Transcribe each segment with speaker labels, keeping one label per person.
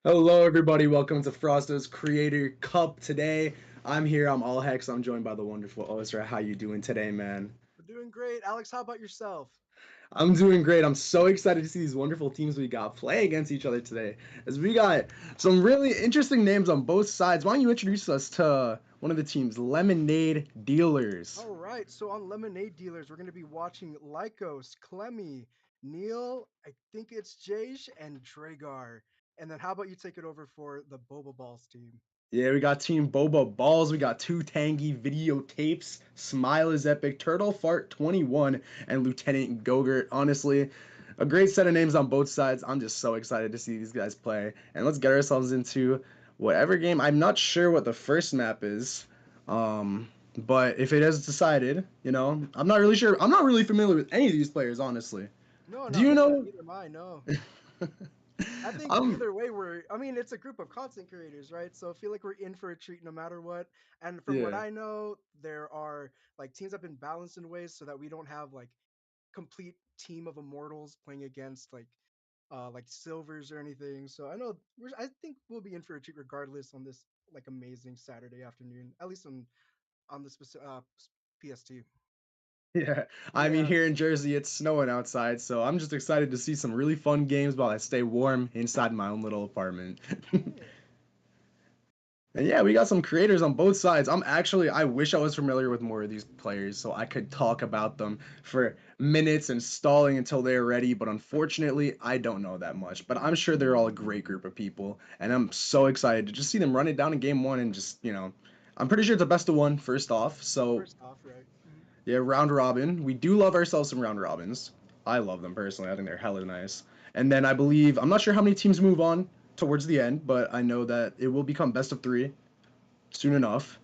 Speaker 1: Hello, everybody. Welcome to Frosto's Creator Cup. Today, I'm here. I'm all Hex. I'm joined by the wonderful Ozra. How you doing today, man?
Speaker 2: We're doing great. Alex, how about yourself?
Speaker 1: I'm doing great. I'm so excited to see these wonderful teams we got play against each other today. As we got some really interesting names on both sides. Why don't you introduce us to one of the teams, Lemonade Dealers?
Speaker 2: All right, so on Lemonade Dealers, we're going to be watching Lycos, Clemmy, Neil, I think it's Jace, and Dragar. And then how about you take it over for the Boba Balls team?
Speaker 1: Yeah, we got Team Boba Balls. We got two tangy videotapes. Smile is epic. Turtle Fart 21 and Lieutenant Gogurt. Honestly, a great set of names on both sides. I'm just so excited to see these guys play. And let's get ourselves into whatever game. I'm not sure what the first map is. But if it is decided, I'm not really sure. I'm not really familiar with any of these players, honestly.
Speaker 2: No,
Speaker 1: Do
Speaker 2: no,
Speaker 1: you know?
Speaker 2: neither am I, no. I think
Speaker 1: I'm
Speaker 2: either way, it's a group of content creators, right? So I feel like we're in for a treat no matter what. And from what
Speaker 1: yeah.
Speaker 2: I know, there are like teams have been balanced in ways so that we don't have like complete team of immortals playing against like silvers or anything. So I think we'll be in for a treat regardless on this like amazing Saturday afternoon, at least on the PST.
Speaker 1: Yeah, I mean,
Speaker 2: Yeah.
Speaker 1: here in Jersey, it's snowing outside, so I'm just excited to see some really fun games while I stay warm inside my own little apartment.
Speaker 2: Yeah.
Speaker 1: And yeah, we got some creators on both sides. I wish I was familiar with more of these players so I could talk about them for minutes and stalling until they're ready, but unfortunately, I don't know that much. But I'm sure they're all a great group of people, and I'm so excited to just see them run it down in game one and I'm pretty sure it's a best of one first off, so
Speaker 2: First off, right?
Speaker 1: yeah, round robin. We do love ourselves some round robins. I love them personally. I think they're hella nice. And then I believe I'm not sure how many teams move on towards the end, but I know that it will become best of three soon enough.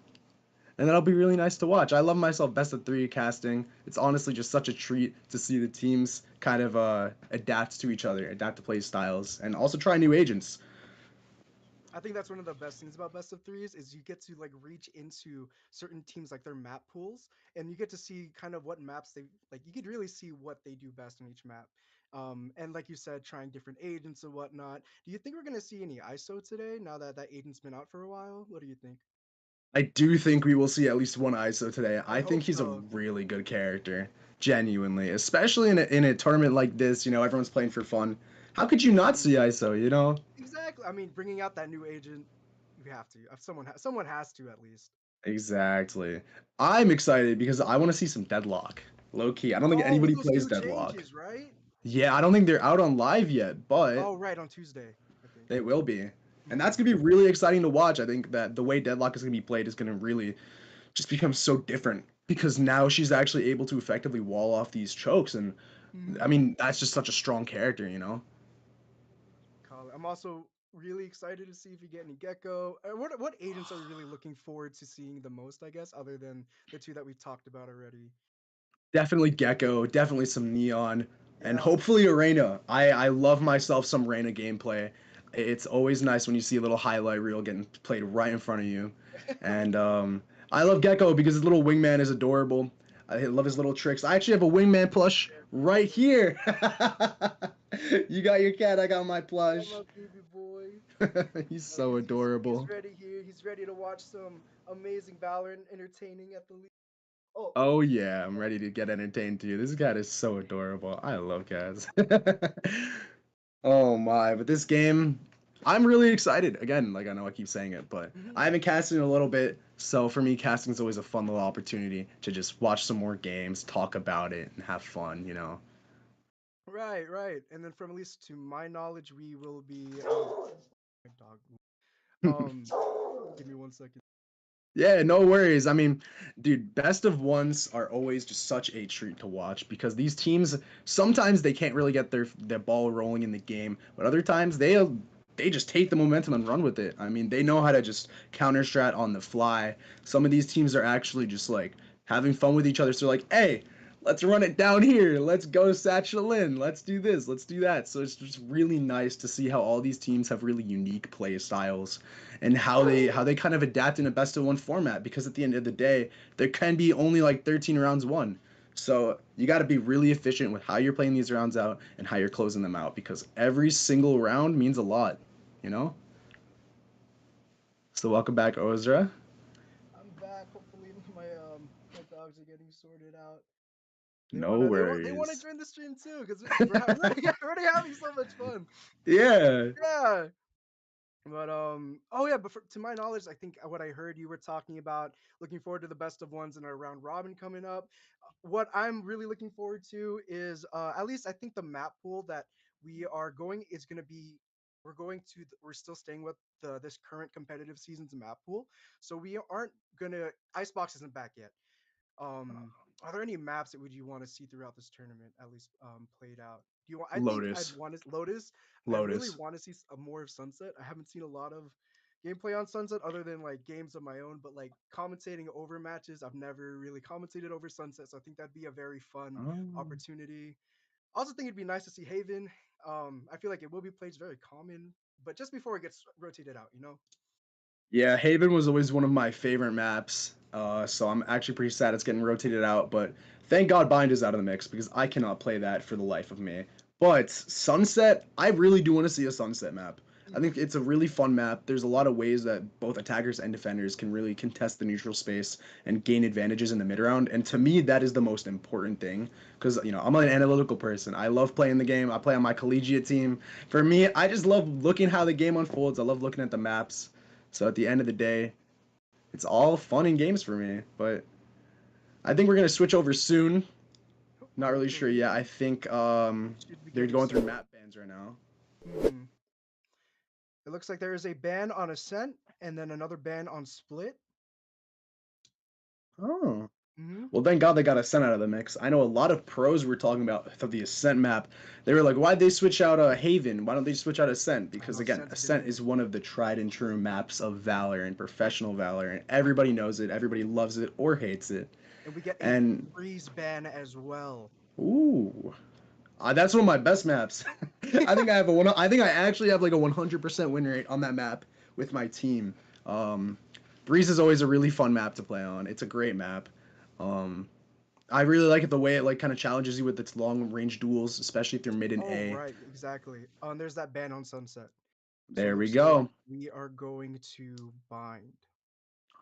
Speaker 1: And that'll be really nice to watch. I love myself best of three casting. It's honestly just such a treat to see the teams kind of adapt to each other, adapt to play styles, and also try new agents.
Speaker 2: I think that's one of the best things about best of threes is you get to like reach into certain teams like their map pools and you get to see kind of what maps they like you could really see what they do best on each map. And like you said, trying different agents and whatnot. Do you think we're gonna see any ISO today now that that agent's been out for a while? What do you think?
Speaker 1: I do think we will see at least one ISO today.
Speaker 2: I
Speaker 1: I think
Speaker 2: hope
Speaker 1: he's a
Speaker 2: so.
Speaker 1: really good character, genuinely, especially in a tournament like this. Everyone's playing for fun. How could you not
Speaker 2: Mhm.
Speaker 1: see ISO?
Speaker 2: Exactly. I mean, bringing out that new agent, you have to. If someone has to at least.
Speaker 1: Exactly. I'm excited because I want to see some Deadlock. Low key. I don't think
Speaker 2: Oh, with
Speaker 1: anybody
Speaker 2: those
Speaker 1: plays
Speaker 2: new
Speaker 1: Deadlock.
Speaker 2: changes, right?
Speaker 1: Yeah, I don't think they're out on live yet, but
Speaker 2: Oh, right on Tuesday, I think.
Speaker 1: they will be. And
Speaker 2: Hmm.
Speaker 1: that's going to be really exciting to watch. I think that the way Deadlock is going to be played is going to really just become so different because now she's actually able to effectively wall off these chokes. And I
Speaker 2: Hmm.
Speaker 1: mean, that's just such a strong character.
Speaker 2: I'm also really excited to see if you get any Gecko. What agents are we really looking forward to seeing the most? I guess other than the two that we've talked about already.
Speaker 1: Definitely Gecko, definitely some Neon, and
Speaker 2: Yeah.
Speaker 1: hopefully Arena. I love myself some Arena gameplay. It's always nice when you see a little highlight reel getting played right in front of you. And I love Gecko because his little wingman is adorable. I love his little tricks. I actually have a wingman plush right here. You got your cat, I got my
Speaker 2: Yeah, my
Speaker 1: plush.
Speaker 2: baby boy.
Speaker 1: He's so
Speaker 2: He's
Speaker 1: adorable.
Speaker 2: ready here. He's ready to watch some amazing Valorant entertaining at the league. Oh,
Speaker 1: Oh yeah, I'm ready to get entertained too. This cat is so adorable. I love cats. Oh my, but this game, I'm really excited. Again, like I know I keep saying it, but
Speaker 2: hmm.
Speaker 1: I haven't casted in a little bit. So for me, casting is always a fun little opportunity to just watch some more games, talk about it, and have fun.
Speaker 2: Right, right. And then from at least to my knowledge, we will be my dog. Give me 1 second.
Speaker 1: Yeah, no worries. I mean, dude, best of ones are always just such a treat to watch because these teams sometimes they can't really get their ball rolling in the game, but other times they just take the momentum and run with it. I mean, they know how to just counter strat on the fly. Some of these teams are actually just like having fun with each other. So like, hey, let's run it down here. Let's go Satchel in. Let's do this. Let's do that. So it's just really nice to see how all these teams have really unique play styles and how they kind of adapt in a best of one format because at the end of the day, there can be only like 13 rounds won. So you got to be really efficient with how you're playing these rounds out and how you're closing them out because every single round means a lot, you know? So welcome back, Ozra.
Speaker 2: I'm back. Hopefully, my dogs are getting sorted out.
Speaker 1: No
Speaker 2: They wanna
Speaker 1: worries.
Speaker 2: join the stream too because we're already having so much fun.
Speaker 1: Yeah,
Speaker 2: Yeah. Oh yeah, but to my knowledge, I think what I heard you were talking about, looking forward to the best of ones in our round robin coming up. What I'm really looking forward to is at least I think the map pool that we are going is going to be we're still staying with this current competitive season's map pool, so we aren't gonna Icebox isn't back yet. Are there any maps that would you want to see throughout this tournament at least played out? Do you want? I think I'd
Speaker 1: Lotus.
Speaker 2: want to Lotus. I really
Speaker 1: Lotus.
Speaker 2: want to see more of Sunset. I haven't seen a lot of gameplay on Sunset other than like games of my own, but like commentating over matches, I've never really commentated over Sunset, so I think that'd be a very fun
Speaker 1: Um,
Speaker 2: opportunity. I also think it'd be nice to see Haven. I feel like it will be played very common, but just before it gets rotated out, you know.
Speaker 1: yeah, Haven was always one of my favorite maps. So I'm actually pretty sad it's getting rotated out, but thank God Bind is out of the mix because I cannot play that for the life of me. But Sunset, I really do want to see a Sunset map. I think it's a really fun map. There's a lot of ways that both attackers and defenders can really contest the neutral space and gain advantages in the mid round. And to me, that is the most important thing because I'm an analytical person. I love playing the game. I play on my collegiate team. For me, I just love looking how the game unfolds. I love looking at the maps. So at the end of the day, it's all fun and games for me. But I think we're gonna switch over soon. Not really sure
Speaker 2: Hopefully,
Speaker 1: yet. I think
Speaker 2: should be
Speaker 1: they're
Speaker 2: getting
Speaker 1: going through
Speaker 2: started.
Speaker 1: map bans right now.
Speaker 2: Hmm. It looks like there is a ban on Ascent and then another ban on Split.
Speaker 1: Oh.
Speaker 2: Hmm.
Speaker 1: Well, thank God they got Ascent out of the mix. I know a lot of pros were talking about the Ascent map. They were like, why'd they switch out Haven? Why don't they switch out Ascent?
Speaker 2: I
Speaker 1: Because
Speaker 2: know
Speaker 1: again,
Speaker 2: Ascent's
Speaker 1: Ascent
Speaker 2: been,
Speaker 1: is one of the tried and true maps of Valorant, professional Valorant. Everybody knows it, everybody loves it or hates it.
Speaker 2: and we get a
Speaker 1: And
Speaker 2: freeze ban as well.
Speaker 1: ooh, that's one of my best maps. I think I have a one. I think I actually have like a 100% win rate on that map with my team. Um, Breeze is always a really fun map to play on. It's a great map. Um, I really like it the way it like kind of challenges you with its long range duels, especially if you're mid and
Speaker 2: Oh
Speaker 1: A.
Speaker 2: right, exactly. And there's that ban on Sunset. So it
Speaker 1: There we
Speaker 2: looks like
Speaker 1: go.
Speaker 2: we are going to bind.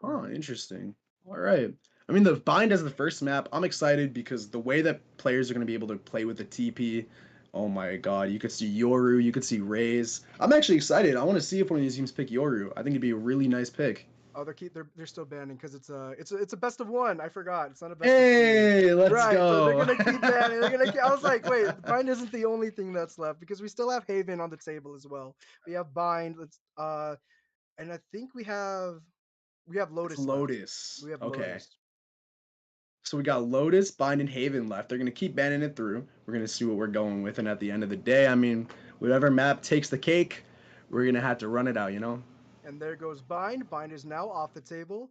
Speaker 2: Or
Speaker 1: Oh, interesting. All right. I mean, the bind as the first map, I'm excited because the way that players are going to be able to play with the TP. Oh my God, you could see Yoru, you could see Raze. I'm actually excited. I want to see if one of these teams pick Yoru. I think it'd be a really nice pick.
Speaker 2: oh, they're still banning because it's a best of one. I forgot. It's not a best of two.
Speaker 1: Hey, let's
Speaker 2: Right. So they're
Speaker 1: go.
Speaker 2: gonna keep banning. I was like, wait, bind isn't the only thing that's left because we still have Haven on the table as well. We have bind. And I think we have
Speaker 1: It's
Speaker 2: Lotus left.
Speaker 1: Lotus.
Speaker 2: We have
Speaker 1: Okay.
Speaker 2: Lotus.
Speaker 1: So we got Lotus, Bind, and Haven left. They're going to keep banning it through. We're going to see what we're going with. And at the end of the day, I mean, whatever map takes the cake, we're going to have to run it out, you know?
Speaker 2: And there goes bind. Bind is now off the table.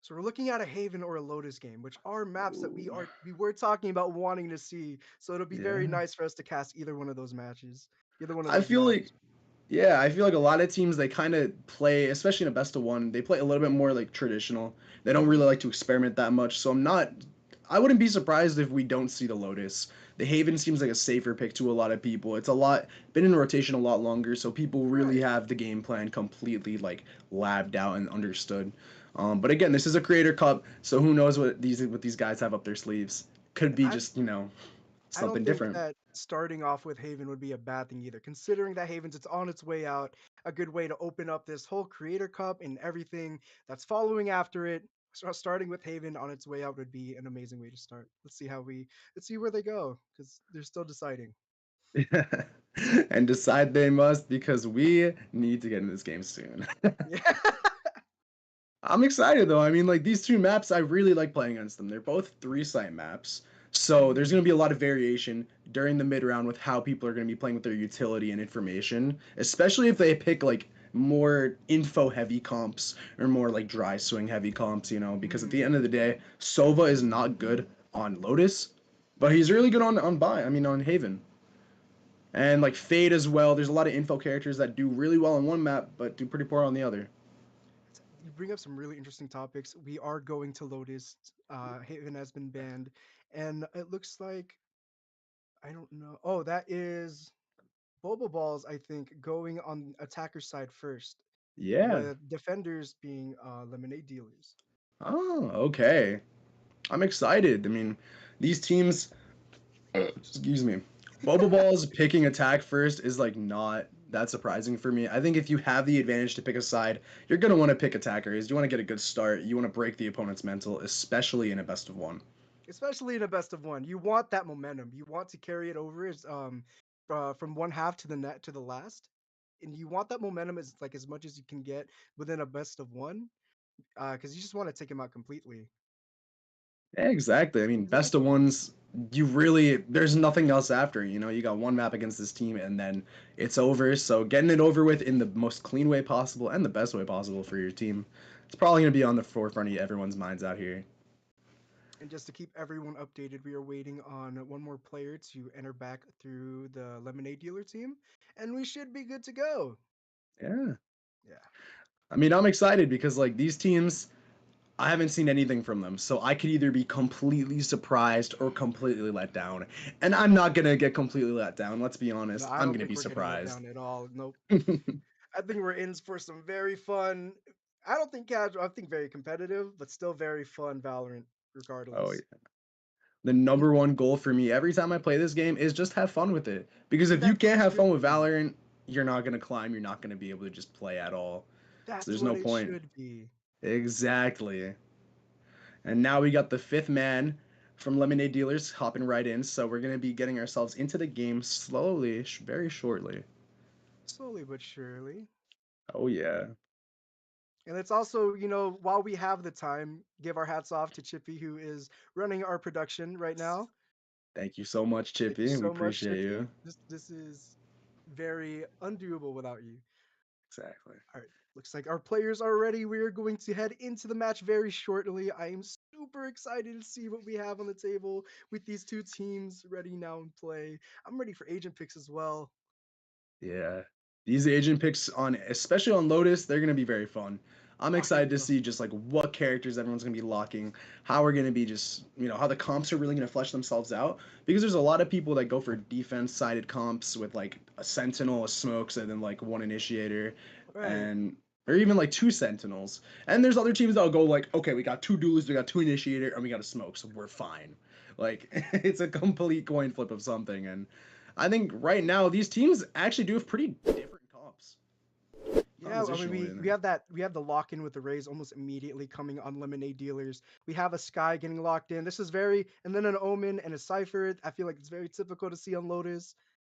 Speaker 2: So we're looking at a Haven or a Lotus game, which are maps that
Speaker 1: Ooh,
Speaker 2: we were talking about wanting to see. So it'll be very
Speaker 1: yeah.
Speaker 2: nice for us to cast either one of those matches, either one of
Speaker 1: I
Speaker 2: those
Speaker 1: feel like
Speaker 2: maps.
Speaker 1: Yeah, I feel like a lot of teams they kind of play, especially in a best of one, they play a little bit more like traditional. They don't
Speaker 2: Hmm.
Speaker 1: really like to experiment that much. So I wouldn't be surprised if we don't see the Lotus. The Haven seems like a safer pick to a lot of people. It's a lot been in rotation a lot longer, so people really
Speaker 2: Right.
Speaker 1: have the game plan completely like labbed out and understood. But again, this is a creator cup, so who knows what these guys have up their sleeves? Could
Speaker 2: And
Speaker 1: be
Speaker 2: I
Speaker 1: just
Speaker 2: I don't
Speaker 1: something
Speaker 2: think
Speaker 1: different.
Speaker 2: that starting off with Haven would be a bad thing either, considering that Haven's it's on its way out. A good way to open up this whole Creator Cup and everything that's following after it. So starting with Haven on its way out would be an amazing way to start. Let's see where they go because they're still deciding.
Speaker 1: And decide they must because we need to get in this game soon.
Speaker 2: Yeah.
Speaker 1: I'm excited though. I mean, like these two maps, I really like playing against them. They're both three site maps. So there's
Speaker 2: Hmm.
Speaker 1: going to be a lot of variation during the mid round with how people are going to be playing with their utility and information, especially if they pick like more info heavy comps or more like dry swing heavy comps, because at the
Speaker 2: Hmm.
Speaker 1: end of the day, Sova is not good on Lotus, but he's really good on Haven. And like Fade as well. There's a lot of info characters that do really well on one map, but do pretty poor on the other.
Speaker 2: You bring up some really interesting topics. We are going to Lotus. Haven has been banned, and it looks like I don't know. Oh, that is Boba Balls, I think, going on attacker side first.
Speaker 1: Yeah.
Speaker 2: with defenders being lemonade dealers.
Speaker 1: Oh, okay. I'm excited. I mean, these teams, excuse me, Boba Balls picking attack first is like not that surprising for me. I think if you have the advantage to pick a side, you're gonna want to pick attackers. You want to get a good start. You want to break the opponent's mental, especially in a best of one.
Speaker 2: Especially in a best of one. You want that momentum. You want to carry it over from one half to the net to the last. And you want that momentum as much as you can get within a best of one, because you just want to take him out completely.
Speaker 1: Yeah, exactly. I mean, best of
Speaker 2: Exactly.
Speaker 1: ones, you really, there's nothing else after. You got one map against this team and then it's over. So getting it over with in the most clean way possible and the best way possible for your team, it's probably going to be on the forefront of everyone's minds out here.
Speaker 2: And just to keep everyone updated, we are waiting on one more player to enter back through the lemonade dealer team, and we should be good to go.
Speaker 1: Yeah.
Speaker 2: Yeah.
Speaker 1: I mean, I'm excited because like these teams, I haven't seen anything from them. So I could either be completely surprised or completely let down. And I'm not going to get completely let down. Let's be
Speaker 2: No,
Speaker 1: honest.
Speaker 2: I
Speaker 1: I'm
Speaker 2: don't
Speaker 1: going to
Speaker 2: think
Speaker 1: be
Speaker 2: we're getting let
Speaker 1: surprised.
Speaker 2: down at all. Nope. I think we're in for some very fun. I don't think casual. I think very competitive, but still very fun Valorant,
Speaker 1: Oh,
Speaker 2: regardless.
Speaker 1: the number one goal for me every time I play this game is just have fun with it. Because
Speaker 2: And
Speaker 1: if you
Speaker 2: that's what
Speaker 1: can't
Speaker 2: it
Speaker 1: have fun
Speaker 2: should
Speaker 1: with
Speaker 2: be.
Speaker 1: Valorant, you're not gonna climb. You're not gonna be able to just play at all. So
Speaker 2: That's
Speaker 1: there's
Speaker 2: what
Speaker 1: no
Speaker 2: it
Speaker 1: point.
Speaker 2: should be.
Speaker 1: Exactly. And now we got the fifth man from Lemonade Dealers hopping right in. So we're gonna be getting ourselves into the game slowly, very shortly.
Speaker 2: Slowly but surely.
Speaker 1: Oh yeah.
Speaker 2: And it's also, while we have the time, give our hats off to Chippy, who is running our production right now.
Speaker 1: Thank you so much,
Speaker 2: Thank you
Speaker 1: Chippy. We
Speaker 2: so much,
Speaker 1: appreciate
Speaker 2: Chippy.
Speaker 1: you.
Speaker 2: This is very undoable without you.
Speaker 1: Exactly.
Speaker 2: All right, looks like our players are ready. We are going to head into the match very shortly. I am super excited to see what we have on the table with these two teams ready now and play. I'm ready for agent picks as well.
Speaker 1: Yeah. These agent picks on especially on Lotus, they're gonna be very fun. I'm
Speaker 2: Oh, here
Speaker 1: excited
Speaker 2: we
Speaker 1: to
Speaker 2: go.
Speaker 1: see just like what characters everyone's gonna be locking, how we're gonna be just how the comps are really gonna flesh themselves out. Because there's a lot of people that go for defense sided comps with like a sentinel, a smokes, and then like one initiator,
Speaker 2: Right.
Speaker 1: and or even like two sentinels. And there's other teams that'll go like, okay, we got two duelists, we got two initiator, and we got a smoke, so we're fine. Like it's a complete coin flip of something, and I think right now these teams actually do have pretty different comps
Speaker 2: Yeah, I mean
Speaker 1: compositionally.
Speaker 2: we have the lock in with the Rays almost immediately coming on lemonade dealers. We have a Sky getting locked in. This is very and then an Omen and a Cypher. I feel like it's very typical to see on Lotus.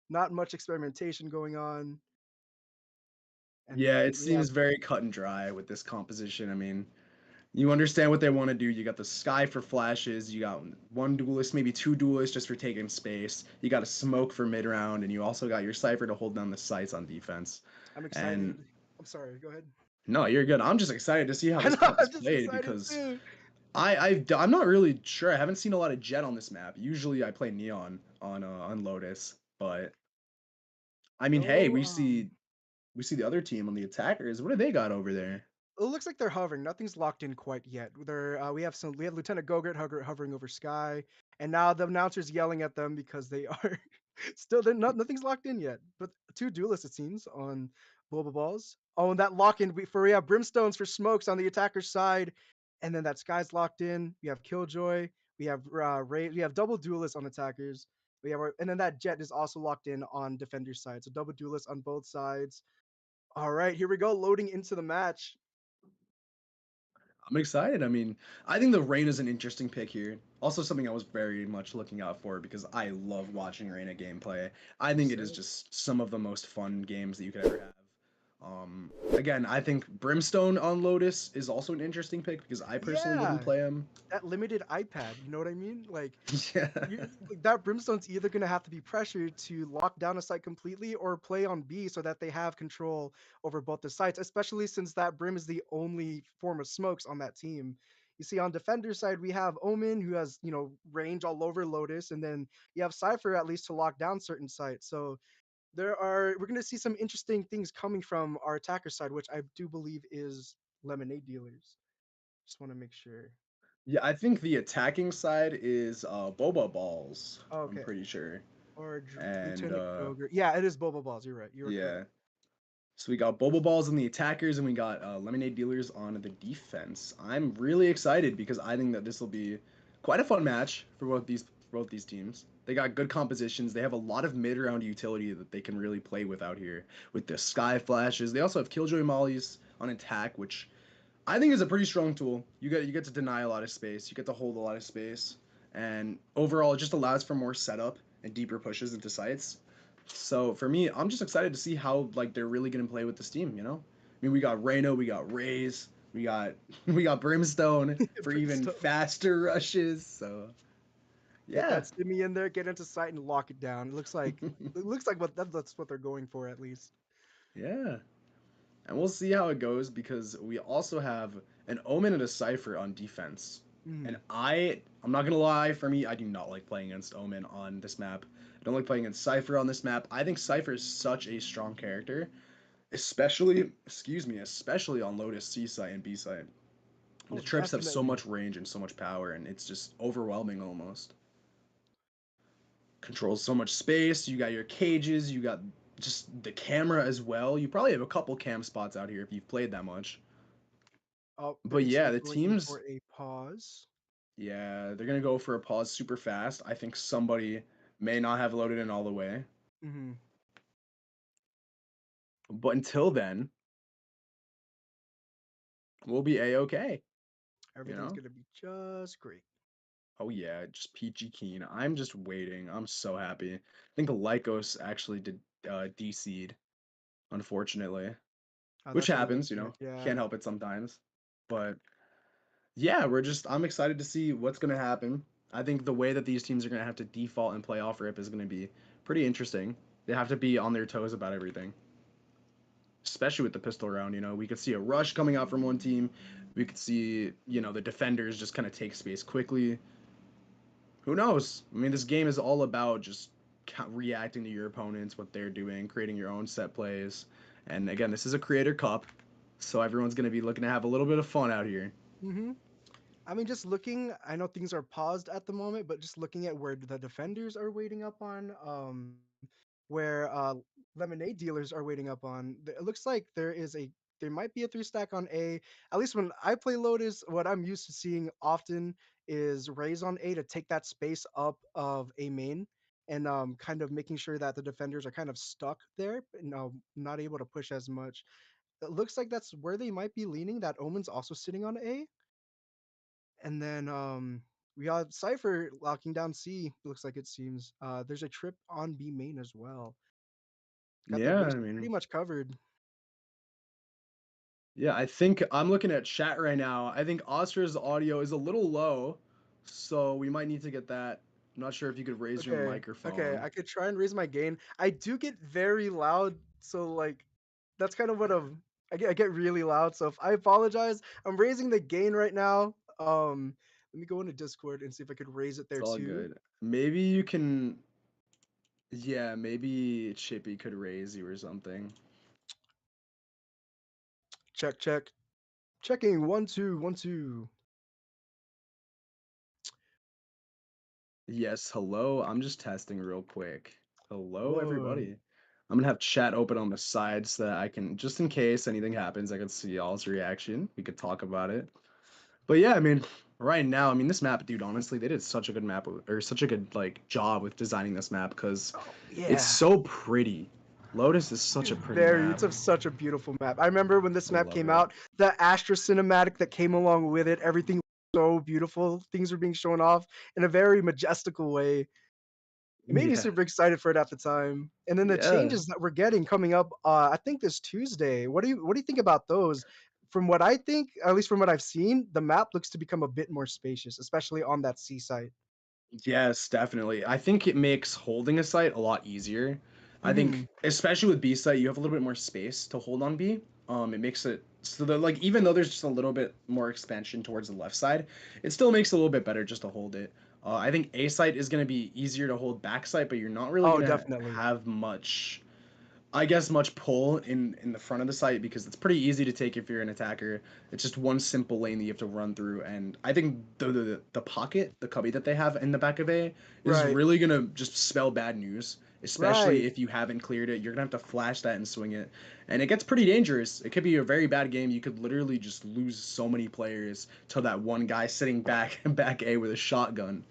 Speaker 2: Not much experimentation going on. And
Speaker 1: Yeah, it
Speaker 2: then we have
Speaker 1: seems very cut and dry with this composition. I mean, you understand what they want to do. You got the Sky for flashes. You got one duelist, maybe two duelists just for taking space. You got a smoke for mid round, and you also got your Cypher to hold down the sights on defense.
Speaker 2: I'm
Speaker 1: And
Speaker 2: excited. I'm sorry, go ahead.
Speaker 1: no, you're good. I'm just excited to see how
Speaker 2: I
Speaker 1: this
Speaker 2: know,
Speaker 1: comp is
Speaker 2: I'm just
Speaker 1: played
Speaker 2: excited
Speaker 1: because
Speaker 2: too.
Speaker 1: I'm not really sure. I haven't seen a lot of Jet on this map. Usually I play Neon on Lotus, but I mean, hey,
Speaker 2: No,
Speaker 1: we see the other team on the attackers. What do they got over there?
Speaker 2: it looks like they're hovering. Nothing's locked in quite yet. We have Lieutenant Gogurt hovering over Sky, and now the announcer's yelling at them because they are still nothing's locked in yet. But two duelists it seems on Boba Balls. Oh, and that lock in we have Brimstones for smokes on the attacker's side, and then that Sky's locked in. We have Killjoy. We have Ray. We have double duelists on attackers. And then that Jet is also locked in on defender's side. So double duelists on both sides. All right, here we go. Loading into the match.
Speaker 1: I'm excited. I mean, I think the Rain is an interesting pick here. Also, something I was very much looking out for because I love watching Reina gameplay. I think it is
Speaker 2: Same.
Speaker 1: just some of the most fun games that you could ever have. Again, I think Brimstone on Lotus is also an interesting pick because I personally wouldn't
Speaker 2: Yeah,
Speaker 1: play him.
Speaker 2: that limited iPad. You know what I mean?
Speaker 1: Yeah.
Speaker 2: Like that Brimstone's either gonna have to be pressured to lock down a site completely or play on B so that they have control over both the sites. Especially since that Brim is the only form of smokes on that team. You see, on defender side, we have Omen who has range all over Lotus, and then you have Cypher at least to lock down certain sites. So we're gonna see some interesting things coming from our attacker side, which I do believe is lemonade dealers. Just want to make sure.
Speaker 1: Yeah, I think the attacking side is Boba Balls. I'm
Speaker 2: Okay.
Speaker 1: pretty sure.
Speaker 2: Or
Speaker 1: And
Speaker 2: Lieutenant Gogurt. Yeah, it is Boba Balls. You're right. You are
Speaker 1: yeah.
Speaker 2: correct.
Speaker 1: So we got Boba Balls on the attackers, and we got Lemonade Dealers on the defense. I'm really excited because I think that this will be quite a fun match for both these teams. They got good compositions. They have a lot of mid-round utility that they can really play with out here with the Sky Flashes. They also have Killjoy Mollies on attack, which I think is a pretty strong tool. You get to deny a lot of space. You get to hold a lot of space, and overall, it just allows for more setup and deeper pushes into sites. So for me, I'm just excited to see how like they're really gonna play with this team. I mean, we got Reyno, we got Raze, we got we got Brimstone for even
Speaker 2: Brimstone.
Speaker 1: faster rushes. So
Speaker 2: Get
Speaker 1: yeah.
Speaker 2: that Stimmy in there, get into sight, and lock it down. It looks like that's what they're going for at least.
Speaker 1: Yeah. And we'll see how it goes because we also have an Omen and a Cypher on defense. And
Speaker 2: Mhm.
Speaker 1: I'm not gonna lie, for me, I do not like playing against Omen on this map. I don't like playing against Cypher on this map. I think Cypher is such a strong character, especially on Lotus C site and B site. The
Speaker 2: Oh,
Speaker 1: trips have so
Speaker 2: definitely.
Speaker 1: much range and so much power, and it's just overwhelming almost. Controls so much space. You got your cages. You got just the camera as well. You probably have a couple cam spots out here if you've played that much.
Speaker 2: Oh, it
Speaker 1: But
Speaker 2: looks
Speaker 1: yeah,
Speaker 2: like
Speaker 1: the
Speaker 2: going in
Speaker 1: teams,
Speaker 2: for a pause.
Speaker 1: yeah, they're gonna go for a pause super fast. I think somebody may not have loaded in all the way,
Speaker 2: Hmm.
Speaker 1: but until then, we'll be a okay. You
Speaker 2: Everything's
Speaker 1: know?
Speaker 2: gonna be just great.
Speaker 1: Oh yeah, just peachy keen. I'm just waiting. I'm so happy. I think Lycos actually did DC'd, unfortunately,
Speaker 2: Oh,
Speaker 1: which
Speaker 2: that's
Speaker 1: happens.
Speaker 2: unfortunate. Yeah.
Speaker 1: Can't help it sometimes. But yeah, I'm excited to see what's gonna happen. I think the way that these teams are gonna have to default and play off rip is gonna be pretty interesting. They have to be on their toes about everything, especially with the pistol round. We could see a rush coming out from one team. We could see, the defenders just kind of take space quickly. Who knows? I mean, this game is all about just reacting to your opponents, what they're doing, creating your own set plays. And again, this is a creator cup, so everyone's going to be looking to have a little bit of fun out here.
Speaker 2: Hmm. I mean, just looking, I know things are paused at the moment, but just looking at where the defenders are waiting up on, where lemonade dealers are waiting up on, it looks like there might be a three stack on A. At least when I play Lotus, what I'm used to seeing often is Raze on A to take that space up of a main and kind of making sure that the defenders are kind of stuck there and not able to push as much. It looks like that's where they might be leaning. That Omen's also sitting on A. And then we got Cypher locking down C. Looks like it seems. There's a trip on B main as well. Got their
Speaker 1: Yeah, I
Speaker 2: bases pretty
Speaker 1: mean,
Speaker 2: much covered.
Speaker 1: yeah, I think I'm looking at chat right now. I think Austra's audio is a little low, so we might need to get that. I'm not sure if you could raise your
Speaker 2: Okay, okay.
Speaker 1: microphone.
Speaker 2: I could try and raise my gain. I do get very loud, so like that's kind of what I get really loud. So if I apologize, I'm raising the gain right now. Let me go into Discord and see if I could raise it
Speaker 1: It's
Speaker 2: there
Speaker 1: all
Speaker 2: too.
Speaker 1: good. Maybe you can, yeah, maybe Chippy could raise you or something.
Speaker 2: Check, check. Checking 1 2 1 2.
Speaker 1: Yes, hello. I'm just testing real quick. Hello,
Speaker 2: Whoa.
Speaker 1: everybody. I'm gonna have chat open on the side so that I can, just in case anything happens, I can see y'all's reaction. We could talk about it. But yeah, I mean, right now, I mean, this map, dude, honestly, they did such a good map or such a good like job with designing this map because
Speaker 2: Oh
Speaker 1: it's
Speaker 2: yeah.
Speaker 1: so pretty. Lotus is such a pretty map.
Speaker 2: Such a beautiful map. I remember when this
Speaker 1: I
Speaker 2: map
Speaker 1: love
Speaker 2: came
Speaker 1: it.
Speaker 2: out, the Astra cinematic that came along with it, everything was so beautiful. Things were being shown off in a very majestical way. It made me
Speaker 1: Yeah.
Speaker 2: super excited for it at the time. And then the
Speaker 1: Yeah.
Speaker 2: changes that we're getting coming up, I think this Tuesday. What do you think about those? From what I think, at least from what I've seen, the map looks to become a bit more spacious, especially on that seaside.
Speaker 1: Yes, definitely. I think it makes holding a site a lot easier. I
Speaker 2: Hmm.
Speaker 1: think, especially with B site, you have a little bit more space to hold on B. It makes it so that like even though there's just a little bit more expansion towards the left side, it still makes it a little bit better just to hold it. I think A site is going to be easier to hold back site, but you're not really
Speaker 2: Oh,
Speaker 1: going to
Speaker 2: definitely.
Speaker 1: have much, I guess, much pull in the front of the site because it's pretty easy to take if you're an attacker. It's just one simple lane that you have to run through, and I think the pocket, the cubby that they have in the back of A, is
Speaker 2: Right.
Speaker 1: really gonna just spell bad news especially
Speaker 2: Right.
Speaker 1: if you haven't cleared it. You're gonna have to flash that and swing it, and it gets pretty dangerous. It could be a very bad game. You could literally just lose so many players to that one guy sitting back back A with a shotgun.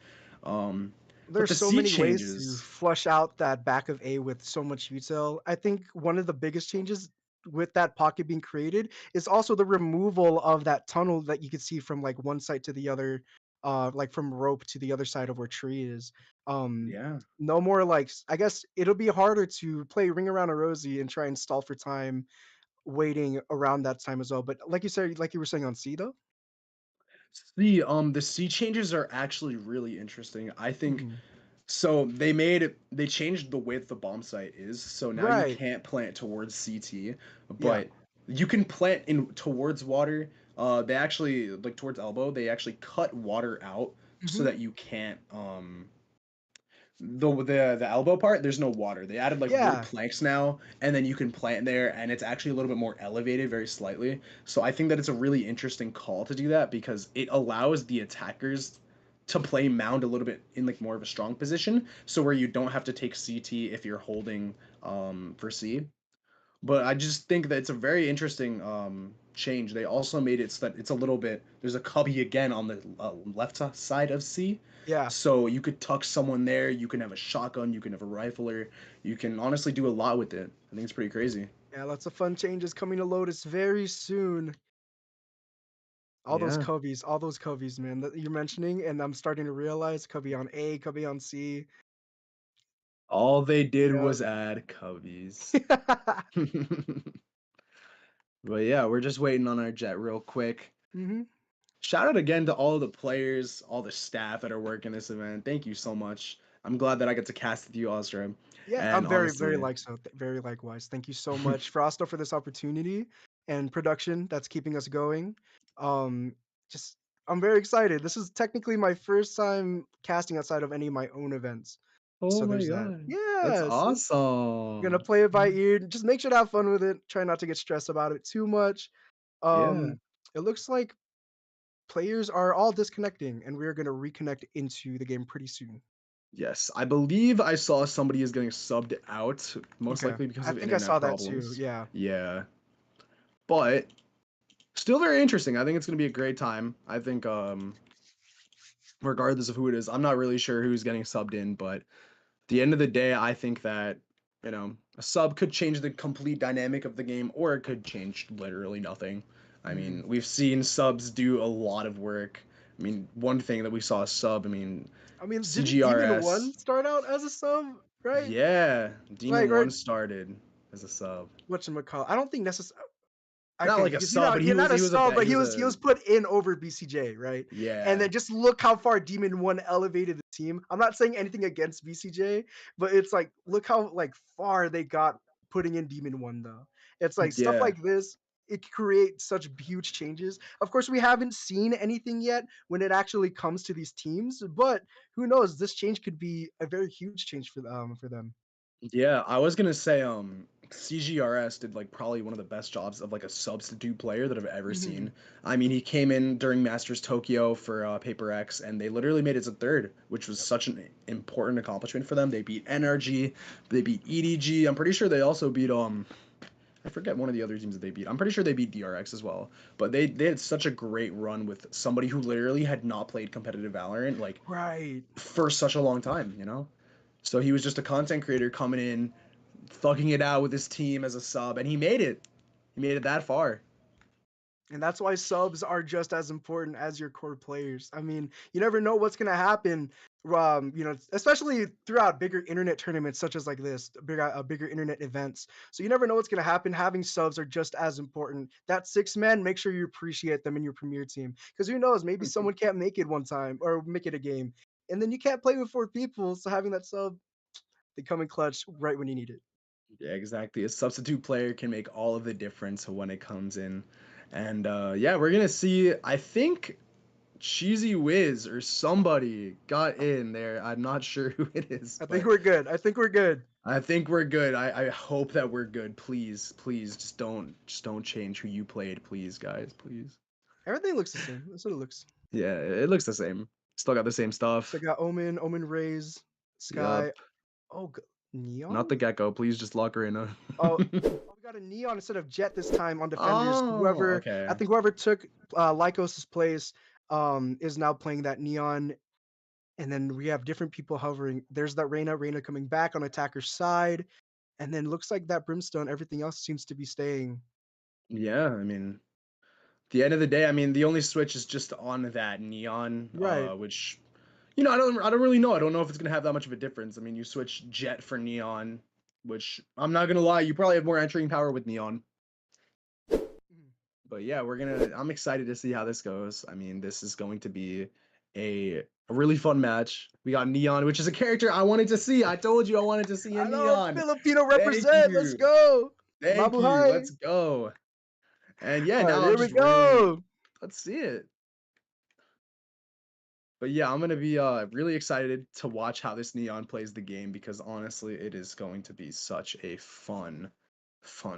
Speaker 1: Um, but
Speaker 2: There's
Speaker 1: the
Speaker 2: so
Speaker 1: C
Speaker 2: many ways to
Speaker 1: changes,
Speaker 2: flush out that back of A with so much util. I think one of the biggest changes with that pocket being created is also the removal of that tunnel that you could see from like one side to the other, like from rope to the other side of where tree is. Um,
Speaker 1: yeah.
Speaker 2: no more like I guess it'll be harder to play Ring Around a Rosie and try and stall for time waiting around that time as well. But like you said, like you were saying on C though.
Speaker 1: The C changes are actually really interesting. I think
Speaker 2: Mhm.
Speaker 1: so. They changed the width the bomb site is. So now you
Speaker 2: Right.
Speaker 1: can't plant towards CT,
Speaker 2: Yeah.
Speaker 1: but you can plant in towards water. They actually like towards elbow. They actually cut water out so
Speaker 2: Hmm.
Speaker 1: that you can't the elbow part, there's no water. They added like wood
Speaker 2: Yeah.
Speaker 1: planks now, and then you can plant there, and it's actually a little bit more elevated, very slightly. So I think that it's a really interesting call to do that because it allows the attackers to play mound a little bit in like more of a strong position, so where you don't have to take CT if you're holding for C. But I just think that it's a very interesting change. They also made it so that it's a little bit. There's a cubby again on the left side of C,
Speaker 2: Yeah.
Speaker 1: so you could tuck someone there. You can have a shotgun. You can have a rifler. You can honestly do a lot with it. I think it's pretty crazy.
Speaker 2: Yeah, lots of fun changes coming to Lotus very soon.
Speaker 1: Yeah.
Speaker 2: All those Coveys, man, that you're mentioning, and I'm starting to realize Covey on A, Covey on C.
Speaker 1: All they did
Speaker 2: Yeah.
Speaker 1: was add cubbies. But yeah, we're just waiting on our jet real quick.
Speaker 2: Hmm.
Speaker 1: Shout out again to all the players, all the staff that are working this event. Thank you so much. I'm glad that I get to cast with you, Osram.
Speaker 2: Yeah,
Speaker 1: And
Speaker 2: I'm very, very
Speaker 1: honestly,
Speaker 2: like so, very likewise. Thank you so much, Frosto, for this opportunity and production that's keeping us going. Um, just I'm very excited. This is technically my first time casting outside of any of my own events.
Speaker 1: oh
Speaker 2: So
Speaker 1: my
Speaker 2: there's that.
Speaker 1: god, that's
Speaker 2: Yes, gonna
Speaker 1: awesome.
Speaker 2: play it by ear. Just make sure to have fun with it. Try not to get stressed about it too much.
Speaker 1: Yeah.
Speaker 2: It looks like players are all disconnecting, and we're gonna reconnect into the game pretty soon.
Speaker 1: Yes, I believe I saw somebody is getting subbed out, most
Speaker 2: Okay,
Speaker 1: likely because
Speaker 2: I
Speaker 1: of
Speaker 2: think I
Speaker 1: internet
Speaker 2: saw that too.
Speaker 1: problems.
Speaker 2: Yeah.
Speaker 1: Yeah, but still very interesting. I think it's gonna be a great time. I think regardless of who it is, I'm not really sure who's getting subbed in, but the end of the day, I think that, a sub could change the complete dynamic of the game, or it could change literally nothing. I
Speaker 2: Mhm.
Speaker 1: mean, we've seen subs do a lot of work. I mean, one thing that we saw a sub, I mean,
Speaker 2: I mean, didn't Demon
Speaker 1: CGRS,
Speaker 2: One start out as a sub, right?
Speaker 1: yeah, Demon
Speaker 2: Like,
Speaker 1: 1
Speaker 2: or
Speaker 1: started as a sub.
Speaker 2: whatchamacallit, I don't think necessarily.
Speaker 1: Not
Speaker 2: Okay,
Speaker 1: like a
Speaker 2: because
Speaker 1: sub, but
Speaker 2: you're not a
Speaker 1: he was a
Speaker 2: sub, but
Speaker 1: he was
Speaker 2: he
Speaker 1: a
Speaker 2: was put in over BCJ, right? And
Speaker 1: yeah.
Speaker 2: then just look how far Demon One elevated the team. I'm not saying anything against BCJ, but it's like look how like far they got putting in Demon One though. It's like stuff
Speaker 1: Yeah.
Speaker 2: like this. It creates such huge changes. Of course, we haven't seen anything yet when it actually comes to these teams, but who knows? This change could be a very huge change for them.
Speaker 1: Yeah, I was gonna say CGRS did like probably one of the best jobs of like a substitute player that I've ever
Speaker 2: Hmm.
Speaker 1: seen. I mean, he came in during Masters Tokyo for Paper X, and they literally made it to third, which was
Speaker 2: Yep.
Speaker 1: such an important accomplishment for them. They beat NRG, they beat EDG. I'm pretty sure they also beat I forget one of the other teams that they beat. I'm pretty sure they beat DRX as well. But they had such a great run with somebody who literally had not played competitive Valorant like
Speaker 2: Right.
Speaker 1: for such a long time. So he was just a content creator coming in, thugging it out with his team as a sub, and he made it. He made it that far.
Speaker 2: And that's why subs are just as important as your core players. I mean, you never know what's gonna happen. Especially throughout bigger internet tournaments such as like this, bigger internet events. So you never know what's gonna happen. Having subs are just as important. That six man, make sure you appreciate them in your premier team, because who knows, maybe someone can't make it one time or make it a game, and then you can't play with four people. So having that sub, they come in clutch right when you need it.
Speaker 1: Yeah, exactly. A substitute player can make all of the difference when it comes in. And yeah, we're gonna see. I think Cheesy Wiz or somebody got in there. I'm not sure who it is,
Speaker 2: I think
Speaker 1: but
Speaker 2: we're good. I think we're good.
Speaker 1: I think we're good. I hope that we're good. Please, please, just don't change who you played, please, guys, please.
Speaker 2: Everything looks the same. That's what it looks.
Speaker 1: Yeah, it looks the same. Still got the same
Speaker 2: So I
Speaker 1: stuff.
Speaker 2: got Omen, Omen Rays, Sky.
Speaker 1: Yup.
Speaker 2: Oh, Neon?
Speaker 1: Not the Gecko. Please just lock Reyna.
Speaker 2: Oh, we got a Neon instead of Jet this time on defenders.
Speaker 1: Oh, okay.
Speaker 2: I think whoever took Lycos' place is now playing that Neon. And then we have different people hovering. There's that Reyna coming back on attacker's side. And then looks like that Brimstone, everything else seems to be staying.
Speaker 1: Yeah, I mean, at the end of the day, I mean, the only switch is just on that Neon,
Speaker 2: Right.
Speaker 1: which, you know, I don't really know. I don't know if it's gonna have that much of a difference. I mean, you switch Jet for Neon, which I'm not gonna lie, you probably have more entering power with Neon. But yeah, I'm excited to see how this goes. I mean, this is going to be a really fun match. We got Neon, which is a character I wanted to see. I told you I wanted to see a
Speaker 2: I know,
Speaker 1: Neon.
Speaker 2: Filipino
Speaker 1: Thank
Speaker 2: represent. Let's
Speaker 1: you.
Speaker 2: go.
Speaker 1: Thank you.
Speaker 2: Mabuhay.
Speaker 1: Let's go. And yeah,
Speaker 2: All right,
Speaker 1: now
Speaker 2: here
Speaker 1: I'm
Speaker 2: we
Speaker 1: just really
Speaker 2: go.
Speaker 1: let's see it. But yeah, I'm gonna be really excited to watch how this Neon plays the game because honestly, it is going to be such a fun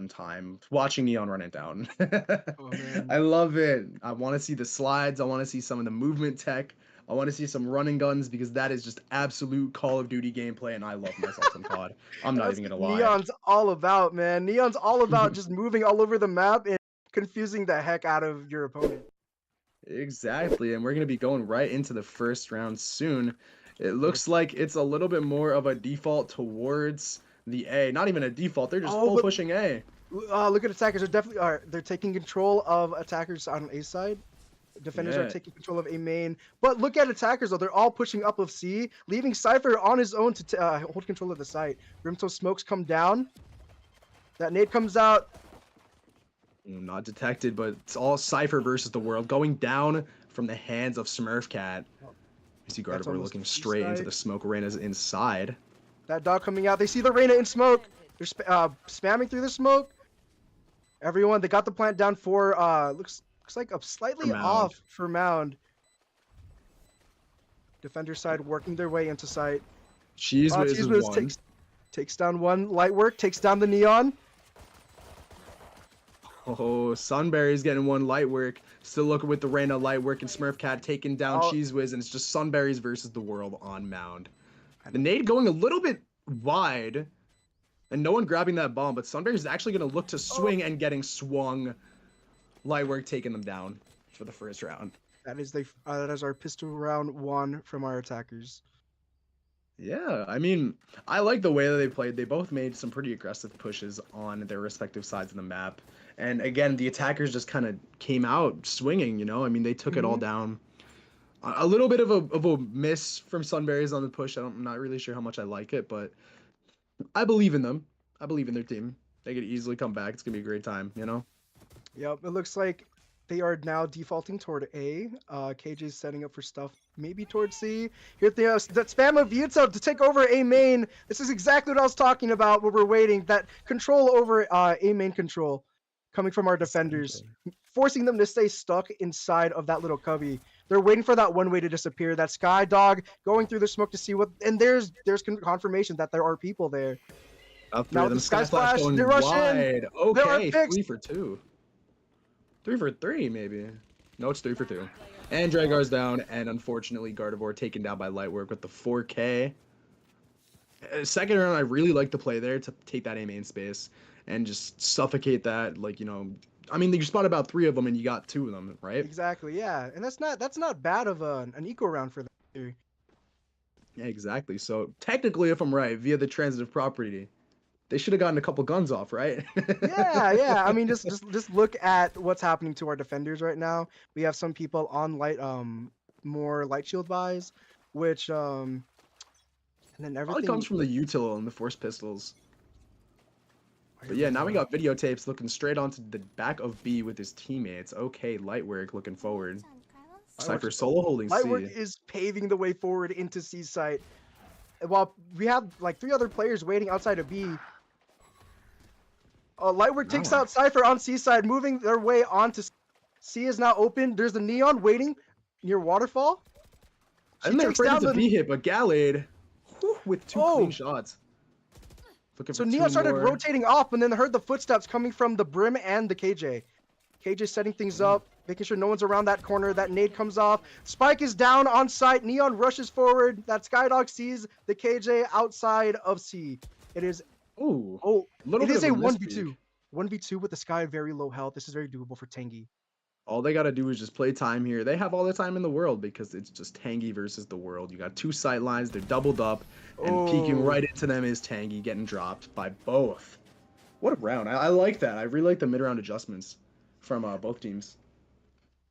Speaker 1: time watching Neon run it down.
Speaker 2: Oh man.
Speaker 1: I love it. I want to see the slides. I want to see some of the movement tech. I want to see some running guns because that is just absolute Call of Duty gameplay, and I love myself some COD. I'm not
Speaker 2: That's
Speaker 1: even
Speaker 2: what
Speaker 1: gonna lie.
Speaker 2: Neon's all about, man. Neon's all about just moving all over the map and confusing the heck out of your opponent.
Speaker 1: Exactly, and we're going to be going right into the first round soon. It looks like it's a little bit more of a default towards the A. Not even a default, they're just full pushing A.
Speaker 2: Look at attackers. They're definitely they're taking control of attackers on A side. Defenders are taking control of A main. But look at attackers though. They're all pushing up of C, leaving Cypher on his own to hold control of the site. Brimstone smokes come down. That nade comes out.
Speaker 1: Not detected, but it's all Cypher versus the world. Going down from the hands of Smurfcat. You see Gardevoir looking straight into the smoke. Reyna's inside.
Speaker 2: That dog coming out. They see the Reyna in smoke. They're spamming through the smoke. Everyone, they got the plant down for looks like a slightly off for Mound. Defender side working their way into site.
Speaker 1: Cheesewiz
Speaker 2: takes down one. Lightwork takes down the Neon.
Speaker 1: Oh, Sunberry's getting one Lightwork. Still looking with the Reyna Lightwork and Smurfcat taking down Cheesewiz, and it's just Sunberries versus the world on Mound. The nade going a little bit wide, and no one grabbing that bomb, but Sunberry's actually going to look to swing and getting swung. Lightwork taking them down for the first round.
Speaker 2: That is our pistol round 1 from our attackers.
Speaker 1: Yeah, I mean, I like the way that they played. They both made some pretty aggressive pushes on their respective sides of the map. And again, the attackers just kind of came out swinging, you know? I mean, they took it all down. A little bit of a miss from Sunberries on the push. I'm not really sure how much I like it, but I believe in them. I believe in their team. They could easily come back. It's going to be a great time, you know?
Speaker 2: Yep, it looks like they are now defaulting toward A. KJ's setting up for stuff maybe towards C. Here they are, that spam of Yuta to take over A main. This is exactly what I was talking about when we're waiting. That control over A main control coming from our defenders, forcing them to stay stuck inside of that little cubby. They're waiting for that one way to disappear. That Sky Dog going through the smoke to see what, and there's confirmation that there are people there.
Speaker 1: Up through them. Sky Flash going wide. Okay, 3 for 2. 3 for 3, maybe. No, it's 3 for 2. And Dragar's down, and unfortunately, Gardevoir taken down by Lightwork with the 4K. Second round, I really like the play there to take that A main space and just suffocate that. Like, you know, I mean, you spawned about 3 of them, and you got 2 of them, right?
Speaker 2: Exactly, yeah. And that's not bad of an eco round for them.
Speaker 1: Yeah, exactly. So technically, if I'm right, via the transitive property, they should have gotten a couple guns off, right?
Speaker 2: yeah. I mean, just look at what's happening to our defenders right now. We have some people on more light shield buys, which and then everything
Speaker 1: Probably comes from the util and the force pistols. But yeah, now we got videotapes looking straight onto the back of B with his teammates. Okay, Lightwork looking forward. Cypher solo holding C.
Speaker 2: Lightwork is paving the way forward into C site. While we have like 3 other players waiting outside of B. Lightwork takes out Cypher on C side, moving their way onto C is now open. There's the Neon waiting near Waterfall.
Speaker 1: And they're afraid it's a B hit, but Gallade with 2 clean shots.
Speaker 2: So Neon started rotating off, and then heard the footsteps coming from the Brim and the KJ. KJ setting things up, making sure no one's around that corner. That nade comes off. Spike is down on site. Neon rushes forward. That Skydog sees the KJ outside of C. It is
Speaker 1: Ooh,
Speaker 2: oh,
Speaker 1: a little
Speaker 2: it
Speaker 1: bit
Speaker 2: is
Speaker 1: of
Speaker 2: a
Speaker 1: a
Speaker 2: 1v2.
Speaker 1: mispeak.
Speaker 2: 1v2 with the Sky very low health. This is very doable for Tengi.
Speaker 1: All they got to do is just play time here. They have all the time in the world because it's just Tangy versus the world. You got two sight lines, they're doubled up, and peeking
Speaker 2: Oh,
Speaker 1: right into them is Tangy getting dropped by both. What a round. I like that. I really like the mid round adjustments from both teams.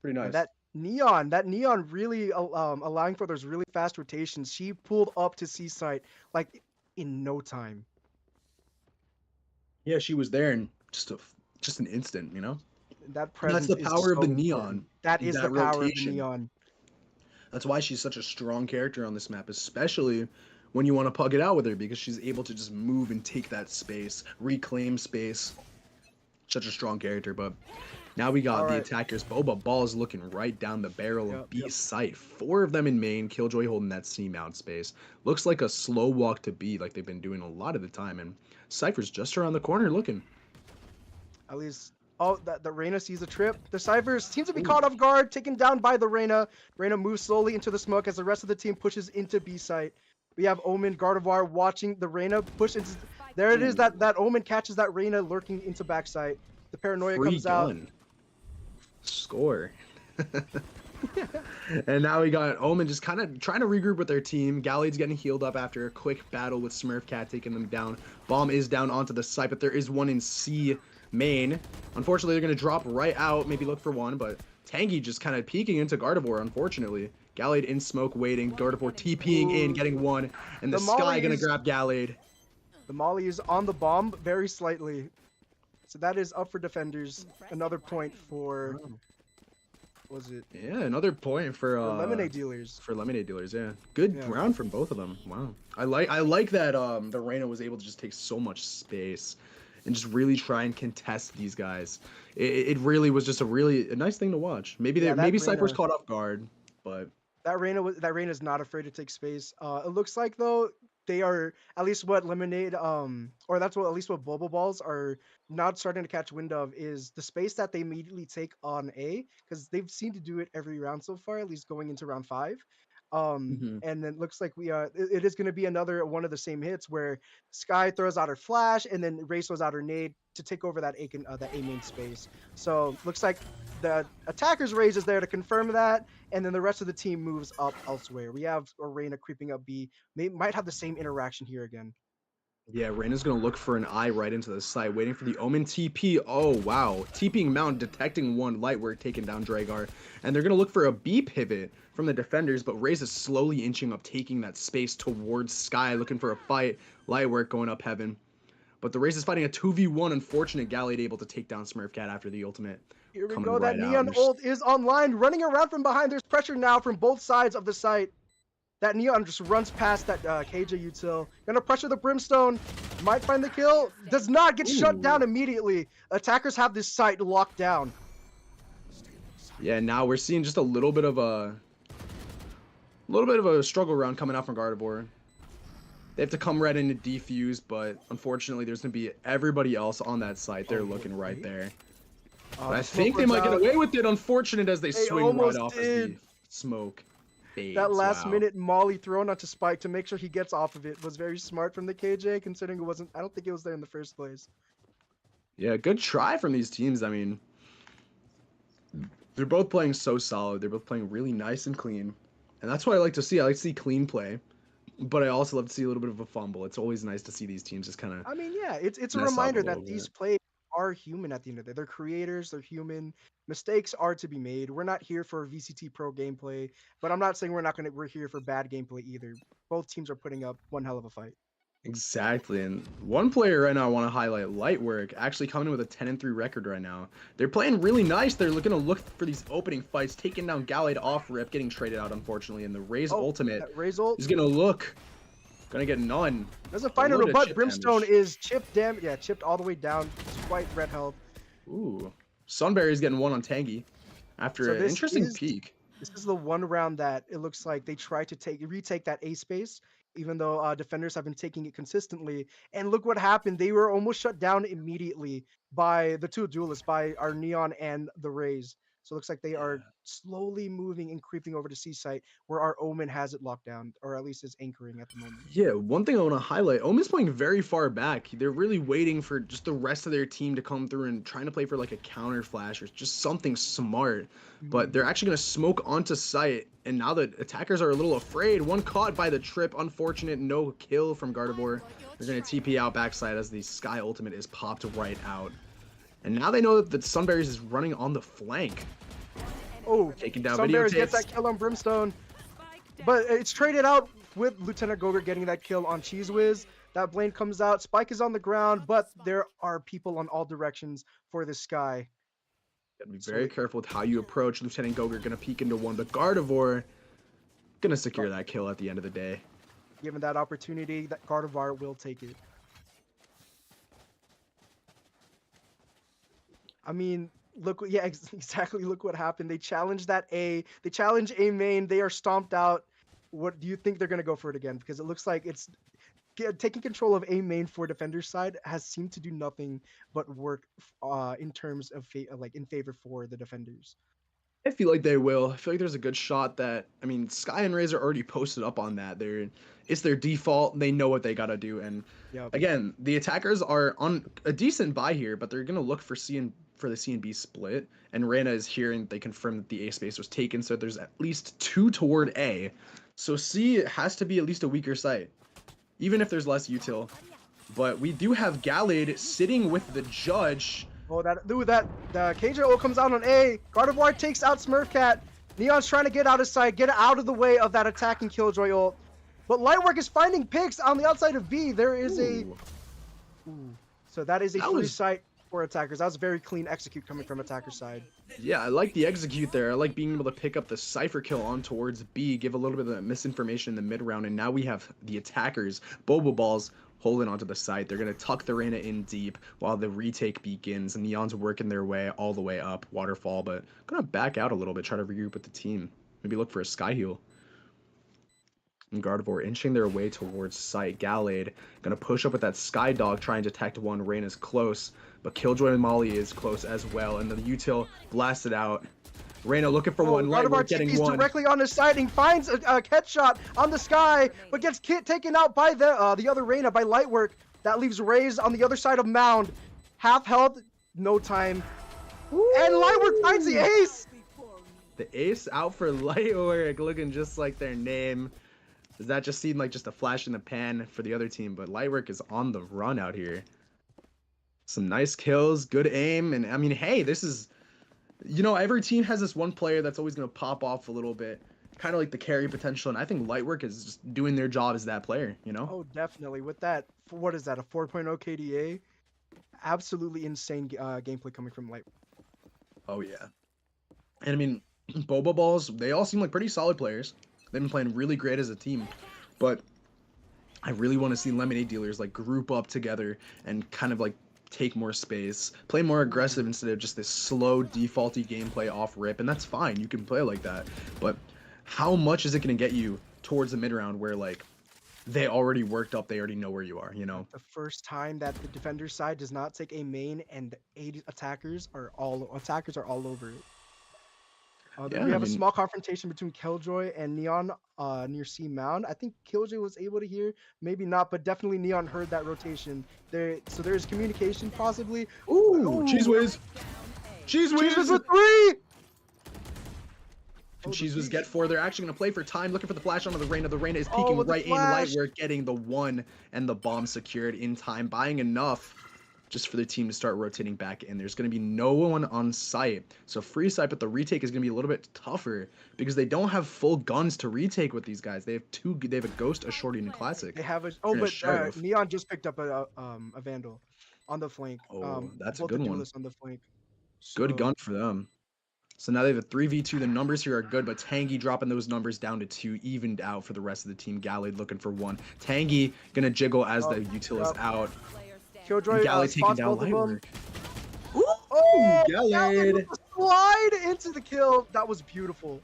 Speaker 1: Pretty
Speaker 2: and
Speaker 1: nice.
Speaker 2: that neon really allowing for those really fast rotations. She pulled up to C site like in no time.
Speaker 1: Yeah, she was there in just an instant, you know?
Speaker 2: That
Speaker 1: That's
Speaker 2: presence
Speaker 1: the
Speaker 2: is
Speaker 1: power of the
Speaker 2: so important.
Speaker 1: neon,
Speaker 2: That is the
Speaker 1: that
Speaker 2: power of the
Speaker 1: rotation.
Speaker 2: neon.
Speaker 1: That's why she's such a strong character on this map, especially when you want to pug it out with her because she's able to just move and take that space, reclaim space. Such a strong character, but now we
Speaker 2: All
Speaker 1: got the
Speaker 2: right.
Speaker 1: attackers. Boba Ball is looking right down the barrel of
Speaker 2: Yep.
Speaker 1: B site. Four of them in main. Killjoy holding that C mount space. Looks like a slow walk to B, like they've been doing a lot of the time. And Cypher's just around the corner looking.
Speaker 2: At least, oh, the Reyna sees the trip. The Cypher seems to be
Speaker 1: Ooh.
Speaker 2: caught off guard, taken down by the Reyna. Reyna moves slowly into the smoke as the rest of the team pushes into B site. We have Omen, Gardevoir watching the Reyna push into. There it is.
Speaker 1: Ooh.
Speaker 2: That Omen catches that Reyna lurking into backside. The paranoia
Speaker 1: Free
Speaker 2: comes out.
Speaker 1: gun. Score. And now we got Omen just kind of trying to regroup with their team. Gallade's getting healed up after a quick battle with Smurf Cat taking them down. Bomb is down onto the site, but there is one in C main. Unfortunately, they're going to drop right out, maybe look for one, but Tangy just kind of peeking into Gardevoir, unfortunately. Gallade in smoke waiting, Gardevoir TPing in, getting one, and the Sky going to grab Gallade.
Speaker 2: The Molly is on the bomb very slightly. So that is up for defenders. Another point for, was it?
Speaker 1: Yeah, another point for
Speaker 2: Lemonade dealers.
Speaker 1: For lemonade dealers, yeah. Good
Speaker 2: Yeah.
Speaker 1: round from both of them. Wow. I like that the Reyna was able to just take so much space and just really try and contest these guys. It really was just a nice thing to watch. Maybe
Speaker 2: Yeah, that
Speaker 1: maybe Cypher's
Speaker 2: Reyna-
Speaker 1: caught off guard, but
Speaker 2: That Reyna is not afraid to take space. It looks like though they are at least what Lemonade or that's what at least what Bubble Balls are not starting to catch wind of is the space that they immediately take on A because they've seemed to do it every round so far, at least going into round 5.
Speaker 1: mhm.
Speaker 2: And then looks like it is going to be another one of the same hits where Sky throws out her flash and then Ray throws out her nade to take over that A main space. So looks like the attacker's raise is there to confirm that, and then the rest of the team moves up elsewhere. We have Arena creeping up B. Might have the same interaction here again.
Speaker 1: Yeah, Reyna's gonna look for an eye right into the site, waiting for the Omen TP. Oh wow, TPing Mount, detecting one Lightwork, taking down Dragar, and they're gonna look for a B pivot from the defenders. But Raze is slowly inching up, taking that space towards Sky, looking for a fight. Lightwork going up heaven, but the Raze is fighting a 2v1. Unfortunate Gallade able to take down Smurf Cat after the ultimate
Speaker 2: Here we
Speaker 1: coming
Speaker 2: go. That
Speaker 1: right out.
Speaker 2: Neon ult is online, running around from behind. There's pressure now from both sides of the site. That Neon just runs past that KJ util. Gonna pressure the Brimstone. Might find the kill. Does not get shut down immediately. Attackers have this site locked down.
Speaker 1: Yeah, now we're seeing just a little bit of a struggle round coming out from Gardevoir. They have to come right in to defuse, but unfortunately, there's gonna be everybody else on that site. They're looking right there. But I think they might get away with it. Unfortunate as they swing right off as the smoke fades.
Speaker 2: That last minute Molly thrown onto Spike to make sure he gets off of it was very smart from the KJ, considering it wasn't. I don't think it was there in the first place.
Speaker 1: Yeah, good try from these teams. I mean, they're both playing so solid. They're both playing really nice and clean, and that's what I like to see. I like to see clean play, but I also love to see a little bit of a fumble. It's always nice to see these teams just kind of.
Speaker 2: I mean, yeah, it's a
Speaker 1: Mess up a
Speaker 2: reminder
Speaker 1: little
Speaker 2: that these
Speaker 1: bit.
Speaker 2: players are human at the end of the day. They're creators, they're human. Mistakes are to be made. We're not here for VCT pro gameplay, but I'm not saying we're here for bad gameplay either. Both teams are putting up one hell of a fight.
Speaker 1: Exactly, and one player right now I want to highlight, Lightwork, actually coming in with a 10-3 record right now. They're playing really nice. They're looking to look for these opening fights, taking down Gallade off rip, getting traded out unfortunately, and the Raze ultimate is gonna get none.
Speaker 2: Doesn't find a rebut. Brimstone is chipped chipped all the way down. It's quite red health.
Speaker 1: Ooh, Sunberry's getting one on Tangy after an interesting peek.
Speaker 2: This is the one round that it looks like they try to retake that A space, even though defenders have been taking it consistently. And look what happened. They were almost shut down immediately by the two duelists, by our Neon and the Rays. So it looks like they
Speaker 1: Yeah.
Speaker 2: are slowly moving and creeping over to C site where our Omen has it locked down, or at least is anchoring at the moment.
Speaker 1: Yeah, one thing I want to highlight, Omen's playing very far back. They're really waiting for just the rest of their team to come through and trying to play for like a counter flash or just something smart. But they're
Speaker 2: Mm.
Speaker 1: actually going to smoke onto site, and now the attackers are a little afraid. One caught by the trip, unfortunate, no kill from Gardevoir. They're going to TP out backside as the Sky Ultimate is popped right out. And now they know that the Sunberries is running on the flank.
Speaker 2: Oh,
Speaker 1: Taking down
Speaker 2: Sunberries
Speaker 1: Videotapes.
Speaker 2: gets that kill on Brimstone, but it's traded out with Lieutenant Gogurt getting that kill on Cheese Whiz. That Blaine comes out, Spike is on the ground, but there are people on all directions for the Sky.
Speaker 1: Gotta be
Speaker 2: So
Speaker 1: very careful with how you approach. Lieutenant Gogurt gonna peek into one, but Gardevoir gonna secure that kill at the end of the day.
Speaker 2: given that opportunity, that Gardevoir will take it. I mean, look, yeah, exactly. Look what happened. They challenged that A. They challenge A main. They are stomped out. What do you think they're gonna go for it again? Because it looks like it's taking control of A main for defender's side has seemed to do nothing but work in terms of like in favor for the defenders.
Speaker 1: I feel like they will. I feel like there's a good shot that I mean Sky and Razor already posted up on that. It's their default. They know what they gotta do. And
Speaker 2: Yep.
Speaker 1: again, the attackers are on a decent buy here, but they're gonna look for the C and B split. And Reyna is here and they confirm that the A space was taken, so there's at least 2 toward A. So C has to be at least a weaker site, even if there's less util. But we do have Gallade sitting with the judge.
Speaker 2: Oh, the KJO comes out on A. Gardevoir takes out Smurfcat. Neon's trying to get out of sight, get out of the way of that attacking Killjoy ult. But Lightwork is finding picks on the outside of B. There is
Speaker 1: Ooh.
Speaker 2: So that is a
Speaker 1: That
Speaker 2: free
Speaker 1: was-
Speaker 2: site for attackers. That was very clean execute coming from attacker side.
Speaker 1: Yeah, I like the execute there. I like being able to pick up the Cypher kill on towards B, give a little bit of misinformation in the mid round, and now we have the attackers, Bobo Balls, holding onto the site. They're going to tuck the Reyna in deep while the retake begins, and Neon's working their way all the way up, Waterfall, but going to back out a little bit, try to regroup with the team. Maybe look for a Sky Heal. And Gardevoir inching their way towards site. Gallade going to push up with that Sky Dog, trying to detect one. Reyna's close, but Killjoy and Molly is close as well, and the util blasted out. Reyna looking for one. Lightwork getting
Speaker 2: TPs
Speaker 1: one.
Speaker 2: directly on his side and finds a headshot on the Sky, but gets taken out by the other Reyna, by Lightwork. That leaves Raze on the other side of Mound. Half health, no time. And Lightwork finds the ace!
Speaker 1: The ace out for Lightwork, looking just like their name. Does that just seem like just a flash in the pan for the other team? But Lightwork is on the run out here. Some nice kills, good aim, and I mean, hey, this is, you know, every team has this one player that's always going to pop off a little bit, kind of like the carry potential, and I think Lightwork is just doing their job as that player, you know?
Speaker 2: Oh, definitely. With that, what is that, a 4.0 KDA? Absolutely insane gameplay coming from Lightwork.
Speaker 1: Oh, yeah. And I mean, Boba Balls, they all seem like pretty solid players. They've been playing really great as a team, but I really want to see Lemonade Dealers like group up together and kind of like take more space, play more aggressive instead of just this slow defaulty gameplay off rip, and that's fine. You can play like that, but how much is it going to get you towards the mid round where like they already worked up, they already know where you are, you know?
Speaker 2: The first time that the defender side does not take a main and 8 attackers are all over it.
Speaker 1: Yeah,
Speaker 2: We
Speaker 1: I
Speaker 2: have a
Speaker 1: mean-
Speaker 2: small confrontation between Killjoy and Neon near C Mound. I think Killjoy was able to hear, maybe not, but definitely Neon heard that rotation. So there's communication possibly.
Speaker 1: Ooh, Cheese Whiz! Cheese Whiz!
Speaker 2: Cheese Whiz with 3!
Speaker 1: And Cheese Whiz get 4. They're actually going to play for time, looking for the flash onto the Reyna. The Reyna is
Speaker 2: Oh,
Speaker 1: peeking
Speaker 2: with the
Speaker 1: right in.
Speaker 2: flash.
Speaker 1: Lightwork getting the 1 and the bomb secured in time, buying enough just for the team to start rotating back in. There's going to be no one on site. So free site, but the retake is going to be a little bit tougher because they don't have full guns to retake with these guys. They have a Ghost, a Shorty, and a Classic.
Speaker 2: They have a
Speaker 1: And a
Speaker 2: but
Speaker 1: Sheriff.
Speaker 2: Neon just picked up a Vandal on the flank.
Speaker 1: Oh, that's a
Speaker 2: both
Speaker 1: good
Speaker 2: the
Speaker 1: one.
Speaker 2: duelists on the flank.
Speaker 1: Good
Speaker 2: So-
Speaker 1: gun for them. So now they have a 3v2. The numbers here are good, but Tangy dropping those numbers down to 2, evened out for the rest of the team. Gallade looking for 1. Tangy gonna jiggle as the util is out.
Speaker 2: Killjoy
Speaker 1: Gallade taking
Speaker 2: spots
Speaker 1: down
Speaker 2: both of them.
Speaker 1: Lightwork. Ooh,
Speaker 2: Oh,
Speaker 1: Gallade.
Speaker 2: with the slide into the kill. That was beautiful.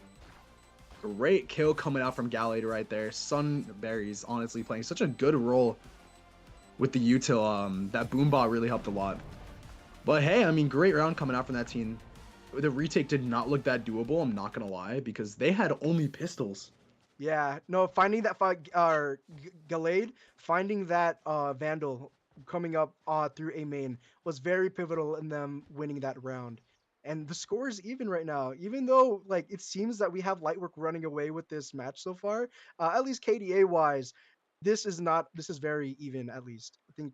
Speaker 1: Great kill coming out from Gallade right there. Sunberries honestly playing such a good role with the util. That boombot really helped a lot. But hey, I mean, great round coming out from that team. the retake did not look that doable. I'm not gonna lie because they had only pistols.
Speaker 2: Yeah, no, finding that Gallade, finding that Vandal coming up through a main was very pivotal in them winning that round. And the score is even right now, even though like it seems that we have Lightwork running away with this match so far. At least KDA wise, this is not. This is very even. At least I think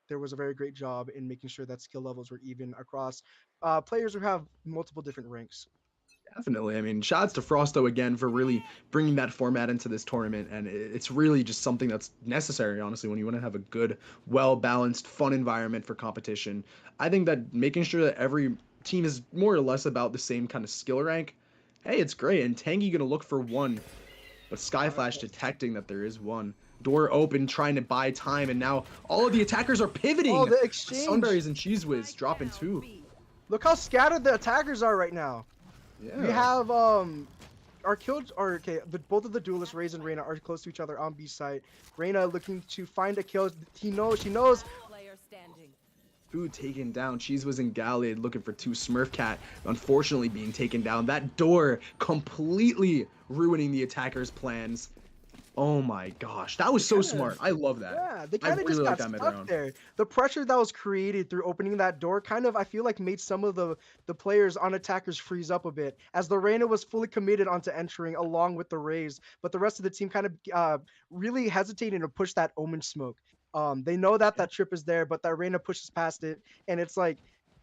Speaker 2: there was a very great job in making sure that skill levels were even across players who have multiple different ranks.
Speaker 1: Definitely. I mean, shots to Frosto again for really bringing that format into this tournament, and it's really just something that's necessary, honestly, when you want to have a good, well-balanced, fun environment for competition. I think that making sure that every team is more or less about the same kind of skill rank, hey, it's great. And Tangy gonna look for one, but Skyflash detecting that there is one. Door open, trying to buy time, and now all of the attackers are pivoting.
Speaker 2: Oh, the exchange!
Speaker 1: Sunberries and Cheese Whiz dropping two.
Speaker 2: Look how scattered the attackers are right now.
Speaker 1: Yeah.
Speaker 2: We have our kills are okay. Both of the duelists, Raze and Reyna, are close to each other on B site. Reyna looking to find a kill. She knows.
Speaker 1: Food taken down. Cheese was in Gallade looking for two. Smurfcat unfortunately being taken down. That door completely ruining the attacker's plans. Oh my gosh, that was so smart. I love that.
Speaker 2: Yeah, they kind of just got stuck there. The pressure that was created through opening that door kind of, I feel like, made some of the players on attackers freeze up a bit, as the Reyna was fully committed onto entering along with the Raze, but the rest of the team kind of really hesitating to push that Omen smoke. They know that that trip is there, but that Reyna pushes past it, and it's like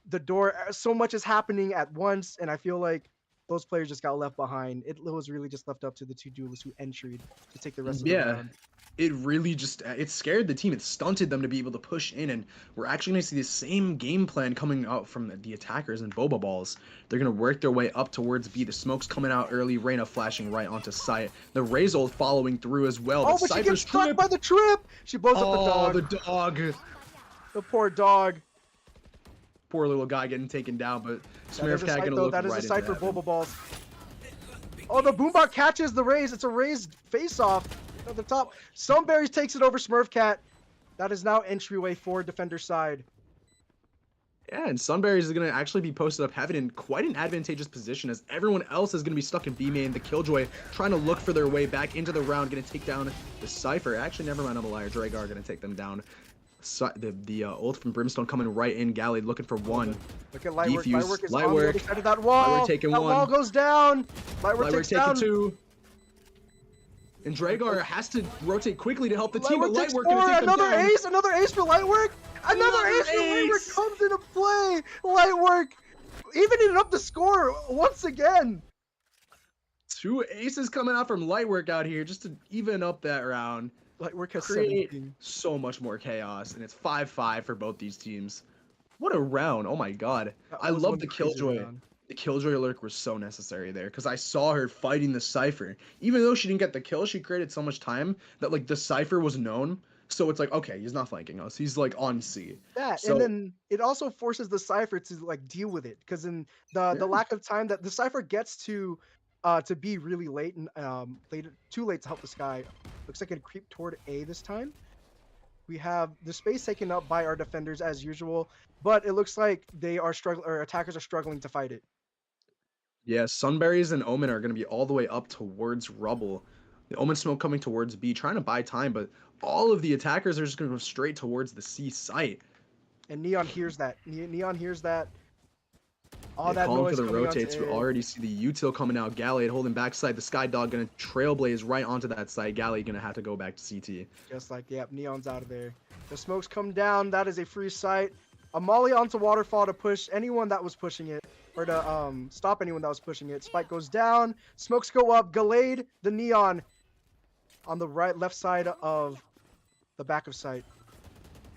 Speaker 2: the door, so much is happening at once, and I feel like those players just got left behind. It was really just left up to the two duelists who entered to take the rest of the round.
Speaker 1: It really just, it scared the team. It stunted them to be able to push in, and we're actually going to see the same game plan coming out from the attackers and Boba Balls. They're going to work their way up towards B. The smoke's coming out early. Reyna flashing right onto site. The Raze ult following through as well.
Speaker 2: Oh, but she gets struck by the trip! She blows up the dog.
Speaker 1: Oh, the dog.
Speaker 2: The poor dog.
Speaker 1: Poor little guy getting taken down, but Smurfcat gonna look right into that.
Speaker 2: That is a sight for Boba Balls. Oh, the Boombot catches the Raze. It's a Raze face-off at the top. Sunberries takes it over Smurfcat. That is now entryway for defender side.
Speaker 1: Yeah, and Sunberries is going to actually be posted up heaven in quite an advantageous position, as everyone else is going to be stuck in B main. The Killjoy trying to look for their way back into the round, going to take down the Cypher. Actually, never mind, I'm a liar. Dragar going to take them down. The ult from Brimstone coming right in. Gallade looking for one.
Speaker 2: Look at Lightwork.
Speaker 1: Defuse.
Speaker 2: Lightwork is on the other side of that wall.
Speaker 1: Lightwork taking
Speaker 2: that
Speaker 1: one.
Speaker 2: wall goes down. Lightwork takes down
Speaker 1: two. And Dragar has to rotate quickly to help the team.
Speaker 2: Lightwork takes four. Another ace for Lightwork. Another ace for Lightwork comes into play. Lightwork evening up the score once again.
Speaker 1: Two aces coming out from Lightwork out here just to even up that round.
Speaker 2: Lightwork has
Speaker 1: create
Speaker 2: 17.
Speaker 1: So much more chaos, and it's 5-5 for both these teams. What a round! Oh my god, I love the Killjoy. The Killjoy alert was so necessary there because I saw her fighting the Cypher. Even though she didn't get the kill, she created so much time that like the Cypher was known. So it's like, okay, he's not flanking us. He's like on C.
Speaker 2: Yeah, so, and then it also forces the Cypher to like deal with it because in the lack of time that the Cypher gets to be really late and too late to help the Sky. Looks like it creep toward A this time. We have the space taken up by our defenders as usual, but it looks like they are struggling, or attackers are struggling to fight it.
Speaker 1: Yeah, Sunberries and Omen are going to be all the way up towards Rubble. The Omen smoke coming towards B, trying to buy time, but all of the attackers are just going to go straight towards the C site.
Speaker 2: And Neon hears that. Neon hears that. All that
Speaker 1: calling
Speaker 2: noise
Speaker 1: for the rotates. We
Speaker 2: A.
Speaker 1: already see the util coming out. Gallade holding backside. The Sky Dog gonna trailblaze right onto that side. Gallade gonna have to go back to CT.
Speaker 2: Just like, yep, Neon's out of there. The smokes come down. That is a free site. A molly onto Waterfall to push anyone that was pushing it, or to stop anyone that was pushing it. Spike goes down. Smokes go up. Gallade, the Neon, on the left side of the back of site.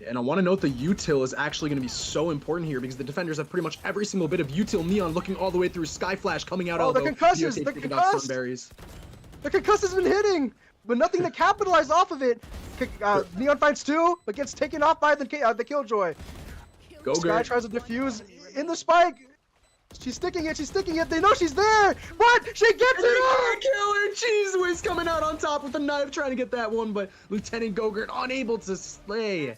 Speaker 1: And I want to note the util is actually going to be so important here because the defenders have pretty much every single bit of util. Neon looking all the way through. Skyflash coming out.
Speaker 2: Oh, the concussions! The concussed! The concussed has been hitting, but nothing to capitalize off of it. Neon finds two, but gets taken off by the Killjoy. Sky tries to defuse in the spike. She's sticking it. She's sticking it. They know she's there. What? She gets it off.
Speaker 1: Killer Cheese Whiz coming out on top with a knife, trying to get that one, but Lieutenant Gogurt unable to slay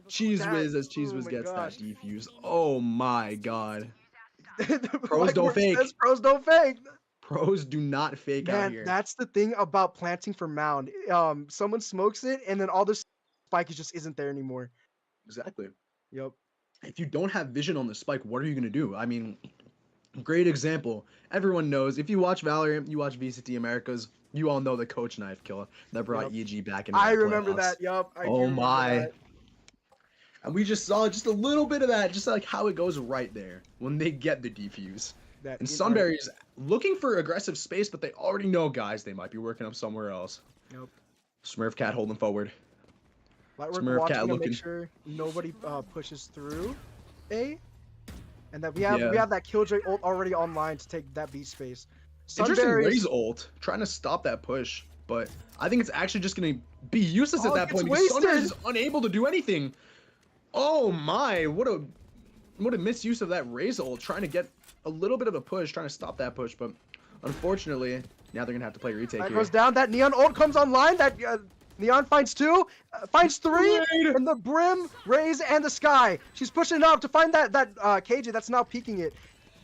Speaker 1: Cheese Whiz as Cheese Whiz gets that defuse. Oh my god. Pros don't fake.
Speaker 2: Pros don't fake.
Speaker 1: Pros do not fake out
Speaker 2: Man,
Speaker 1: here.
Speaker 2: that's the thing about planting for mound. Someone smokes it, and then all the spike just isn't there anymore.
Speaker 1: Exactly.
Speaker 2: Yep.
Speaker 1: If you don't have vision on the spike, what are you gonna do? I mean, great example. Everyone knows if you watch Valorant, you watch VCT Americas, you all know the coach knife kill that brought
Speaker 2: Yep.
Speaker 1: EG back into
Speaker 2: I
Speaker 1: the
Speaker 2: remember
Speaker 1: playoffs.
Speaker 2: that. Yup. I do
Speaker 1: Oh
Speaker 2: remember
Speaker 1: my.
Speaker 2: that.
Speaker 1: And we just saw just a little bit of that, just like how it goes right there when they get the defuse.
Speaker 2: That
Speaker 1: And
Speaker 2: in art.
Speaker 1: Sunbury's looking for aggressive space, but they already know, guys, they might be working up somewhere else.
Speaker 2: Yep.
Speaker 1: Smurf Cat holding forward.
Speaker 2: Lightwork
Speaker 1: Smurf
Speaker 2: watching
Speaker 1: Cat
Speaker 2: to
Speaker 1: looking.
Speaker 2: make sure nobody pushes through A, and that we have
Speaker 1: Yeah.
Speaker 2: that Killjoy ult already online to take that B space.
Speaker 1: Interesting
Speaker 2: Sunbury's
Speaker 1: Raze ult, trying to stop that push, but I think it's actually just going to be useless at
Speaker 2: Oh, it
Speaker 1: that
Speaker 2: gets
Speaker 1: point because Sunbury's
Speaker 2: wasted.
Speaker 1: is unable to do anything. Oh my, what a misuse of that Raze ult, trying to get a little bit of a push, trying to stop that push, but unfortunately, now they're going to have to play retake
Speaker 2: that
Speaker 1: here.
Speaker 2: goes down. That Neon ult comes online. That Neon finds 2, finds 3, and the Brim, Raze, and the Sky. She's pushing up to find that KJ that's now peeking it.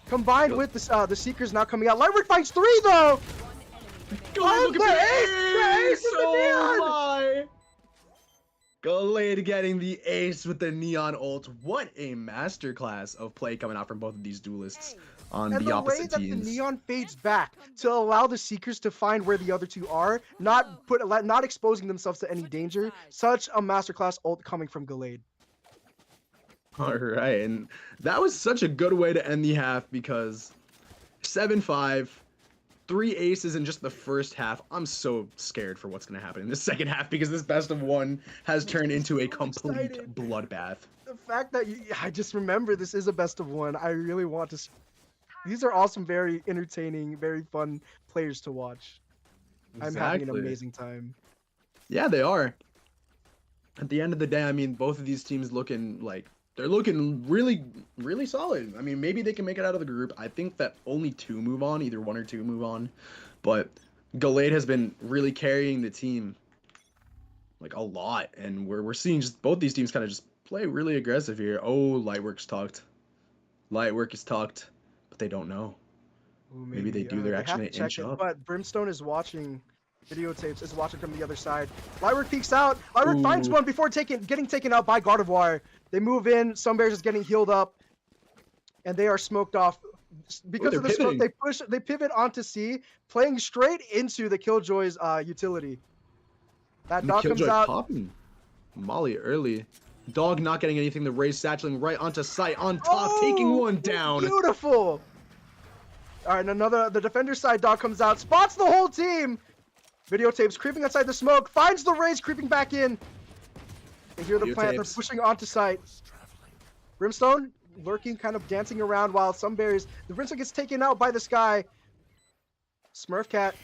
Speaker 2: Combined with the Seekers now coming out. Lightwork finds 3 though.
Speaker 1: Go look
Speaker 2: the ace with the Neon!
Speaker 1: my! Galade getting the ace with the Neon ult. What a masterclass of play coming out from both of these duelists on
Speaker 2: And
Speaker 1: the
Speaker 2: the way
Speaker 1: opposite
Speaker 2: that
Speaker 1: teams.
Speaker 2: the Neon fades back to allow the Seekers to find where the other 2 are, not exposing themselves to any danger. Such a masterclass ult coming from Galade.
Speaker 1: All right, and that was such a good way to end the half because 7-5, 3 aces in just the first half. I'm so scared for what's going to happen in the second half because this best of 1 has turned into a complete
Speaker 2: excited.
Speaker 1: bloodbath.
Speaker 2: The fact that I just remember this is a best of 1. I really want to. These are awesome, very entertaining, very fun players to watch. I'm having an amazing time.
Speaker 1: Yeah, they are. At the end of the day, I mean, both of these teams looking like they're looking really, really solid. I mean, maybe they can make it out of the group. I think that only 2 move on, either 1 or 2 move on. But Galade has been really carrying the team like a lot, and we're seeing just both these teams kind of just play really aggressive here. Oh, Lightwork's tucked. Lightwork is tucked, but they don't know.
Speaker 2: Ooh,
Speaker 1: Maybe they do. They're actually
Speaker 2: to
Speaker 1: gonna
Speaker 2: check
Speaker 1: inch
Speaker 2: it,
Speaker 1: up.
Speaker 2: but Brimstone is watching videotapes, is watching from the other side. Lightwork peeks out. Lightwork finds one before getting taken out by Gardevoir. They move in. Sunbears is getting healed up, and they are smoked off. Because of the smoke, they pivot onto C, playing straight into the Killjoy's utility. That dog comes out.
Speaker 1: Popping Molly early. Dog not getting anything. The Raze satcheling right onto sight on top, taking one down.
Speaker 2: Beautiful. All right, the defender side dog comes out, spots the whole team. Videotapes creeping outside the smoke, finds the Raze creeping back in. They hear the plant, they're pushing onto site. Brimstone lurking, kind of dancing around while the Brimstone gets taken out by the Sky. Smurf Cat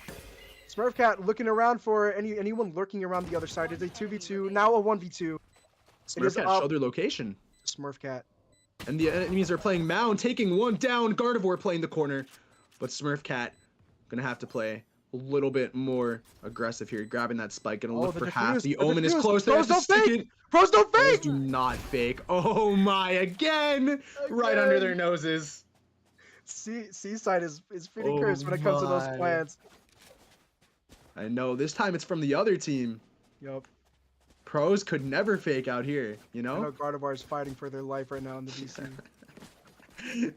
Speaker 2: looking around for anyone lurking around the other side. It's a 2v2, now a 1v2.
Speaker 1: Smurf Cat showed their location.
Speaker 2: Smurf Cat.
Speaker 1: And the enemies are playing Mound, taking one down. Gardevoir playing the corner. But Smurf Cat gonna have to play a little bit more aggressive here, grabbing that spike. Gonna look for half. The Omen is close.
Speaker 2: Pros don't fake! Pros don't fake!
Speaker 1: Pros do not fake. Oh my, again! Right under their noses.
Speaker 2: Seaside is pretty cursed when it comes to those plants.
Speaker 1: I know. This time it's from the other team.
Speaker 2: Yup.
Speaker 1: Pros could never fake out here, you know?
Speaker 2: I know Gardevoir is fighting for their life right now in the DC.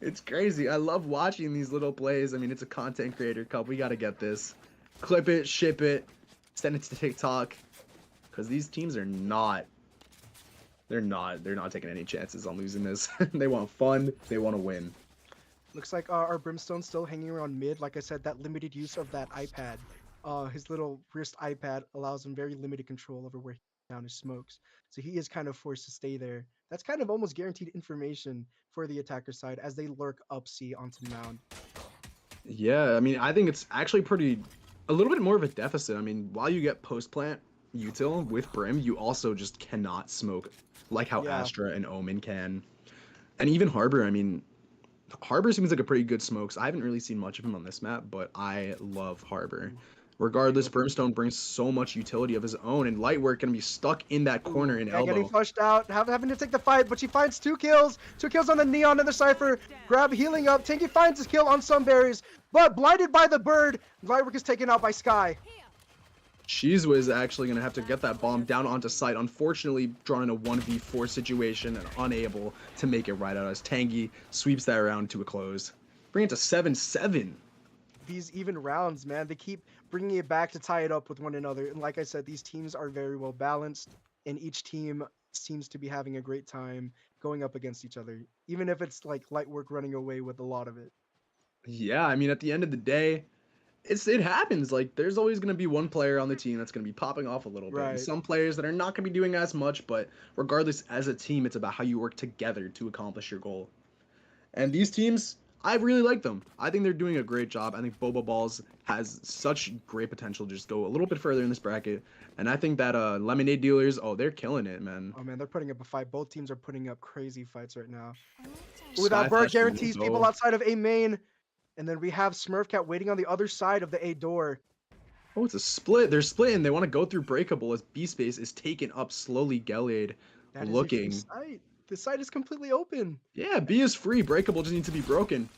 Speaker 1: It's crazy. I love watching these little plays. I mean, it's a content creator cup. We got to get this. Clip it, ship it, send it to TikTok. Because these teams are not... They're not taking any chances on losing this. They want fun. They want to win.
Speaker 2: Looks like our Brimstone's still hanging around mid. Like I said, that limited use of that iPad. His little wrist iPad allows him very limited control over where he down his smokes. So he is kind of forced to stay there. That's kind of almost guaranteed information for the attacker side as they lurk up C onto Mound.
Speaker 1: Yeah, I mean, I think it's actually a little bit more of a deficit. I mean, while you get post-plant util with Brim, you also just cannot smoke like how Astra and Omen can. And even Harbor, I mean, Harbor seems like a pretty good smokes. I haven't really seen much of him on this map, but I love Harbor. Regardless, Brimstone brings so much utility of his own, and Lightwork gonna be stuck in that corner in
Speaker 2: Yeah, getting
Speaker 1: elbow.
Speaker 2: flushed out, having to take the fight, but she finds 2 kills. 2 kills on the Neon and the Cypher. Grab healing up. Tanky finds his kill on Sunberries, but blinded by the bird. Lightwork is taken out by Sky.
Speaker 1: Cheese Whiz actually gonna have to get that bomb down onto site. Unfortunately, drawn in a 1v4 situation and unable to make it right out as Tangy sweeps that round to a close. Bring it to 7-7.
Speaker 2: These even rounds, man, they keep bringing it back to tie it up with one another. And like I said, these teams are very well balanced, and each team seems to be having a great time going up against each other, even if it's like Lightwork running away with a lot of it.
Speaker 1: Yeah, I mean, at the end of the day, it happens. Like, there's always going to be one player on the team that's going to be popping off a little bit. And
Speaker 2: Right.
Speaker 1: some players that are not going to be doing as much, but regardless, as a team, it's about how you work together to accomplish your goal. And these teams, I really like them. I think they're doing a great job. I think Boba Balls has such great potential to just go a little bit further in this bracket. And I think that Lemonade Dealers, oh, they're killing it, man.
Speaker 2: Oh man, they're putting up a fight. Both teams are putting up crazy fights right now.
Speaker 1: Sky
Speaker 2: Without Bird
Speaker 1: Fashion
Speaker 2: guarantees
Speaker 1: will
Speaker 2: people
Speaker 1: go.
Speaker 2: outside of A main. And then we have Smurfcat waiting on the other side of the A door.
Speaker 1: Oh, it's a split. They're splitting. They want to go through Breakable as B Space is taken up slowly. Gallade
Speaker 2: That is
Speaker 1: looking.
Speaker 2: a free site. The site is completely open.
Speaker 1: Yeah, B is free. Breakable just needs to be broken.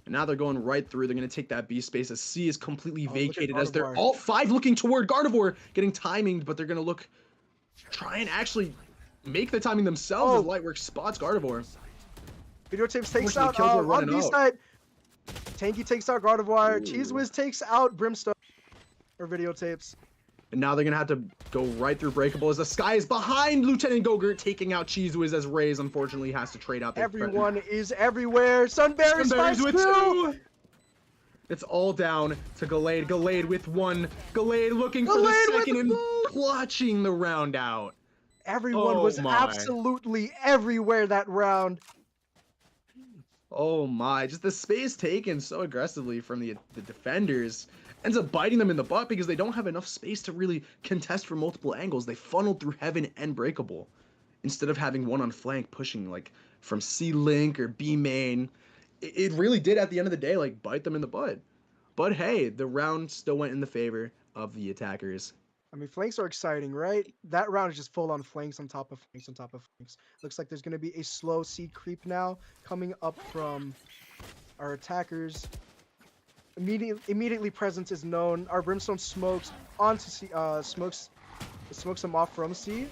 Speaker 1: And now they're going right through. They're going to take that B space as C is completely
Speaker 2: Oh, look at
Speaker 1: vacated as they're
Speaker 2: Gardevoir.
Speaker 1: all 5 looking toward Gardevoir, getting timinged, but they're going to try and actually make the timing themselves as
Speaker 2: Oh.
Speaker 1: Lightwork spots Gardevoir.
Speaker 2: Videotapes takes
Speaker 1: Unfortunately,
Speaker 2: out
Speaker 1: kills are
Speaker 2: on
Speaker 1: running
Speaker 2: B
Speaker 1: out.
Speaker 2: side. Tanky takes out Gardevoir.
Speaker 1: Ooh.
Speaker 2: Cheese Whiz takes out Brimstone. Or Videotapes.
Speaker 1: And now they're going to have to go right through Breakable as the Sky is behind Lieutenant Gogurt, taking out Cheese Whiz as Rays unfortunately has to trade out their
Speaker 2: Everyone is everywhere. Sunberries finds
Speaker 1: with
Speaker 2: 2.
Speaker 1: 2. It's all down to Gallade. Gallade with 1. Gallade looking for the
Speaker 2: Gallade with
Speaker 1: second and
Speaker 2: the-
Speaker 1: clutching the round out.
Speaker 2: Everyone
Speaker 1: Oh
Speaker 2: was
Speaker 1: my.
Speaker 2: absolutely everywhere that round.
Speaker 1: Oh my, just the space taken so aggressively from the defenders ends up biting them in the butt because they don't have enough space to really contest from multiple angles. They funneled through Heaven and Breakable instead of having one on flank pushing like from C Link or B main. It really did at the end of the day like bite them in the butt. But hey, the round still went in the favor of the attackers.
Speaker 2: I mean, flanks are exciting, right? That round is just full on flanks on top of flanks on top of flanks. Looks like there's going to be a slow C creep now coming up from our attackers. Immediately presence is known. Our Brimstone smokes onto C, smokes them off from C.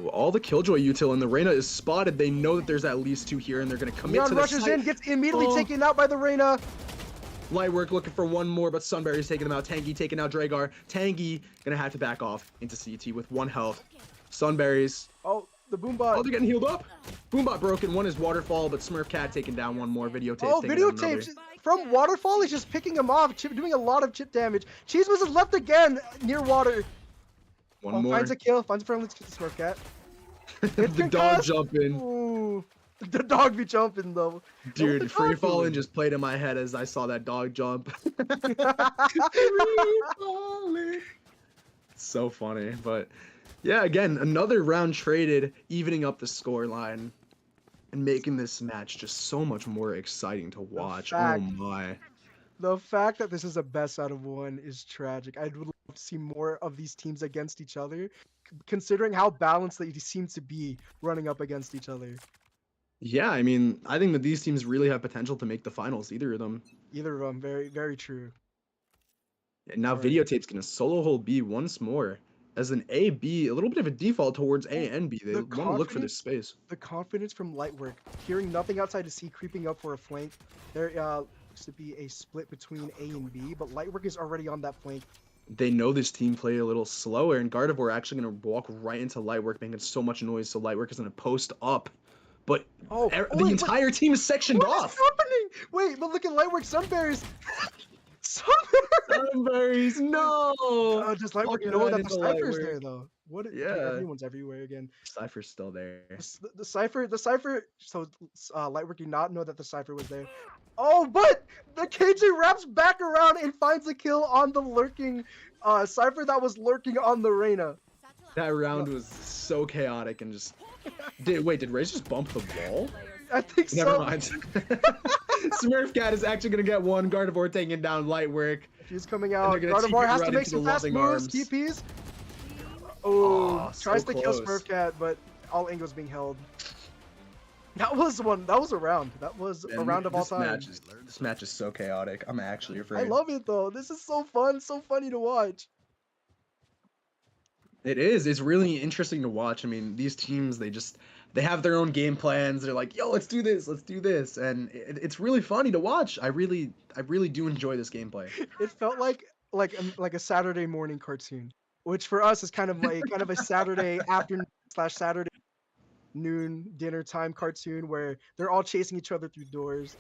Speaker 1: All the Killjoy util and the Reyna is spotted. They know that there's at least 2 here and they're going to commit
Speaker 2: Neon
Speaker 1: to the
Speaker 2: rushes
Speaker 1: site.
Speaker 2: in, gets immediately
Speaker 1: Oh.
Speaker 2: taken out by the Reyna.
Speaker 1: Lightwork looking for one more, but Sunberry's taking them out. Tangy taking out Dragar. Tangy gonna have to back off into CT with 1 health. Sunberries.
Speaker 2: Oh, the Boombot.
Speaker 1: Oh, they're getting healed up. Boombot broken. 1 is Waterfall, but Smurfcat taking down 1 more. Videotapes.
Speaker 2: Oh,
Speaker 1: taking down another.
Speaker 2: videotapes from Waterfall. He's just picking him off, doing a lot of chip damage. Cheese was left again near water.
Speaker 1: 1 more.
Speaker 2: Finds a kill. Finds a friendly Smurfcat.
Speaker 1: The dog jumping.
Speaker 2: Ooh, the dog be jumping though.
Speaker 1: Dude,
Speaker 2: the
Speaker 1: Free
Speaker 2: dog
Speaker 1: Falling
Speaker 2: doing?
Speaker 1: just played in my head as I saw that dog jump. Free Falling. So funny, but yeah, again, another round traded, evening up the score line and making this match just so much more exciting to watch. Oh
Speaker 2: fact-
Speaker 1: my.
Speaker 2: The fact that this is a best out of 1 is tragic. I would love to see more of these teams against each other, considering how balanced they seem to be running up against each other.
Speaker 1: Yeah, I mean, I think that these teams really have potential to make the finals, either of them.
Speaker 2: Either of them, very, very true.
Speaker 1: And now
Speaker 2: Right.
Speaker 1: Videotape's gonna solo hold B once more. As an A, B, a little bit of a default towards A and B. They
Speaker 2: The
Speaker 1: want to look for this
Speaker 2: confidence-
Speaker 1: space.
Speaker 2: The confidence from Lightwork, hearing nothing outside of C creeping up for a flank. There looks to be a split between A and B, but Lightwork is already on that flank.
Speaker 1: They know this team play a little slower, and Gardevoir are actually going to walk right into Lightwork, making so much noise, so Lightwork is going to post up. But
Speaker 2: Oh,
Speaker 1: the
Speaker 2: wait,
Speaker 1: entire team is sectioned
Speaker 2: what
Speaker 1: off.
Speaker 2: is happening? Wait, but look at Lightwork Sunberries. Sunberries.
Speaker 1: Sunberries, no!
Speaker 2: Does Lightwork
Speaker 1: Walking
Speaker 2: know
Speaker 1: right
Speaker 2: that the
Speaker 1: into
Speaker 2: Cypher's
Speaker 1: Lightwork.
Speaker 2: there though? What?
Speaker 1: Yeah.
Speaker 2: Everyone's everywhere again.
Speaker 1: Cypher's still there.
Speaker 2: The Cypher. So Lightwork did not know that the Cypher was there. Oh, but the KJ wraps back around and finds a kill on the lurking Cypher that was lurking on the Reyna.
Speaker 1: That round was so chaotic and just... Did Raze just bump the wall?
Speaker 2: I think
Speaker 1: Never
Speaker 2: so.
Speaker 1: mind. Smurfcat is actually going to get 1. Gardevoir taking down Lightwork.
Speaker 2: She's coming
Speaker 1: And
Speaker 2: out.
Speaker 1: they're gonna take
Speaker 2: Gardevoir
Speaker 1: it
Speaker 2: has
Speaker 1: right
Speaker 2: to make
Speaker 1: into the
Speaker 2: some fast
Speaker 1: loving
Speaker 2: moves.
Speaker 1: arms.
Speaker 2: TPs. Oh,
Speaker 1: So
Speaker 2: tries to kill
Speaker 1: close.
Speaker 2: Smurfcat, but all angles being held. That was one. That was a round. That was a
Speaker 1: Man,
Speaker 2: round of all
Speaker 1: this
Speaker 2: time.
Speaker 1: this match is so chaotic. I'm actually
Speaker 2: I
Speaker 1: afraid.
Speaker 2: love it though. This is so fun. So funny to watch.
Speaker 1: It is. It's really interesting to watch. I mean, these teams, they have their own game plans. They're like, yo, let's do this, and it's really funny to watch. I really do enjoy this gameplay.
Speaker 2: It felt like a Saturday morning cartoon, which for us is kind of a Saturday afternoon / Saturday noon dinner time cartoon where they're all chasing each other through doors.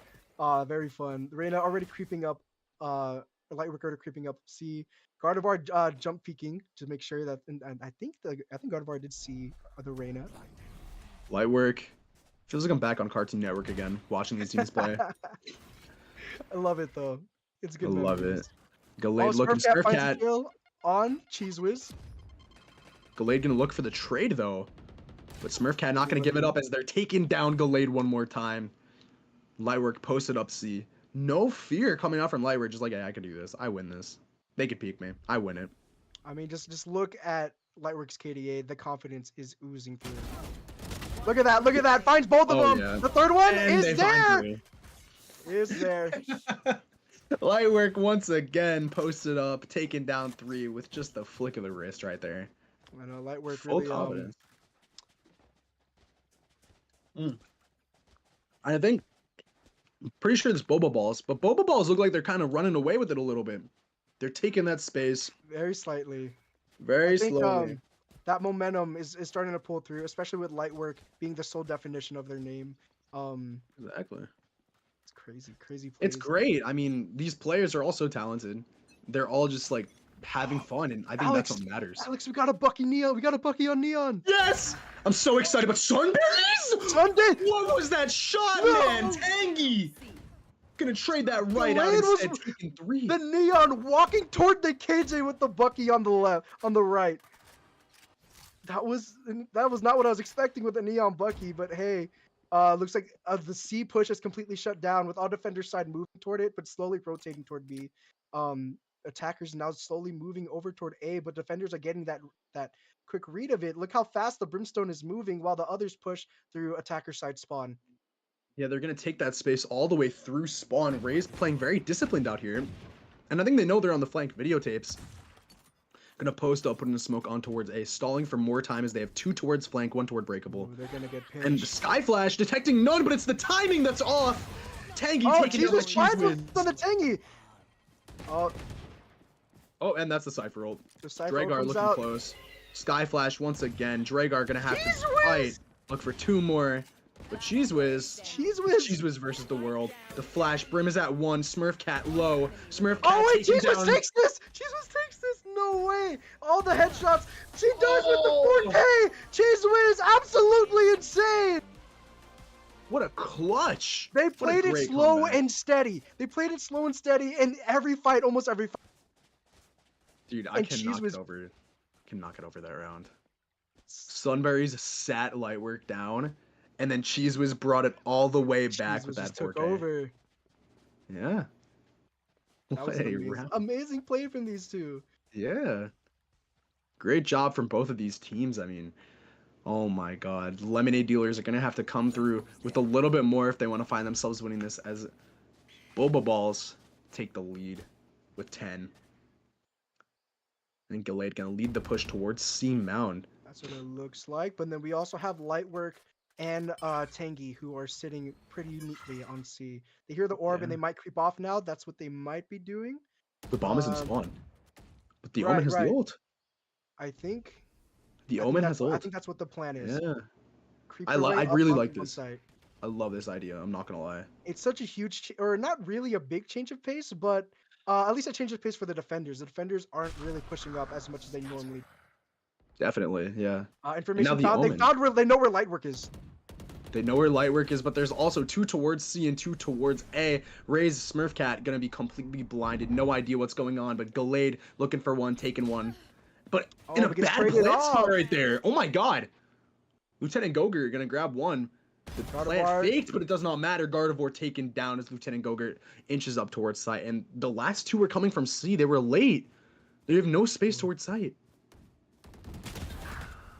Speaker 2: Very fun. Reina already creeping up. Lightwork already creeping up. See Gardevoir jump peeking to make sure that, and I think Gardevoir did see the Reina.
Speaker 1: Lightwork feels like I'm back on Cartoon Network again, watching these teams play.
Speaker 2: I love it though. It's
Speaker 1: I
Speaker 2: good
Speaker 1: love
Speaker 2: memories.
Speaker 1: it. Gallade looking
Speaker 2: Smurfcat finds a
Speaker 1: Smurfcat.
Speaker 2: kill on Cheese Whiz.
Speaker 1: Gallade gonna look for the trade though, but Smurfcat not gonna give it up as they're taking down Gallade one more time. Lightwork posted up C. No fear coming out from Lightwork, just like, hey, I can do this. I win this. They could peek me. I win it.
Speaker 2: I mean, just look at Lightwork's KDA. The confidence is oozing through. Look at that! Look at that! Finds both of them.
Speaker 1: Yeah.
Speaker 2: The third one
Speaker 1: And they
Speaker 2: is
Speaker 1: find
Speaker 2: there.
Speaker 1: three.
Speaker 2: Is there?
Speaker 1: Lightwork once again posted up, taking down 3 with just the flick of the wrist right there.
Speaker 2: I know Lightwork
Speaker 1: Full
Speaker 2: really.
Speaker 1: confidence. I think, I'm pretty sure it's Boba Balls, but Boba Balls look like they're kind of running away with it a little bit. They're taking that space
Speaker 2: Very slightly.
Speaker 1: very
Speaker 2: I think,
Speaker 1: slowly.
Speaker 2: that momentum is starting to pull through, especially with Lightwork being the sole definition of their name.
Speaker 1: Exactly.
Speaker 2: It's crazy, crazy plays.
Speaker 1: It's great. I mean, these players are all so talented. They're all just like having fun, and I think
Speaker 2: Alex,
Speaker 1: that's what matters.
Speaker 2: Alex, we got a Bucky Neon. We got a Bucky on Neon.
Speaker 1: Yes! I'm so excited about Sunberries!
Speaker 2: Sunday.
Speaker 1: What was that shot,
Speaker 2: No!
Speaker 1: man? Tangy! Gonna trade that right out
Speaker 2: Gallade was-
Speaker 1: instead, taking 3.
Speaker 2: The Neon walking toward the KJ with the Bucky on the left, on the right. That was not what I was expecting with the Neon Bucky, but hey, looks like the C push is completely shut down with all defenders side moving toward it, but slowly rotating toward B. Attackers now slowly moving over toward A, but defenders are getting that quick read of it. Look how fast the Brimstone is moving while the others push through attacker side spawn.
Speaker 1: Yeah, they're gonna take that space all the way through spawn. Ray's playing very disciplined out here. And I think they know they're on the flank. Videotapes. Gonna post up, putting the smoke on towards A, stalling for more time as they have 2 towards flank, 1 toward breakable.
Speaker 2: Ooh, they're gonna get pinched.
Speaker 1: And Sky Flash detecting none, but it's the timing that's off. Tangy taking down the
Speaker 2: Jesus Christ,
Speaker 1: Cheese
Speaker 2: was
Speaker 1: Whiz.
Speaker 2: on the Tangy.
Speaker 1: Oh, and that's the Cypher ult.
Speaker 2: The Cypher
Speaker 1: Dragar
Speaker 2: comes
Speaker 1: looking
Speaker 2: out.
Speaker 1: close. Sky Flash once again. Dragar gonna have
Speaker 2: Cheese
Speaker 1: to
Speaker 2: Whiz!
Speaker 1: fight. Look for 2 more. But Cheese Whiz.
Speaker 2: Cheese Whiz.
Speaker 1: Cheese Whiz versus the world. The Flash. Brim is at 1. Smurfcat low. Smurfcat
Speaker 2: Oh wait,
Speaker 1: taking
Speaker 2: Cheese Whiz
Speaker 1: down.
Speaker 2: takes this! Cheese Whiz takes this! No way! All the headshots she does
Speaker 1: Oh!
Speaker 2: with the 4K! Cheese Whiz, absolutely insane!
Speaker 1: What a clutch.
Speaker 2: They
Speaker 1: What a
Speaker 2: played it
Speaker 1: great
Speaker 2: slow
Speaker 1: comeback.
Speaker 2: and steady. They played it slow and steady in every fight, almost every fight.
Speaker 1: Dude, I
Speaker 2: and
Speaker 1: can
Speaker 2: Cheese
Speaker 1: knock
Speaker 2: Whiz-
Speaker 1: it over. Can knock it over that round. Sunberries sat Lightwork down, and then Cheese Whiz brought it all the way back
Speaker 2: Cheese
Speaker 1: with
Speaker 2: Whiz
Speaker 1: that
Speaker 2: just took
Speaker 1: 4K.
Speaker 2: over.
Speaker 1: Yeah.
Speaker 2: That was
Speaker 1: What
Speaker 2: an
Speaker 1: a
Speaker 2: amazing,
Speaker 1: round.
Speaker 2: amazing play from these two.
Speaker 1: Yeah. Great job from both of these teams. I mean, oh my god. Lemonade dealers are going to have to come through with a little bit more if they want to find themselves winning this, as Boba Balls take the lead with 10. I think Gallade going to lead the push towards C Mound.
Speaker 2: That's what it looks like. But then we also have Lightwork and Tangy, who are sitting pretty neatly on C. They hear the orb and
Speaker 1: Yeah.
Speaker 2: they might creep off now. That's what they might be doing.
Speaker 1: The bomb is in
Speaker 2: Um,
Speaker 1: spawn. But the
Speaker 2: right,
Speaker 1: Omen has
Speaker 2: right.
Speaker 1: the ult.
Speaker 2: I think.
Speaker 1: The
Speaker 2: I think
Speaker 1: Omen
Speaker 2: that's
Speaker 1: has
Speaker 2: what- I
Speaker 1: ult.
Speaker 2: think that's what the plan is.
Speaker 1: Yeah.
Speaker 2: Creep
Speaker 1: I
Speaker 2: your way up
Speaker 1: really
Speaker 2: onto
Speaker 1: like
Speaker 2: one
Speaker 1: this.
Speaker 2: side.
Speaker 1: I love this idea. I'm not going to lie.
Speaker 2: It's such a huge, or not really a big change of pace, but at least a change of pace for the defenders. The defenders aren't really pushing up as much as they normally.
Speaker 1: Definitely, yeah.
Speaker 2: Information
Speaker 1: the
Speaker 2: found. They
Speaker 1: Omen.
Speaker 2: found where they know where Lightwork is.
Speaker 1: They know where Lightwork is, but there's also 2 towards C and 2 towards A. Ray's Smurfcat gonna be completely blinded. No idea what's going on, but Gallade looking for 1, taking 1. But in a
Speaker 2: but gets
Speaker 1: bad
Speaker 2: traded
Speaker 1: blitz
Speaker 2: off.
Speaker 1: right there. Oh my god. Lieutenant Goger gonna grab 1. The plant
Speaker 2: Gardevoir.
Speaker 1: faked, but it does not matter. Gardevoir taken down as Lieutenant Gogurt inches up towards site. And the last two were coming from C. They were late. They have no space towards site.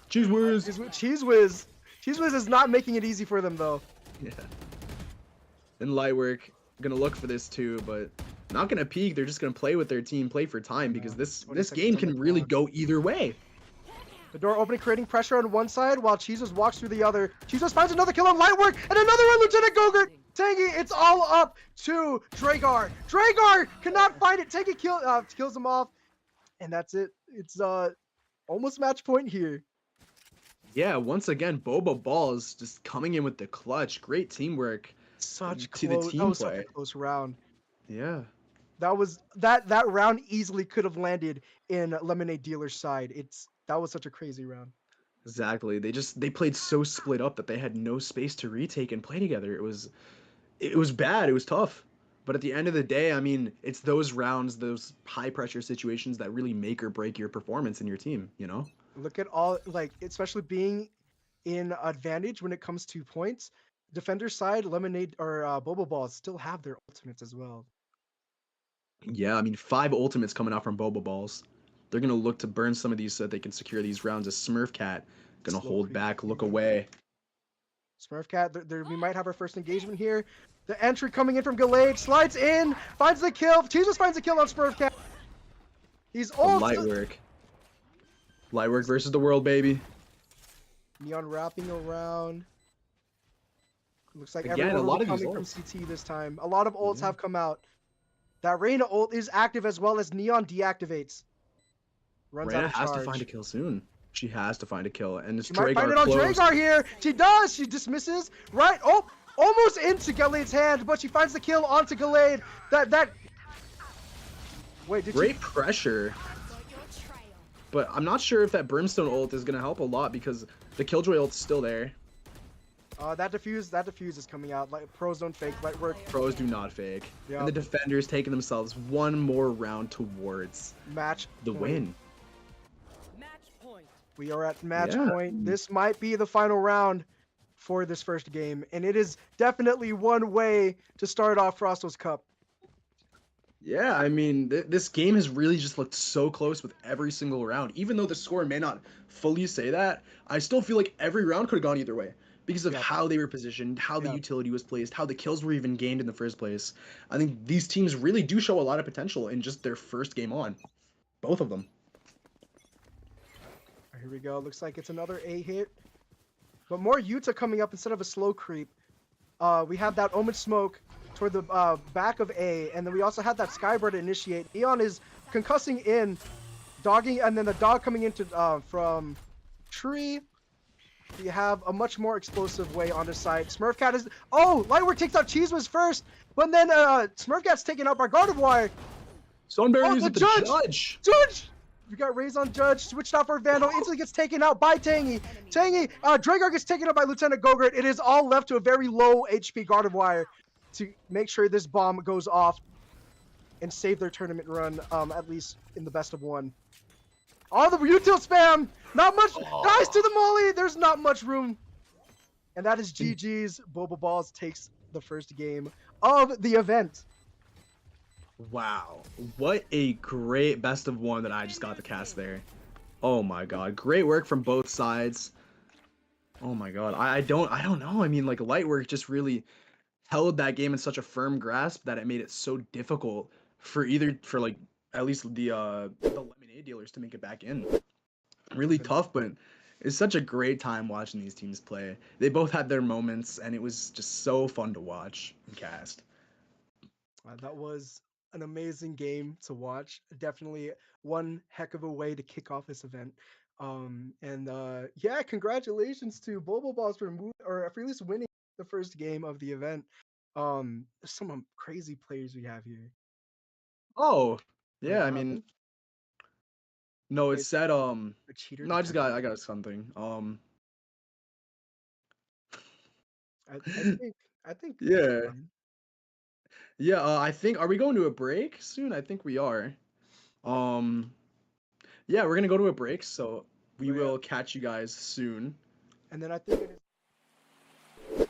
Speaker 1: Cheese Whiz.
Speaker 2: Cheese Whiz. Cheese Whiz is not making it easy for them, though.
Speaker 1: Yeah. And Lightwork gonna look for this too, but not gonna peek. They're just gonna play with their team, play for time, because this game can really go either way.
Speaker 2: The door opening, creating pressure on one side, while Cheesus walks through the other. Cheesus finds another kill on Lightwork, and another on Lieutenant Gogurt! Tangy, it's all up to Dragar. Dragar cannot find it. Tangy kills him off, and that's it. It's almost match point here.
Speaker 1: Yeah, once again, Boba Balls just coming in with the clutch. Great teamwork.
Speaker 2: Such
Speaker 1: to
Speaker 2: close.
Speaker 1: the team
Speaker 2: That was
Speaker 1: play.
Speaker 2: such a close round.
Speaker 1: Yeah.
Speaker 2: That round easily could have landed in Lemonade Dealer's side. That was such a crazy round.
Speaker 1: Exactly. They played so split up that they had no space to retake and play together. It was bad. It was tough. But at the end of the day, I mean, it's those rounds, those high pressure situations that really make or break your performance in your team, you know?
Speaker 2: Look at all, like, especially being in advantage when it comes to points. Defender side, Lemonade or Boba Balls still have their ultimates as well.
Speaker 1: Yeah, I mean, 5 ultimates coming out from Boba Balls. They're going to look to burn some of these so that they can secure these rounds. As Smurf Cat going to hold back, look away.
Speaker 2: Smurf Cat, we might have our first engagement here. The entry coming in from Gallade, slides in, finds the kill. Jesus finds the kill on Smurf Cat. He's all
Speaker 1: Lightwork. Lightwork versus the world, baby.
Speaker 2: Neon wrapping around. Looks like
Speaker 1: Again,
Speaker 2: everyone
Speaker 1: a lot
Speaker 2: will be
Speaker 1: of these
Speaker 2: coming from
Speaker 1: ults.
Speaker 2: CT this time. A lot of ults have come out. That Reyna ult is active as well as Neon deactivates. Runs out
Speaker 1: Reyna
Speaker 2: of
Speaker 1: has
Speaker 2: charge.
Speaker 1: to find a kill soon. She has to find a kill, and it's
Speaker 2: She might
Speaker 1: Dragar
Speaker 2: find it on
Speaker 1: close.
Speaker 2: Dragar here. She does. She dismisses. Right. Oh, almost into Gallade's hand, but she finds the kill onto Gallade. Wait, did
Speaker 1: Great pressure. But I'm not sure if that Brimstone ult is gonna help a lot because the Killjoy ult's still there.
Speaker 2: That diffuse is coming out. Like pros don't fake light work.
Speaker 1: Pros do not fake.
Speaker 2: Yeah.
Speaker 1: And the defenders taking themselves one more round towards
Speaker 2: Match
Speaker 1: the
Speaker 2: point.
Speaker 1: win.
Speaker 2: We are at match
Speaker 1: Yeah.
Speaker 2: point. This might be the final round for this first game, and it is definitely one way to start off Frostos Cup.
Speaker 1: Yeah, I mean, this game has really just looked so close with every single round. Even though the score may not fully say that, I still feel like every round could have gone either way because of how they were positioned, how the utility was placed, how the kills were even gained in the first place. I think these teams really do show a lot of potential in just their first game on. Both of them.
Speaker 2: Here we go. Looks like it's another A hit. But more Yuta coming up instead of a slow creep. We have that Omen Smoke toward the back of A, and then we also have that Skybird initiate. Neon is concussing in, dogging, and then the dog coming into from Tree. We have a much more explosive way on the side. Smurfcat is... Oh! Lightwork takes out Cheese Whiz first, but then Smurfcat's taken out by Gardevoir.
Speaker 1: Sunberry is
Speaker 2: the
Speaker 1: at the judge!
Speaker 2: Judge! We got Raze on Judge, switched out for Vandal, instantly gets taken out by Tangy. Dragar gets taken out by Lieutenant Gogurt. It is all left to a very low HP Gardevoir to make sure this bomb goes off and save their tournament run, at least in the best of one. Oh, the util spam! Not much! Guys, to the molly! There's not much room. And that is GG's. Boba Balls takes the first game of the event.
Speaker 1: Wow, what a great best of one that I just got to cast there. Oh my god, great work from both sides. Oh my god, I don't know. I mean, like, Lightwork just really held that game in such a firm grasp that it made it so difficult for like at least the Lemonade dealers to make it back in. Really tough, but it's such a great time watching these teams play. They both had their moments, and it was just so fun to watch and cast.
Speaker 2: That was an amazing game to watch. Definitely one heck of a way to kick off this event. Yeah, congratulations to Bobo Balls for at least winning the first game of the event. There's some crazy players we have here.
Speaker 1: Oh, yeah, I mean, no, it
Speaker 2: Wait,
Speaker 1: said
Speaker 2: a cheater.
Speaker 1: no, I got something.
Speaker 2: I think
Speaker 1: Yeah.
Speaker 2: fine.
Speaker 1: Yeah, I think, are we going to a break soon? I think we are. Yeah, we're gonna go to a break, so we will catch you guys soon.
Speaker 2: And then I think it is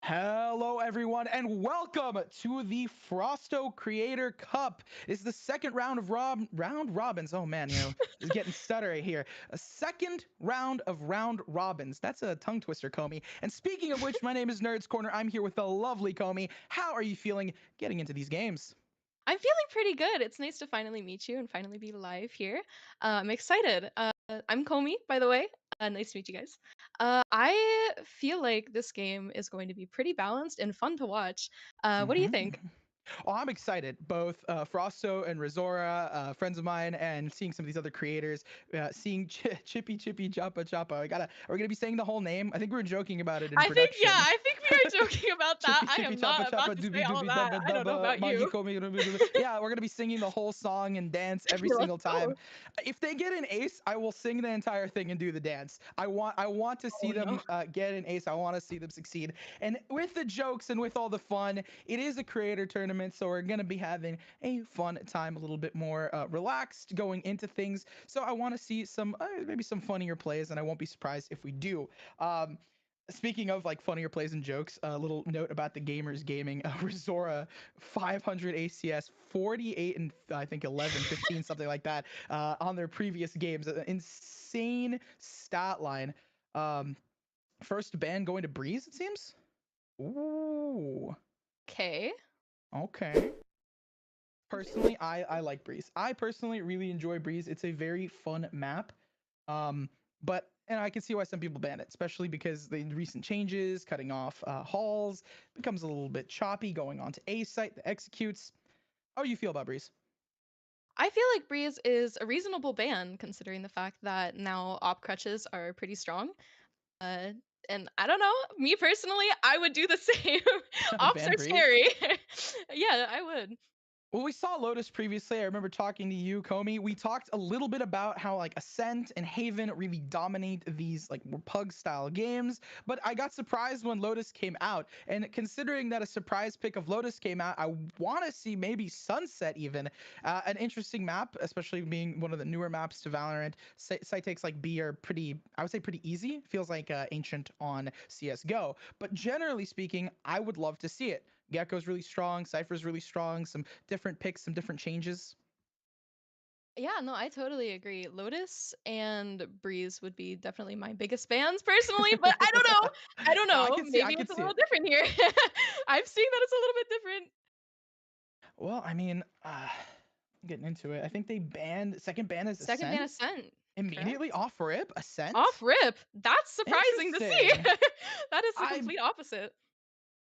Speaker 3: Hello, everyone, and welcome to the Frosto Creator Cup. It's the second round of round robins. Oh man, it's getting stuttery here. A second round of round robins. That's a tongue twister, Comey. And speaking of which, my name is Nerds Corner. I'm here with the lovely Comey. How are you feeling getting into these games?
Speaker 4: I'm feeling pretty good. It's nice to finally meet you and finally be live here. I'm excited. I'm Comey, by the way. Nice to meet you guys. I feel like this game is going to be pretty balanced and fun to watch. What do you think?
Speaker 3: Oh, I'm excited. Both Frosto and Rizora, friends of mine, and seeing some of these other creators, seeing Chippy Choppa Choppa. Are we gonna be saying the whole name? I think we were joking about it in production.
Speaker 4: I think we are joking about that.
Speaker 3: Chippy
Speaker 4: I
Speaker 3: Chippy
Speaker 4: am
Speaker 3: Choppa
Speaker 4: not about
Speaker 3: Choppa
Speaker 4: to say
Speaker 3: Doobie
Speaker 4: all of
Speaker 3: Doobie
Speaker 4: that.
Speaker 3: Dubba
Speaker 4: I don't know
Speaker 3: Dubba
Speaker 4: about you.
Speaker 3: Yeah, we're gonna be singing the whole song and dance every
Speaker 4: Let's
Speaker 3: single time.
Speaker 4: go.
Speaker 3: If they get an ace, I will sing the entire thing and do the dance. I want to see
Speaker 4: Oh no.
Speaker 3: them get an ace. I want to see them succeed. And with the jokes and with all the fun, it is a creator tournament, so we're gonna be having a fun time, a little bit more relaxed going into things. So I want to see some maybe some funnier plays, and I won't be surprised if we do. Um, Speaking of like funnier plays and jokes, a little note about the gamers gaming. Rizora, 500 ACS, 48 and I think 11, 15, something like that on their previous games. An insane stat line. Um, First ban going to Breeze, it seems. Ooh,
Speaker 4: Okay.
Speaker 3: okay. Personally, I like Breeze. I personally really enjoy Breeze. It's a very fun map. But and I can see why some people ban it, especially because the recent changes, cutting off halls, becomes a little bit choppy going on to A site, the executes. How do you feel about Breeze?
Speaker 4: I feel like Breeze is a reasonable ban considering the fact that now op crutches are pretty strong. Uh, and I don't know, me personally, I would do the same. Ops
Speaker 3: Ban
Speaker 4: are
Speaker 3: Breeze?
Speaker 4: scary. Yeah, I would.
Speaker 3: Well, we saw Lotus previously. I remember talking to you, Comey. We talked a little bit about how like Ascent and Haven really dominate these like pug style games. But I got surprised when Lotus came out. And considering that a surprise pick of Lotus came out, I want to see maybe Sunset even an interesting map, especially being one of the newer maps to Valorant. Site takes like B are pretty, I would say pretty easy. Feels like Ancient on CS:GO. But generally speaking, I would love to see it. Gecko's really strong, Cypher's really strong, some different picks, some different changes.
Speaker 4: Yeah, no, I totally agree. Lotus and Breeze would be definitely my biggest fans personally, but I don't know. I don't
Speaker 3: I
Speaker 4: know.
Speaker 3: can see
Speaker 4: Maybe it's a
Speaker 3: see
Speaker 4: little
Speaker 3: it.
Speaker 4: different here. I'm seeing that it's a little bit different.
Speaker 3: Well, I mean, getting into it, I think they banned second ban is
Speaker 4: Second ban
Speaker 3: Ascent
Speaker 4: Ascent,
Speaker 3: immediately
Speaker 4: correct?
Speaker 3: off rip. Ascent,
Speaker 4: Off rip. That's surprising to see.
Speaker 3: interesting.
Speaker 4: That is the
Speaker 3: I
Speaker 4: complete opposite.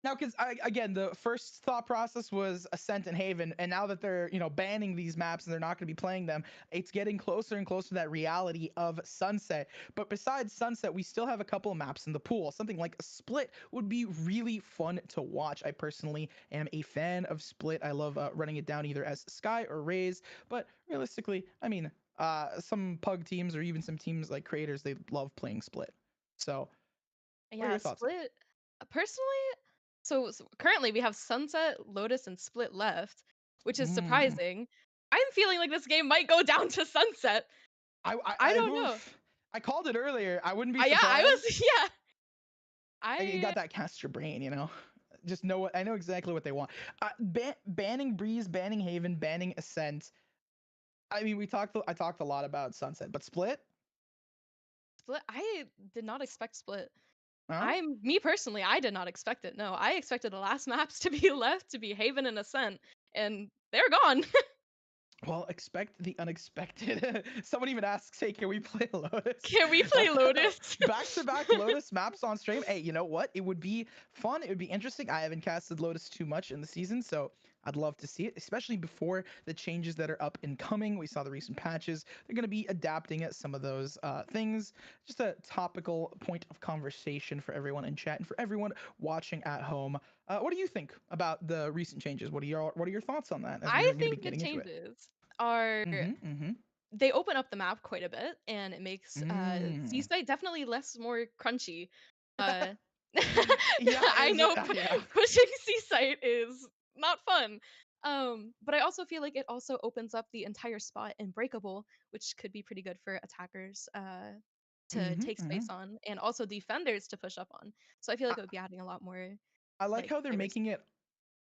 Speaker 3: Now, because again, the first thought process was Ascent and Haven, and now that they're banning these maps and they're not going to be playing them, it's getting closer and closer to that reality of Sunset. But besides Sunset, we still have a couple of maps in the pool. Something like a Split would be really fun to watch. I personally am a fan of Split. I love running it down either as Sky or Raze. But realistically, I mean, some pug teams or even some teams like creators, they love playing Split. So, what are
Speaker 4: Yeah,
Speaker 3: your thoughts?
Speaker 4: Split. Personally, so currently we have Sunset, Lotus, and Split left, which is
Speaker 3: Mm.
Speaker 4: surprising. I'm feeling like this game might go down to Sunset. I don't know.
Speaker 3: I called it earlier. I wouldn't be
Speaker 4: Yeah, I
Speaker 3: surprised.
Speaker 4: was. Yeah,
Speaker 3: I
Speaker 4: I
Speaker 3: got that cast your brain. just know what I know exactly what they want. Banning Breeze, banning Haven, banning Ascent. I mean, I talked a lot about Sunset, but Split.
Speaker 4: Split. I did not expect Split.
Speaker 3: No?
Speaker 4: Me personally, I did not expect it. No, I expected the last maps to be left to be Haven and Ascent, and they're gone.
Speaker 3: Well, expect the unexpected. Someone even asks, "Hey, can we play Lotus?
Speaker 4: Can we play Lotus?
Speaker 3: Back-to-back Lotus maps on stream?" Hey, you know what? It would be fun. It would be interesting. I haven't casted Lotus too much in the season, so I'd love to see it, especially before the changes that are up and coming. We saw the recent patches. They're going to be adapting some of those things. Just a topical point of conversation for everyone in chat and for everyone watching at home. What do you think about the recent changes? What are your thoughts on that as we're
Speaker 4: I
Speaker 3: going to be
Speaker 4: think the
Speaker 3: getting into it?
Speaker 4: changes are
Speaker 3: Mm-hmm.
Speaker 4: they open up the map quite a bit, and it makes
Speaker 3: Mm.
Speaker 4: Seaside definitely more crunchy. Uh,
Speaker 3: Yeah,
Speaker 4: I
Speaker 3: is it?
Speaker 4: know
Speaker 3: Yeah.
Speaker 4: pushing Seaside is not fun. But I also feel like it also opens up the entire spot in Breakable, which could be pretty good for attackers to take
Speaker 3: Mm-hmm.
Speaker 4: space on, and also defenders to push up on. So I feel
Speaker 3: I,
Speaker 4: like it would be adding a lot more
Speaker 3: I like
Speaker 4: like
Speaker 3: how
Speaker 4: diversity.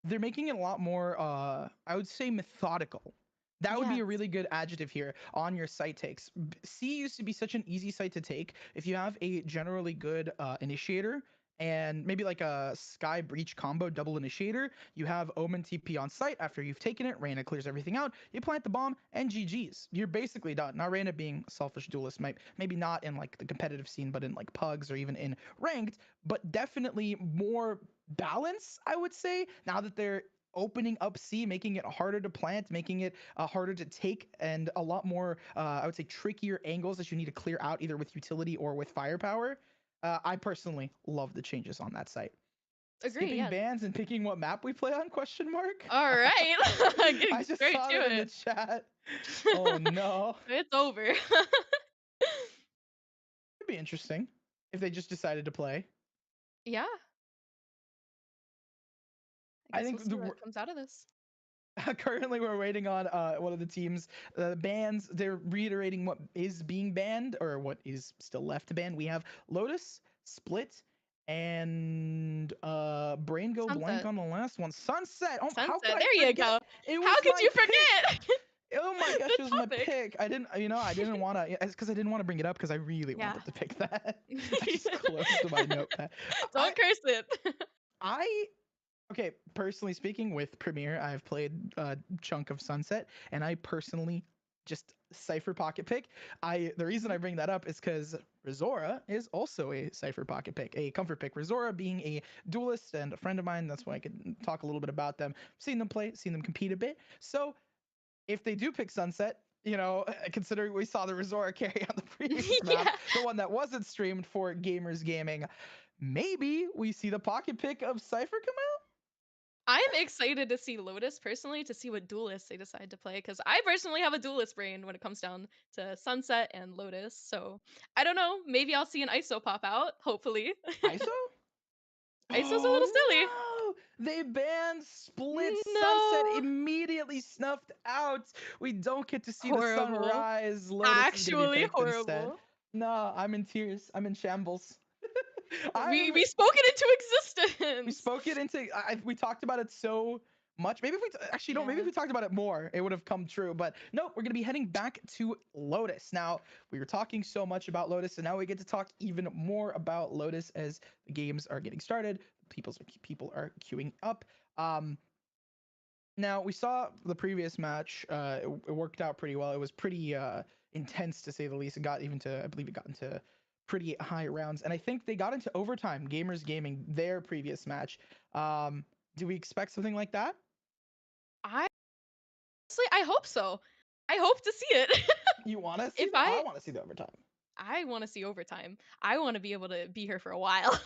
Speaker 3: they're making it a lot more I would say methodical. That would be
Speaker 4: Yes.
Speaker 3: a really good adjective here on your site takes. C used to be such an easy site to take. If you have a generally good initiator and maybe like a Sky Breach combo double initiator, you have Omen TP on site. After you've taken it, Reyna clears everything out, you plant the bomb, and GG's. You're basically done. Now, Reyna being a selfish duelist, maybe not in like the competitive scene, but in like pugs or even in ranked, but definitely more balance, I would say, now that they're opening up C, making it harder to plant, making it harder to take, and a lot more, I would say, trickier angles that you need to clear out either with utility or with firepower. I personally love the changes on that site.
Speaker 4: Agree.
Speaker 3: Skipping
Speaker 4: Yeah.
Speaker 3: bans and picking what map we play on? Question mark.
Speaker 4: All right.
Speaker 3: I
Speaker 4: Getting
Speaker 3: just
Speaker 4: straight
Speaker 3: saw
Speaker 4: to
Speaker 3: that in the
Speaker 4: it.
Speaker 3: chat. Oh no,
Speaker 4: It's over.
Speaker 3: it'd be interesting if they just decided to play.
Speaker 4: Yeah. I
Speaker 3: I
Speaker 4: guess we'll
Speaker 3: think
Speaker 4: see what comes out of this.
Speaker 3: currently we're waiting on one of the teams bans. They're reiterating what is being banned or what is still left to ban. We have Lotus, Split, and brain go blank
Speaker 4: Sunset.
Speaker 3: on the last one. Sunset. Oh, how could
Speaker 4: Sunset.
Speaker 3: I
Speaker 4: There you
Speaker 3: forget?
Speaker 4: go.
Speaker 3: It was
Speaker 4: How could
Speaker 3: my
Speaker 4: you
Speaker 3: pick.
Speaker 4: forget?
Speaker 3: Oh my gosh,
Speaker 4: The
Speaker 3: it was my
Speaker 4: topic.
Speaker 3: pick. I didn't want to. It's because I didn't want to bring it up because I really
Speaker 4: Yeah.
Speaker 3: wanted to pick that. I just closed my notepad.
Speaker 4: Don't curse it.
Speaker 3: I Okay, personally speaking, with Premiere, I've played a chunk of Sunset, and I personally just Cypher Pocket pick. The reason I bring that up is because Rizora is also a Cypher Pocket pick, a comfort pick. Rizora being a duelist and a friend of mine, that's why I could talk a little bit about them. Seen them play, seen them compete a bit. So if they do pick Sunset, considering we saw the Rizora carry on the previous map,
Speaker 4: Yeah.
Speaker 3: the one that wasn't streamed for Gamers Gaming, maybe we see the pocket pick of Cypher come out.
Speaker 4: I'm excited to see Lotus personally to see what duelists they decide to play because I personally have a duelist brain when it comes down to Sunset and Lotus. So I don't know. Maybe I'll see an ISO pop out. Hopefully.
Speaker 3: ISO?
Speaker 4: ISO's a little silly.
Speaker 3: Oh no! They banned Split Sunset,
Speaker 4: No.
Speaker 3: immediately snuffed out. We don't get to see the
Speaker 4: Horrible.
Speaker 3: sunrise. Lotus is gonna be
Speaker 4: Actually
Speaker 3: picked instead.
Speaker 4: horrible.
Speaker 3: No, I'm in tears. I'm in shambles. I'm
Speaker 4: We spoke it into
Speaker 3: we
Speaker 4: existence.
Speaker 3: spoke it into we talked about it so much. Maybe if we actually no, maybe if
Speaker 4: Yeah.
Speaker 3: we talked about it more, it would have come true. But nope, we're gonna be heading back to Lotus. Now, we were talking so much about Lotus, and now we get to talk even more about Lotus as the games are getting started. People are queuing up. Now we saw the previous match. It worked out pretty well. It was pretty intense to say the least. It got even to, I believe, it got into pretty high rounds, and I think they got into overtime. Gamers Gaming, their previous match. Do we expect something like that?
Speaker 4: I honestly I hope so. I hope to see it.
Speaker 3: You want to see
Speaker 4: If
Speaker 3: the? I want to see the overtime.
Speaker 4: I want to see overtime. I want to be able to be here for a while.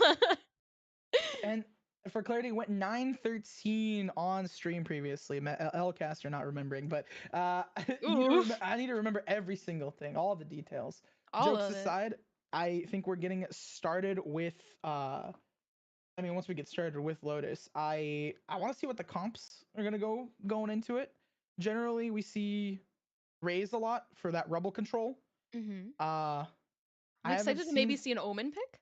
Speaker 3: And for clarity, went 9-13 on stream previously. Lcast are not remembering, but
Speaker 4: Ooh,
Speaker 3: I need to remember every single thing, all the details.
Speaker 4: all
Speaker 3: Jokes
Speaker 4: of it.
Speaker 3: aside, I think we're getting started with. I mean, once we get started with Lotus, I want to see what the comps are gonna going into it. Generally, we see Raze a lot for that rebel control.
Speaker 4: Hmm.
Speaker 3: Uh,
Speaker 4: I'm
Speaker 3: I haven't
Speaker 4: excited to maybe
Speaker 3: seen
Speaker 4: see an Omen pick.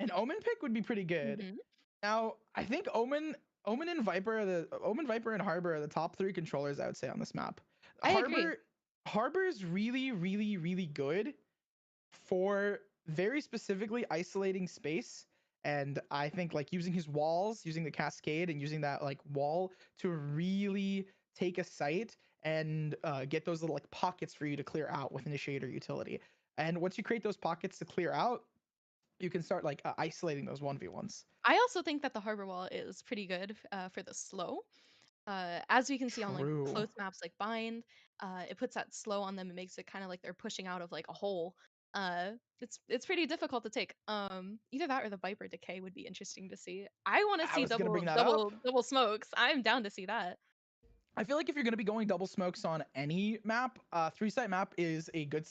Speaker 3: an Omen pick would be pretty good.
Speaker 4: Hmm.
Speaker 3: Now, I think Omen and Viper Omen, Viper, and Harbor are the top 3 controllers I would say on this map.
Speaker 4: I agree.
Speaker 3: Harbor is really, really, really good for very specifically isolating space. And I think like using his walls, using the cascade, and using that like wall to really take a site and get those little like pockets for you to clear out with initiator utility. And once you create those pockets to clear out, you can start like isolating those 1v1s.
Speaker 4: I also think that the harbor wall is pretty good for the slow. As we can see on like
Speaker 3: True.
Speaker 4: close maps like Bind, it puts that slow on them and makes it kind of like they're pushing out of like a hole. It's pretty difficult to take. Either that or the Viper decay would be interesting to see. I want to
Speaker 3: I
Speaker 4: see
Speaker 3: was gonna
Speaker 4: double
Speaker 3: bring that up.
Speaker 4: double smokes. I'm down to see that.
Speaker 3: I feel like if you're going to be going double smokes on any map, 3-site map is a good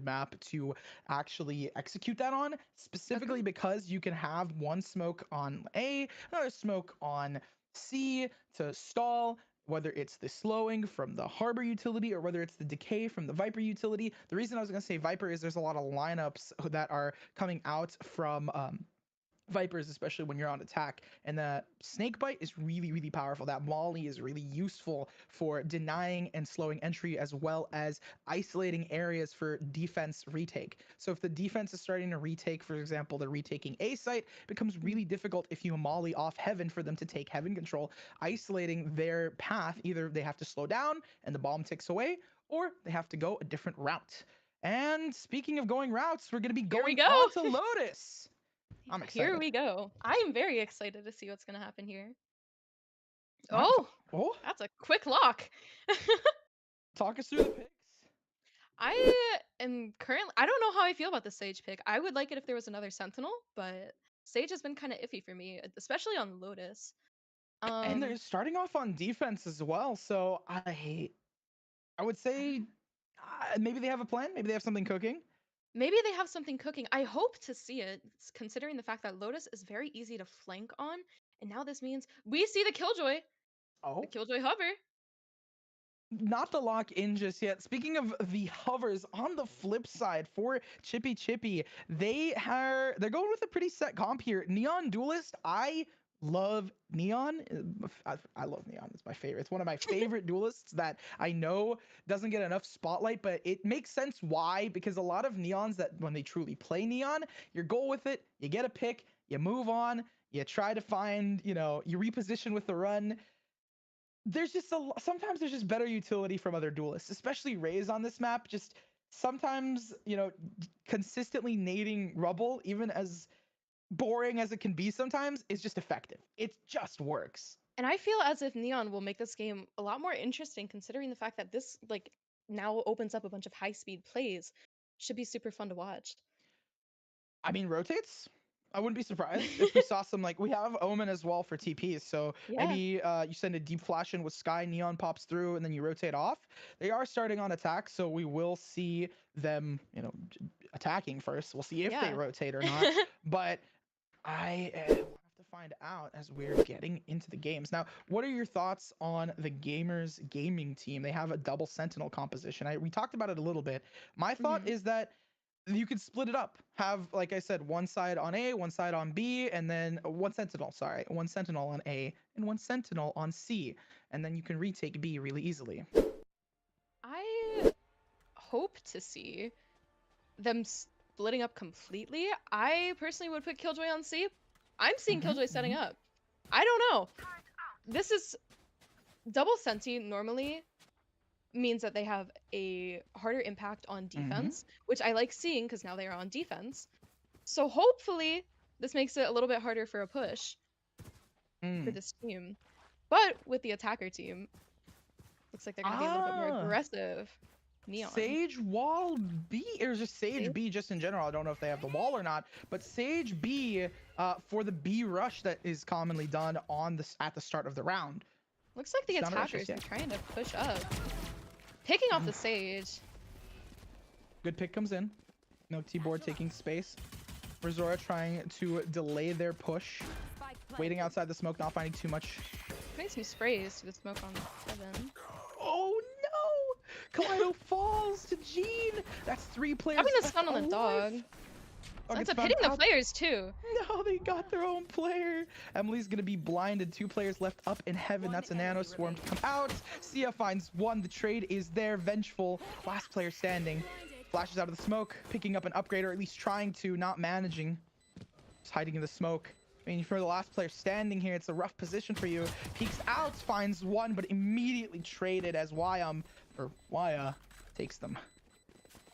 Speaker 3: map to actually execute that on, specifically because you can have one smoke on A, another smoke on C to stall, whether it's the slowing from the Harbor utility or whether it's the decay from the Viper utility. The reason I was going to say Viper is there's a lot of lineups that are coming out from Vipers, especially when you're on attack, and the snake bite is really, really powerful. That molly is really useful for denying and slowing entry, as well as isolating areas for defense retake. So if the defense is starting to retake, for example, they're retaking A site, it becomes really difficult if you molly off heaven for them to take heaven control, isolating their path. Either they have to slow down and the bomb ticks away, or they have to go a different route. And speaking of going routes, we're going to be going on to Lotus. I'm excited.
Speaker 4: Here we go. I am very excited to see what's going to happen here.
Speaker 3: Oh,
Speaker 4: that's a quick lock.
Speaker 3: Talk us through the picks.
Speaker 4: I am currently, I don't know how I feel about the Sage pick. I would like it if there was another Sentinel, but Sage has been kind of iffy for me, especially on Lotus.
Speaker 3: And they're starting off on defense as well, so I would say maybe they have a plan. Maybe they have something cooking.
Speaker 4: Maybe they have something cooking. I hope to see it, considering the fact that Lotus is very easy to flank on. And now this means we see the Killjoy.
Speaker 3: Oh.
Speaker 4: The Killjoy hover.
Speaker 3: Not the lock in just yet. Speaking of the hovers, on the flip side for Chippy, they're going with a pretty set comp here. Neon Duelist, I love Neon. I love Neon. It's my favorite. It's one of my favorite duelists that I know doesn't get enough spotlight, but it makes sense why, because a lot of Neons that when they truly play Neon, you go with it, you get a pick, you move on, you try to find, you reposition with the run. There's just sometimes there's just better utility from other duelists, especially Raze on this map. Just sometimes, consistently nading rubble, even as boring as it can be sometimes, is just effective. It just works.
Speaker 4: And I feel as if Neon will make this game a lot more interesting, considering the fact that this now opens up a bunch of high-speed plays. Should be super fun to watch.
Speaker 3: I mean, rotates. I wouldn't be surprised if we saw some, we have Omen as well for TPs. So maybe you send a deep flash in with Sky, Neon pops through, and then you rotate off. They are starting on attack, so we will see them, attacking first. We'll see if they rotate or not. But I have to find out as we're getting into the games. Now, what are your thoughts on the Gamers gaming team? They have a double Sentinel composition. We talked about it a little bit. My thought is that you could split it up. Have, like I said, one side on A, one side on B, and then one Sentinel on A and one Sentinel on C. And then you can retake B really easily.
Speaker 4: I hope to see them splitting up completely. I personally would put Killjoy on C. I'm seeing Killjoy setting up. I don't know. This is double Senti normally means that they have a harder impact on defense, which I like seeing because now they are on defense. So hopefully this makes it a little bit harder for a push for this team. But with the attacker team, looks like they're going to be a little bit more aggressive. Neon.
Speaker 3: Sage wall B, or just Sage B just in general. I don't know if they have the wall or not, but Sage B for the B rush that is commonly done at the start of the round.
Speaker 4: Looks like the attackers are trying to push up. Picking off the Sage.
Speaker 3: Good pick comes in. No T-board taking space. Razora trying to delay their push. Waiting outside the smoke, not finding too much.
Speaker 4: Putting some sprays to the smoke on 7.
Speaker 3: Oh no! Kaleido falls to Jean. That's 3 players.
Speaker 4: Having the stun on the dog. So it's hitting the players too.
Speaker 3: No. no, they got their own player. Emily's gonna be blinded. 2 players left up in heaven. That's a nano swarm to come out. Sia finds 1. The trade is there. Vengeful, last player standing. Flashes out of the smoke, picking up an upgrade, or at least trying to, not managing. Just hiding in the smoke. I mean, for the last player standing here, it's a rough position for you. Peeks out, finds 1, but immediately traded as Waya takes them.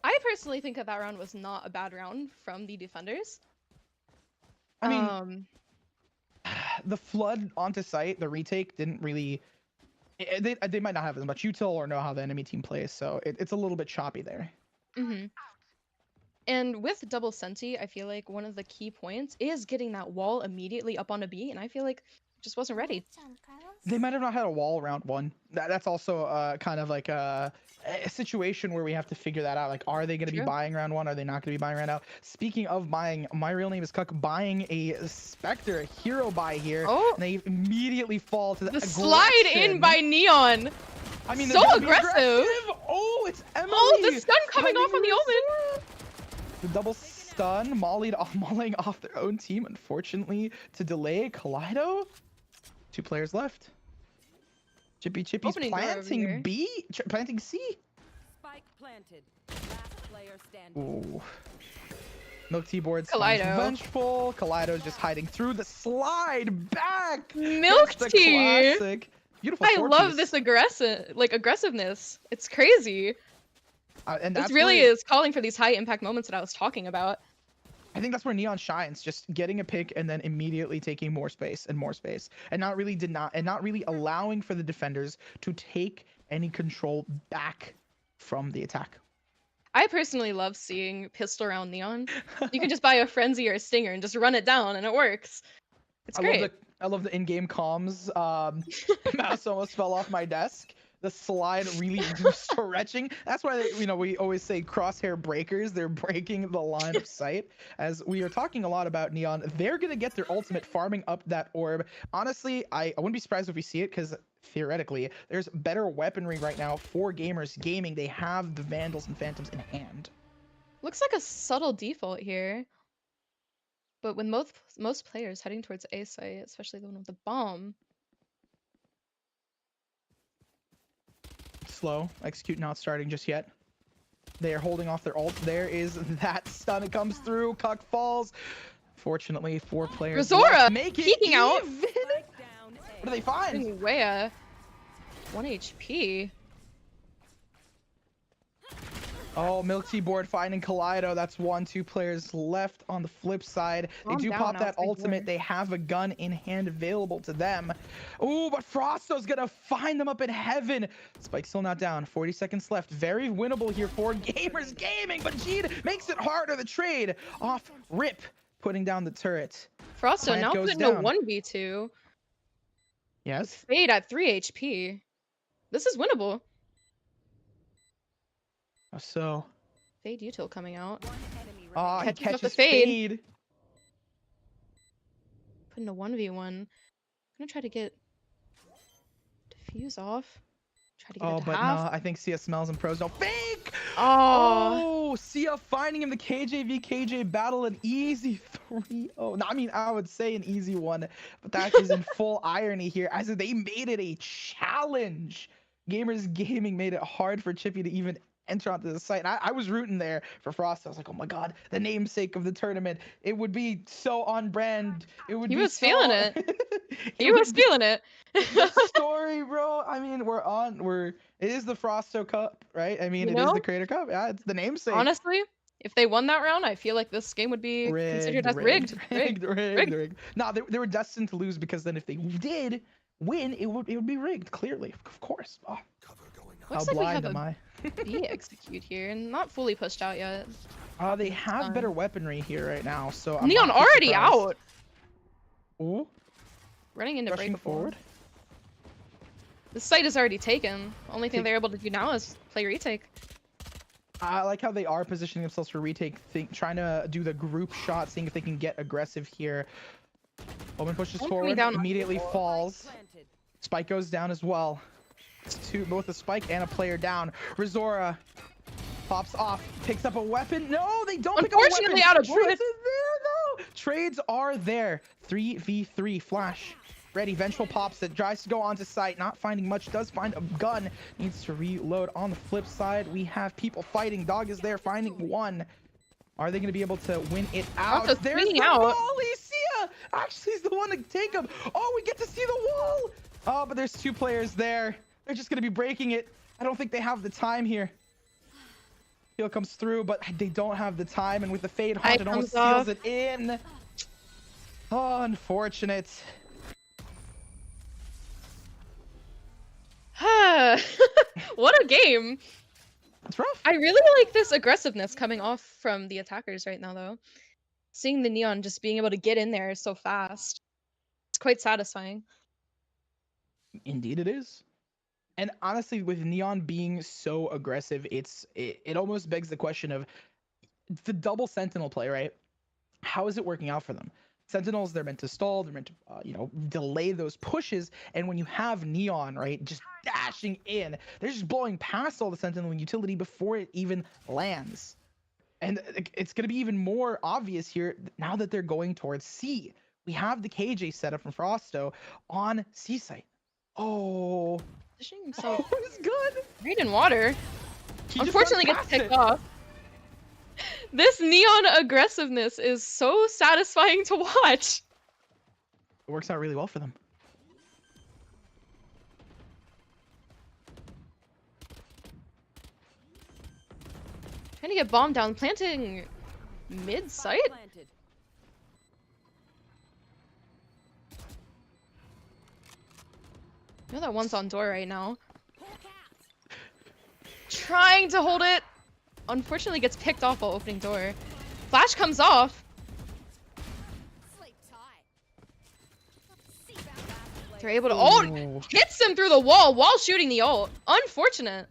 Speaker 4: I personally think that round was not a bad round from the defenders.
Speaker 3: I mean, the flood onto site, the retake didn't really. They might not have as much util or know how the enemy team plays, so it's a little bit choppy there.
Speaker 4: And with double senti, I feel like one of the key points is getting that wall immediately up on a B, and I feel like it just wasn't ready.
Speaker 3: They might have not had a wall round 1. That's also kind of like a situation where we have to figure that out. Like, are they going to be buying round 1? Are they not going to be buying round out? Speaking of buying, my real name is Cuck, buying a Spectre, a hero buy here.
Speaker 4: Oh,
Speaker 3: and they immediately fall to the
Speaker 4: slide in by Neon.
Speaker 3: I mean,
Speaker 4: so aggressive.
Speaker 3: Oh, it's Emily.
Speaker 4: Oh, the stun coming off on the Omen.
Speaker 3: The double stun, mauling off their own team, unfortunately, to delay Kaleido. 2 players left. Chippy's planting B, planting C.
Speaker 5: Spike planted. Last player standing.
Speaker 3: Ooh. Milk Tea boards.
Speaker 4: Kaleido.
Speaker 3: Vengeful. Kaleido's just hiding through the slide back.
Speaker 4: Milk Tea.
Speaker 3: Classic. Beautiful.
Speaker 4: I love this aggressiveness. It's crazy.
Speaker 3: And
Speaker 4: this really is calling for these high impact moments that I was talking about.
Speaker 3: I think that's where Neon shines, just getting a pick and then immediately taking more space, and not really allowing for the defenders to take any control back from the attack.
Speaker 4: I personally love seeing pistol round Neon. You can just buy a frenzy or a stinger and just run it down, and it works. It's great.
Speaker 3: I love the in-game comms. Mouse almost fell off my desk. The slide really stretching. That's why we always say crosshair breakers. They're breaking the line of sight. As we are talking a lot about Neon, they're gonna get their ultimate farming up that orb. Honestly, I wouldn't be surprised if we see it, because theoretically there's better weaponry right now for gamers gaming. They have the Vandals and Phantoms in hand.
Speaker 4: Looks like a subtle default here. But with most players heading towards A site, especially the one with the bomb.
Speaker 3: Slow. Execute not starting just yet. They are holding off their ult. There is that stun. It comes through. Cuck falls. Fortunately, 4 players.
Speaker 4: Razora
Speaker 3: make it
Speaker 4: peeking out.
Speaker 3: What do they find?
Speaker 4: Wea. 1 HP.
Speaker 3: Oh, Milk Tea board finding Kaleido. That's 2 players left on the flip side. They do pop that ultimate. They have a gun in hand available to them. Ooh, but Frosto's gonna find them up in heaven. Spike still not down. 40 seconds left. Very winnable here for Gamers Gaming, but Jeed makes it harder. The trade off rip, putting down the turret.
Speaker 4: Frosto now putting a 1v2.
Speaker 3: Yes.
Speaker 4: Fade at 3 HP. This is winnable.
Speaker 3: So
Speaker 4: Fade util coming out.
Speaker 3: he catches
Speaker 4: the
Speaker 3: fade.
Speaker 4: Putting a 1v1. I'm gonna try to get diffuse off. Try to get it to
Speaker 3: but
Speaker 4: half.
Speaker 3: no, I think Sia smells and pros. No, fake!
Speaker 4: Oh,
Speaker 3: Sia finding him. The KJ battle, an easy 3-0. No, I mean, I would say an easy one, but that is in full irony here, as they made it a challenge. Gamers Gaming made it hard for Chippy to even enter onto the site. And I was rooting there for Frost. I was like, oh my god, the namesake of the tournament. It would be so on brand. It would.
Speaker 4: He was feeling it. He was feeling it.
Speaker 3: The story, bro. I mean, it is the Frosto Cup, right? I mean, it is the Creator Cup. Yeah, it's the namesake.
Speaker 4: Honestly, if they won that round, I feel like this game would be considered as rigged.
Speaker 3: Rigged. No, they were destined to lose, because then if they did win, it would be rigged. Clearly, of course. Oh.
Speaker 4: Looks like we have a B execute here, and not fully pushed out yet.
Speaker 3: They have better weaponry here right now, so I'm
Speaker 4: Neon already
Speaker 3: surprised.
Speaker 4: out.
Speaker 3: Ooh.
Speaker 4: Running into
Speaker 3: Rushing
Speaker 4: breakable.
Speaker 3: forward.
Speaker 4: The site is already taken. Only thing they're able to do now is play retake.
Speaker 3: I like how they are positioning themselves for retake, trying to do the group shot, seeing if they can get aggressive here. Omen pushes forward, immediately falls. Spike goes down as well. Both a Spike and a player down. Razora pops off, picks up a weapon. No, they don't pick up a weapon.
Speaker 4: Unfortunately, out of
Speaker 3: Trace
Speaker 4: Truth.
Speaker 3: is there, though. trades are there. 3v3 flash. Ready, vengeful pops it, tries to go onto site, not finding much, does find a gun, needs to reload. On the flip side, we have people fighting. Dog is there, finding one. Are they going to be able to win it out?
Speaker 4: Also
Speaker 3: There's
Speaker 4: swinging
Speaker 3: the
Speaker 4: out.
Speaker 3: volley. Sia actually is the one to take him. Oh, we get to see the wall. Oh, but there's 2 players there. They're just going to be breaking it. I don't think they have the time here. Heal comes through, but they don't have the time. And with the Fade Haunt, it almost seals it in. Oh, unfortunate.
Speaker 4: What a game.
Speaker 3: It's rough.
Speaker 4: I really like this aggressiveness coming off from the attackers right now, though. Seeing the Neon just being able to get in there so fast. It's quite satisfying.
Speaker 3: Indeed it is. And honestly, with Neon being so aggressive, it almost begs the question of the double Sentinel play, right? How is it working out for them? Sentinels, they're meant to stall, they're meant to, delay those pushes. And when you have Neon, right, just dashing in, they're just blowing past all the Sentinel and utility before it even lands. And it's going to be even more obvious here now that they're going towards C. We have the KJ setup from Frosto on C site. Oh,
Speaker 4: Positioning himself
Speaker 3: it's good.
Speaker 4: right in water.
Speaker 3: He just
Speaker 4: Unfortunately
Speaker 3: runs
Speaker 4: gets
Speaker 3: past
Speaker 4: picked
Speaker 3: it.
Speaker 4: off. This Neon aggressiveness is so satisfying to watch.
Speaker 3: It works out really well for them.
Speaker 4: Trying to get bombed down, planting mid-site?
Speaker 5: Planted.
Speaker 4: I know that one's on door right now. Trying to hold it. Unfortunately gets picked off while opening door. Flash comes off.
Speaker 5: Sleep tight.
Speaker 4: They're able to ult.
Speaker 3: Ooh.
Speaker 4: Hits him through the wall while shooting the ult. Unfortunate.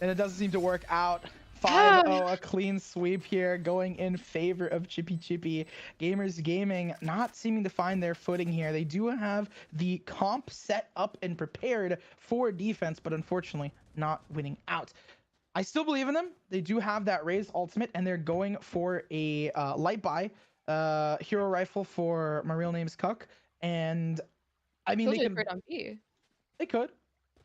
Speaker 3: And it doesn't seem to work out. 5-0, a clean sweep here going in favor of Chippy Chippy. Gamers Gaming not seeming to find their footing here. They do have the comp set up and prepared for defense, but unfortunately not winning out. I still believe in them. They do have that raised ultimate, and they're going for a light buy hero rifle for my real name's Cuck. And I mean,
Speaker 4: Killjoy for it on B.
Speaker 3: they could.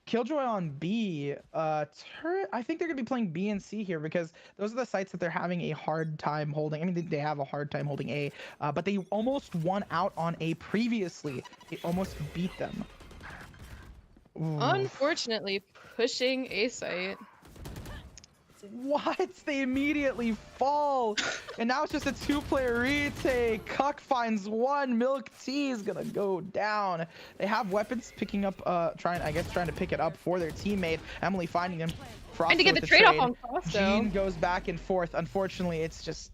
Speaker 3: Killjoy on B, turret. I think they're gonna be playing B and C here because those are the sites that they're having a hard time holding. I mean, they have a hard time holding A, but they almost won out on A previously. They almost beat them. Ooh.
Speaker 4: Unfortunately, pushing A site.
Speaker 3: What? They immediately fall. And now it's just a 2-player retake. Cuck finds one. Milk Tea is gonna go down. They have weapons picking up, trying to pick it up for their teammate. Emily finding him.
Speaker 4: Trying to get
Speaker 3: with
Speaker 4: the trade off on Frosto.
Speaker 3: Jean goes back and forth. Unfortunately, it's just,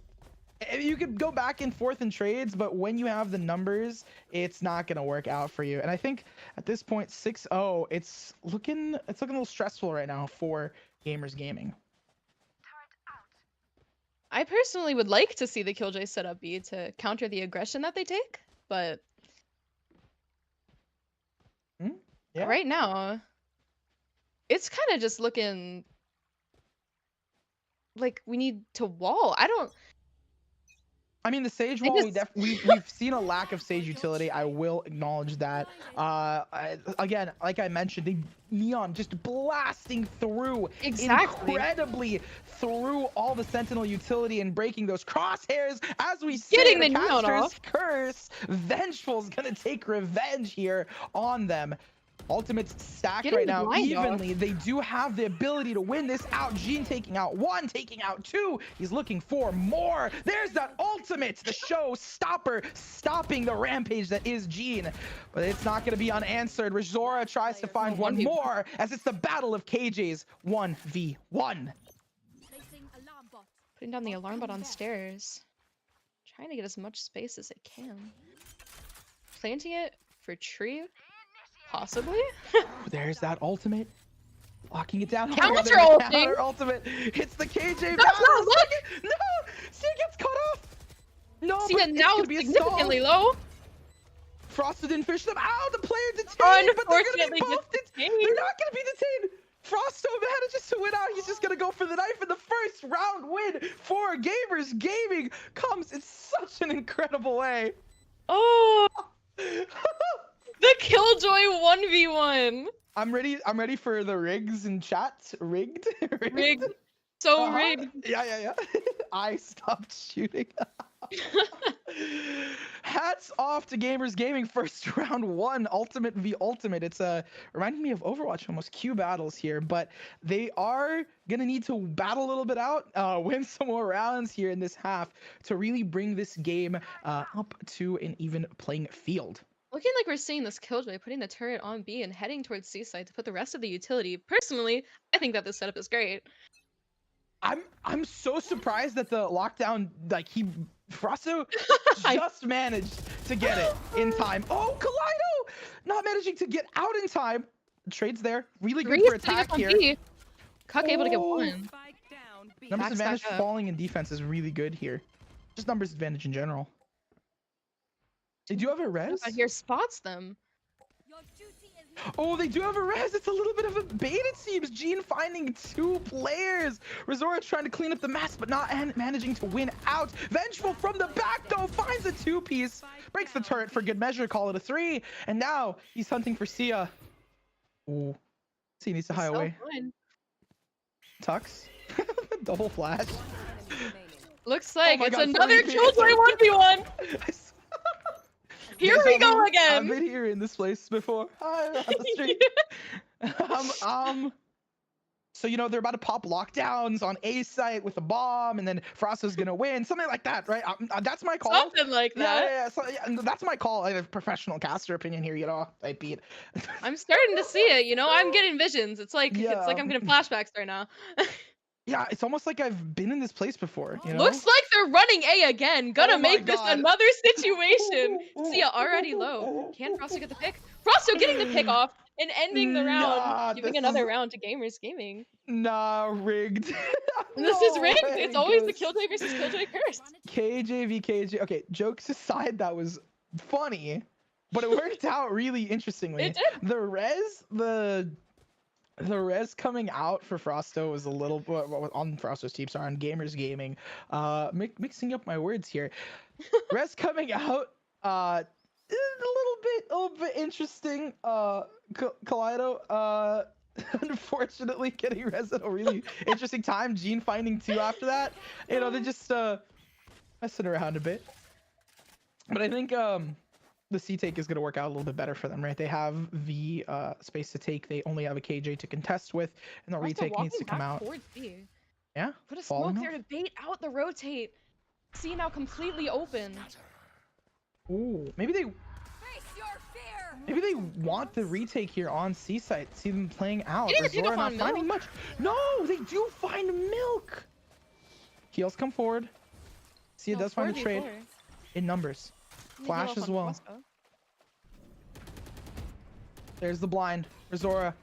Speaker 3: you could go back and forth in trades, but when you have the numbers, it's not gonna work out for you. And I think at this point, 6-0, it's looking a little stressful right now for Gamers Gaming.
Speaker 4: I personally would like to see the Killjoy set up B to counter the aggression that they take, but
Speaker 3: Yeah.
Speaker 4: right now, it's kind of just looking like we need to wall.
Speaker 3: I mean, the Sage
Speaker 4: I
Speaker 3: wall,
Speaker 4: just-
Speaker 3: we've seen a lack of Sage utility. I will acknowledge that. Again, like I mentioned, Neon just blasting through incredibly through all the Sentinel utility and breaking those crosshairs. As we see,
Speaker 4: Getting
Speaker 3: the
Speaker 4: the Neon
Speaker 3: caster's
Speaker 4: off.
Speaker 3: curse. Vengeful's gonna take revenge here on them. Ultimates stacked
Speaker 4: Getting
Speaker 3: right
Speaker 4: the
Speaker 3: now
Speaker 4: blind
Speaker 3: evenly. They do have the ability to win this out. Jean taking out one, taking out two. He's looking for more. There's that ultimate, the show stopper, stopping the rampage that is Jean. But it's not going to be unanswered. Rizora tries to find one more as it's the battle of KJ's 1v1.
Speaker 5: Placing alarm bot.
Speaker 4: Putting down the alarm bot on stairs. Trying to get as much space as it can. Planting it for tree? Possibly?
Speaker 3: There's that ultimate. Locking it down.
Speaker 4: Counter
Speaker 3: There's
Speaker 4: ulting.
Speaker 3: counter ultimate. It's the KJ
Speaker 4: That's
Speaker 3: battle.
Speaker 4: not luck!
Speaker 3: No! See, it gets cut off. No,
Speaker 4: See
Speaker 3: but
Speaker 4: that
Speaker 3: it's
Speaker 4: now
Speaker 3: gonna be a
Speaker 4: significantly
Speaker 3: stall.
Speaker 4: low.
Speaker 3: Frosted didn't finish them. Ow, the player detained, but they're gonna be
Speaker 4: Unfortunately
Speaker 3: both
Speaker 4: gets
Speaker 3: detained. They're not gonna be detained. Frosto manages to win out. He's just gonna go for the knife, and the first round win for Gamers Gaming comes. It's an incredible way.
Speaker 4: Oh, the Killjoy 1v1.
Speaker 3: I'm ready for the rigs in chat. Rigged.
Speaker 4: Rigged. So
Speaker 3: Uh-huh.
Speaker 4: rigged.
Speaker 3: Yeah. I stopped shooting. Hats off to Gamers Gaming. First round 1, Ultimate v Ultimate. It's reminding me of Overwatch almost. Q battles here, but they are gonna need to battle a little bit out, win some more rounds here in this half to really bring this game up to an even playing field.
Speaker 4: Looking like we're seeing this Killjoy putting the turret on B and heading towards Seaside to put the rest of the utility. Personally, I think that this setup is great.
Speaker 3: I'm so surprised that the lockdown, like Frosto just managed to get it in time. Oh, Kaleido not managing to get out in time. Trade's there, really good for attack here.
Speaker 4: B. Cuck able to get
Speaker 3: Oh.
Speaker 4: one.
Speaker 3: Numbers
Speaker 4: Backs
Speaker 3: advantage
Speaker 4: back up.
Speaker 3: falling in defense is really good here. Just numbers advantage in general. They do have a res.
Speaker 4: Out here spots them.
Speaker 5: Your duty is not
Speaker 3: Oh, they do have a res. It's a little bit of a bait, it seems. Gene finding 2 players. Rizora trying to clean up the mess, but not managing to win out. Vengeful from the back, though, finds a 2-piece. Breaks the turret for good measure, call it a 3. And now he's hunting for Sia. Ooh. Sia needs to hide away. Tux. Double flash.
Speaker 4: Looks like
Speaker 3: my
Speaker 4: it's
Speaker 3: God,
Speaker 4: another
Speaker 3: 40
Speaker 4: Killjoy 1v1. Here we go
Speaker 3: I've
Speaker 4: again.
Speaker 3: been here in this place before. Hi, on the street. So you know they're about to pop lockdowns on A site with a bomb, and then Frosto's gonna win, something like that, right? That's my call.
Speaker 4: Something like that.
Speaker 3: Yeah, that's my call. I have professional caster opinion here. You know, I beat.
Speaker 4: I'm starting to see it. You know, I'm getting visions. It's like
Speaker 3: Yeah.
Speaker 4: I'm getting flashbacks right now.
Speaker 3: Yeah, it's almost like I've been in this place before. You know.
Speaker 4: Looks like they're running A again. Gonna
Speaker 3: Oh my
Speaker 4: make this
Speaker 3: God.
Speaker 4: another situation. Sia already low. Can Frosto get the pick? Frosto getting the pick off and ending the round,
Speaker 3: Nah,
Speaker 4: giving
Speaker 3: this
Speaker 4: another
Speaker 3: is-
Speaker 4: round to Gamers Gaming.
Speaker 3: Nah, rigged.
Speaker 4: This is
Speaker 3: No
Speaker 4: rigged.
Speaker 3: way,
Speaker 4: It's always the
Speaker 3: Ghost.
Speaker 4: Killjoy versus Killjoy curse.
Speaker 3: KJ v KJ. Okay, jokes aside, that was funny, but it worked out really interestingly.
Speaker 4: It did.
Speaker 3: The res coming out for Frosto was a little bit on Frosto's team, sorry, on Gamers Gaming. Mixing up my words here. Res coming out, a little bit interesting. Kaleido, unfortunately getting res at a really interesting time. Gene finding 2 after that. You know, they're just messing around a bit. But I think the C take is going to work out a little bit better for them, right? They have the space to take. They only have a KJ to contest with, and the
Speaker 4: Frosto
Speaker 3: retake needs to
Speaker 4: walking
Speaker 3: come
Speaker 4: back
Speaker 3: out.
Speaker 4: towards B.
Speaker 3: Yeah.
Speaker 4: Put a
Speaker 3: falling
Speaker 4: smoke there to bait out the rotate. C now completely open.
Speaker 3: Ooh, maybe they
Speaker 5: face your fear.
Speaker 3: Maybe they want the retake here on C site. See them playing out.
Speaker 4: They need to pick
Speaker 3: Zora
Speaker 4: up
Speaker 3: not
Speaker 4: on
Speaker 3: finding much. No, they do find Milk. Heels come forward. Sia does find a trade in numbers. Flash as well. There's the blind. Rizora,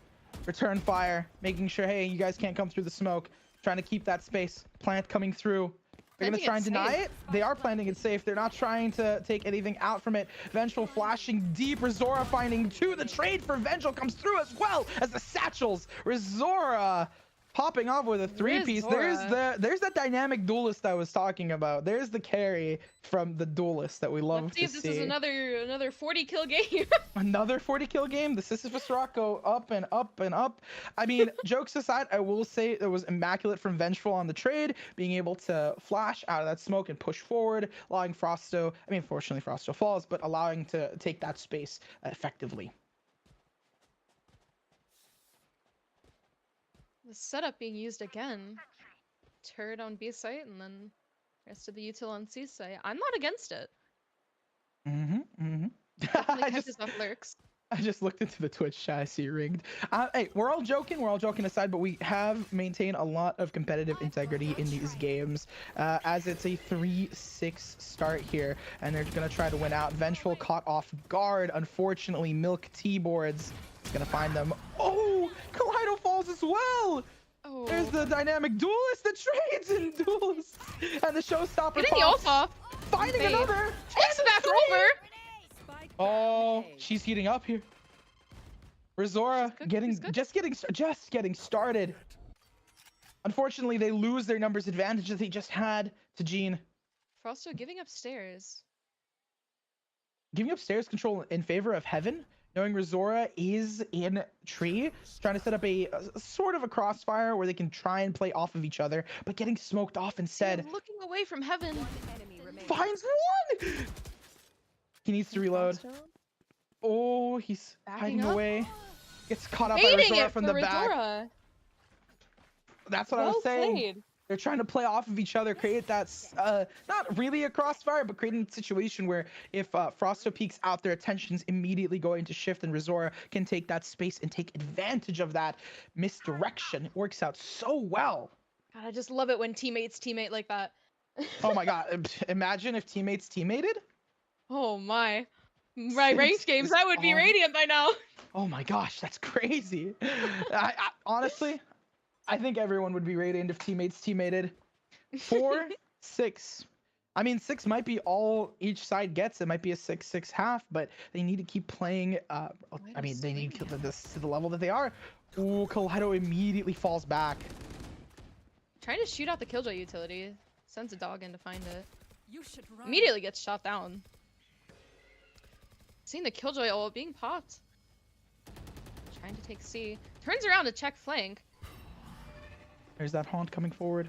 Speaker 3: return fire, making sure, hey, you guys can't come through the smoke. Trying to keep that space. Plant coming through. They're gonna try and deny it. They are planting it safe. They're not trying to take anything out from it. Vengeful flashing deep. Rizora finding 2. The trade for Vengeful comes through as well as the satchels. Rizora popping off with a 3-piece. There's that dynamic duelist I was talking about. There's the carry from the duelist that we love
Speaker 4: Let's
Speaker 3: to
Speaker 4: see if this
Speaker 3: see.
Speaker 4: is another 40 kill game.
Speaker 3: Another 40 kill game. The Sisyphus rock go up and up and up. I mean, jokes aside, I will say it was immaculate from Vengeful on the trade, being able to flash out of that smoke and push forward, allowing Frosto, I mean, fortunately Frosto falls, but allowing to take that space effectively.
Speaker 4: The setup being used again. Turret on B site and then rest of the util on C site. I'm not against it.
Speaker 3: I just looked into the Twitch chat. I see rigged. Hey, we're all joking aside, but we have maintained a lot of competitive integrity in these games, as it's a 3-6 start here, and they're gonna try to win out. Vengeful caught off guard. Unfortunately, Milk T-boards is gonna find them. Oh, Kaleido falls as well.
Speaker 4: Oh.
Speaker 3: There's the dynamic duelist, the trades and duelist, and the showstopper.
Speaker 4: Getting the ult off.
Speaker 3: Finding
Speaker 4: Fade.
Speaker 3: another.
Speaker 4: Takes back over.
Speaker 3: Oh, she's heating up here. Rizora just getting started. Unfortunately, they lose their numbers advantage that they just had to Gene.
Speaker 4: Frosto giving up stairs.
Speaker 3: Giving up stairs control in favor of Heaven, knowing Razora is in tree, trying to set up a sort of a crossfire where they can try and play off of each other, but getting smoked off instead.
Speaker 4: They're looking away from Heaven.
Speaker 5: One enemy remaining.
Speaker 3: Finds one! He needs to reload.
Speaker 4: Frosto
Speaker 3: Oh, he's
Speaker 4: backing
Speaker 3: hiding
Speaker 4: up.
Speaker 3: away. Gets caught up by
Speaker 4: Baiting
Speaker 3: Razora
Speaker 4: it
Speaker 3: from
Speaker 4: for
Speaker 3: the back.
Speaker 4: Razora.
Speaker 3: That's what I
Speaker 4: Well
Speaker 3: was saying.
Speaker 4: played.
Speaker 3: They're trying to play off of each other, create that, not really a crossfire, but creating a situation where if Frosto peeks out, their attention's immediately going to shift, and Razora can take that space and take advantage of that misdirection. It works out so well.
Speaker 4: God, I just love it when teammates teammate like that.
Speaker 3: Oh my god, imagine if teammates teammated.
Speaker 4: Oh my. My ranked
Speaker 3: Six
Speaker 4: games,
Speaker 3: is
Speaker 4: that would be
Speaker 3: on.
Speaker 4: Radiant by now.
Speaker 3: Oh my gosh, that's crazy. Honestly, I think everyone would be radiant if teammates teammated. 4, 6. I mean, 6 might be all each side gets. It might be a 6-6 half, but they need to keep playing. I mean, they need to get this to the level that they are. Ooh, Kaleido immediately falls back.
Speaker 4: Trying to shoot out the Killjoy utility. Sends a dog in to find it.
Speaker 5: You should run.
Speaker 4: Immediately gets shot down. Seeing the Killjoy ult being popped. Trying to take C. Turns around to check flank.
Speaker 3: There's that Haunt coming forward.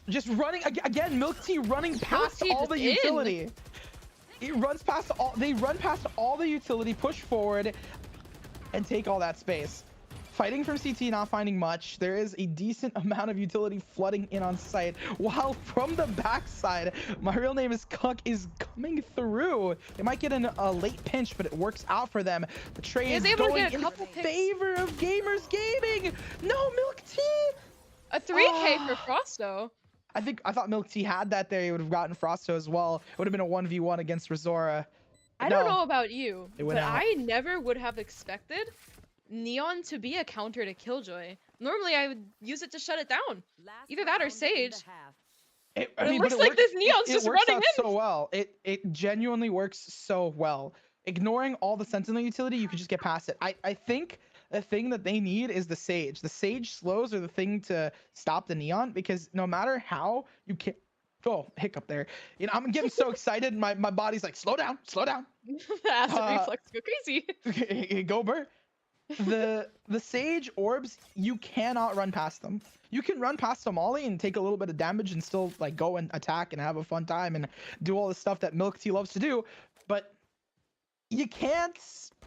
Speaker 3: Just running again. Milk Tea running past
Speaker 4: Tea
Speaker 3: all the
Speaker 4: just in.
Speaker 3: utility. It runs past all. They run past all the utility, push forward, and take all that space. Fighting from CT, not finding much. There is a decent amount of utility flooding in on site, while from the backside, my real name is Cuck is coming through. They might get a late pinch, but it works out for them. The trade is
Speaker 4: able to
Speaker 3: going
Speaker 4: get a
Speaker 3: in
Speaker 4: couple picks.
Speaker 3: favor of Gamers Gaming. No, Milk Tea.
Speaker 4: A 3K for Frosto.
Speaker 3: I thought Milk Tea had that there. He would have gotten Frosto as well. It would have been a 1v1 against Razora.
Speaker 4: I don't know about you,
Speaker 3: It
Speaker 4: but
Speaker 3: went out.
Speaker 4: I never would have expected Neon to be a counter to Killjoy. Normally, I would use it to shut it down.
Speaker 5: Last
Speaker 4: Either that or
Speaker 5: round in the
Speaker 4: Sage.
Speaker 5: half.
Speaker 4: But it looks like this Neon's just
Speaker 3: works
Speaker 4: running
Speaker 3: out
Speaker 4: in.
Speaker 3: so well. It genuinely works so well. Ignoring all the Sentinel utility, you can just get past it. I think the thing that they need is the Sage. The Sage slows are the thing to stop the Neon, because no matter how you can. Oh, hiccup there. You know, I'm getting so excited. My body's like, slow down, slow down.
Speaker 4: The acid reflex go crazy.
Speaker 3: Go Bert. The Sage orbs, you cannot run past them. You can run past a Molly and take a little bit of damage and still like go and attack and have a fun time and do all the stuff that Milk Tea loves to do, but you can't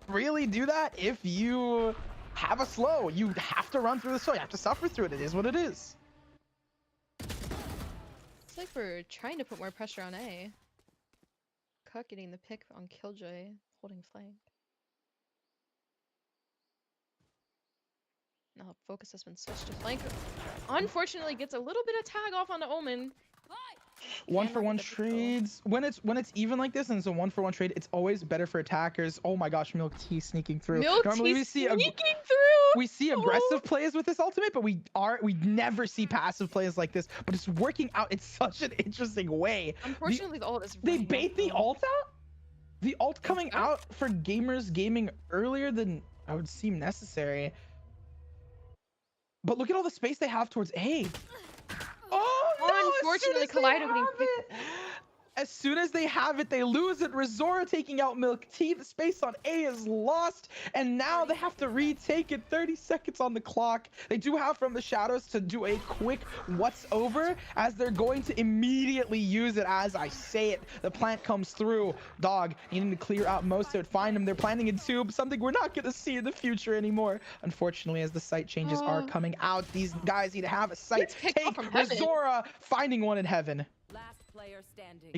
Speaker 3: really do that if you have a slow. You have to run through the slow. You have to suffer through it. It is what it is.
Speaker 4: It's like we're trying to put more pressure on A. Cuck getting the pick on Killjoy, holding flank. Now focus has been switched to flank. Unfortunately, gets a little bit of tag off on the Omen.
Speaker 3: One
Speaker 4: Cannot
Speaker 3: for one
Speaker 4: get the pick, though.
Speaker 3: trades. When it's even like this and it's a 1-for-1 trade, it's always better for attackers. Oh my gosh, Milk Tea sneaking through.
Speaker 4: Milk
Speaker 3: Normally
Speaker 4: Tea
Speaker 3: we see
Speaker 4: sneaking through.
Speaker 3: we see aggressive plays with this ultimate, but we never see passive plays like this. But it's working out in such an interesting way.
Speaker 4: Unfortunately, the ult is.
Speaker 3: They
Speaker 4: running
Speaker 3: bait
Speaker 4: out,
Speaker 3: the
Speaker 4: though.
Speaker 3: ult out? The ult coming out for Gamers Gaming earlier than I would seem necessary. But look at all the space they have towards A. Oh no!
Speaker 4: Unfortunately, Kaleido getting picked.
Speaker 3: As soon as they have it, they lose it. Razora taking out Milk Tea. The space on A is lost, and now they have to retake it. 30 seconds on the clock. They do have From the Shadows to do a quick what's over, as they're going to immediately use it as I say it. The plant comes through. Dog needing to clear out most of it. Find them. They're planting in tube, something we're not going to see in the future anymore. Unfortunately, as the site changes are coming out, these guys need to have a site.
Speaker 4: Gets picked off
Speaker 3: Take
Speaker 4: from Heaven.
Speaker 3: Razora, finding one in Heaven.
Speaker 5: Last player standing.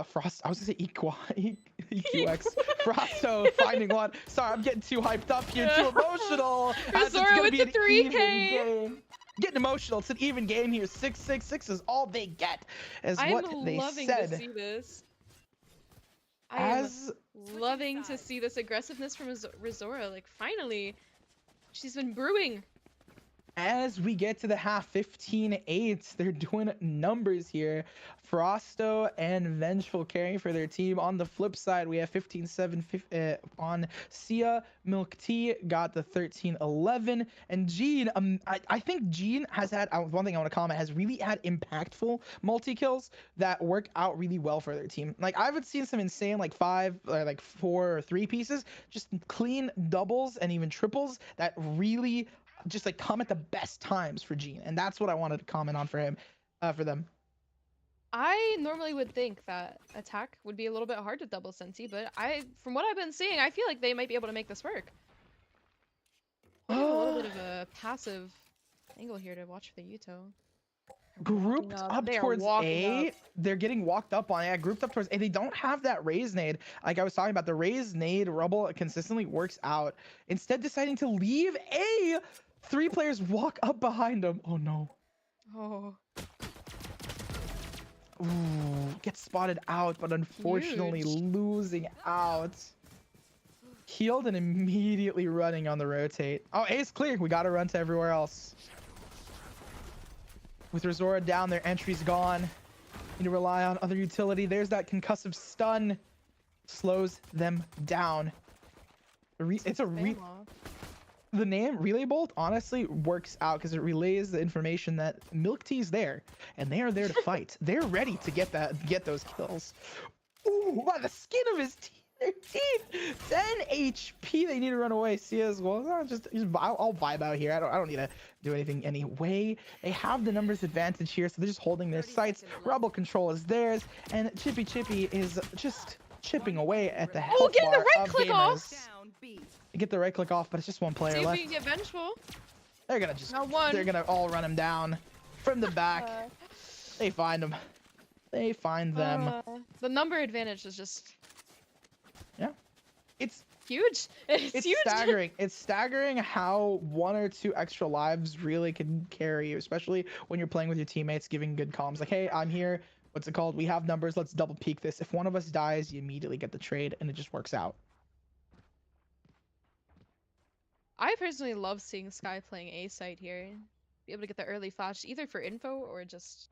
Speaker 3: Frost. I was gonna say EQX. Frosto finding one. Sorry, I'm getting too hyped up here, too emotional. as it's
Speaker 4: Razora
Speaker 3: gonna
Speaker 4: with
Speaker 3: be
Speaker 4: the
Speaker 3: an
Speaker 4: 3K.
Speaker 3: even game. Getting emotional. It's an even game here. 6-6-6 is all they get, is what
Speaker 4: I'm
Speaker 3: they
Speaker 4: loving
Speaker 3: said.
Speaker 4: to see this. I am
Speaker 3: As
Speaker 4: loving to see this aggressiveness from Razora. Like, finally, she's been brewing.
Speaker 3: as we get to the half, 15-8, they're doing numbers here. Frosto and Vengeful carrying for their team. On the flip side, we have 15-7 on Sia. Milk Tea got the 13-11. And Gene, I think Gene has had, one thing I want to comment, has really had impactful multi-kills that work out really well for their team. Like, I've seen some insane, like 5, or like 4 or 3 pieces, just clean doubles and even triples that really just like come at the best times for Gene, and that's what I wanted to comment on for him, for them.
Speaker 4: I normally would think that attack would be a little bit hard to double Sensi, but from what I've been seeing, I feel like they might be able to make this work. I have a little bit of a passive angle here to watch for the Yuto.
Speaker 3: Grouped up towards A, they're getting walked up on. Yeah, grouped up towards A. They don't have that raise nade. Like I was talking about, the raise nade Rubble consistently works out. Instead, deciding to leave A, 3 players walk up behind them. Oh no.
Speaker 4: Oh.
Speaker 3: Ooh, gets spotted out, but unfortunately losing out. Healed and immediately running on the rotate. Oh, A's clear. We got to run to everywhere else. With Razora down, their entry's gone. Need to rely on other utility. There's that concussive stun. Slows them down. The name Relay Bolt honestly works out because it relays the information that Milk Tea's there, and they are there to fight. They're ready to get those kills. Ooh, by the skin of his teeth. 10 HP. They need to run away. See as well. I'll vibe out here. I don't need to do anything anyway. They have the numbers advantage here, so they're just holding their sights. Rebel control is theirs, and Chippy Chippy is just chipping away at the health
Speaker 4: getting
Speaker 3: bar
Speaker 4: the right
Speaker 3: of
Speaker 4: click
Speaker 3: gamers.
Speaker 4: off.
Speaker 3: They get the right click off, but it's just one player
Speaker 4: See if
Speaker 3: left.
Speaker 4: we can get Vengeful.
Speaker 3: They're gonna just.
Speaker 4: Not one.
Speaker 3: They're gonna all run him down from the back. They find him. They find them.
Speaker 4: The number advantage is just.
Speaker 3: Yeah, it's
Speaker 4: huge. It's huge.
Speaker 3: staggering. It's staggering how 1 or 2 extra lives really can carry you, especially when you're playing with your teammates, giving good comms. Like, hey, I'm here. What's it called? We have numbers. Let's double peek this. If one of us dies, you immediately get the trade, and it just works out.
Speaker 4: I personally love seeing Sky playing A side here. Be able to get the early flash either for info or just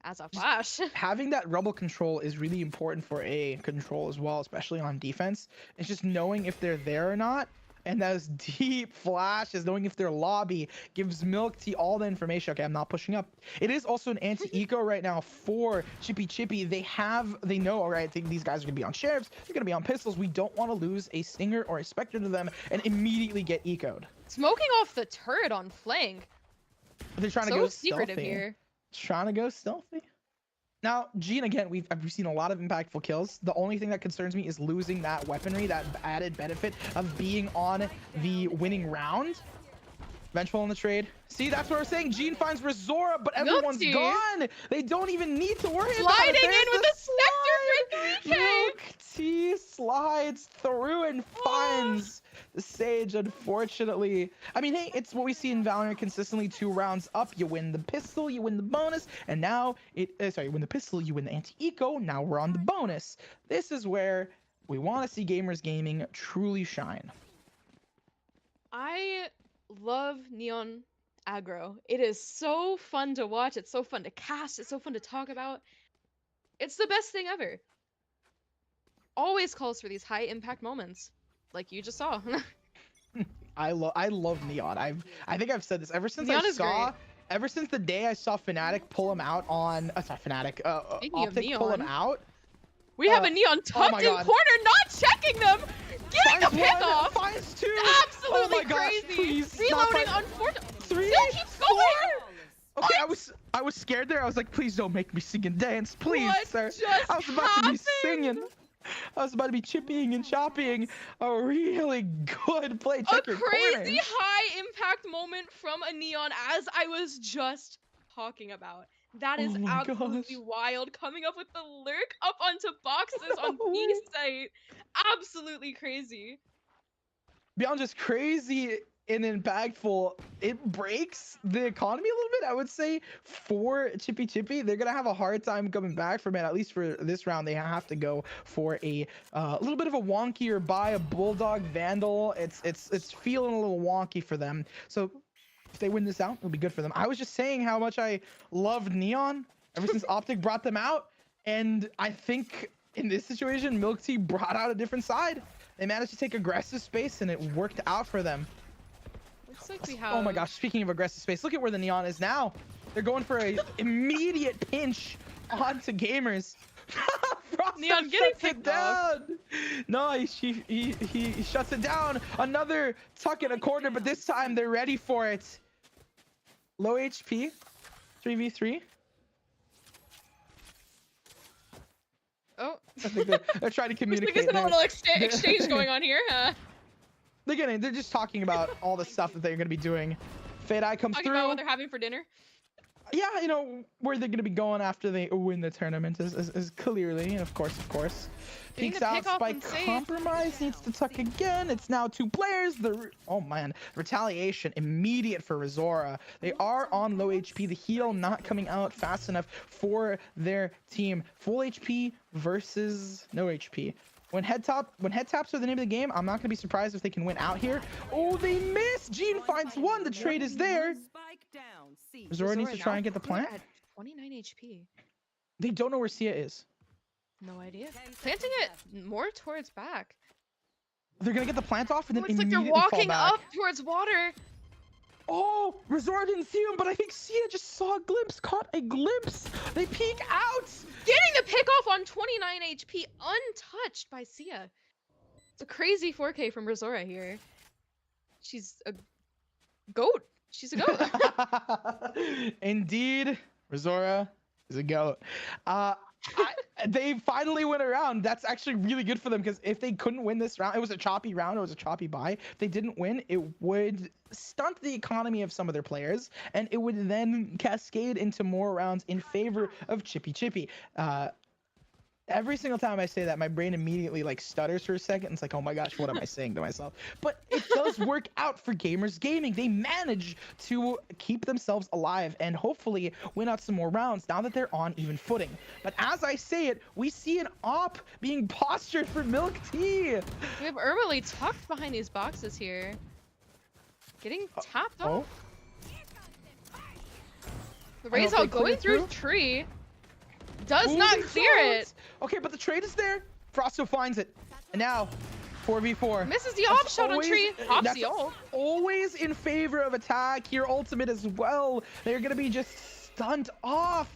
Speaker 4: as a flash.
Speaker 3: Having that rebel control is really important for A control as well, especially on defense. It's just knowing if they're there or not. And those deep flashes, knowing if their lobby gives Milk Tea all the information. Okay, I'm not pushing up. It is also an anti-eco right now for Chippy Chippy. They know, all right, I think these guys are gonna be on sheriffs, they're gonna be on pistols. We don't want to lose a Stinger or a Spectre to them and immediately get eco'd.
Speaker 4: Smoking off the turret on flank.
Speaker 3: They're trying to
Speaker 4: So
Speaker 3: go
Speaker 4: secretive
Speaker 3: stealthy.
Speaker 4: here.
Speaker 3: Trying to go stealthy. Now, Gene, again, we've seen a lot of impactful kills. The only thing that concerns me is losing that weaponry, that added benefit of being on the winning round. Vengeful in the trade. See, that's what we're saying. Gene finds Razora, but everyone's gone. They don't even need to worry about it.
Speaker 4: Sliding in with a Spectre for 3K.
Speaker 3: Milk Tea slides through and finds the Sage, unfortunately. I mean, hey, it's what we see in Valorant consistently. 2 rounds up, you win the pistol, you win the bonus, and now you win the pistol, you win the anti-eco. Now we're on the bonus. This is where we want to see gamers gaming truly shine.
Speaker 4: I love Neon aggro. It is so fun to watch. It's so fun to cast. It's so fun to talk about. It's the best thing ever. Always calls for these high impact moments, like you just saw.
Speaker 3: I love Neon. I think I've said this ever since
Speaker 4: Neon
Speaker 3: ever since the day I saw Fnatic pull him out on sorry, Fnatic Optic pull him out.
Speaker 4: We have a Neon tucked in corner, not checking them. Getting the pick off.
Speaker 3: Finds 2.
Speaker 4: Absolutely
Speaker 3: oh my gosh,
Speaker 4: crazy.
Speaker 3: Please,
Speaker 4: Reloading, unfortunately.
Speaker 3: 3.
Speaker 4: Still keeps going.
Speaker 3: Okay, I was scared there. I was like, please don't make me sing and dance, please,
Speaker 4: What
Speaker 3: sir.
Speaker 4: just
Speaker 3: I was about to be
Speaker 4: happened?
Speaker 3: singing. I was about to be chipping and chopping. A really good play. Check
Speaker 4: A
Speaker 3: your
Speaker 4: crazy
Speaker 3: corner.
Speaker 4: high impact moment from a Neon, as I was just talking about. That is absolutely wild. Coming up with the lurk up onto boxes on B site. Absolutely crazy.
Speaker 3: Beyond just crazy and impactful, it breaks the economy a little bit, I would say. For Chippy Chippy, they're gonna have a hard time coming back from it. At least for this round, they have to go for a little bit of a wonkier buy, a Bulldog Vandal. It's feeling a little wonky for them. So If they win this out, it'll be good for them. I was just saying how much I loved Neon ever since Optic brought them out. And I think in this situation, Milk Tea brought out a different side. They managed to take aggressive space and it worked out for them.
Speaker 4: Looks like we have.
Speaker 3: Oh my gosh, speaking of aggressive space, look at where the Neon is now. They're going for a immediate pinch onto Gamers.
Speaker 4: Neon getting
Speaker 3: shuts it
Speaker 4: picked off.
Speaker 3: down. Nice, he shuts it down. Another tuck in a corner, but this time they're ready for it. Low HP, 3v3.
Speaker 4: Oh.
Speaker 3: I think they're trying to communicate.
Speaker 4: There's a
Speaker 3: there.
Speaker 4: little exchange going on here.
Speaker 3: They're just talking about all the stuff that they're going to be doing. Fade Eye comes
Speaker 4: Talking
Speaker 3: through.
Speaker 4: about what they're having for dinner.
Speaker 3: Yeah, you know, where they're going to be going after they win the tournament is clearly, of course.
Speaker 4: Getting
Speaker 3: Peeks
Speaker 4: the
Speaker 3: out,
Speaker 4: pick off
Speaker 3: Spike
Speaker 4: and save.
Speaker 3: compromise, needs to tuck again. It's now 2 players. Oh man, retaliation immediate for Rizora. They are on low HP. The heal not coming out fast enough for their team. Full HP versus no HP. When head taps are the name of the game, I'm not gonna be surprised if they can win out here. Oh, they miss. Gene finds one. The trade is there. Rizora needs to try and get the plant.
Speaker 4: At 29 HP.
Speaker 3: They don't know where Sia is.
Speaker 4: No idea. Planting it more towards back.
Speaker 3: They're gonna get the plant off and then
Speaker 4: Oh, it's like they're
Speaker 3: immediately fall
Speaker 4: walking
Speaker 3: back.
Speaker 4: up towards water.
Speaker 3: Oh, Rizora didn't see him, but I think Sia just saw a glimpse, caught a glimpse. They peek out.
Speaker 4: Getting the pick off on 29 HP, untouched by Sia. It's a crazy 4K from Rizora here. She's a goat. She's a goat.
Speaker 3: Indeed, Rizora is a goat. They finally went around. That's actually really good for them because if they couldn't win this round, it was a choppy round. It was a choppy buy. If they didn't win, it would stunt the economy of some of their players, and it would then cascade into more rounds in favor of Chippy Chippy. Every single time I say that, my brain immediately like stutters for a second. It's like, oh my gosh, what am I saying to myself? But it does work out for Gamers Gaming. They manage to keep themselves alive and hopefully win out some more rounds now that they're on even footing. But as I say it, we see an op being postured for Milk Tea.
Speaker 4: We have Ermily tucked behind these boxes here. Getting tapped off. The Raze out going through tree. Does not clear it.
Speaker 3: Okay, but the trade is there. Frosto finds it. And now, 4v4.
Speaker 4: Misses the off shot on tree. Pops the ult.
Speaker 3: Always in favor of attack here. Ultimate as well. They're going to be just stunned off.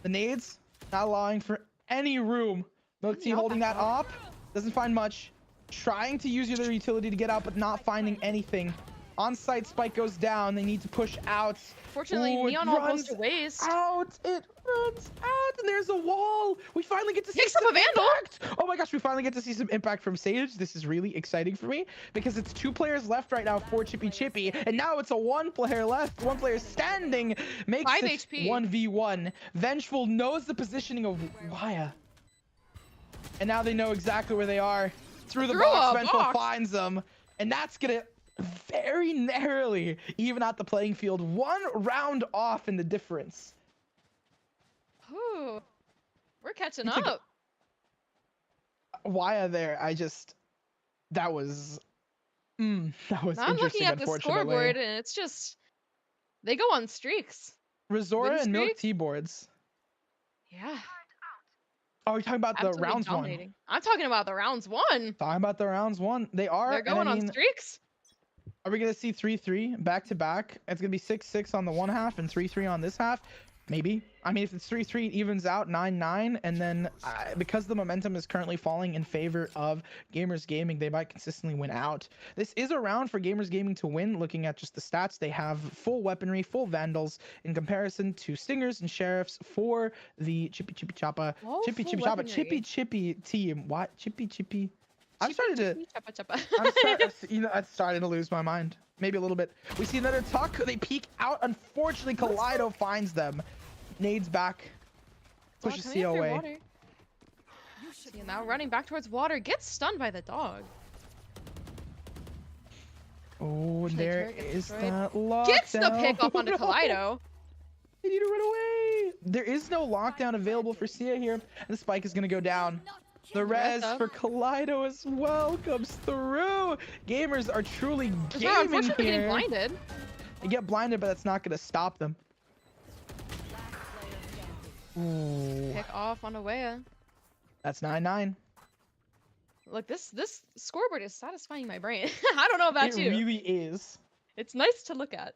Speaker 3: The nades not allowing for any room. Milk Tea holding that op. Doesn't find much. Trying to use their utility to get out, but not finding anything. On-site spike goes down. They need to push out.
Speaker 4: Fortunately, Neon ult goes to waste.
Speaker 3: It runs out, and there's a wall. We finally get to see some impact. Oh my gosh, we finally get to see some impact from Sage. This is really exciting for me because it's 2 players left right now for Chippy Chippy, and now it's a 1 player left. 1 player standing makes
Speaker 4: 5
Speaker 3: it
Speaker 4: HP.
Speaker 3: 1v1. Vengeful knows the positioning of Waya, and now they know exactly where they are. Through the box, Vengeful finds them, and that's gonna very narrowly even out the playing field. 1 round off in the difference.
Speaker 4: Ooh, we're catching up.
Speaker 3: Why there? That was
Speaker 4: I'm
Speaker 3: interesting.
Speaker 4: looking at the scoreboard and it's just they go on streaks.
Speaker 3: Rizora and Milk Tea boards.
Speaker 4: Yeah.
Speaker 3: Oh, you're talking about
Speaker 4: Absolutely
Speaker 3: the rounds
Speaker 4: dominating.
Speaker 3: 1.
Speaker 4: I'm talking about the rounds 1.
Speaker 3: Talking about the rounds 1. They're
Speaker 4: going on streaks.
Speaker 3: Are we gonna see 3-3 back to back? It's gonna be 6-6 on the one half and 3-3 on this half. Maybe. I mean, if it's 3-3, it evens out 9-9, and then because the momentum is currently falling in favor of Gamers Gaming, they might consistently win out. This is a round for Gamers Gaming to win. Looking at just the stats, they have full weaponry, full vandals in comparison to Stingers and Sheriffs for the Chippy Chippy Choppa, Chippy Chippy Choppa, Chippy Chippy team. What? Chippy Chippy. I'm starting to lose my mind. Maybe a little bit. We see another tuck. They peek out. Unfortunately, Kaleido finds them. Nades back. Pushes Sia away.
Speaker 4: Sia now running back towards water. Gets stunned by the dog.
Speaker 3: Oh, there is that lockdown.
Speaker 4: Gets the pick up onto Kaleido.
Speaker 3: They need to run away. There is no lockdown available for Sia here. The spike is going to go down. The res for Kaleido as well comes through. Gamers are truly gaming
Speaker 4: unfortunately
Speaker 3: here.
Speaker 4: getting blinded.
Speaker 3: They get blinded, but that's not going to stop them.
Speaker 5: Last player standing.
Speaker 3: Ooh,
Speaker 4: Pick off on Awea.
Speaker 3: that's 9-9.
Speaker 4: Look, this scoreboard is satisfying my brain. I don't know about
Speaker 3: It
Speaker 4: you.
Speaker 3: really is.
Speaker 4: It's nice to look at.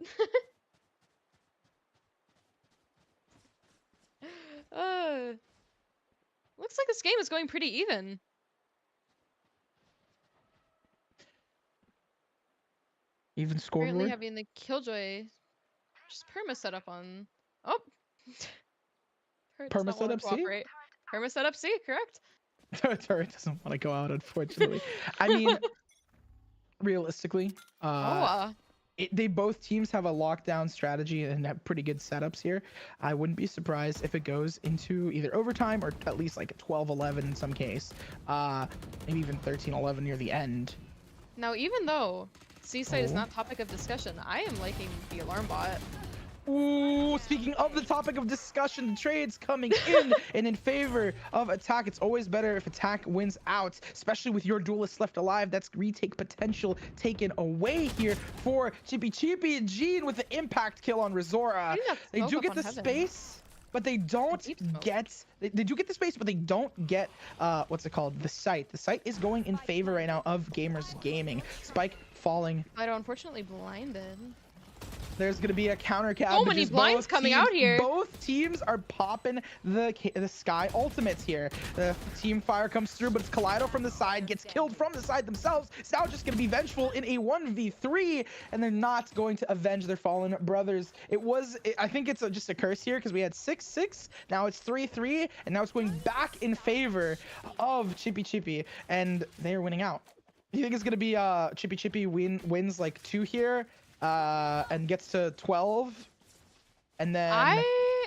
Speaker 4: Looks like this game is going pretty even.
Speaker 3: Even
Speaker 4: Currently
Speaker 3: scoreboard.
Speaker 4: having the Killjoy just perma set up on. Oh, Turret does
Speaker 3: Perma
Speaker 4: not want to
Speaker 3: setup C?
Speaker 4: cooperate. Perma set up C, correct?
Speaker 3: Turret doesn't want to go out, unfortunately. I mean, realistically, they both teams have a lockdown strategy and have pretty good setups here. I wouldn't be surprised if it goes into either overtime or at least like a 12-11 in some case, maybe even 13-11 near the end.
Speaker 4: Now, even though C-side is
Speaker 3: Oh.
Speaker 4: not topic of discussion, I am liking the alarm bot.
Speaker 3: Ooh, speaking of the topic of discussion, the trades coming in and in favor of attack. It's always better if attack wins out, especially with your duelist left alive. That's retake potential taken away here for Chippy Chippy and Gene with the impact kill on Rizora.
Speaker 4: Getting that
Speaker 3: They
Speaker 4: smoke
Speaker 3: do
Speaker 4: up
Speaker 3: get
Speaker 4: on
Speaker 3: the
Speaker 4: Heaven.
Speaker 3: space, but they don't
Speaker 4: Deep smoke.
Speaker 3: get they do get the space, but they don't get what's it called, the site. The site is going in favor right now of Gamers Gaming. Spike falling.
Speaker 4: Fido unfortunately blinded.
Speaker 3: There's gonna be a counter cap.
Speaker 4: So many
Speaker 3: because
Speaker 4: blinds
Speaker 3: both
Speaker 4: coming
Speaker 3: teams-
Speaker 4: out here.
Speaker 3: Both teams are popping the Sky ultimates here. The team fire comes through, but it's Kaleido from the side, gets killed from the side themselves. It's now just gonna be vengeful in a 1v3, and they're not going to avenge their fallen brothers. I think it's just a curse here because we had 6-6, now it's 3-3, and now it's going back in favor of Chippy Chippy, and they are winning out. You think it's gonna be Chippy Chippy wins like 2 here? And gets to 12, and then
Speaker 4: I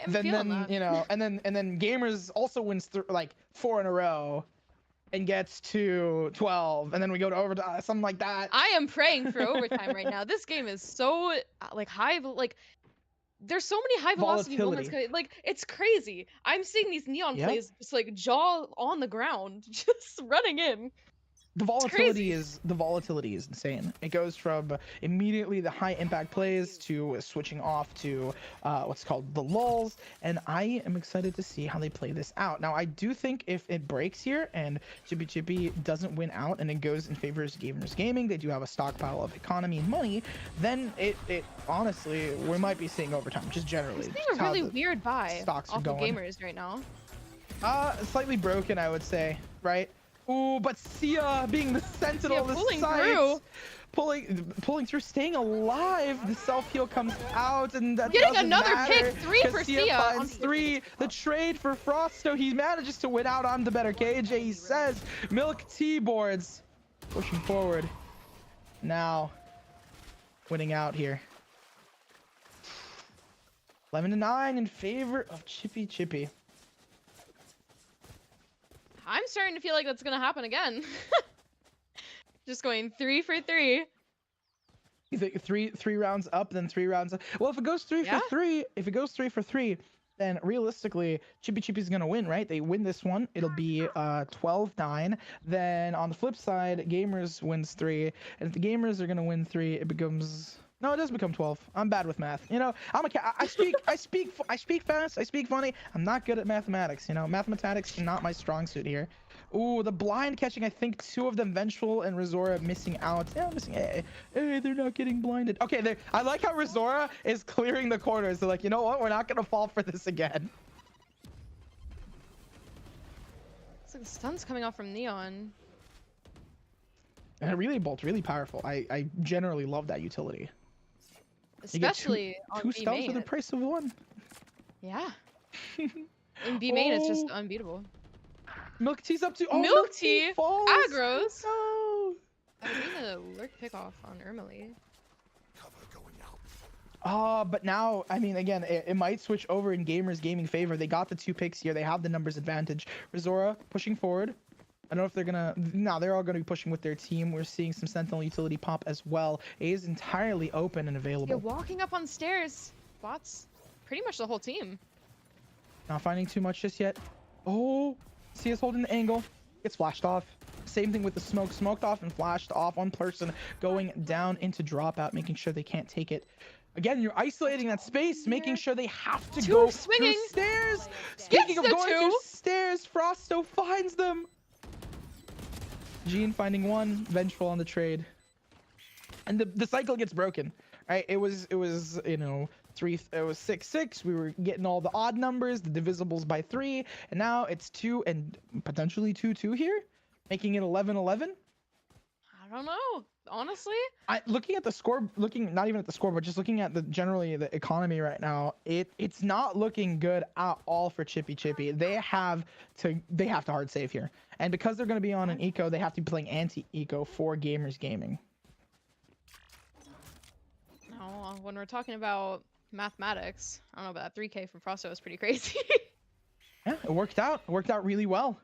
Speaker 4: am feeling
Speaker 3: then
Speaker 4: that.
Speaker 3: you know, and then Gamers also wins like 4 in a row, and gets to 12, and then we go to overtime, something like that.
Speaker 4: I am praying for overtime right now. This game is so like high, like there's so many high velocity moments.
Speaker 3: Volatility.
Speaker 4: Like it's crazy. I'm seeing these neon
Speaker 3: Yep.
Speaker 4: plays just like jaw on the ground, just running in.
Speaker 3: The volatility is insane. It goes from immediately the high impact plays to switching off to what's called the lulls, and I am excited to see how they play this out. Now, I do think if it breaks here and Chippy Chippy doesn't win out and it goes in favor of Gamers Gaming, they do have a stockpile of economy and money, then it honestly, we might be seeing overtime, just generally.
Speaker 4: It's being
Speaker 3: just
Speaker 4: a
Speaker 3: how
Speaker 4: really
Speaker 3: the
Speaker 4: weird buy
Speaker 3: stocks are
Speaker 4: off of
Speaker 3: going.
Speaker 4: Gamers right now.
Speaker 3: Slightly broken, I would say, right? Ooh, but Sia being the sentinel of the
Speaker 4: pulling
Speaker 3: site,
Speaker 4: through.
Speaker 3: pulling through, staying alive. The self heal comes out, and that
Speaker 4: Getting
Speaker 3: doesn't
Speaker 4: another
Speaker 3: matter,
Speaker 4: pick, 3 for
Speaker 3: 'cause
Speaker 4: Sia on
Speaker 3: finds
Speaker 4: the-
Speaker 3: 3. The trade for Frosto, he manages to win out on the better KJ. He says, "Milk tea boards," pushing forward. Now, winning out here. 11-9 in favor of Chippy Chippy.
Speaker 4: I'm starting to feel like that's gonna happen again. Just going 3 for 3.
Speaker 3: You think three rounds up, then 3 rounds up? Well, if it goes 3
Speaker 4: Yeah.
Speaker 3: for 3, then realistically, Chippy Chippy's gonna win, right? They win this one, it'll be 12-9. Then on the flip side, Gamers wins 3, and if the Gamers are gonna win 3, it becomes. No, it does become 12. I'm bad with math. You know, I speak fast. I speak funny. I'm not good at mathematics. You know, mathematics not my strong suit here. Ooh, the blind catching. I think 2 of them, Vengeful and Rizora, missing out. Yeah, missing. Hey, they're not getting blinded. Okay, I like how Rizora is clearing the corners. They're like, you know what? We're not gonna fall for this again.
Speaker 4: Looks like the stun's coming off from Neon.
Speaker 3: And a relay bolt's really powerful. I generally love that utility. You get
Speaker 4: Especially on
Speaker 3: two
Speaker 4: B
Speaker 3: spells
Speaker 4: main.
Speaker 3: for the price of 1.
Speaker 4: Yeah. In B main, it's just
Speaker 3: Oh.
Speaker 4: unbeatable.
Speaker 3: Milk Tea's up to. Oh,
Speaker 4: Milk Tea
Speaker 3: falls.
Speaker 4: aggroes.
Speaker 3: No.
Speaker 4: I was doing a lurk pickoff on Ermely.
Speaker 3: But now, I mean, again, it might switch over in Gamers Gaming favor. They got the 2 picks here. They have the numbers advantage. Rizora pushing forward. I don't know if they're gonna. No, they're all gonna be pushing with their team. We're seeing some Sentinel utility pop as well. A is entirely open and
Speaker 4: Yeah,
Speaker 3: available.
Speaker 4: walking up on stairs. Bots. Pretty much the whole team.
Speaker 3: Not finding too much just yet. Oh, Sia's holding the angle. Gets flashed off. Same thing with the smoke. Smoked off and flashed off. One person going down into dropout, making sure they can't take it. Again, you're isolating that space, making sure they have to go through
Speaker 4: swinging.
Speaker 3: stairs. Speaking of
Speaker 4: the
Speaker 3: going through
Speaker 4: two.
Speaker 3: stairs, Frosto finds them. Gene finding one, vengeful on the trade. And the cycle gets broken, right? It was you know, it was 6-6. We were getting all the odd numbers, the divisibles by 3, and now it's 2 and potentially 2-2 here, making it 11-11.
Speaker 4: I don't know, honestly.
Speaker 3: Looking at the score, not even at the score, but just looking at generally the economy right now, it's not looking good at all for Chippy. They have to hard save here, and because they're going to be on an eco, they have to be playing anti-eco for Gamers Gaming.
Speaker 4: No, when we're talking about mathematics, I don't know, but that 3K from Frosto was pretty crazy.
Speaker 3: Yeah, it worked out. It worked out really well.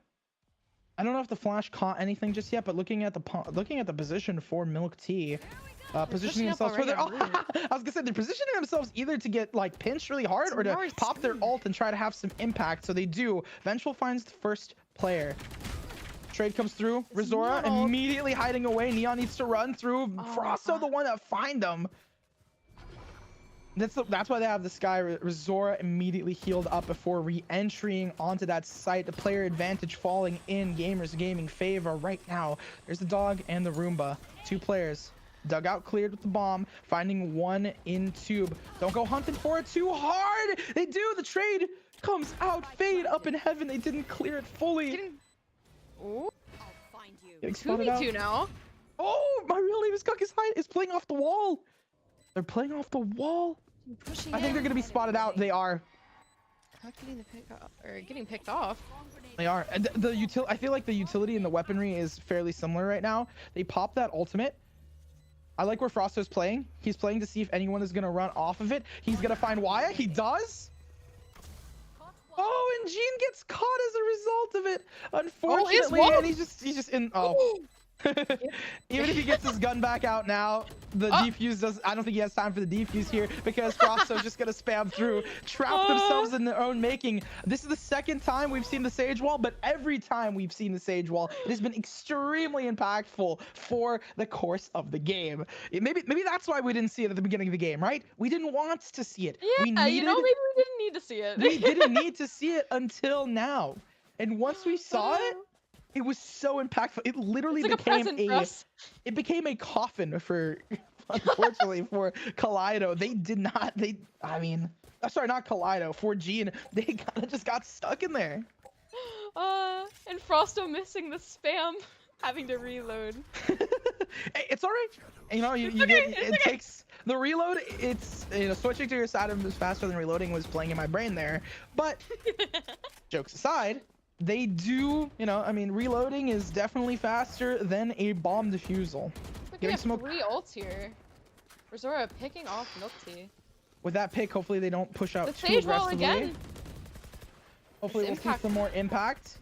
Speaker 3: I don't know if the flash caught anything just yet, but looking at the position for Milk Tea, positioning themselves for their. I was gonna say they're positioning themselves either to get like pinched really hard or to pop their ult and try to have some impact. So they do. Vengeful finds the first player. Trade comes through. Rizora immediately hiding away. Neon needs to run through. Frosto the one that find them. That's why they have this guy. Rizora immediately healed up before re-entering onto that site. The player advantage falling in Gamers Gaming favor right now. There's the dog and the Roomba. 2 players. Dugout cleared with the bomb. Finding one in tube. Don't go hunting for it too hard. They do. The trade comes out. Fade up in heaven. They didn't clear it fully.
Speaker 4: Ooh.
Speaker 5: I'll find you.
Speaker 3: Getting spotted out.
Speaker 4: 2v2 now.
Speaker 3: Oh, my real name is playing off the wall. They're playing off the wall. I think they're gonna be spotted out. They are.
Speaker 4: Not getting the pick off, or getting picked off.
Speaker 3: They are. And I feel like the utility and the weaponry is fairly similar right now. They pop that ultimate. I like where Frosto's playing. He's playing to see if anyone is gonna run off of it. He's gonna find Wyatt. He does. Oh, and Gene gets caught as a result of it. Unfortunately, and he's just in. Oh. Even if he gets his gun back out now, the defuse does. I don't think he has time for the defuse here because Frosto's just gonna spam through, trap themselves in their own making. This is the second time we've seen the Sage Wall, but every time we've seen the Sage Wall, it has been extremely impactful for the course of the game. Maybe that's why we didn't see it at the beginning of the game, right? We didn't want to see it.
Speaker 4: Yeah,
Speaker 3: maybe
Speaker 4: we didn't need to see it.
Speaker 3: We didn't need to see it until now, and once we saw it. It was so impactful. It literally became it became a coffin for, unfortunately, for Kaleido. Sorry, not Kaleido. For Gene, they kind of just got stuck in there.
Speaker 4: And Frosto missing the spam, having to reload.
Speaker 3: Hey, it's alright. You know, it takes the reload. It's, you know, switching to your side is faster than reloading was playing in my brain there. But jokes aside. They do, you know, I mean, reloading is definitely faster than a bomb defusal.
Speaker 4: Getting smoke. 3 ults here. Rizora picking off Milk Tea.
Speaker 3: With that pick, hopefully they don't push out too
Speaker 4: Sage Wall
Speaker 3: aggressively.
Speaker 4: again.
Speaker 3: Hopefully we'll see some more impact.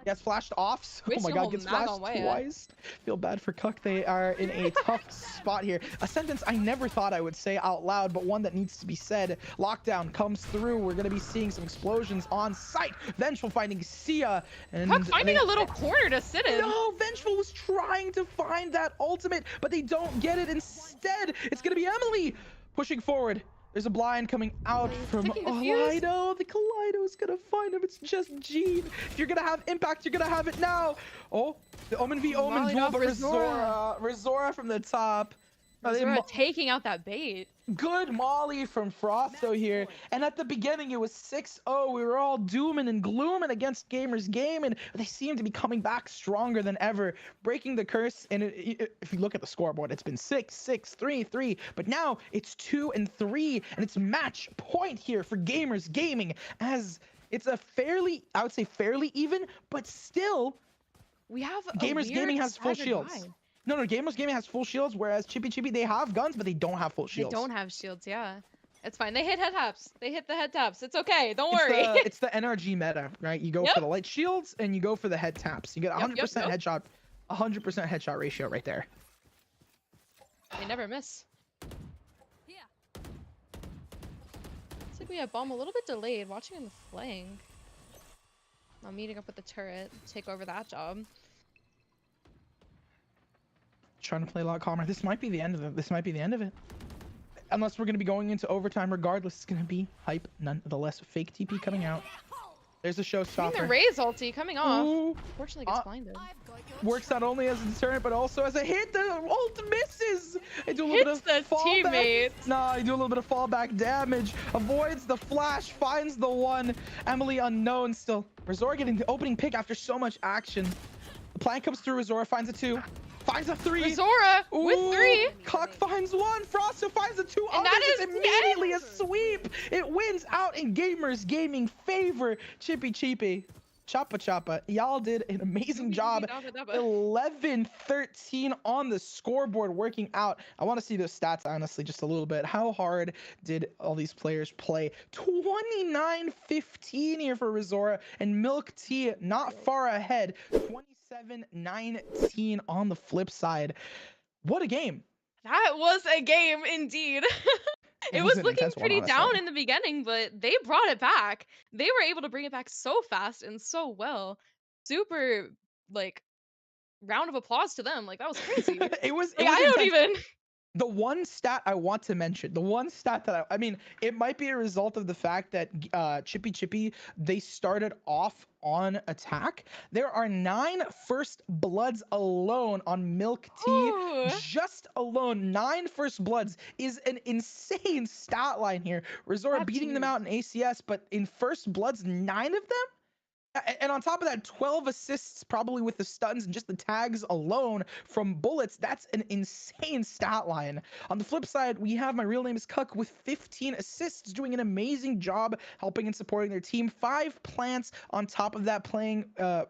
Speaker 3: Gets flashed off. So, oh my god, gets flashed twice. Feel bad for Cuck. They are in a tough spot here. A sentence I never thought I would say out loud, but one that needs to be said. Lockdown comes through. We're going to be seeing some explosions on site. Vengeful finding Sia. And
Speaker 4: Cuck finding a little corner to sit in.
Speaker 3: No, Vengeful was trying to find that ultimate, but they don't get it. Instead, it's going to be Emily pushing forward. There's a blind coming out from Kaleido. The Kaleido's gonna find him. It's just Gene. If you're gonna have impact, you're gonna have it now. Oh, the Omen v Omen duel, but Rizora from the top.
Speaker 4: Rizora taking out that bait.
Speaker 3: Good molly from Frosto here. And at the beginning, it was 6-0. We were all dooming and glooming against Gamers Game, and they seem to be coming back stronger than ever, breaking the curse. And if you look at the scoreboard, it's been 6-6, 3-3, but now it's 2-3, and it's match point here for Gamers Gaming, as it's a I would say fairly even, but still,
Speaker 4: we have
Speaker 3: Gamers Gaming has full shields. No, Gamers Gaming has full shields, whereas Chippy, they have guns, but they don't have full shields.
Speaker 4: They don't have shields, yeah. It's fine. They hit head taps. They hit the head taps. It's okay. Don't worry.
Speaker 3: It's the NRG meta, right? You go for the light shields and you go for the head taps. You get 100% headshot, 100% headshot ratio right there.
Speaker 4: They never miss. Yeah. Looks like we have bomb a little bit delayed. Watching on the flank. Now meeting up with the turret. Take over that job.
Speaker 3: trying to play a lot calmer. This might be the end of it. This might be the end of it. Unless we're going to be going into overtime regardless, it's going to be hype nonetheless. Fake TP coming out. There's a
Speaker 4: I mean, the
Speaker 3: showstopper.
Speaker 4: Raze ulti coming off.
Speaker 3: Ooh,
Speaker 4: Fortunately, gets blinded.
Speaker 3: works not only as a deterrent, but also as a hit. The ult misses. I do a little
Speaker 4: Hits
Speaker 3: bit of
Speaker 4: the
Speaker 3: fallback.
Speaker 4: teammate.
Speaker 3: Nah, I do a little bit of fallback damage. Avoids the flash, finds the one. Emily unknown still. Razor getting the opening pick after so much action. The plan comes through. Razor finds a 2. Finds a 3.
Speaker 4: Zora with
Speaker 3: Ooh,
Speaker 4: 3.
Speaker 3: Cock finds 1. Frosto finds a 2.
Speaker 4: And that
Speaker 3: It's
Speaker 4: is the
Speaker 3: immediately a
Speaker 4: end.
Speaker 3: sweep. It wins out in Gamers Gaming favor. Chippy Cheapy. Choppa Choppa. Y'all did an amazing job. 11-13 on the scoreboard working out. I want to see those stats, honestly, just a little bit. How hard did all these players play? 29-15 here for Razora, and Milk Tea not far ahead. 27-19 on the flip side. What a game.
Speaker 4: That was a game indeed. It was
Speaker 3: an
Speaker 4: looking
Speaker 3: intense one,
Speaker 4: pretty down
Speaker 3: honestly.
Speaker 4: in the beginning, but they brought it back. They were able to bring it back so fast and so well. Super, like, round of applause to them. Like, that was crazy. Like,
Speaker 3: It was
Speaker 4: I don't
Speaker 3: intense.
Speaker 4: even.
Speaker 3: The one stat I want to mention, the one stat that I mean, it might be a result of the fact that Chippy, they started off on attack. There are 9 first bloods alone on Milk Tea.
Speaker 4: Ooh.
Speaker 3: Just alone, 9 first bloods is an insane stat line here. Resort
Speaker 4: That's
Speaker 3: beating them
Speaker 4: huge.
Speaker 3: out in ACS, but in first bloods, 9 of them? And on top of that, 12 assists probably with the stuns and just the tags alone from bullets. That's an insane stat line. On the flip side, we have My Real Name is Cuck with 15 assists, doing an amazing job helping and supporting their team. 5 plants on top of that, playing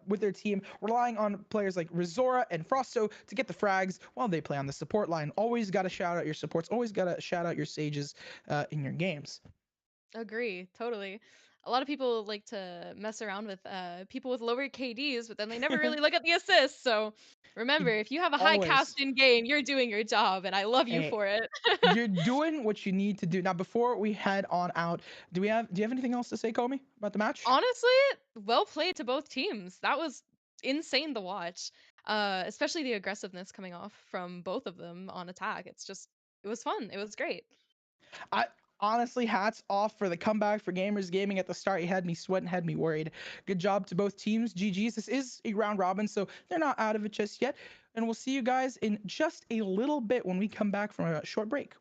Speaker 3: with their team, relying on players like Razora and Frosto to get the frags while they play on the support line. Always got to shout out your supports. Always got to shout out your sages in your games.
Speaker 4: Agree, totally. A lot of people like to mess around with people with lower KDs, but then they never really look at the assists. So remember, if you have a high
Speaker 3: Always.
Speaker 4: cast in game, you're doing your job, and I love you
Speaker 3: Hey,
Speaker 4: for it.
Speaker 3: You're doing what you need to do. Now, before we head on out, do you have anything else to say, Comey, about the match?
Speaker 4: Honestly, well played to both teams. That was insane to watch. Especially the aggressiveness coming off from both of them on attack. It was fun. It was great.
Speaker 3: Honestly, hats off for the comeback for Gamers Gaming at the start. You had me sweating, had me worried. Good job to both teams. GG's. This is a round robin, so they're not out of it just yet. And we'll see you guys in just a little bit when we come back from a short break.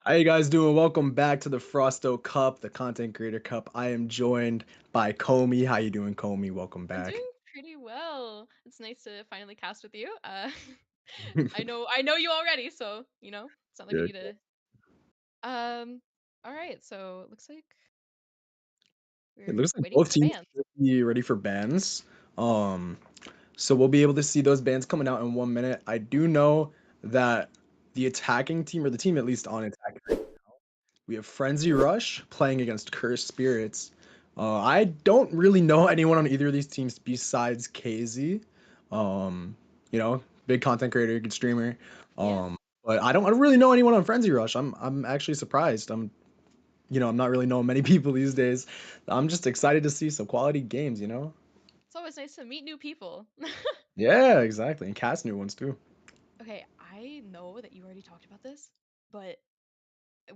Speaker 1: How you guys doing? Welcome back to the Frosto Cup, the Content Creator Cup. I am joined by Comey. How you doing, Comey? Welcome
Speaker 4: I'm
Speaker 1: back.
Speaker 4: doing pretty well. It's nice to finally cast with you. I know you already, so it's not like I
Speaker 1: Good.
Speaker 4: need to. All right. So it looks like
Speaker 1: It
Speaker 4: we're
Speaker 1: looks like
Speaker 4: waiting
Speaker 1: both
Speaker 4: for the
Speaker 1: teams
Speaker 4: band.
Speaker 1: should be ready for bans. Um, so we'll be able to see those bans coming out in 1 minute. I do know that the attacking team, or the team at least on attack right now, we have Frenzy Rush playing against Cursed Spirits. I don't really know anyone on either of these teams besides KZ. Um, big content creator, good streamer.
Speaker 4: Yeah.
Speaker 1: But I don't really know anyone on Frenzy Rush. I'm actually surprised. I'm not really knowing many people these days. I'm just excited to see some quality games.
Speaker 4: It's always nice to meet new people.
Speaker 1: Yeah, exactly. And cast new ones too.
Speaker 4: Okay, I know that you already talked about this, but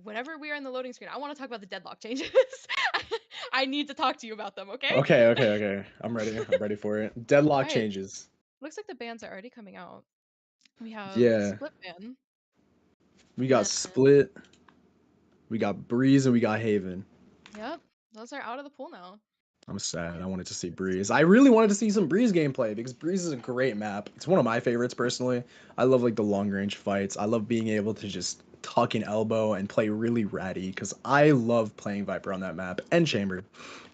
Speaker 4: whenever we are in the loading screen, I want to talk about the deadlock changes. I need to talk to you about them, okay?
Speaker 1: Okay. I'm ready. I'm ready for it. Deadlock
Speaker 4: All right.
Speaker 1: changes.
Speaker 4: Looks like the bans are already coming out. We have
Speaker 1: Yeah.
Speaker 4: split ban,
Speaker 1: We
Speaker 4: and
Speaker 1: got
Speaker 4: then
Speaker 1: Split, we got Breeze, and we got Haven.
Speaker 4: yep, those are out of the pool now.
Speaker 1: I'm sad. I
Speaker 4: And
Speaker 1: wanted to see Breeze. I really wanted to see some Breeze gameplay because Breeze is a great map. It's one of my favorites personally. I love like the long range fights. I love being able to just tuck an elbow and play really ratty because I love playing Viper on that map and Chamber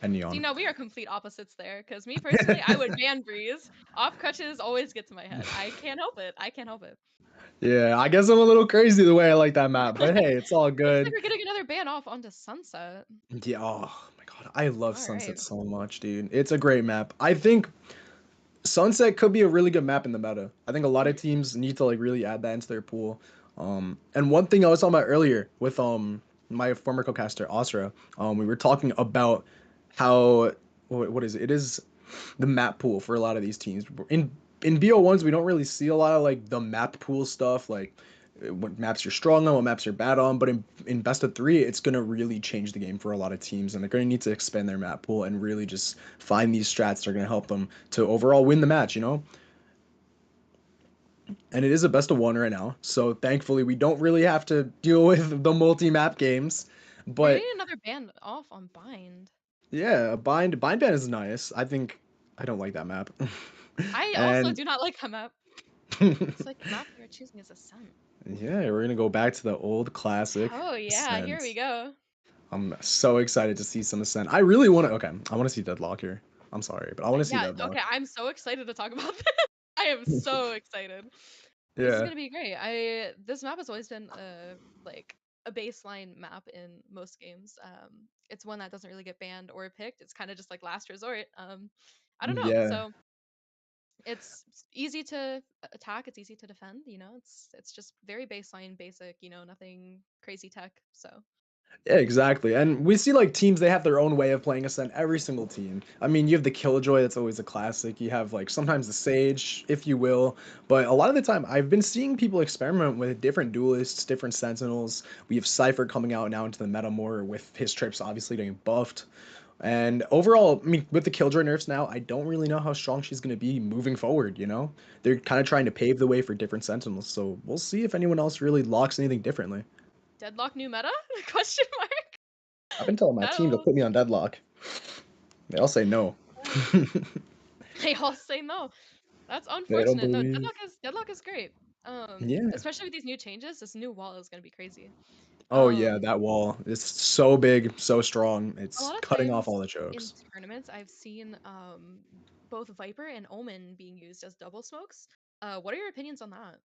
Speaker 1: and
Speaker 4: see,
Speaker 1: Neon.
Speaker 4: now we are complete opposites there. Because me personally, I would ban Breeze. Off crutches always get to my head. I can't help it. I can't help it.
Speaker 1: Yeah, I guess I'm a little crazy the way I like that map, but hey, it's all
Speaker 4: Looks like
Speaker 1: good.
Speaker 4: we're getting another ban off onto Sunset.
Speaker 1: Yeah, oh my god, I love
Speaker 4: All
Speaker 1: Sunset
Speaker 4: right.
Speaker 1: so much, dude. It's a great map. I think Sunset could be a really good map in the meta. I think a lot of
Speaker 4: Mhm.
Speaker 1: teams need to like really add that into their pool. And one thing I was talking about earlier with my former co-caster Asra, we were talking about how what is it? It is the map pool for a lot of these teams. In BO1s, we don't really see a lot of like the map pool stuff, like what maps you're strong on, what maps you're bad on. But in best of three, it's gonna really change the game for a lot of teams, and they're gonna need to expand their map pool and really just find these strats that are gonna help them to overall win the match. And it is a best of one right now, so thankfully we don't really have to deal with the multi-map games.
Speaker 4: We're
Speaker 1: But
Speaker 4: getting another ban off on Bind.
Speaker 1: yeah, bind ban is nice. I think I don't like that map.
Speaker 4: I also
Speaker 1: And
Speaker 4: do not like him up. Looks like the map we are choosing is Ascent.
Speaker 1: yeah, we're gonna go back to the old classic
Speaker 4: Oh yeah, here we
Speaker 1: Ascent.
Speaker 4: go.
Speaker 1: I'm so excited to see some Ascent. I really want to. Okay, I want to see Deadlock here. I'm sorry, but I want to see
Speaker 4: Yeah, okay,
Speaker 1: Deadlock.
Speaker 4: I'm so excited to talk about this. I am so excited. This is
Speaker 1: Yeah,
Speaker 4: gonna be great. This map has always been like a baseline map in most games. It's one that doesn't really get banned or picked. It's kind of just like last resort. I don't know.
Speaker 1: yeah.
Speaker 4: So it's easy to attack. It's easy to defend. It's just very baseline, basic. Nothing crazy tech. So
Speaker 1: Yeah, exactly. And we see like teams, they have their own way of playing Ascent, every single team. I mean, you have the Killjoy, that's always a classic. You have like sometimes the Sage, if you will. But a lot of the time, I've been seeing people experiment with different duelists, different Sentinels. We have Cypher coming out now into the meta more with his trips obviously getting buffed. And overall, I mean, with the Killjoy nerfs now, I don't really know how strong she's going to be moving forward, you know? They're kind of trying to pave the way for different Sentinels, so we'll see if anyone else really locks anything differently.
Speaker 4: Deadlock new meta? Question mark.
Speaker 1: I've been telling my team to
Speaker 4: That'll-
Speaker 1: put me on Deadlock. They all say no.
Speaker 4: They all say no. That's
Speaker 1: They don't
Speaker 4: unfortunate. No,
Speaker 1: believe.
Speaker 4: Deadlock is great.
Speaker 1: Yeah.
Speaker 4: Especially with these new changes, this new wall is gonna be crazy.
Speaker 1: Oh yeah,
Speaker 4: Um,
Speaker 1: that wall is so big, so strong.
Speaker 4: a
Speaker 1: It's
Speaker 4: lot of
Speaker 1: cutting off
Speaker 4: times
Speaker 1: all the
Speaker 4: in
Speaker 1: chokes.
Speaker 4: tournaments, I've seen both Viper and Omen being used as double smokes. What are your opinions on that?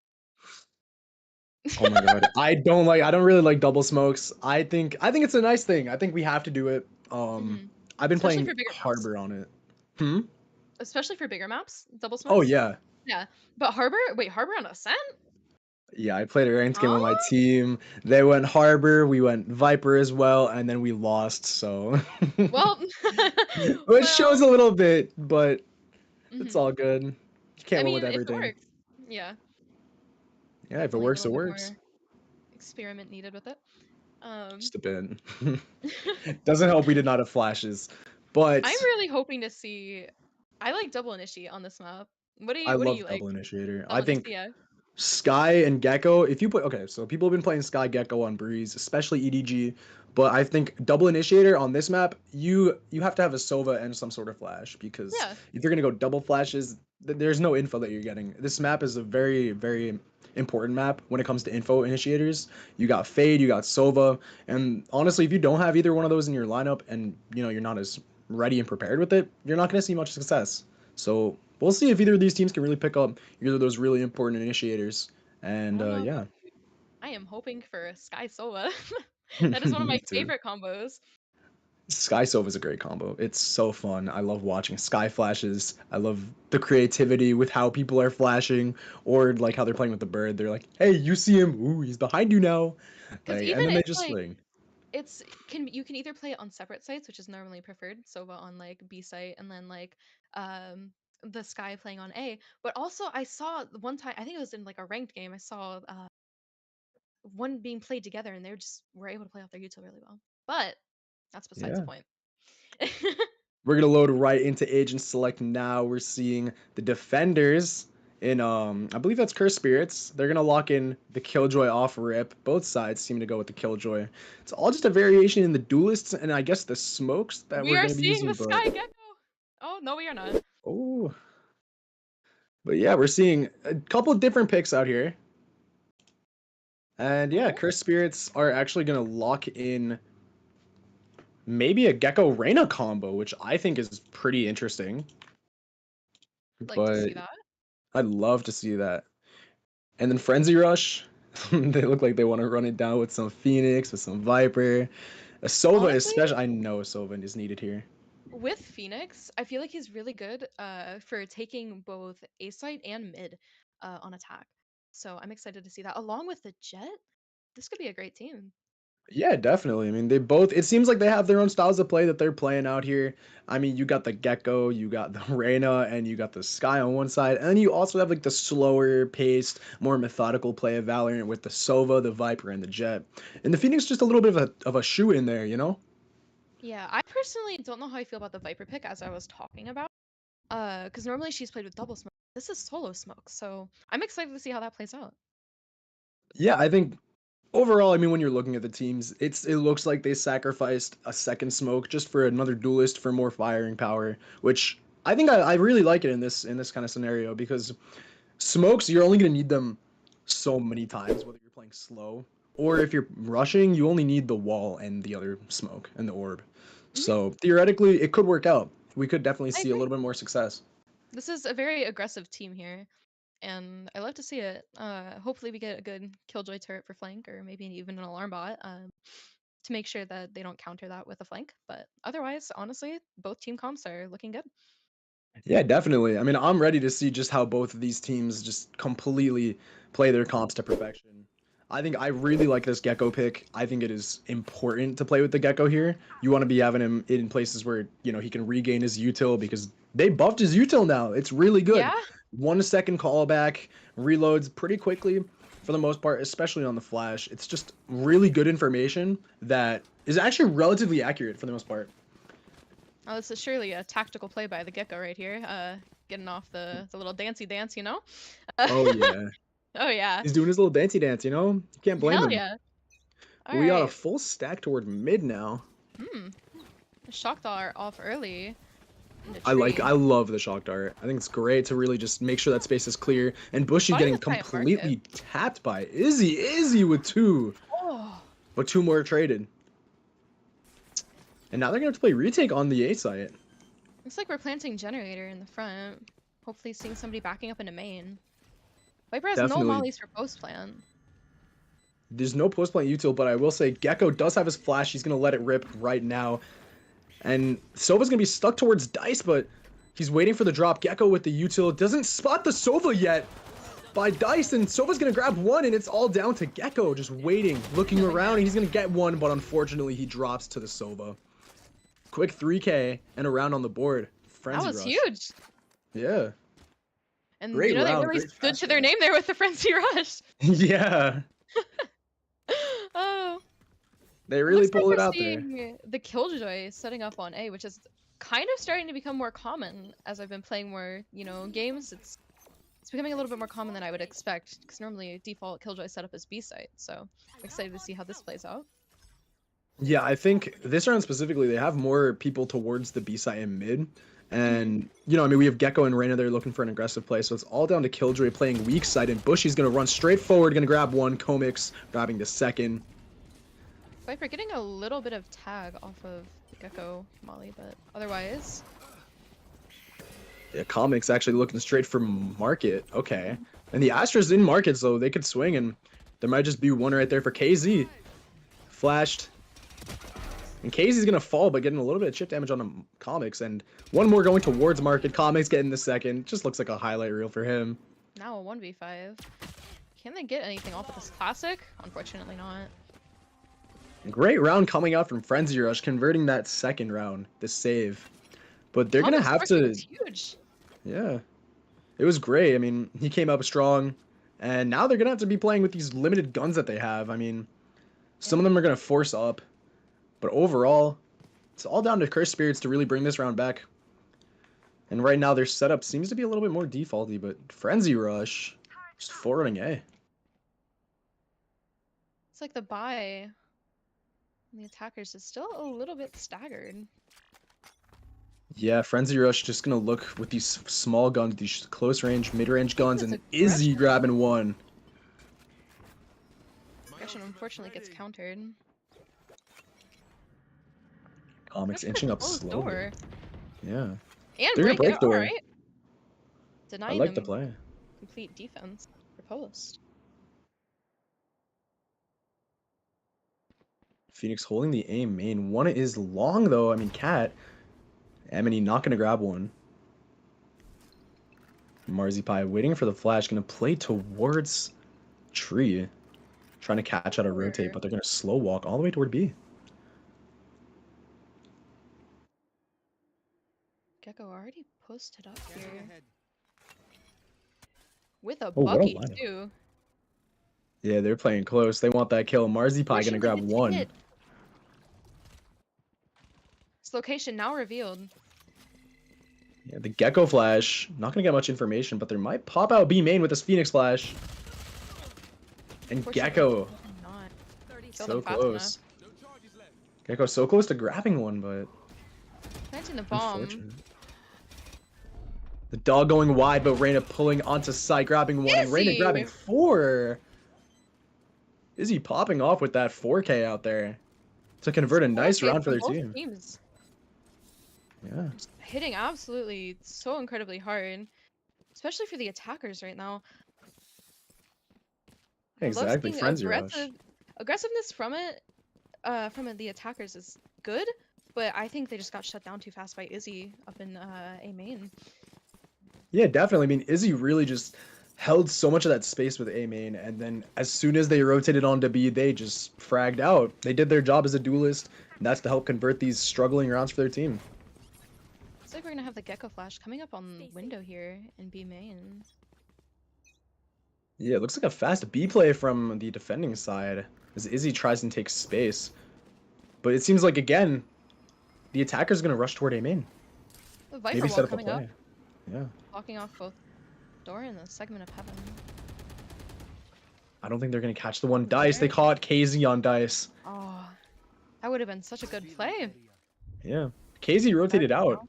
Speaker 1: Oh my god. I don't really like double smokes. I think it's a nice thing. I think we have to do it.
Speaker 4: Hmm.
Speaker 1: I've been
Speaker 4: Especially
Speaker 1: playing
Speaker 4: for bigger maps.
Speaker 1: Harbor on it. Hmm?
Speaker 4: Especially for bigger maps, double
Speaker 1: Oh
Speaker 4: smokes.
Speaker 1: yeah.
Speaker 4: Yeah, but Harbor. Wait, Harbor on Ascent?
Speaker 1: Yeah, I played a ranked game
Speaker 4: Huh?
Speaker 1: on my team. They went Harbor, we went Viper as well, and then we lost, so
Speaker 4: Well,
Speaker 1: which shows
Speaker 4: well.
Speaker 1: a little bit, but it's
Speaker 4: Hmm.
Speaker 1: all good. You
Speaker 4: I
Speaker 1: can't win with
Speaker 4: mean, if it
Speaker 1: everything.
Speaker 4: works, yeah,
Speaker 1: Yeah, if it
Speaker 4: definitely a
Speaker 1: works,
Speaker 4: little
Speaker 1: it
Speaker 4: bit
Speaker 1: works.
Speaker 4: more experiment needed with it. Um,
Speaker 1: Just a bit. Doesn't help we did not have flashes. But
Speaker 4: I'm really hoping to see. I like double initiate on this map.
Speaker 1: I
Speaker 4: What do
Speaker 1: love
Speaker 4: you like?
Speaker 1: double initiator. I
Speaker 4: Double initiate,
Speaker 1: think
Speaker 4: yeah.
Speaker 1: Sky and Gecko, if you put okay, so people have been playing Sky Gecko on Breeze, especially EDG, but I think double initiator on this map, you have to have a Sova and some sort of flash because
Speaker 4: Yeah.
Speaker 1: if you're gonna go double flashes, there's no info that you're getting. This map is a very, very important map when it comes to info initiators. You got Fade, you got Sova, and honestly, if you don't have either one of those in your lineup and you're not as ready and prepared with it, you're not gonna see much success. So we'll see if either of these teams can really pick up either of those really important initiators.
Speaker 4: I
Speaker 1: And
Speaker 4: don't know
Speaker 1: yeah,
Speaker 4: about you. I am hoping for Sky Sova. That is one of my
Speaker 1: me too.
Speaker 4: favorite combos.
Speaker 1: Sky Sova is a great combo. It's so fun. I love watching Sky flashes. I love the creativity with how people are flashing, or like how they're playing with the bird. They're like, "Hey, you see him? Ooh, he's behind you now!"
Speaker 4: Because
Speaker 1: Like,
Speaker 4: even
Speaker 1: and then they
Speaker 4: it's
Speaker 1: just
Speaker 4: like
Speaker 1: swing.
Speaker 4: it's can you can either play it on separate sites, which is normally preferred, Sova on like B site, and then like um the Sky playing on A. But also I saw one time, I think it was in like a ranked game, I saw one being played together, and they just were able to play off their util really well. But that's besides the
Speaker 1: Yeah.
Speaker 4: point.
Speaker 1: We're gonna load right into Agent Select now. We're seeing the defenders in I believe that's Curse Spirits. They're gonna lock in the Killjoy off rip. Both sides seem to go with the Killjoy. It's all just a variation in the duelists and I guess the smokes that
Speaker 4: We
Speaker 1: we're
Speaker 4: are
Speaker 1: gonna be
Speaker 4: seeing
Speaker 1: using,
Speaker 4: the
Speaker 1: but
Speaker 4: Sky Gecko. Oh no, we are not.
Speaker 1: oh, but yeah, we're seeing a couple of different picks out here. And yeah,
Speaker 4: Oh,
Speaker 1: Curse Spirits are actually gonna lock in maybe a Gecko Reyna combo, which I think is pretty interesting.
Speaker 4: I'd like to
Speaker 1: But
Speaker 4: see that.
Speaker 1: I'd love to see that. And then Frenzy Rush, they look like they want to run it down with some Phoenix, with some Viper. A Sova,
Speaker 4: Honestly,
Speaker 1: especially. I know a Sova is needed here.
Speaker 4: with Phoenix, I feel like he's really good for taking both A site and mid on attack. So I'm excited to see that. Along with the Jet, this could be a great team.
Speaker 1: Yeah, definitely. I mean, they both, it seems like they have their own styles of play that they're playing out here. I mean, you got the Gecko, you got the Reyna, and you got the Sky on one side. And then you also have like the slower paced, more methodical play of Valorant with the Sova, the Viper, and the Jet. And the Phoenix just a little bit of a shoe in there, you know?
Speaker 4: Yeah, I personally don't know how I feel about the Viper pick, as I was talking about. Because normally she's played with double smoke. This is solo smoke, so I'm excited to see how that plays out.
Speaker 1: Yeah, I think overall, I mean, when you're looking at the teams, it looks like they sacrificed a second smoke just for another duelist for more firing power, which I think I really like it in this kind of scenario because smokes you're only gonna need them so many times, whether you're playing slow or if you're rushing, you only need the wall and the other smoke and the orb.
Speaker 4: Hmm.
Speaker 1: So theoretically, it could work out. We could definitely
Speaker 4: I
Speaker 1: see a
Speaker 4: agree.
Speaker 1: little bit more success.
Speaker 4: This is a very aggressive team here, and I love to see it. Hopefully we get a good Killjoy turret for flank, or maybe even an alarm bot, to make sure that they don't counter that with a flank. But otherwise, honestly, both team comps are looking good.
Speaker 1: Yeah, definitely. I mean, I'm ready to see just how both of these teams just completely play their comps to perfection. I think I really like this Gecko pick. I think it is important to play with the Gecko here. You want to be having him in places where, he can regain his util because they buffed his util now. It's really good.
Speaker 4: Yeah,
Speaker 1: 1 second callback, reloads pretty quickly for the most part, especially on the flash. It's just really good information that is actually relatively accurate for the most part.
Speaker 4: Oh, this is surely a tactical play by the Gecko right here. Getting off the little dancey dance, you know?
Speaker 1: Oh yeah.
Speaker 4: Oh yeah.
Speaker 1: He's doing his little dancey dance, you know? You can't blame
Speaker 4: Hell
Speaker 1: him.
Speaker 4: yeah. All
Speaker 1: We got a
Speaker 4: right.
Speaker 1: full stack toward mid now.
Speaker 4: Shock Dart off early. In the
Speaker 1: I
Speaker 4: tree.
Speaker 1: love the shock dart. I think it's great to really just make sure that space is clear. And Bushy
Speaker 4: Finding
Speaker 1: getting
Speaker 4: the tight
Speaker 1: completely
Speaker 4: market.
Speaker 1: tapped by Izzy. Izzy with 2.
Speaker 4: Oh.
Speaker 1: But 2 more traded. And now they're going to have to play retake on the A site.
Speaker 4: Looks like we're planting generator in the front. Hopefully seeing somebody backing up into main. Viper has
Speaker 1: Definitely.
Speaker 4: no mollies for post plant.
Speaker 1: There's no post plant util, but I will say Gecko does have his flash. He's going to let it rip right now. And Sova's going to be stuck towards Dice, but he's waiting for the drop. Gecko with the util doesn't spot the Sova yet by Dice, and Sova's going to grab 1, and it's all down to Gecko just waiting, looking around, and he's going to get 1, but unfortunately he drops to the Sova. Quick 3K and a round on the board. Frenzy
Speaker 4: That was
Speaker 1: rush.
Speaker 4: huge.
Speaker 1: Yeah.
Speaker 4: And
Speaker 1: Great
Speaker 4: you know
Speaker 1: round,
Speaker 4: they really
Speaker 1: great
Speaker 4: stood
Speaker 1: fast
Speaker 4: to their
Speaker 1: round.
Speaker 4: name there with the frenzy rush.
Speaker 1: Yeah.
Speaker 4: Oh.
Speaker 1: They really
Speaker 4: Looks like
Speaker 1: pulled it
Speaker 4: we're
Speaker 1: out there.
Speaker 4: seeing the Killjoy setting up on A, which is kind of starting to become more common as I've been playing more, games. It's becoming a little bit more common than I would expect, because normally default Killjoy setup is B site. So I'm excited to see how this plays out.
Speaker 1: Yeah, I think this round specifically, they have more people towards the B side and mid. And, we have Gecko and Reyna there looking for an aggressive play. So it's all down to Killjoy playing weak side. And Bushy's going to run straight forward, going to grab 1. Komix grabbing the 2nd.
Speaker 4: Viper getting a little bit of tag off of Gecko Molly, but otherwise.
Speaker 1: Yeah, Komix actually looking straight for market. Okay. And the Astra's in market, so they could swing. And there might just be 1 right there for KZ. Flashed. And KZ's going to fall, but getting a little bit of chip damage on the Komix. And 1 more going towards market. Komix getting the 2nd. Just looks like a highlight reel for him.
Speaker 4: Now a 1v5. Can they get anything off of this classic? Unfortunately not.
Speaker 1: Great round coming out from Frenzy Rush, converting that 2nd round, the save. But they're going to
Speaker 4: Thomas
Speaker 1: have
Speaker 4: Market
Speaker 1: to...
Speaker 4: was huge.
Speaker 1: Yeah. It was great. I mean, he came up strong. And now they're going to have to be playing with these limited guns that they have. I mean, some of them are going to force up. But overall, it's all down to Cursed Spirits to really bring this round back. And right now, their setup seems to be a little bit more defaulty, but Frenzy Rush, just forwarding A.
Speaker 4: It's like the buy on the attackers is still a little bit staggered.
Speaker 1: Yeah, Frenzy Rush just going to look with these small guns, these close range, mid-range guns, and
Speaker 4: That's
Speaker 1: Izzy
Speaker 4: aggression.
Speaker 1: grabbing 1.
Speaker 4: Aggression unfortunately gets countered.
Speaker 1: Comics
Speaker 4: Good for
Speaker 1: inching up
Speaker 4: closed
Speaker 1: slowly.
Speaker 4: door.
Speaker 1: Yeah,
Speaker 4: And
Speaker 1: They're gonna
Speaker 4: break
Speaker 1: break
Speaker 4: it.
Speaker 1: door.
Speaker 4: Alright.
Speaker 1: I
Speaker 4: Denying
Speaker 1: like the
Speaker 4: them
Speaker 1: play.
Speaker 4: complete defense for post.
Speaker 1: Phoenix holding the A main. 1 is long, though. I mean, Cat. Emily not going to grab 1. Marzipai waiting for the flash. Going to play towards Tree. Trying to catch out a rotate, but they're going to slow walk all the way toward B.
Speaker 4: Gecko already posted up here. With a
Speaker 1: Oh, what a
Speaker 4: buggy
Speaker 1: lineup.
Speaker 4: too.
Speaker 1: Yeah, they're playing close. They want that kill. Marzipai going to
Speaker 4: Unfortunately,
Speaker 1: grab
Speaker 4: gets
Speaker 1: 1.
Speaker 4: hit. This location now revealed.
Speaker 1: Yeah, the Gecko flash. Not going to get much information, but there might pop out B main with this Phoenix flash. And
Speaker 4: Unfortunately,
Speaker 1: Gecko.
Speaker 4: not.
Speaker 5: 30
Speaker 4: Killed
Speaker 1: So
Speaker 4: him fast
Speaker 1: close. Gecko so close to grabbing 1, but
Speaker 4: Planting the bomb.
Speaker 1: unfortunate. The dog going wide, but Reyna pulling onto site, grabbing 1, and Reyna
Speaker 4: Izzy!
Speaker 1: grabbing 4. Izzy popping off with that 4K out there to convert a nice
Speaker 4: Okay,
Speaker 1: round for
Speaker 4: from
Speaker 1: their
Speaker 4: both
Speaker 1: team.
Speaker 4: teams.
Speaker 1: Yeah.
Speaker 4: Hitting absolutely so incredibly hard, especially for the attackers right now. I love
Speaker 1: Exactly,
Speaker 4: seeing
Speaker 1: Frenzy Rush.
Speaker 4: aggressiveness from the attackers is good, but I think they just got shut down too fast by Izzy up in A main.
Speaker 1: Yeah, definitely. I mean, Izzy really just held so much of that space with A main, and then as soon as they rotated onto B, they just fragged out. They did their job as a duelist, and that's to help convert these struggling rounds for their team.
Speaker 4: Looks like we're gonna have the Gecko flash coming up on window here in B main.
Speaker 1: Yeah, it looks like a fast B play from the defending side as Izzy tries and takes space. But it seems like, again, the attacker's gonna rush toward A main.
Speaker 4: The Viper
Speaker 1: Maybe
Speaker 4: wall
Speaker 1: set up a
Speaker 4: coming up,
Speaker 1: play. Yeah.
Speaker 4: blocking off both door and the segment of heaven.
Speaker 1: I don't think they're gonna catch the one dice. They caught KZ on dice.
Speaker 4: Oh, that would have been such a good play.
Speaker 1: Yeah. KZ rotated out.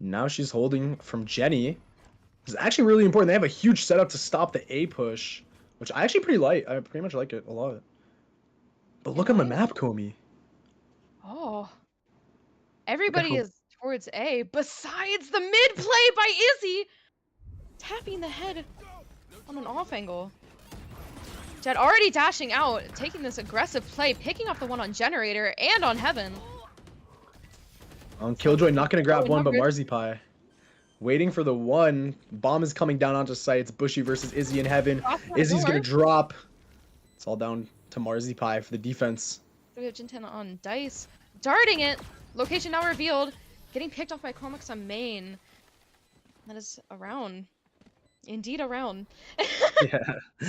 Speaker 1: Now she's holding from Jenny. It's actually really important. They have a huge setup to stop the A push, which I actually pretty like. I pretty much like it a lot. But look on the map, Komi.
Speaker 4: Oh, everybody
Speaker 1: how-
Speaker 4: is towards A, besides the mid play by Izzy, tapping the head on an off angle. Jet already dashing out, taking this aggressive play, picking off the one on Generator and on Heaven.
Speaker 1: Killjoy not gonna grab one, but
Speaker 4: numbers.
Speaker 1: Marzipai waiting for the one. Bomb is coming down onto site. It's Bushy versus Izzy in Heaven.
Speaker 4: Crossing the
Speaker 1: Izzy's gonna
Speaker 4: door.
Speaker 1: drop. It's all down to Marzipai for the defense.
Speaker 4: We have Jinten on dice, darting it. Location now revealed. Getting picked off by Comics on main. That is around. Indeed around.
Speaker 1: Yeah,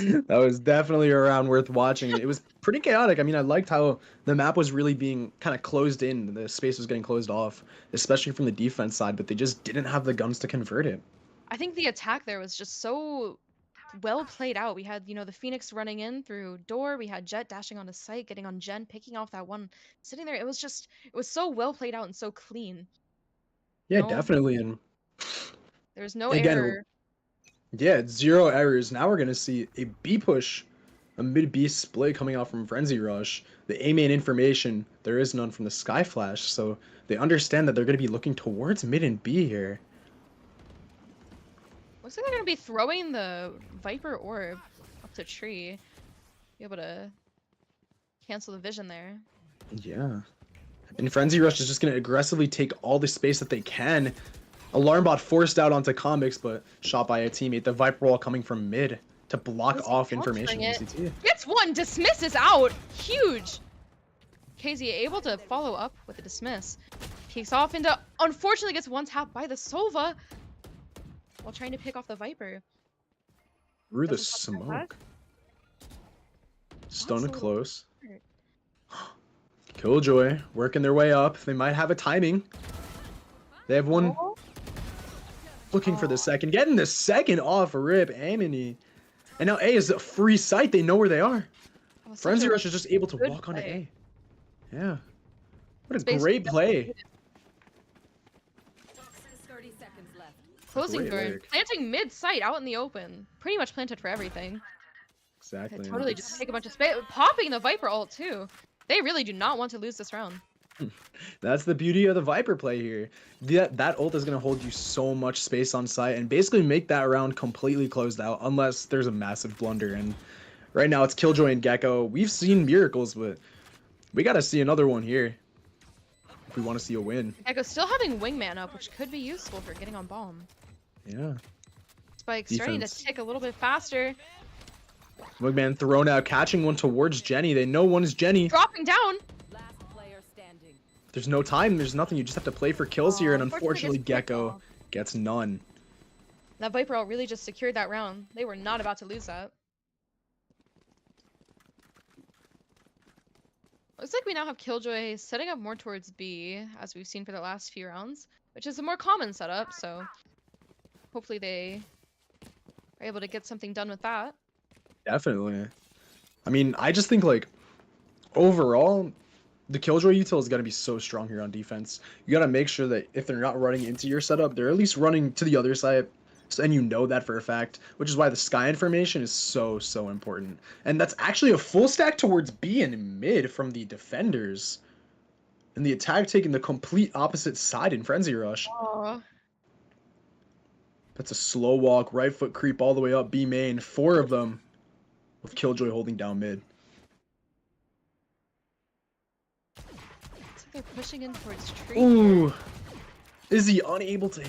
Speaker 1: that was definitely a round worth watching. It was pretty chaotic. I mean, I liked how the map was really being kind of closed in. The space was getting closed off, especially from the defense side, but they just didn't have the guns to convert it.
Speaker 4: I think the attack there was just so well played out. We had, the Phoenix running in through door. We had Jet dashing onto site, getting on Jen, picking off that one sitting there. It was so well played out and so clean.
Speaker 1: Yeah,
Speaker 4: No.
Speaker 1: definitely. And
Speaker 4: There's no
Speaker 1: Again,
Speaker 4: error.
Speaker 1: yeah, it's 0 errors. Now we're gonna see a B push, a mid B split coming out from Frenzy Rush. The A main information, there is none from the Sky Flash, so they understand that they're gonna be looking towards mid and B here.
Speaker 4: Looks like they're gonna be throwing the Viper orb up the tree. Be able to cancel the vision there.
Speaker 1: Yeah. And Frenzy Rush is just gonna aggressively take all the space that they can. Alarm bot forced out onto Comics, but shot by a teammate. The Viper wall coming from mid to block
Speaker 4: Listen,
Speaker 1: off
Speaker 4: countering
Speaker 1: information.
Speaker 4: it.
Speaker 1: from CT.
Speaker 4: Gets one, dismisses out. Huge. KZ able to follow up with a dismiss. Peeks off into, unfortunately gets one tap by the Sova while trying to pick off the Viper.
Speaker 1: Through the
Speaker 4: Doesn't touch that side.
Speaker 1: smoke. Stun
Speaker 4: That's a little
Speaker 1: close.
Speaker 4: weird.
Speaker 1: Killjoy working their way up. They might have a timing. They have one
Speaker 4: Oh,
Speaker 1: looking for the second. Getting the second off a rip. Amini. And now A is a free site. They know where they are.
Speaker 4: that was such
Speaker 1: Frenzy
Speaker 4: a
Speaker 1: Rush is just able to
Speaker 4: good
Speaker 1: walk onto
Speaker 4: play.
Speaker 1: A. Yeah. What a
Speaker 4: Space
Speaker 1: great
Speaker 4: was
Speaker 1: play.
Speaker 5: 30 seconds left.
Speaker 4: Closing
Speaker 1: Great
Speaker 4: door,
Speaker 1: work.
Speaker 4: planting mid-site out in the open. Pretty much planted for everything.
Speaker 1: Exactly.
Speaker 4: Could totally just take a bunch of space. Popping the Viper ult too. They really do not want to lose this round.
Speaker 1: That's the beauty of the Viper play here. That ult is going to hold you so much space on site and basically make that round completely closed out unless there's a massive blunder. And right now it's Killjoy and Gecko. We've seen miracles, but we got to see another one here if we want to see a win.
Speaker 4: Gecko still having Wingman up, which could be useful for getting on bomb.
Speaker 1: Yeah.
Speaker 4: Spike starting to
Speaker 1: Defense.
Speaker 4: tick a little bit faster.
Speaker 1: Wingman thrown out, catching one towards Jenny. They know one is Jenny.
Speaker 4: Dropping down.
Speaker 5: Last player standing.
Speaker 1: There's no time. There's nothing. You just have to play for kills here. And
Speaker 4: Unfortunately
Speaker 1: unfortunately,
Speaker 4: gets picked
Speaker 1: Gecko
Speaker 4: off.
Speaker 1: gets none.
Speaker 4: That Viper ult really just secured that round. They were not about to lose that. Looks like we now have Killjoy setting up more towards B, as we've seen for the last few rounds, which is a more common setup, so hopefully they are able to get something done with that.
Speaker 1: Definitely. I mean, I just think, like, overall, the Killjoy util is going to be so strong here on defense. You got to make sure that if they're not running into your setup, they're at least running to the other side. And you know that for a fact, which is why the Sky information is so, so important. And that's actually a full stack towards B and mid from the defenders. And the attack taking the complete opposite side in Frenzy Rush.
Speaker 4: Oh,
Speaker 1: That's a slow walk, right foot creep all the way up B main. 4 of them with Killjoy holding down mid.
Speaker 4: looks like they're pushing in towards tree.
Speaker 1: Ooh. Izzy unable to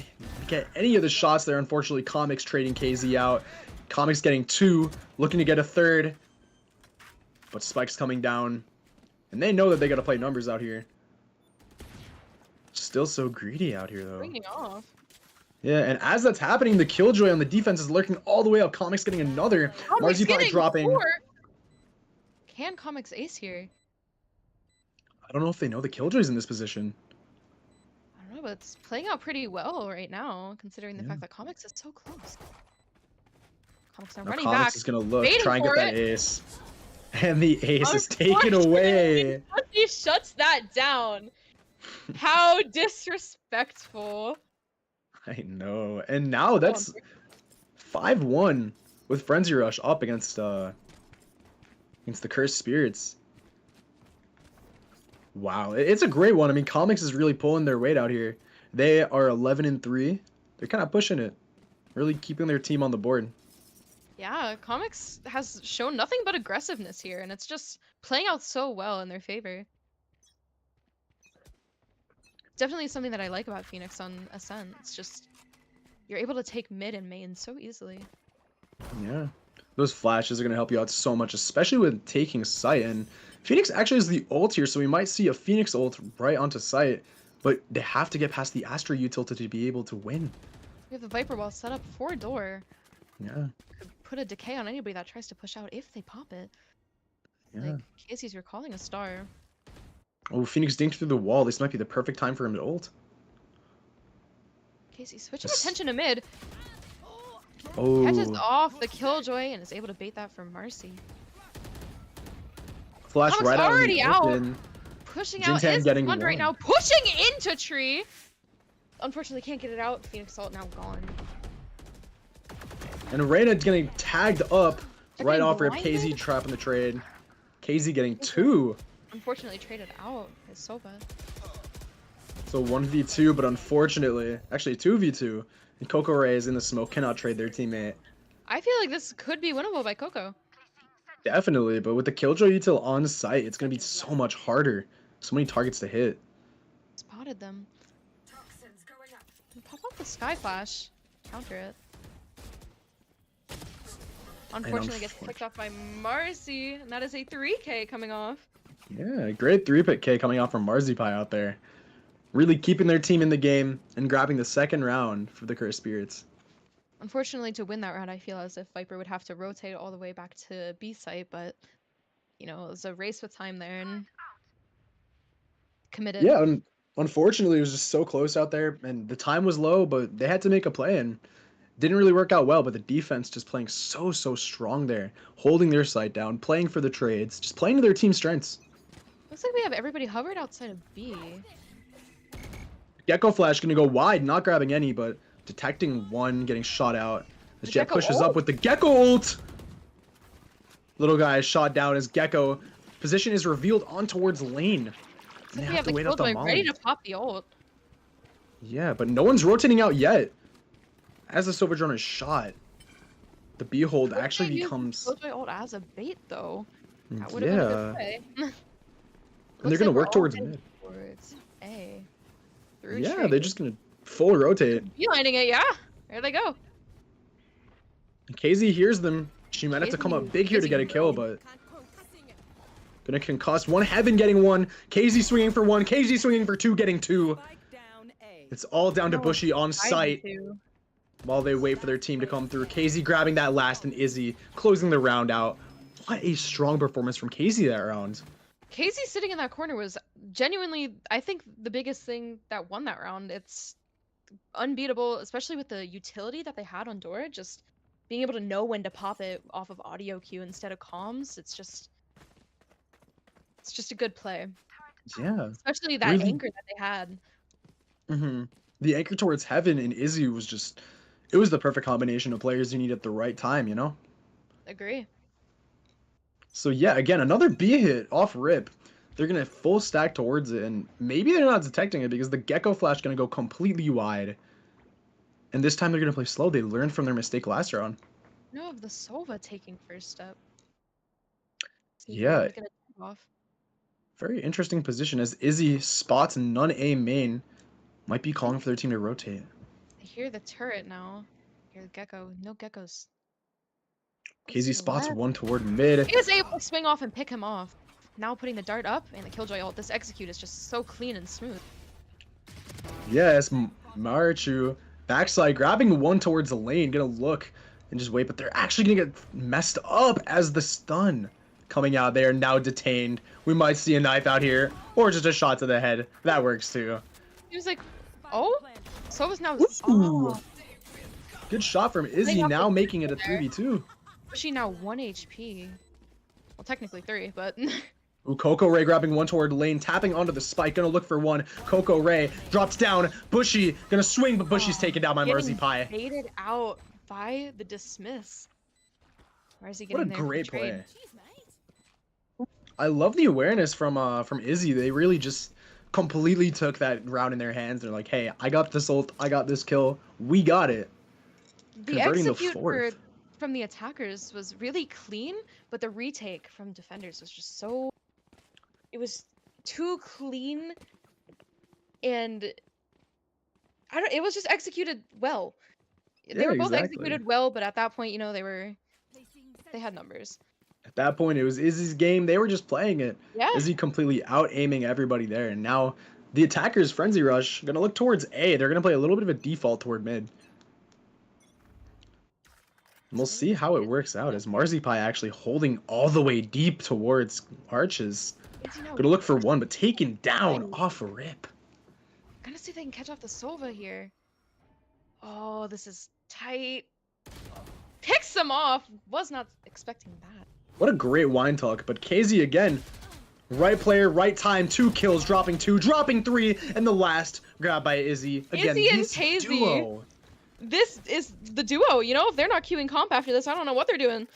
Speaker 1: get any of the shots there. Unfortunately, Comics trading KZ out. Comics getting 2, looking to get a 3rd. But Spike's coming down. And they know that they got to play numbers out here. Still so greedy out here, though.
Speaker 4: Bringing off.
Speaker 1: Yeah, and as that's happening, the Killjoy on the defense is lurking all the way up. Comics getting another.
Speaker 4: Comics
Speaker 1: Marzipai
Speaker 4: getting
Speaker 1: dropping.
Speaker 4: 4. Can Comics ace here?
Speaker 1: I don't know if they know the Killjoy's in this position.
Speaker 4: it's playing out pretty well right now, considering the
Speaker 1: Yeah.
Speaker 4: fact that Comics is so close. Comics are
Speaker 1: Now
Speaker 4: running
Speaker 1: Comics
Speaker 4: back.
Speaker 1: is gonna look,
Speaker 4: waiting
Speaker 1: try and get
Speaker 4: for
Speaker 1: that
Speaker 4: it.
Speaker 1: ace. And the ace is taken away.
Speaker 4: He shuts that down. How disrespectful.
Speaker 1: I know. And now that's 5-1 with Frenzy Rush up against the Cursed Spirits. Wow, it's a great one. I mean, Comics is really pulling their weight out here. They are 11-3. They're kind of pushing it, really keeping their team on the board.
Speaker 4: Yeah, Comics has shown nothing but aggressiveness here, and it's just playing out so well in their favor. Definitely something that I like about Phoenix on Ascent. It's just you're able to take mid and main so easily.
Speaker 1: Yeah, those flashes are going to help you out so much, especially with taking sight. And Phoenix actually is the ult here, so we might see a Phoenix ult right onto sight, but they have to get past the Astra utility to be able to win.
Speaker 4: We have the Viper Wall set up for door.
Speaker 1: Yeah.
Speaker 4: Could put a decay on anybody that tries to push out if they pop it.
Speaker 1: Yeah.
Speaker 4: Like, Casey's recalling a star.
Speaker 1: Oh, Phoenix dinked through the wall. This might be the perfect time for him to ult.
Speaker 4: Casey switching attention to mid.
Speaker 1: Oh.
Speaker 4: Catches off the Killjoy and is able to bait that from Marcy.
Speaker 1: Flash
Speaker 4: Comics
Speaker 1: right out in
Speaker 4: already
Speaker 1: the
Speaker 4: out.
Speaker 1: open.
Speaker 4: Pushing
Speaker 1: Jintan
Speaker 4: out is
Speaker 1: getting
Speaker 4: Fund right
Speaker 1: one.
Speaker 4: now. Pushing into tree. Unfortunately, can't get it out. Phoenix ult now gone.
Speaker 1: And Reyna getting tagged up
Speaker 4: They're
Speaker 1: right
Speaker 4: getting
Speaker 1: off rip.
Speaker 4: blinded.
Speaker 1: KZ trapping the trade. KZ getting 2.
Speaker 4: Unfortunately, traded out his Sova.
Speaker 1: So 1v2, but unfortunately, actually 2v2. And Coco Ray is in the smoke, cannot trade their teammate.
Speaker 4: I feel like this could be winnable by Coco.
Speaker 1: Definitely, but with the Killjoy util on site, it's going to be so much harder. So many targets to hit.
Speaker 4: Spotted them. Pop off the Sky Flash. Counter it. Unfortunately, gets picked off by Marcy, and that is a 3K coming off.
Speaker 1: Yeah, great 3-pick K coming off from Marzipai out there. Really keeping their team in the game and grabbing the second round for the Cursed Spirits.
Speaker 4: Unfortunately, to win that round, I feel as if Viper would have to rotate all the way back to B site, but you know, it was a race with time there and committed.
Speaker 1: Yeah, unfortunately, it was just so close out there, and the time was low, but they had to make a play, and didn't really work out well. But the defense just playing so strong there, holding their site down, playing for the trades, just playing to their team's strengths.
Speaker 4: Looks like we have everybody hovered outside of B.
Speaker 1: Gecko Flash gonna go wide, not grabbing any, but detecting one, getting shot out. As
Speaker 4: The
Speaker 1: Jet
Speaker 4: Gecko
Speaker 1: pushes
Speaker 4: ult.
Speaker 1: up with the Gecko ult. Little guy is shot down as Gecko. Position is revealed on towards lane.
Speaker 4: Looks
Speaker 1: And they
Speaker 4: like we
Speaker 1: have
Speaker 4: have
Speaker 1: to
Speaker 4: the
Speaker 1: wait out the
Speaker 4: Killjoy ready
Speaker 1: molly.
Speaker 4: to pop the ult.
Speaker 1: Yeah, but no one's rotating out yet. As the Silver Drone is shot, the Behold actually
Speaker 4: Use
Speaker 1: becomes...
Speaker 4: Killjoy ult as a bait though. That would have been a good play.
Speaker 1: And they're gonna work towards mid.
Speaker 4: Towards A. Through
Speaker 1: Yeah,
Speaker 4: tree.
Speaker 1: they're just gonna full rotate.
Speaker 4: Beelining it, yeah. There they go.
Speaker 1: And KZ hears them. She might have to come up big here to get a kill, but gonna concuss one. Heaven getting one. KZ swinging for one. KZ swinging for two, getting two. It's all down to
Speaker 4: No,
Speaker 1: Bushy on site
Speaker 4: 5v2.
Speaker 1: while they wait for their team to come through. KZ grabbing that last and Izzy closing the round out. What a strong performance from KZ that round.
Speaker 4: Casey sitting in that corner was genuinely, I think, the biggest thing that won that round. It's unbeatable, especially with the utility that they had on Dora. Just being able to know when to pop it off of audio cue instead of comms. It's just a good play.
Speaker 1: Yeah.
Speaker 4: Especially that
Speaker 1: Really-
Speaker 4: anchor that they had.
Speaker 1: The anchor towards Heaven and Izzy was just, it was the perfect combination of players you need at the right time, you know?
Speaker 4: Agree.
Speaker 1: So yeah, again, another B hit off rip. They're going to full stack towards it, and maybe they're not detecting it because the Gecko Flash going to go completely wide. And this time they're going to play slow. They learned from their mistake last round.
Speaker 4: No, of the Sova taking first step. See if
Speaker 1: Yeah.
Speaker 4: he's gonna take off.
Speaker 1: Very interesting position as Izzy spots none A main. Might be calling for their team to rotate.
Speaker 4: I hear the turret now. Hear the Gecko. No Geckos.
Speaker 1: KZ spots
Speaker 4: Left.
Speaker 1: one toward mid.
Speaker 4: He was able to swing off and pick him off. Now putting the dart up and the Killjoy ult. This execute is just so clean and smooth.
Speaker 1: Yes, Marichu backside grabbing one towards the lane. Gonna look and just wait, but they're actually gonna get messed up as the stun coming out there, now detained. We might see a knife out here or just a shot to the head. That works too.
Speaker 4: He was like Oh, Sova's now.
Speaker 1: Ooh.
Speaker 4: Oh,
Speaker 1: Good shot from Izzy,
Speaker 4: got
Speaker 1: now
Speaker 4: the
Speaker 1: making it a
Speaker 4: there.
Speaker 1: 3v2.
Speaker 4: she now 1 HP. Well, technically 3, but
Speaker 1: Ooh, Coco Ray grabbing one toward lane, tapping onto the spike, gonna look for one. Coco Ray drops down. Bushy gonna swing, but Bushy's taken down by
Speaker 4: getting
Speaker 1: Marzipai.
Speaker 4: baited out by the dismiss. Where is he
Speaker 1: What a
Speaker 4: getting there for the
Speaker 1: great
Speaker 4: trade?
Speaker 1: play. I love the awareness from Izzy. They really just completely took that round in their hands. They're like, hey, I got this ult, I got this kill, we got it.
Speaker 4: The
Speaker 1: Converting the
Speaker 4: execute
Speaker 1: fourth.
Speaker 4: from the attackers was really clean, but the retake from defenders was just so. It was too clean, and it was just executed well. They
Speaker 1: Yeah,
Speaker 4: were both
Speaker 1: exactly.
Speaker 4: executed well, but at that point, you know, they had numbers.
Speaker 1: At that point, it was Izzy's game. They were just playing it.
Speaker 4: Yeah.
Speaker 1: Izzy completely out-aiming everybody there. And now the attackers, Frenzy Rush, going to look towards A. They're going to play a little bit of a default toward mid. And we'll see how it works out as Marzipai actually holding all the way deep towards Arches. Going to look for one, but taken down off a rip.
Speaker 4: Gonna see if they can catch off the Sova here. Oh, this is tight. Picks them off. Was not expecting that.
Speaker 1: What a great wine talk, but KZ again, right player, right time, 2 kills, dropping 2, dropping 3, and the last grab by Izzy. Again,
Speaker 4: Izzy and
Speaker 1: this
Speaker 4: KZ.
Speaker 1: duo.
Speaker 4: This is the duo, you know? If they're not queuing comp after this, I don't know what they're doing.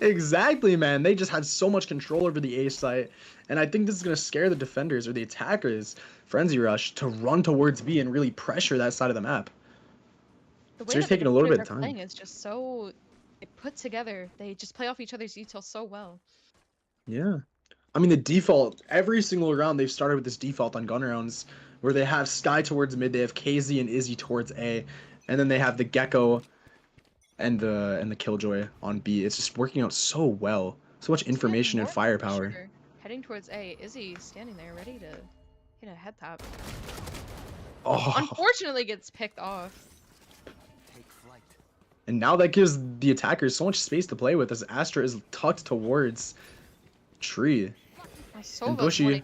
Speaker 1: Exactly, man. They just had so much control over the A site, and I think this is going to scare the defenders or the attackers, Frenzy Rush, to run towards B and really pressure that side of the map.
Speaker 4: The
Speaker 1: So
Speaker 4: way
Speaker 1: they're
Speaker 4: that
Speaker 1: taking
Speaker 4: the
Speaker 1: a little bit
Speaker 4: defenders
Speaker 1: of
Speaker 4: are
Speaker 1: time.
Speaker 4: playing is just so put together. They just play off each other's details so well.
Speaker 1: Yeah. I mean, the default, every single round they've started with this default on gun rounds where they have Sky towards mid, they have KZ and Izzy towards A, and then they have the Gecko and the Killjoy on B. It's just working out so well. So much information and firepower.
Speaker 4: Pressure. Heading towards A. Izzy standing there ready to hit a head tap.
Speaker 1: Oh.
Speaker 4: Unfortunately gets picked off.
Speaker 1: And now that gives the attackers so much space to play with as Astra is tucked towards Tree. And Bushy.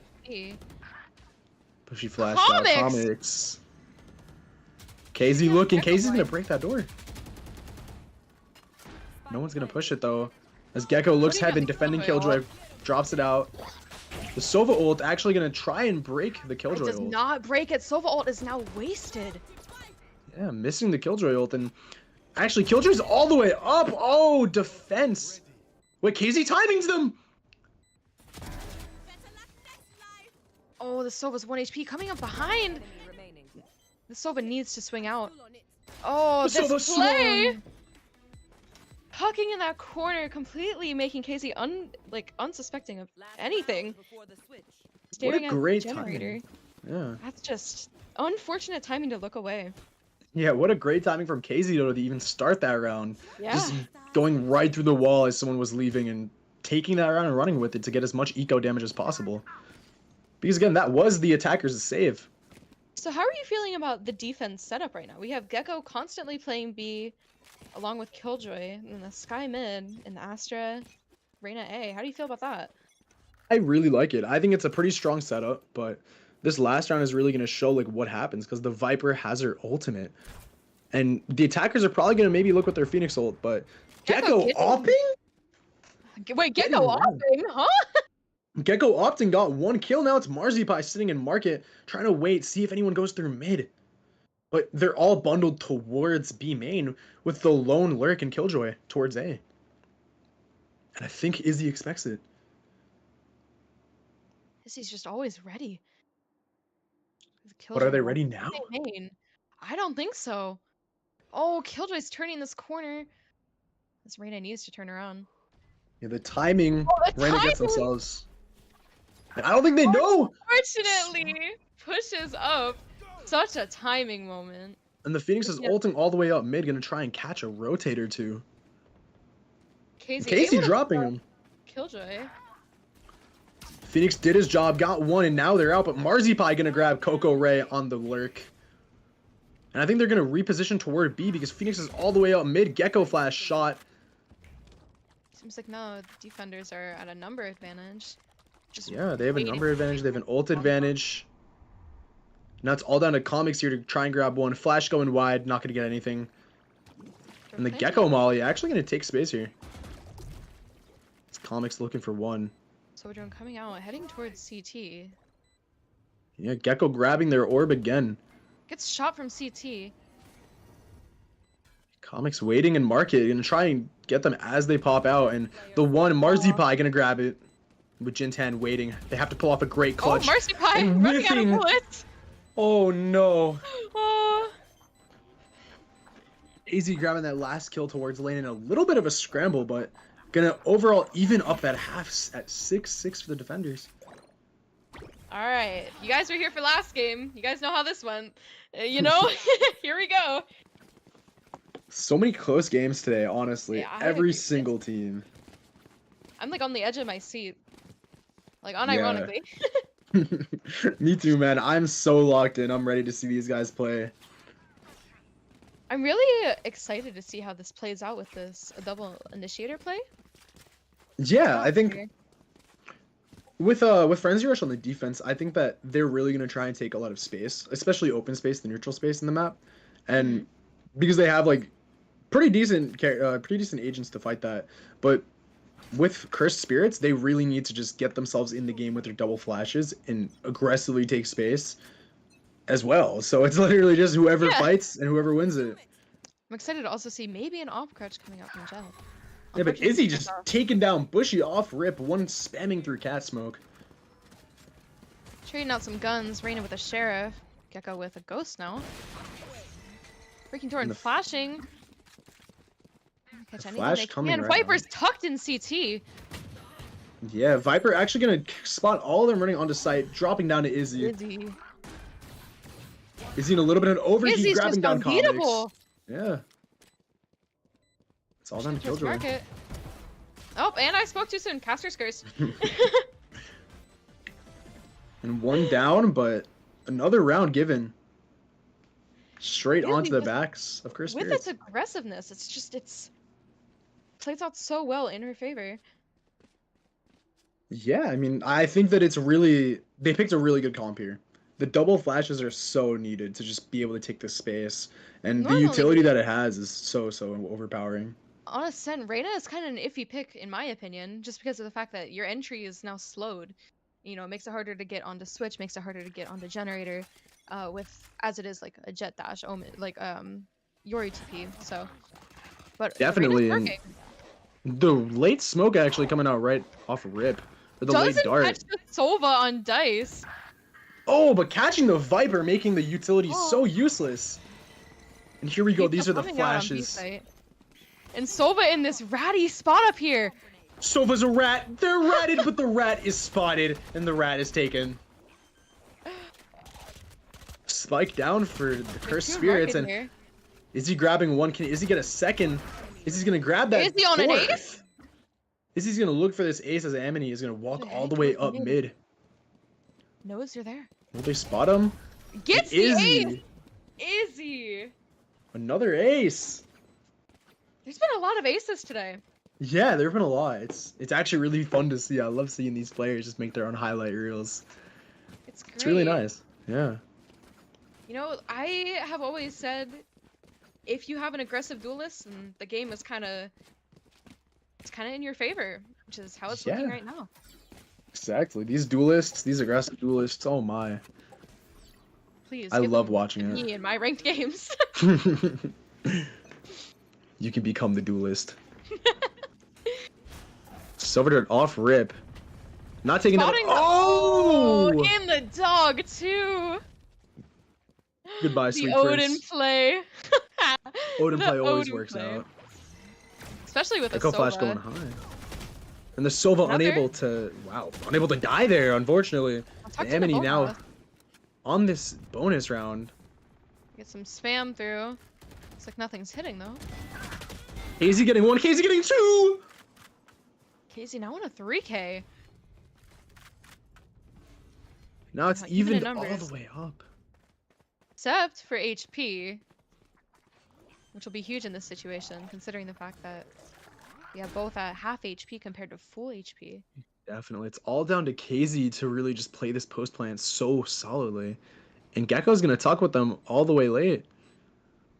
Speaker 1: Bushy flash out. Comics. KZ looking. KZ's gonna break that door. No one's gonna push it though. As Gecko looks heaven, defending Killjoy, drops it out. The Sova ult actually gonna try and break the Killjoy
Speaker 4: ult. It does not break it. Sova ult is now wasted.
Speaker 1: Yeah, missing the Killjoy ult, and actually Killjoy's all the way up. Oh, defense. Wait, KZ timings them.
Speaker 4: Oh, the Sova's 1 HP coming up behind. The Sova needs to swing out. Oh, this play! Hucking in that corner, completely making Casey unsuspecting of anything. Staring
Speaker 1: What a great
Speaker 4: at the generator.
Speaker 1: Timing. Yeah.
Speaker 4: That's just unfortunate timing to look away.
Speaker 1: Yeah, what a great timing from KZ though to even start that round.
Speaker 4: Yeah.
Speaker 1: Just going right through the wall as someone was leaving and taking that round and running with it to get as much eco damage as possible. Because again, that was the attacker's save.
Speaker 4: So how are you feeling about the defense setup right now? We have Gecko constantly playing B along with Killjoy, and the Sky mid, and the Astra, Reyna A. How do you feel about that?
Speaker 1: I really like it. I think it's a pretty strong setup, but this last round is really going to show like what happens because the Viper has her ultimate. And the attackers are probably going to maybe look with their Phoenix ult, but Gecko opping?
Speaker 4: Wait, Gecko opping, huh?
Speaker 1: Gecko opting got 1 kill. Now it's Marzipai sitting in market, trying to wait, see if anyone goes through mid. But they're all bundled towards B main with the lone lurk and Killjoy towards A. And I think Izzy expects it.
Speaker 4: Izzy's just always ready.
Speaker 1: But are they ready now?
Speaker 4: Main. I don't think so. Oh, Killjoy's turning this corner. This Reyna needs to turn around.
Speaker 1: Yeah, the timing.
Speaker 4: The
Speaker 1: Reyna gets themselves. And I don't think they know.
Speaker 4: Unfortunately, pushes up. Such a timing moment.
Speaker 1: And the Phoenix is ulting all the way up mid, gonna try and catch a rotate or two. Casey dropping him.
Speaker 4: Killjoy.
Speaker 1: Phoenix did his job, got 1, and now they're out. But Marzipai gonna grab Coco Ray on the lurk. And I think they're gonna reposition toward B because Phoenix is all the way up mid. Gecko flash shot.
Speaker 4: Seems like no, defenders are at a number advantage.
Speaker 1: Yeah, they have a number advantage. They have an ult advantage. Now it's all down to Comics here to try and grab one. Flash going wide, not going to get anything. And the Gecko Molly actually going to take space here. It's Comics looking for one.
Speaker 4: So we're coming out, heading towards CT.
Speaker 1: Yeah, Gecko grabbing their orb again.
Speaker 4: Gets shot from CT.
Speaker 1: Comics waiting in market and try and get them as they pop out. And the one, Marzipai, going to grab it. With Jintan waiting. They have to pull off a great clutch.
Speaker 4: Oh, Marzipai
Speaker 1: And
Speaker 4: running out of
Speaker 1: whiffing.
Speaker 4: bullets.
Speaker 1: Oh no.
Speaker 4: Oh.
Speaker 1: AZ grabbing that last kill towards lane in a little bit of a scramble, but gonna overall even up at half at 6-6 for the defenders.
Speaker 4: All right, you guys were here for last game. You guys know how this went. You know, here we go.
Speaker 1: So many close games today, honestly.
Speaker 4: Yeah, I
Speaker 1: Every
Speaker 4: agree.
Speaker 1: single team.
Speaker 4: I'm like on the edge of my seat, like unironically.
Speaker 1: Me too, man. I'm so locked in. I'm ready to see these guys play.
Speaker 4: I'm really excited to see how this plays out with this double initiator play.
Speaker 1: Yeah, I think
Speaker 4: Here.
Speaker 1: with Frenzy Rush on the defense, I think that they're really gonna try and take a lot of space, especially open space, the neutral space in the map, and because they have like pretty decent agents to fight that. But with Cursed Spirits, they really need to just get themselves in the game with their double flashes and aggressively take space as well. So it's literally just whoever
Speaker 4: Yeah.
Speaker 1: fights and whoever wins it.
Speaker 4: I'm excited to also see maybe an off crutch coming out from Gel.
Speaker 1: Yeah, but Izzy just taking down Bushy off rip, one spamming through cat smoke.
Speaker 4: Trading out some guns, Reyna with a sheriff, Gecko with a ghost now. Breaking door and
Speaker 1: the
Speaker 4: flashing. Catch anything
Speaker 1: flash
Speaker 4: they
Speaker 1: coming
Speaker 4: can.
Speaker 1: right
Speaker 4: Viper's tucked in CT.
Speaker 1: Yeah, Viper actually gonna spot all of them running onto site, dropping down to Izzy.
Speaker 4: Izzy.
Speaker 1: Izzy in a little bit of an overheat,
Speaker 4: Izzy's
Speaker 1: grabbing
Speaker 4: just
Speaker 1: down Comics.
Speaker 4: unbeatable.
Speaker 1: Yeah. It's all down to
Speaker 4: Towards
Speaker 1: Killjoy.
Speaker 4: market. Oh, and I spoke too soon. Caster's curse.
Speaker 1: And one down, but another round given. Straight
Speaker 4: Really,
Speaker 1: onto the
Speaker 4: with-
Speaker 1: backs of Cursed
Speaker 4: With
Speaker 1: Spirits.
Speaker 4: its aggressiveness, it's plays out so well in her favor.
Speaker 1: Yeah, I mean, I think that they picked a really good comp here. The double flashes are so needed to just be able to take the space, and
Speaker 4: Normally-
Speaker 1: the utility that it has is so overpowering.
Speaker 4: On a sen, Reyna is kind of an iffy pick in my opinion, just because of the fact that your entry is now slowed. You know, it makes it harder to get onto switch, makes it harder to get onto generator, with as it is like a jet dash, like Yori TP. So, but
Speaker 1: Definitely,
Speaker 4: Reyna's
Speaker 1: and
Speaker 4: working.
Speaker 1: the late smoke actually coming out right off a rip. Or the late
Speaker 4: Doesn't
Speaker 1: dart.
Speaker 4: catch the Sova on dice.
Speaker 1: Oh, but catching the Viper, making the utility
Speaker 4: Oh.
Speaker 1: so useless. And here we go.
Speaker 4: Keeps
Speaker 1: These are the
Speaker 4: coming out on
Speaker 1: flashes.
Speaker 4: B-site. And Sova in this ratty spot up here.
Speaker 1: Sova's a rat. They're ratted, but the rat is spotted, and the rat is taken. Spike down for the Cursed
Speaker 4: Two
Speaker 1: Spirits,
Speaker 4: market
Speaker 1: and
Speaker 4: here.
Speaker 1: Izzy grabbing one. Can Izzy get a second? Izzy's gonna grab that.
Speaker 4: Izzy on an
Speaker 1: fourth.
Speaker 4: ace?
Speaker 1: Izzy's gonna look for this ace as Amity is gonna walk
Speaker 4: What the
Speaker 1: all
Speaker 4: heck
Speaker 1: the way
Speaker 4: was
Speaker 1: up
Speaker 4: mid?
Speaker 1: mid.
Speaker 4: Knows you're there.
Speaker 1: Will they spot him?
Speaker 4: Gets the
Speaker 1: Izzy.
Speaker 4: ace. Izzy.
Speaker 1: Another ace.
Speaker 4: There's been a lot of aces today.
Speaker 1: Yeah, there've been a lot. It's actually really fun to see. I love seeing these players just make their own highlight reels.
Speaker 4: It's great.
Speaker 1: It's really nice. Yeah.
Speaker 4: You know, I have always said, if you have an aggressive duelist, and the game is it's kind of in your favor, which is how it's looking
Speaker 1: Yeah.
Speaker 4: right now.
Speaker 1: Exactly. These duelists, these aggressive duelists, oh my.
Speaker 4: Please.
Speaker 1: I
Speaker 4: give
Speaker 1: love
Speaker 4: them
Speaker 1: watching
Speaker 4: to
Speaker 1: it.
Speaker 4: Me in my ranked games.
Speaker 1: You can become the duelist. Silver Dart off rip. Not taking that.
Speaker 4: Spotting the-
Speaker 1: Oh!
Speaker 4: in the dog too.
Speaker 1: Goodbye,
Speaker 4: The
Speaker 1: sweet
Speaker 4: Odin
Speaker 1: prince.
Speaker 4: play.
Speaker 1: Odin
Speaker 4: The
Speaker 1: play always
Speaker 4: Odin
Speaker 1: works
Speaker 4: play.
Speaker 1: out.
Speaker 4: Especially with the
Speaker 1: Echo Flash
Speaker 4: Sova.
Speaker 1: going high. And the Sova
Speaker 4: Another?
Speaker 1: unable to die there, unfortunately.
Speaker 4: I'll talk to
Speaker 1: Amity
Speaker 4: the
Speaker 1: now
Speaker 4: Bova.
Speaker 1: on this bonus round.
Speaker 4: Get some spam through. Looks like nothing's hitting though.
Speaker 1: KZ getting one, KZ getting two!
Speaker 4: Casey now on a 3K.
Speaker 1: Now it's
Speaker 4: Even in
Speaker 1: evened all
Speaker 4: numbers.
Speaker 1: the way up.
Speaker 4: Except for HP. Which will be huge in this situation, considering the fact that we have both at half HP compared to full HP.
Speaker 1: Definitely. It's all down to KZ to really just play this post plant so solidly. And Gecko's gonna tuck with them all the way late.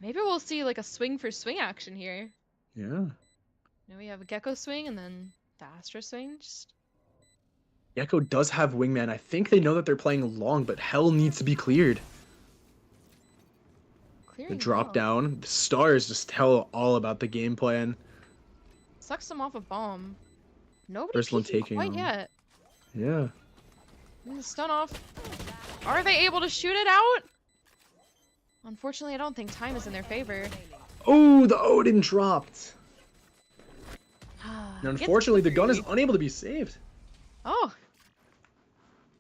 Speaker 4: Maybe we'll see like a swing for swing action here.
Speaker 1: Yeah.
Speaker 4: Now we have a Gecko swing and then the Astra swing. Just
Speaker 1: Gecko does have wingman. I think they know that they're playing long, but hell needs to be cleared. The
Speaker 4: clearing
Speaker 1: drop
Speaker 4: well.
Speaker 1: down. The stars just tell all about the game plan.
Speaker 4: Sucks them off a bomb. Nobody
Speaker 1: First one
Speaker 4: peeking
Speaker 1: taking
Speaker 4: quite
Speaker 1: them.
Speaker 4: yet.
Speaker 1: Yeah.
Speaker 4: And the stun off. Are they able to shoot it out? Unfortunately, I don't think time is in their favor.
Speaker 1: Oh, the Odin dropped. And
Speaker 4: Gets
Speaker 1: unfortunately, the gun is
Speaker 4: three.
Speaker 1: unable to be saved,
Speaker 4: Oh,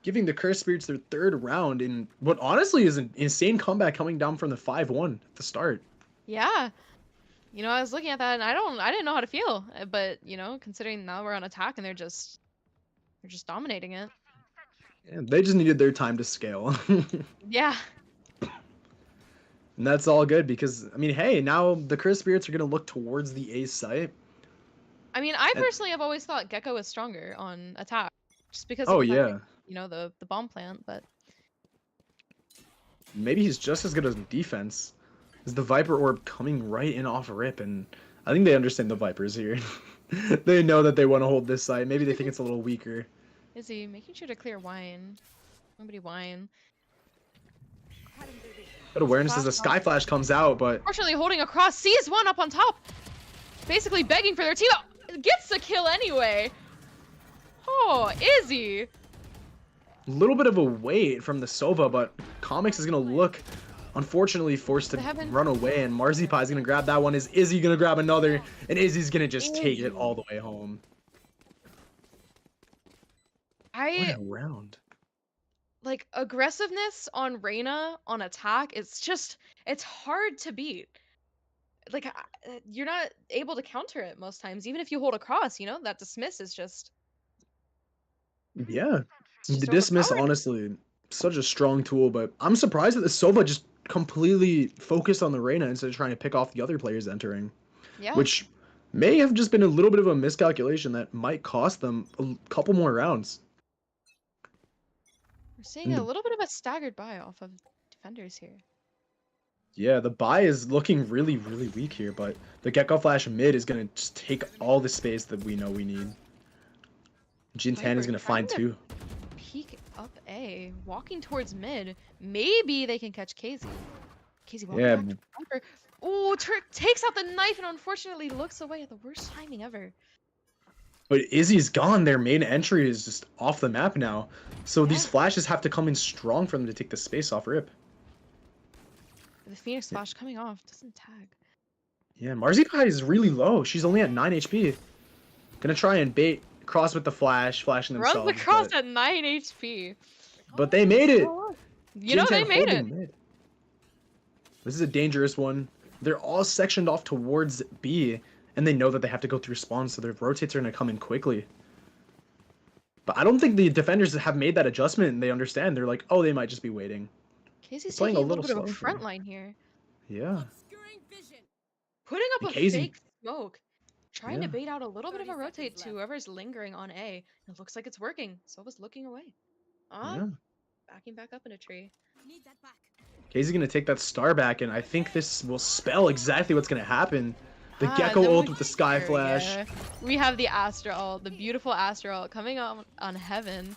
Speaker 1: giving the Cursed Spirits their third round in what honestly is an insane comeback coming down from the 5-1 at the start.
Speaker 4: yeah. You know, I was looking at that and I didn't know how to feel. But, you know, considering now we're on attack and they're just dominating it.
Speaker 1: Yeah, they just needed their time to scale.
Speaker 4: Yeah.
Speaker 1: And that's all good because, I mean, hey, now the Cursed Spirits are going to look towards the A site.
Speaker 4: I mean, I
Speaker 1: And-
Speaker 4: personally have always thought Gecko is stronger on attack. Just because
Speaker 1: Oh,
Speaker 4: of the fact that,
Speaker 1: yeah.
Speaker 4: you know, the bomb plant, but
Speaker 1: Maybe he's just as good as defense. Is the Viper Orb coming right in off rip? And I think they understand the Vipers here. They know that they want to hold this site. Maybe they think it's a little weaker.
Speaker 4: is he making sure to clear wine? Nobody wine.
Speaker 1: Good awareness as the Sky Flash comes out, but
Speaker 4: Fortunately, holding across, sees one up on top. Basically begging for their team. Gets the kill anyway. Oh, Izzy.
Speaker 1: a little bit of a wait from the Sova, but Comics is going to look, unfortunately, forced to
Speaker 4: They haven't-
Speaker 1: run away, and Marzipai is going to grab that one. Is Izzy going to grab another? And Izzy's going to just take it all the way home. What
Speaker 4: I
Speaker 1: a round.
Speaker 4: like aggressiveness on Reyna on attack. It's hard to beat. Like you're not able to counter it most times, even if you hold across. You know that dismiss is just.
Speaker 1: Yeah.
Speaker 4: It's
Speaker 1: The
Speaker 4: just
Speaker 1: dismiss,
Speaker 4: overpowered.
Speaker 1: honestly, such a strong tool, but I'm surprised that the Sova just completely focused on the Reyna instead of trying to pick off the other players entering,
Speaker 4: Yeah.
Speaker 1: which may have just been a little bit of a miscalculation that might cost them a couple more rounds.
Speaker 4: We're seeing a little bit of a staggered buy off of defenders here.
Speaker 1: Yeah, the buy is looking really, really weak here, but the Gecko Flash mid is going to just take all the space that we know we need. Jintan is
Speaker 4: Viper
Speaker 1: going to find
Speaker 4: trying to
Speaker 1: two.
Speaker 4: Peek up A, walking towards mid. Maybe they can catch KZ. KZ walking
Speaker 1: Yeah,
Speaker 4: back to Viper. Ooh, takes out the knife and unfortunately looks away at the worst timing ever.
Speaker 1: but Izzy's gone. Their main entry is just off the map now. So these
Speaker 4: Yeah.
Speaker 1: flashes have to come in strong for them to take the space off rip.
Speaker 4: The Phoenix Flash coming off doesn't tag.
Speaker 1: Yeah, Marzipai is really low. She's only at 9 HP. Gonna try and bait cross with the flash, flashing
Speaker 4: Runs
Speaker 1: themselves.
Speaker 4: across
Speaker 1: but,
Speaker 4: at 9 HP.
Speaker 1: but they made it.
Speaker 4: You know they
Speaker 1: Jintan
Speaker 4: made it.
Speaker 1: holding mid. This is a dangerous one. They're all sectioned off towards B, and they know that they have to go through spawn, so their rotates are gonna come in quickly. But I don't think the defenders have made that adjustment, and they understand. They're like, oh, they might just be waiting.
Speaker 4: Casey's
Speaker 1: playing
Speaker 4: taking
Speaker 1: a
Speaker 4: a little
Speaker 1: little
Speaker 4: bit of a
Speaker 1: slow for
Speaker 4: front
Speaker 1: me.
Speaker 4: line here.
Speaker 1: Yeah.
Speaker 5: Obscuring vision.
Speaker 4: Putting up a
Speaker 1: Casey-
Speaker 4: fake smoke. Trying
Speaker 1: Yeah.
Speaker 4: to bait out a little bit of a
Speaker 5: 30
Speaker 4: rotate
Speaker 5: seconds
Speaker 4: to whoever's lingering on A. It looks like it's working. Sova's looking away.
Speaker 1: Yeah.
Speaker 4: Backing back up in a tree.
Speaker 5: Need that back.
Speaker 1: Casey's gonna take that star back, and I think this will spell exactly what's gonna happen. The Gecko
Speaker 4: then
Speaker 1: ult
Speaker 4: we-
Speaker 1: with the Sky
Speaker 4: there we
Speaker 1: Flash.
Speaker 4: go. We have the Astra ult, the beautiful Astra ult coming on Heaven.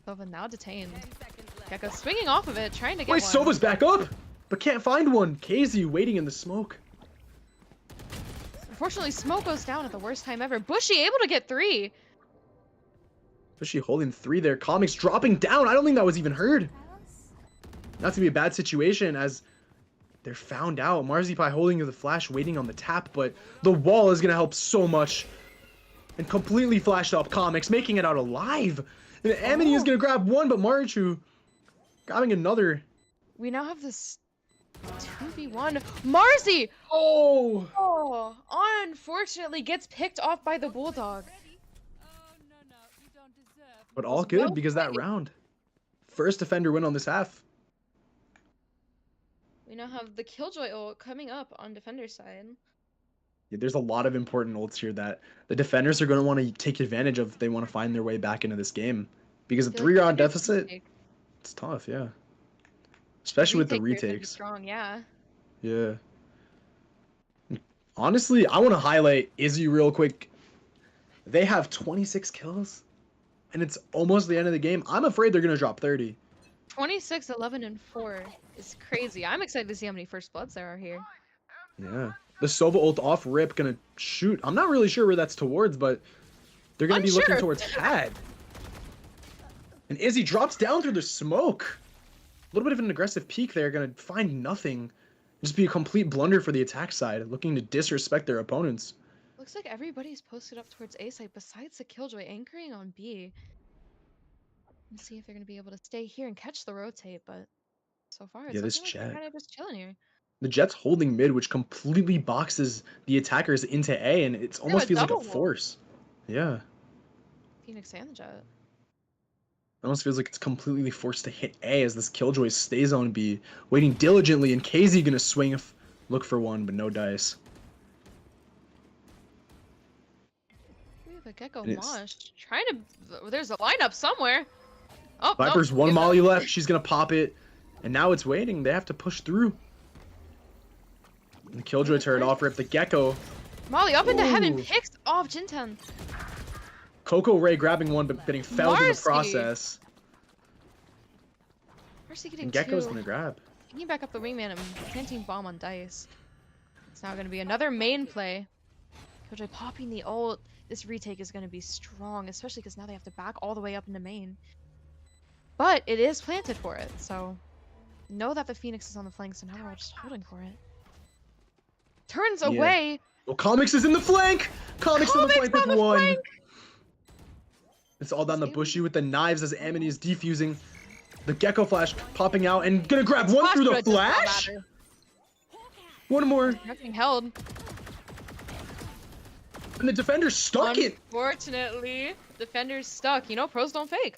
Speaker 4: Sova now detained.
Speaker 5: 10 seconds left.
Speaker 4: Gecko swinging off of it, trying to get
Speaker 1: Wait,
Speaker 4: one.
Speaker 1: Sova's back up, but can't find one. Casey waiting in the smoke.
Speaker 4: Unfortunately, smoke goes down at the worst time ever. Bushy able to get 3.
Speaker 1: Bushy holding 3 there. Comics dropping down. I don't think that was even heard. Not to be a bad situation as they're found out. Marzipai holding the flash, waiting on the tap, but the wall is gonna help so much. And completely flashed up Comics, making it out alive. And Amity is gonna grab one, but Marichu grabbing another.
Speaker 4: We now have this 2v1. Marzi!
Speaker 1: Oh!
Speaker 4: Oh, unfortunately gets picked off by the Bulldog.
Speaker 5: Ready? Oh, no, you don't deserve.
Speaker 1: But all
Speaker 4: was
Speaker 1: good
Speaker 4: well
Speaker 1: because that
Speaker 4: played.
Speaker 1: round. First defender win on this half.
Speaker 4: We now have the Killjoy ult coming up on defender's side.
Speaker 1: Yeah, there's a lot of important ults here that the defenders are going to want to take advantage of if they want to find their way back into this game. Because a
Speaker 4: I feel like
Speaker 1: 3-round
Speaker 4: defenders can
Speaker 1: deficit,
Speaker 4: take-
Speaker 1: it's tough, yeah. especially with the
Speaker 4: Retake here is gonna be
Speaker 1: retakes.
Speaker 4: strong, yeah.
Speaker 1: Yeah. Honestly, I want to highlight Izzy real quick. They have 26 kills, and it's almost the end of the game. I'm afraid they're gonna drop 30.
Speaker 4: 26, 11, and 4 is crazy. I'm excited to see how many first bloods there are here.
Speaker 1: Yeah. The Sova ult off rip gonna shoot. I'm not really sure where that's towards, but they're gonna be looking
Speaker 4: Unsure.
Speaker 1: towards Had. And Izzy drops down through the smoke. A little bit of an aggressive peek there, gonna find nothing. Just be a complete blunder for the attack side, looking to disrespect their opponents.
Speaker 4: Looks like everybody's posted up towards A site besides the Killjoy anchoring on B. Let's see if they're gonna be able to stay here and catch the rotate, but so far it's
Speaker 1: Yeah, this
Speaker 4: looking like they're
Speaker 1: Jet.
Speaker 4: kind of just chilling here.
Speaker 1: The Jet's holding mid, which completely boxes the attackers into A, and it almost
Speaker 4: a
Speaker 1: feels like a
Speaker 4: double wall.
Speaker 1: force. Yeah.
Speaker 4: Phoenix and the Jet.
Speaker 1: It almost feels like it's completely forced to hit A as this Killjoy stays on B, waiting diligently, and KZ gonna swing look for one, but no dice.
Speaker 4: We have a Gecko
Speaker 1: And it's-
Speaker 4: Mosh trying to. There's a lineup somewhere. Oh,
Speaker 1: Viper's
Speaker 4: nope,
Speaker 1: one
Speaker 4: give it up.
Speaker 1: molly left, she's gonna pop it, and now it's waiting. They have to push through. And the Killjoy turret off rip the Gecko.
Speaker 4: Molly up into heaven,
Speaker 1: Ooh.
Speaker 4: picks off Jinten.
Speaker 1: Coco Ray grabbing one, but getting felled in the
Speaker 4: Marcy.
Speaker 1: process.
Speaker 4: Mercy getting
Speaker 1: And Gecko's
Speaker 4: two.
Speaker 1: gonna grab.
Speaker 4: Picking back up the wingman and planting bomb on dice. It's now gonna be another main play. Killjoy popping the ult. This retake is gonna be strong, especially because now they have to back all the way up into main. But it is planted for it, so know that the Phoenix is on the flank, so now they're all just holding for it. Turns
Speaker 1: Yeah.
Speaker 4: away.
Speaker 1: Well, Comics is in the flank! Comics in the
Speaker 4: Comics
Speaker 1: flank with
Speaker 4: on the
Speaker 1: one.
Speaker 4: flank!
Speaker 1: It's all down the bushy with the knives as Amity is defusing. The Gecko flash popping out and gonna grab one
Speaker 4: Flash
Speaker 1: through the
Speaker 4: would have does not
Speaker 1: flash.
Speaker 4: matter.
Speaker 1: One more.
Speaker 4: They're getting held.
Speaker 1: And the defender stuck it.
Speaker 4: Unfortunately, defender's stuck. You know, pros don't fake.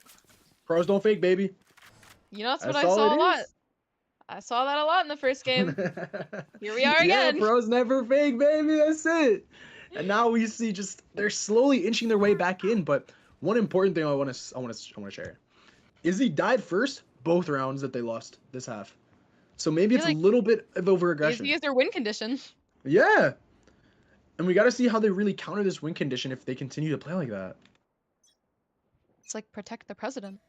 Speaker 1: Pros don't fake, baby.
Speaker 4: You know, that's what
Speaker 1: That's
Speaker 4: I
Speaker 1: all
Speaker 4: saw
Speaker 1: it
Speaker 4: a lot.
Speaker 1: is.
Speaker 4: I saw that a lot in the first game. Here we are
Speaker 1: Yeah,
Speaker 4: again.
Speaker 1: pros never fake, baby. That's it. And now we see just they're slowly inching their way back in. But one important thing I want to share. Izzy died first both rounds that they lost this half. So maybe
Speaker 4: I
Speaker 1: it's
Speaker 4: feel
Speaker 1: a
Speaker 4: like
Speaker 1: little bit of over-aggression.
Speaker 4: Easy is their win condition.
Speaker 1: Yeah. And we got to see how they really counter this win condition if they continue to play like that.
Speaker 4: It's like protect the president.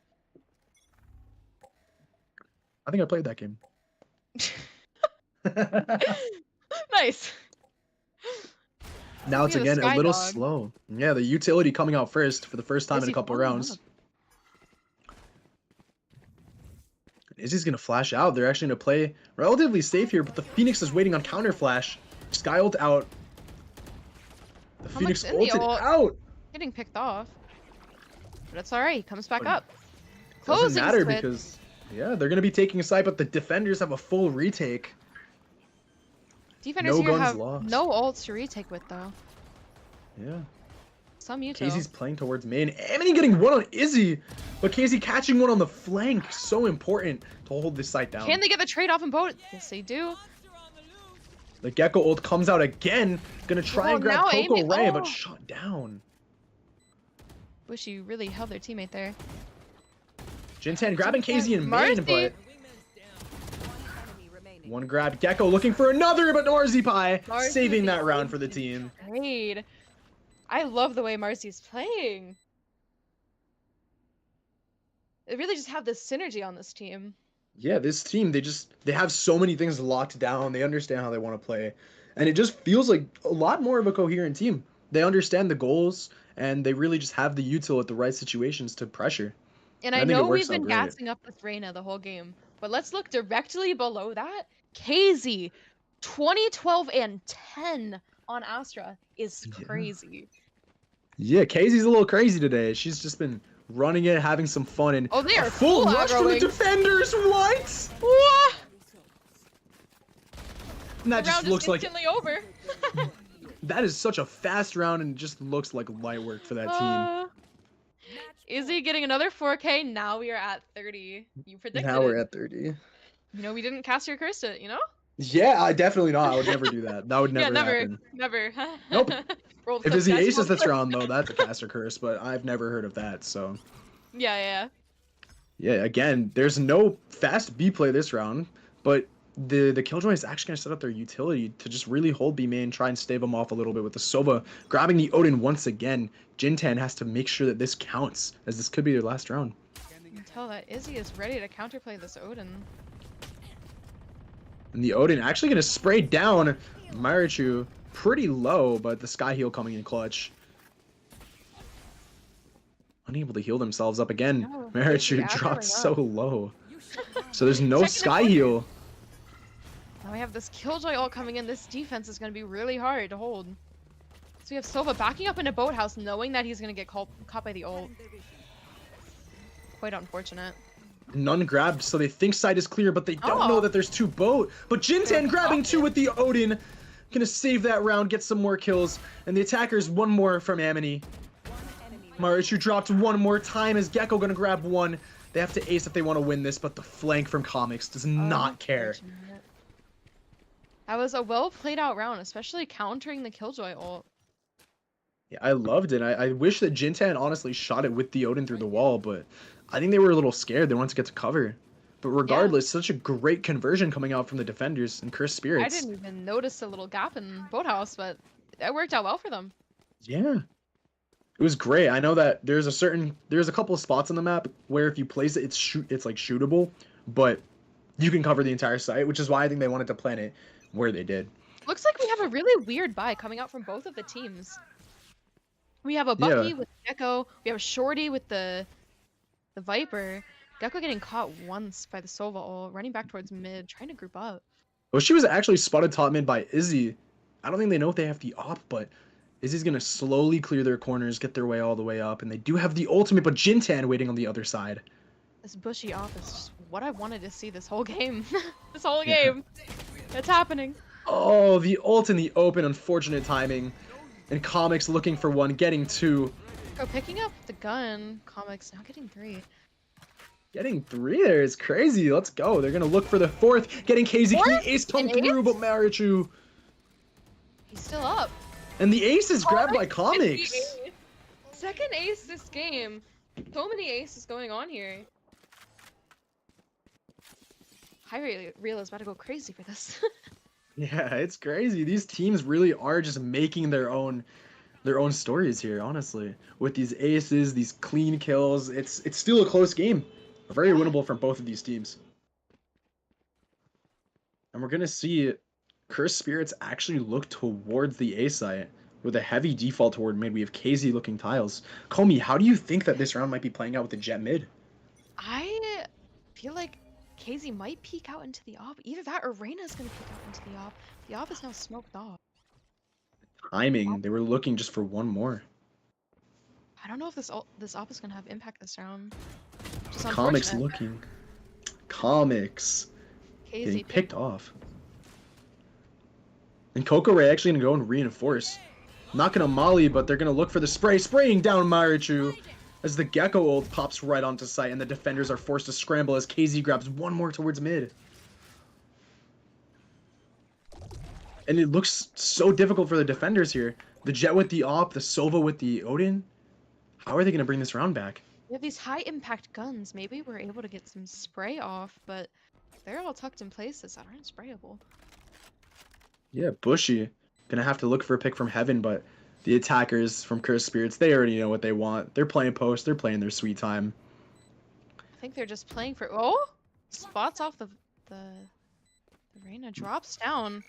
Speaker 1: I think I played that game.
Speaker 4: Nice.
Speaker 1: Now it's
Speaker 4: Look at the
Speaker 1: again a
Speaker 4: Sky
Speaker 1: little
Speaker 4: Dog.
Speaker 1: slow. Yeah, the utility coming out first for the first time in
Speaker 4: Izzy
Speaker 1: a couple
Speaker 4: following
Speaker 1: rounds.
Speaker 4: up.
Speaker 1: Izzy's gonna flash out. They're actually gonna play relatively safe here, but the Phoenix is waiting on counter flash. Sky ult out. The
Speaker 4: How
Speaker 1: Phoenix
Speaker 4: much in the
Speaker 1: ulted
Speaker 4: ult?
Speaker 1: out.
Speaker 4: Getting picked off. But it's alright. He comes back
Speaker 1: But
Speaker 4: up.
Speaker 1: Doesn't
Speaker 4: Closing
Speaker 1: matter
Speaker 4: split.
Speaker 1: because yeah, they're gonna be taking a side, but the defenders have a full retake.
Speaker 4: Defenders
Speaker 1: no
Speaker 4: here
Speaker 1: guns
Speaker 4: have
Speaker 1: lost.
Speaker 4: no ults to retake with, though.
Speaker 1: Yeah.
Speaker 4: Some Muto.
Speaker 1: Casey's playing towards main. Amity getting one on Izzy, but Casey catching one on the flank. So important to hold this site down.
Speaker 4: Can they get the trade off in boat? Yes, they do.
Speaker 1: The Gecko ult comes out again. Gonna try
Speaker 4: Oh,
Speaker 1: and grab
Speaker 4: now
Speaker 1: Coco
Speaker 4: Amy-
Speaker 1: Ray,
Speaker 4: oh.
Speaker 1: but shot down.
Speaker 4: Wish you really held their teammate there.
Speaker 1: Jintan grabbing Casey in
Speaker 4: Marcy.
Speaker 1: main, but one grab. Gecko looking for another, but Pie
Speaker 4: Marcy
Speaker 1: saving
Speaker 4: with
Speaker 1: that
Speaker 4: the
Speaker 1: round for the team.
Speaker 4: Trade. I love the way Marcy's playing. They really just have this synergy on this team.
Speaker 1: Yeah, this team, they have so many things locked down. They understand how they want to play. And it just feels like a lot more of a coherent team. They understand the goals, and they really just have the util at the right situations to pressure.
Speaker 4: And
Speaker 1: I
Speaker 4: I
Speaker 1: think it
Speaker 4: know
Speaker 1: works
Speaker 4: we've been
Speaker 1: out great.
Speaker 4: gassing up with Reyna the whole game, but let's look directly below that. KZ, 20, 12, and 10 on Astra is
Speaker 1: Yeah.
Speaker 4: crazy.
Speaker 1: Yeah, Casey's a little crazy today. She's just been running it, having some fun, and
Speaker 4: Oh, they
Speaker 1: a
Speaker 4: are
Speaker 1: full
Speaker 4: full
Speaker 1: rush from the
Speaker 4: aggroing.
Speaker 1: defenders. What?
Speaker 4: Wah!
Speaker 1: And that
Speaker 4: The
Speaker 1: just
Speaker 4: round
Speaker 1: looks
Speaker 4: is
Speaker 1: like
Speaker 4: instantly over.
Speaker 1: that is such a fast round, and it just looks like light work for that team.
Speaker 4: Izzy getting another 4K. Now we are at 30. You predicted
Speaker 1: Now we're
Speaker 4: it.
Speaker 1: at 30.
Speaker 4: You know, we didn't cast your curse it, you know?
Speaker 1: Yeah, I definitely not. I would never do that. That would never,
Speaker 4: Yeah, never.
Speaker 1: happen.
Speaker 4: Never.
Speaker 1: Nope.
Speaker 4: Rolled
Speaker 1: If
Speaker 4: clip
Speaker 1: Izzy
Speaker 4: catch
Speaker 1: aces
Speaker 4: one.
Speaker 1: this round, though, that's a caster curse, but I've never heard of that, so.
Speaker 4: Yeah, yeah.
Speaker 1: Yeah, again, there's no fast B play this round, but the Killjoy is actually going to set up their utility to just really hold B main, try and stave them off a little bit with the Sova grabbing the Odin once again. Jintan has to make sure that this counts, as this could be their last round.
Speaker 4: You can tell that Izzy is ready to counterplay this Odin.
Speaker 1: And the Odin actually going to spray down Marichu pretty low, but the Sky Heal coming in clutch. Unable to heal themselves up again.
Speaker 4: No,
Speaker 1: Marichu
Speaker 4: Izzy
Speaker 1: dropped
Speaker 4: aggroing
Speaker 1: so
Speaker 4: up.
Speaker 1: low. So there's no
Speaker 4: Checking the
Speaker 1: Sky
Speaker 4: corner.
Speaker 1: Heal.
Speaker 4: Now we have this Killjoy ult coming in. This defense is going to be really hard to hold. So we have Sova backing up in a boathouse, knowing that he's going to get caught by the ult. Quite unfortunate.
Speaker 1: None grabbed, so they think side is clear, but they don't know that there's two boat. But Jintan grabbing two with the Odin. Gonna save that round, get some more kills. And the attackers, one more from Amini. Marichu dropped one more time. Is Gecko gonna grab one? They have to ace if they want to win this, but the flank from Comics does not care.
Speaker 4: Unfortunate. That was a well played out round, especially countering the Killjoy ult.
Speaker 1: Yeah, I loved it. I wish that Jintan honestly shot it with the Odin through the wall, but I think they were a little scared. They wanted to get to cover. But regardless, such a great conversion coming out from the defenders and Cursed
Speaker 4: I
Speaker 1: Spirits.
Speaker 4: didn't even notice the little gap in boathouse, but it worked out well for them.
Speaker 1: Yeah. It was great. I know that there's a couple of spots on the map where if you place it, it's like shootable, but you can cover the entire site, which is why I think they wanted to plan it where they did.
Speaker 4: Looks like we have a really weird buy coming out from both of the teams. We have a Bucky with Gecko. We have a Shorty with the Viper. Gecko getting caught once by the Sova ult, running back towards mid, trying to group up.
Speaker 1: Well, she was actually spotted top mid by Izzy. I don't think they know if they have the op, but Izzy's gonna slowly clear their corners, get their way all the way up, and they do have the ultimate, but Jintan waiting on the other side.
Speaker 4: This bushy op is just what I wanted to see this whole game. This whole game. It's happening.
Speaker 1: Oh, the ult in the open, unfortunate timing. And Comics looking for one, getting two.
Speaker 4: Go picking up the gun. Comics now getting 3.
Speaker 1: Getting 3 there is crazy. Let's go. They're gonna look for the 4th. Getting KZ. Can the ace come through? But Marichu.
Speaker 4: He's still up.
Speaker 1: And the ace is grabbed by Comics.
Speaker 4: Second ace this game. So many aces going on here. High Real is about to go crazy for this.
Speaker 1: Yeah, it's crazy. These teams really are just making their own stories here, honestly. With these aces, these clean kills, it's still a close game. Very winnable from both of these teams. And we're gonna see Cursed Spirits actually look towards the A site with a heavy default toward mid. We have KZ looking tiles. Komi, how do you think that this round might be playing out with the Jet mid?
Speaker 4: I feel like KZ might peek out into the op. Either that or Reyna's gonna peek out into the op. The op is now smoked off.
Speaker 1: Timing, they were looking just for one more.
Speaker 4: I don't know if this op is gonna have impact this round. Just
Speaker 1: Comics
Speaker 4: unfortunate.
Speaker 1: looking. Comics
Speaker 4: KZ
Speaker 1: getting picked off. And Coco Ray actually gonna go and reinforce. Not gonna molly, but they're gonna look for the spray. Spraying down Marichu as the Gecko ult pops right onto site, and the defenders are forced to scramble as KZ grabs one more towards mid. And it looks so difficult for the defenders here. The Jet with the op, the Sova with the Odin. How are they gonna bring this round back?
Speaker 4: We have these high impact guns. Maybe we're able to get some spray off, but they're all tucked in places that aren't sprayable.
Speaker 1: Yeah, Bushy. Gonna have to look for a pick from Heaven, but the attackers from Cursed Spirits, they already know what they want. They're playing post, they're playing their sweet time.
Speaker 4: I think they're just playing for spots off the Reyna drops down.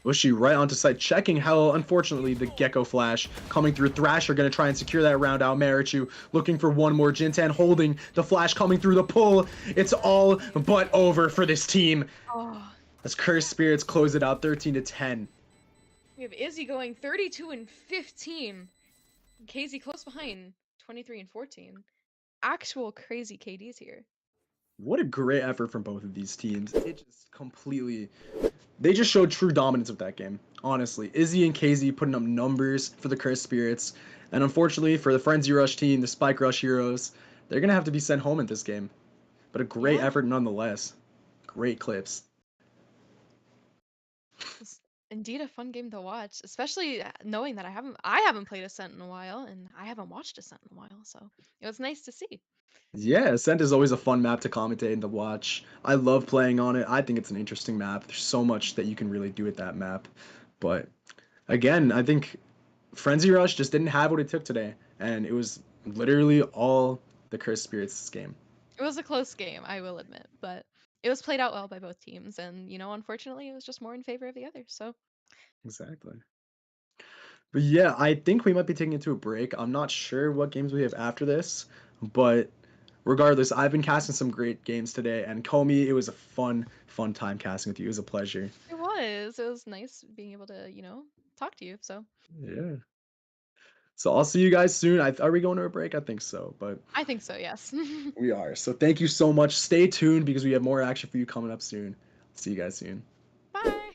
Speaker 1: Bushy right onto site, checking how, unfortunately, the Gecko Flash coming through. Thrasher gonna try and secure that round out. Marichu looking for one more. Jintan holding the Flash coming through the pull. It's all but over for this team.
Speaker 4: Oh,
Speaker 1: As Cursed Spirits close it out 13-10.
Speaker 4: we have Izzy going 32 and 15. KZ close behind 23 and 14. Actual crazy KDs here.
Speaker 1: What a great effort from both of these teams. It just completely... They just showed true dominance of that game, honestly. Izzy and KZ putting up numbers for the Cursed Spirits. And unfortunately, for the Frenzy Rush team, the Spike Rush heroes, they're going to have to be sent home in this game. But a great effort nonetheless. Great clips.
Speaker 4: Indeed, a fun game to watch, especially knowing that I haven't played Ascent in a while, and I haven't watched Ascent in a while, so it was nice to see.
Speaker 1: Yeah, Ascent is always a fun map to commentate and to watch. I love playing on it. I think it's an interesting map. There's so much that you can really do with that map. But again, I think Frenzy Rush just didn't have what it took today, and it was literally all the Cursed Spirits game.
Speaker 4: It was a close game, I will admit, but it was played out well by both teams, and unfortunately, it was just more in favor of the other. So
Speaker 1: Exactly. But yeah, I think we might be taking it to a break. I'm not sure what games we have after this, but regardless, I've been casting some great games today, and Comey, it was a fun time casting with you. It was a pleasure.
Speaker 4: it was nice being able to talk to you. So
Speaker 1: Yeah. So I'll see you guys soon. Are we going to a break? I think so, but
Speaker 4: I think so, yes.
Speaker 1: we are. So thank you so much. Stay tuned because we have more action for you coming up soon. See you guys soon.
Speaker 4: Bye.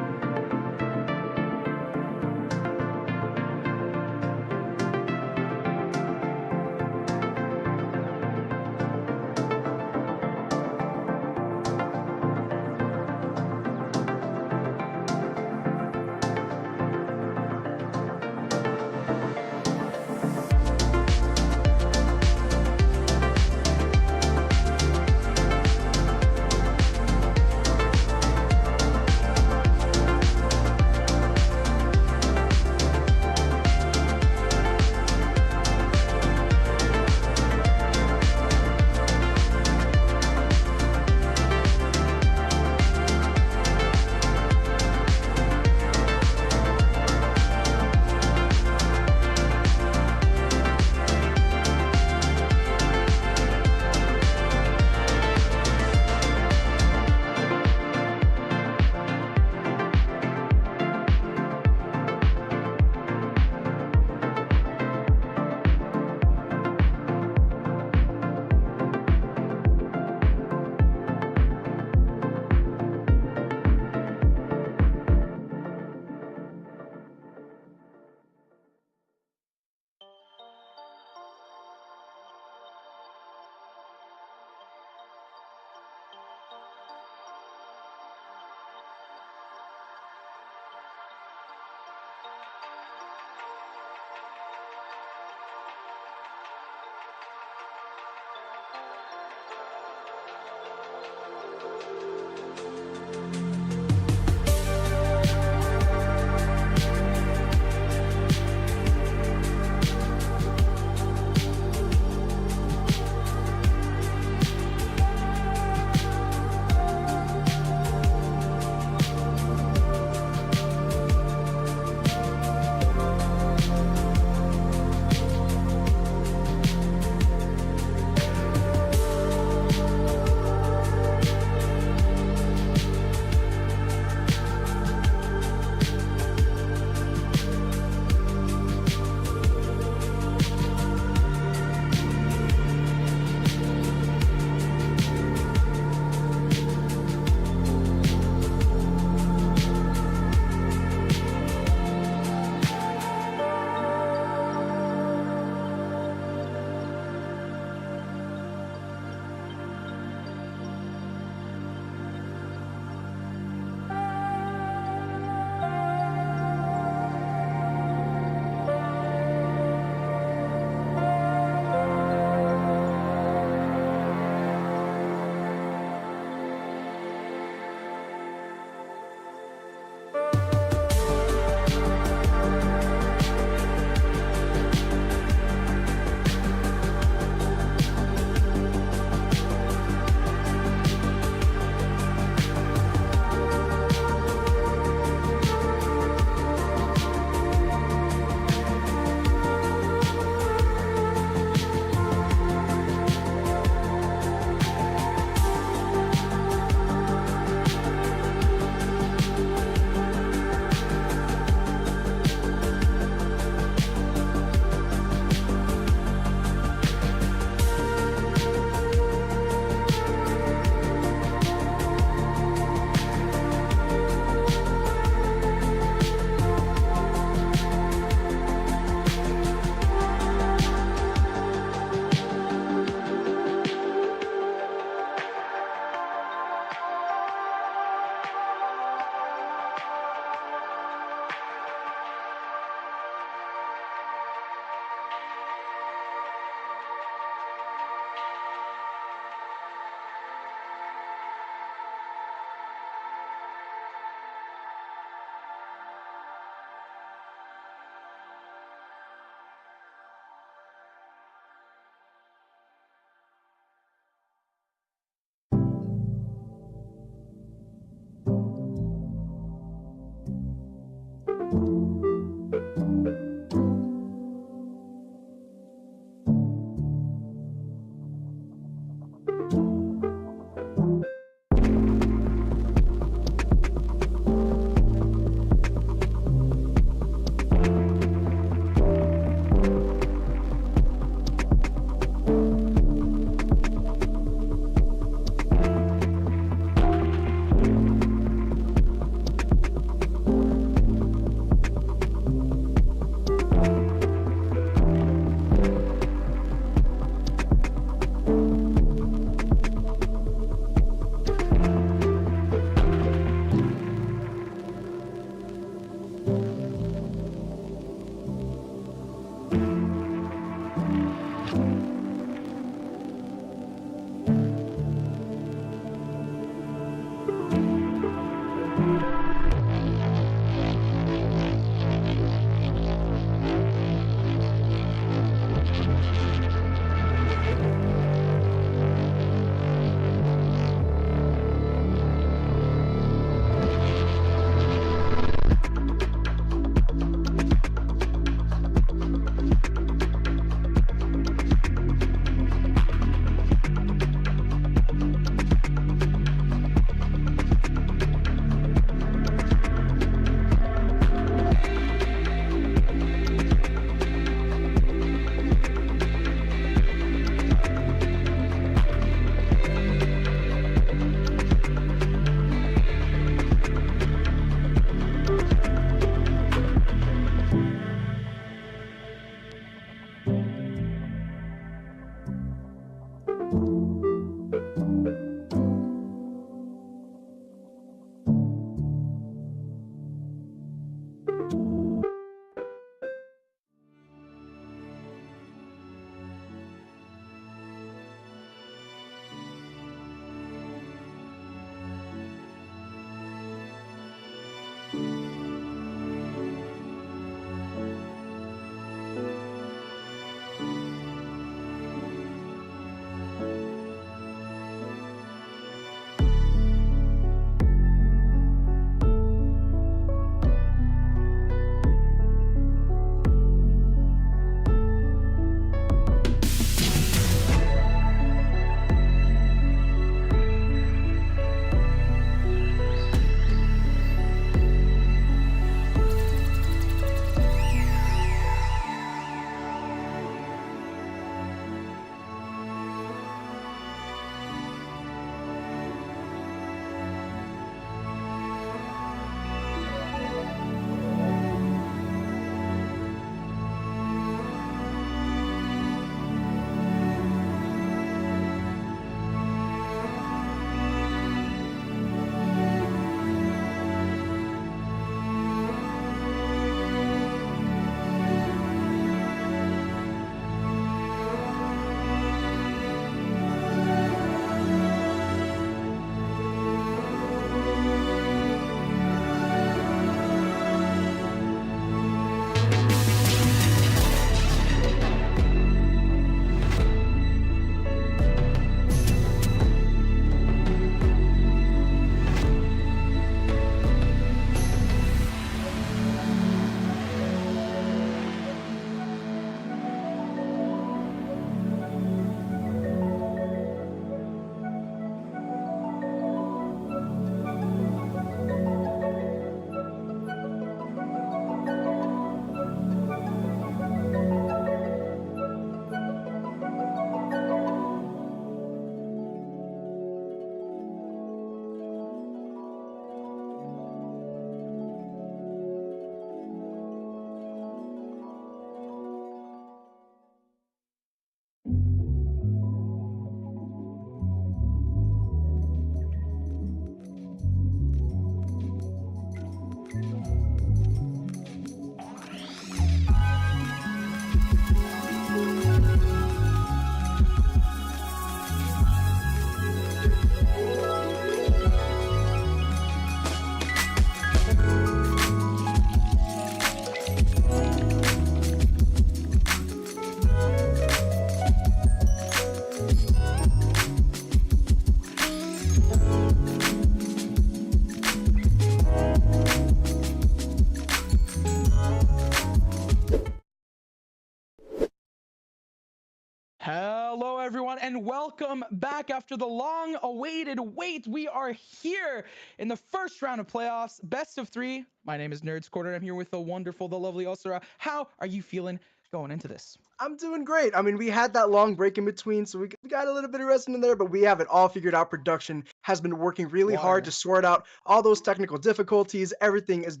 Speaker 3: Hello, everyone, and welcome back after the long awaited wait. We are here in the first round of playoffs, best of three. My name is Nerds Corner. I'm here with the wonderful, the lovely Osara. How are you feeling going into this?
Speaker 2: I'm doing great. I mean, we had that long break in between, so we got a little bit of rest in there, but we have it all figured out. Production has been working really hard to sort out all those technical difficulties. Everything's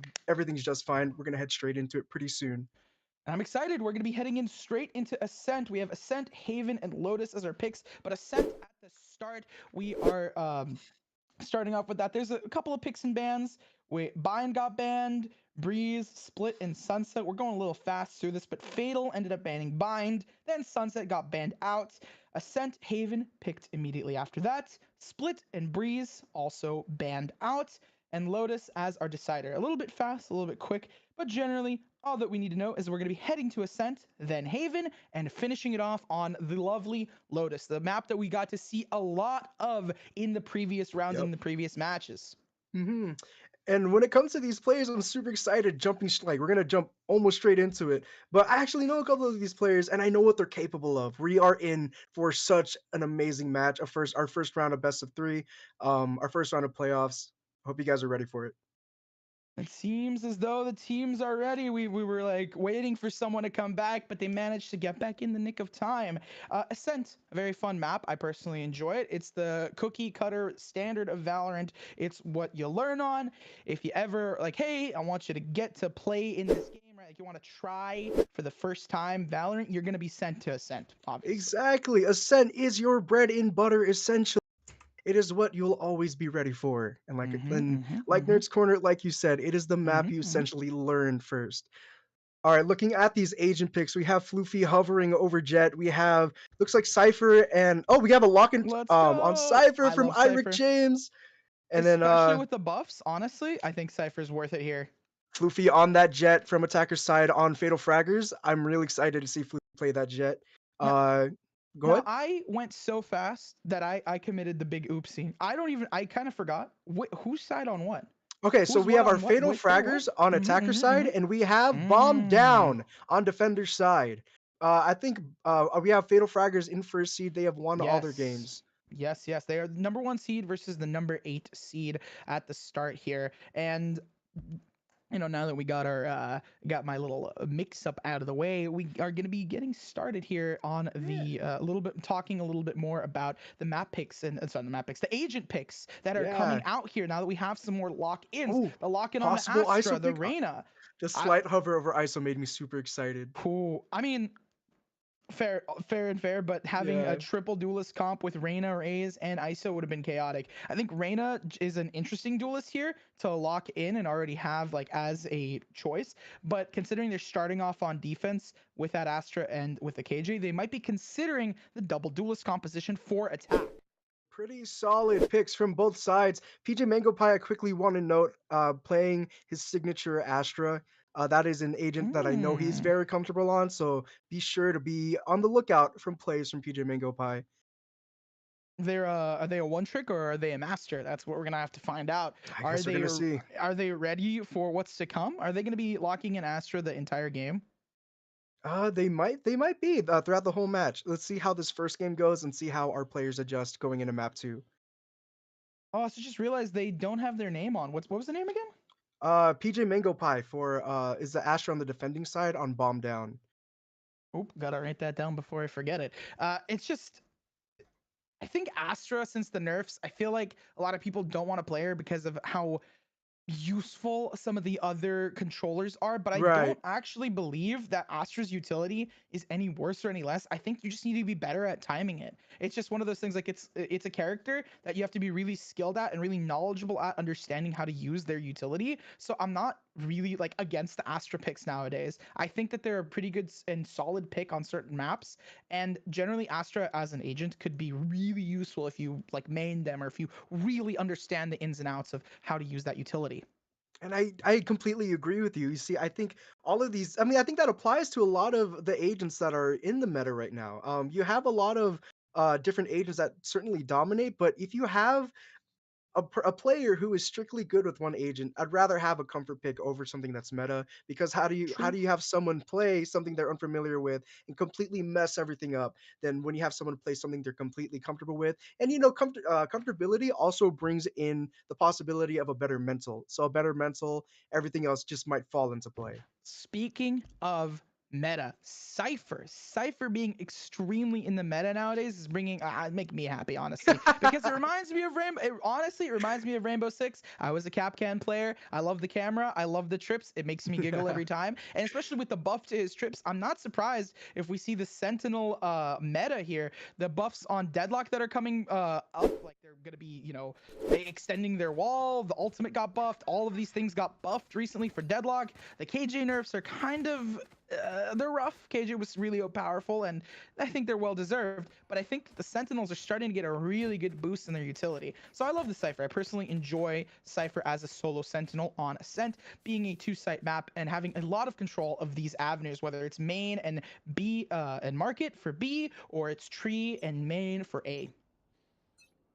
Speaker 2: just fine. We're gonna head straight into it pretty soon.
Speaker 3: And I'm excited. We're going to be heading in straight into Ascent. We have Ascent, Haven, and Lotus as our picks, but Ascent at the start, we are starting off with that. There's a couple of picks and bans. Bind got banned, Breeze, Split, and Sunset. We're going a little fast through this, but Fatal ended up banning Bind. Then Sunset got banned out. Ascent, Haven picked immediately after that. Split and Breeze also banned out. And Lotus as our decider. A little bit fast, a little bit quick, but generally all that we need to know is we're going to be heading to Ascent, then Haven, and finishing it off on the lovely Lotus, the map that we got to see a lot of in the previous rounds and the previous matches.
Speaker 2: hmm And when it comes to these players, I'm super excited. We're gonna jump almost straight into it. But I actually know a couple of these players, and I know what they're capable of. We are in for such an amazing match. Our first round of best of three, our first round of playoffs. Hope you guys are ready for it.
Speaker 3: It seems as though the teams are ready. We were like waiting for someone to come back, but they managed to get back in the nick of time. Ascent, a very fun map. I personally enjoy it. It's the cookie cutter standard of Valorant. It's what you learn on. If you ever like, hey, I want you to get to play in this game, right? Like you want to try for the first time Valorant, you're gonna be sent to Ascent, obviously.
Speaker 2: Exactly. Ascent is your bread and butter, essentially. It is what you'll always be ready for. And like Nerd's Corner, like you said, it is the map you essentially learn first. All right, looking at these agent picks, we have Floofy hovering over Jet. We have looks like Cypher and we have a lock in
Speaker 3: Let's go.
Speaker 2: on Cypher
Speaker 3: I
Speaker 2: from
Speaker 3: love
Speaker 2: Iric
Speaker 3: Cypher.
Speaker 2: James. And
Speaker 3: Especially
Speaker 2: then
Speaker 3: with the buffs, honestly, I think Cypher's worth it here.
Speaker 2: Floofy on that Jet from attacker's side on Fatal Fraggers. I'm really excited to see Floofy play that Jet.
Speaker 3: Now,
Speaker 2: Go ahead.
Speaker 3: I went so fast that I committed the big oopsie. I kind of forgot whose side on what.
Speaker 2: Okay, so
Speaker 3: Who's
Speaker 2: we
Speaker 3: what
Speaker 2: have our
Speaker 3: on what,
Speaker 2: Fatal
Speaker 3: which way,
Speaker 2: Fraggers on attacker side, and we have Bomb
Speaker 3: Mm.
Speaker 2: Down on defender side. I think we have Fatal Fraggers in first seed. They have won all their games.
Speaker 3: Yes, they are the number 1 seed versus the number 8 seed at the start here. And now that we got our got my little mix up out of the way, we are going to be getting started here on the talking a little bit more about the map picks the agent picks that are coming out here now that we have some more lock-ins. The lock-in on the Astra, the Reyna.
Speaker 2: The slight hover over ISO made me super excited.
Speaker 3: Cool. I mean, fair, but having a triple duelist comp with Reyna, Raze, and ISO would have been chaotic. I think Reyna is an interesting duelist here to lock in and already have like as a choice, but considering they're starting off on defense with that Astra and with the KJ, they might be considering the double duelist composition for attack.
Speaker 2: Pretty solid picks from both sides. PJ Mango Pie, I quickly want to note, playing his signature Astra. That is an agent that I know he's very comfortable on, so be sure to be on the lookout from plays from PJ Mango Pie.
Speaker 3: Are they a one trick or are they a master? That's what we're gonna have to find out.
Speaker 2: I guess we're gonna see.
Speaker 3: Are they ready for what's to come? Are they gonna be locking in Astra the entire game?
Speaker 2: They might be throughout the whole match. Let's see how this first game goes and see how our players adjust going into map 2.
Speaker 3: Oh, so just realized they don't have their name on. What was the name again?
Speaker 2: PJ Mango Pie for is the Astra on the defending side on Bomb Down.
Speaker 3: Oop, gotta write that down before I forget it. It's just, I think Astra, since the nerfs, I feel like a lot of people don't want to play her because of how useful some of the other controllers are, but I don't actually believe that Astra's utility is any worse or any less. I think you just need to be better at timing it. It's just one of those things, like it's a character that you have to be really skilled at and really knowledgeable at understanding how to use their utility. So I'm not really like against the Astra picks nowadays. I think that they're a pretty good and solid pick on certain maps, and generally Astra as an agent could be really useful if you like main them or if you really understand the ins and outs of how to use that utility.
Speaker 2: And I completely agree with you. You see, I think all of these, I think that applies to a lot of the agents that are in the meta right now. You have a lot of different agents that certainly dominate, but if you have a player who is strictly good with one agent, I'd rather have a comfort pick over something that's meta, because how do you have someone play something they're unfamiliar with and completely mess everything up than when you have someone play something they're completely comfortable with? And comfortability also brings in the possibility of a better mental. So a better mental, everything else just might fall into play.
Speaker 3: Speaking of meta, Cypher being extremely in the meta nowadays is bringing make me happy, honestly, because it reminds me of Rainbow. Honestly, it reminds me of Rainbow Six. I was a Capcan player. I love the camera. I love the trips. It makes me giggle every time, and especially with the buff to his trips, I'm not surprised if we see the Sentinel meta here. The buffs on Deadlock that are coming up, like they're gonna be, they extending their wall. The ultimate got buffed. All of these things got buffed recently for Deadlock. The KJ nerfs are kind of they're rough. KJ was really powerful, and I think they're well deserved. But I think the Sentinels are starting to get a really good boost in their utility. So I love the Cypher. I personally enjoy Cypher as a solo Sentinel on Ascent, being a 2-site map and having a lot of control of these avenues, whether it's main and B and market for B, or it's tree and main for A.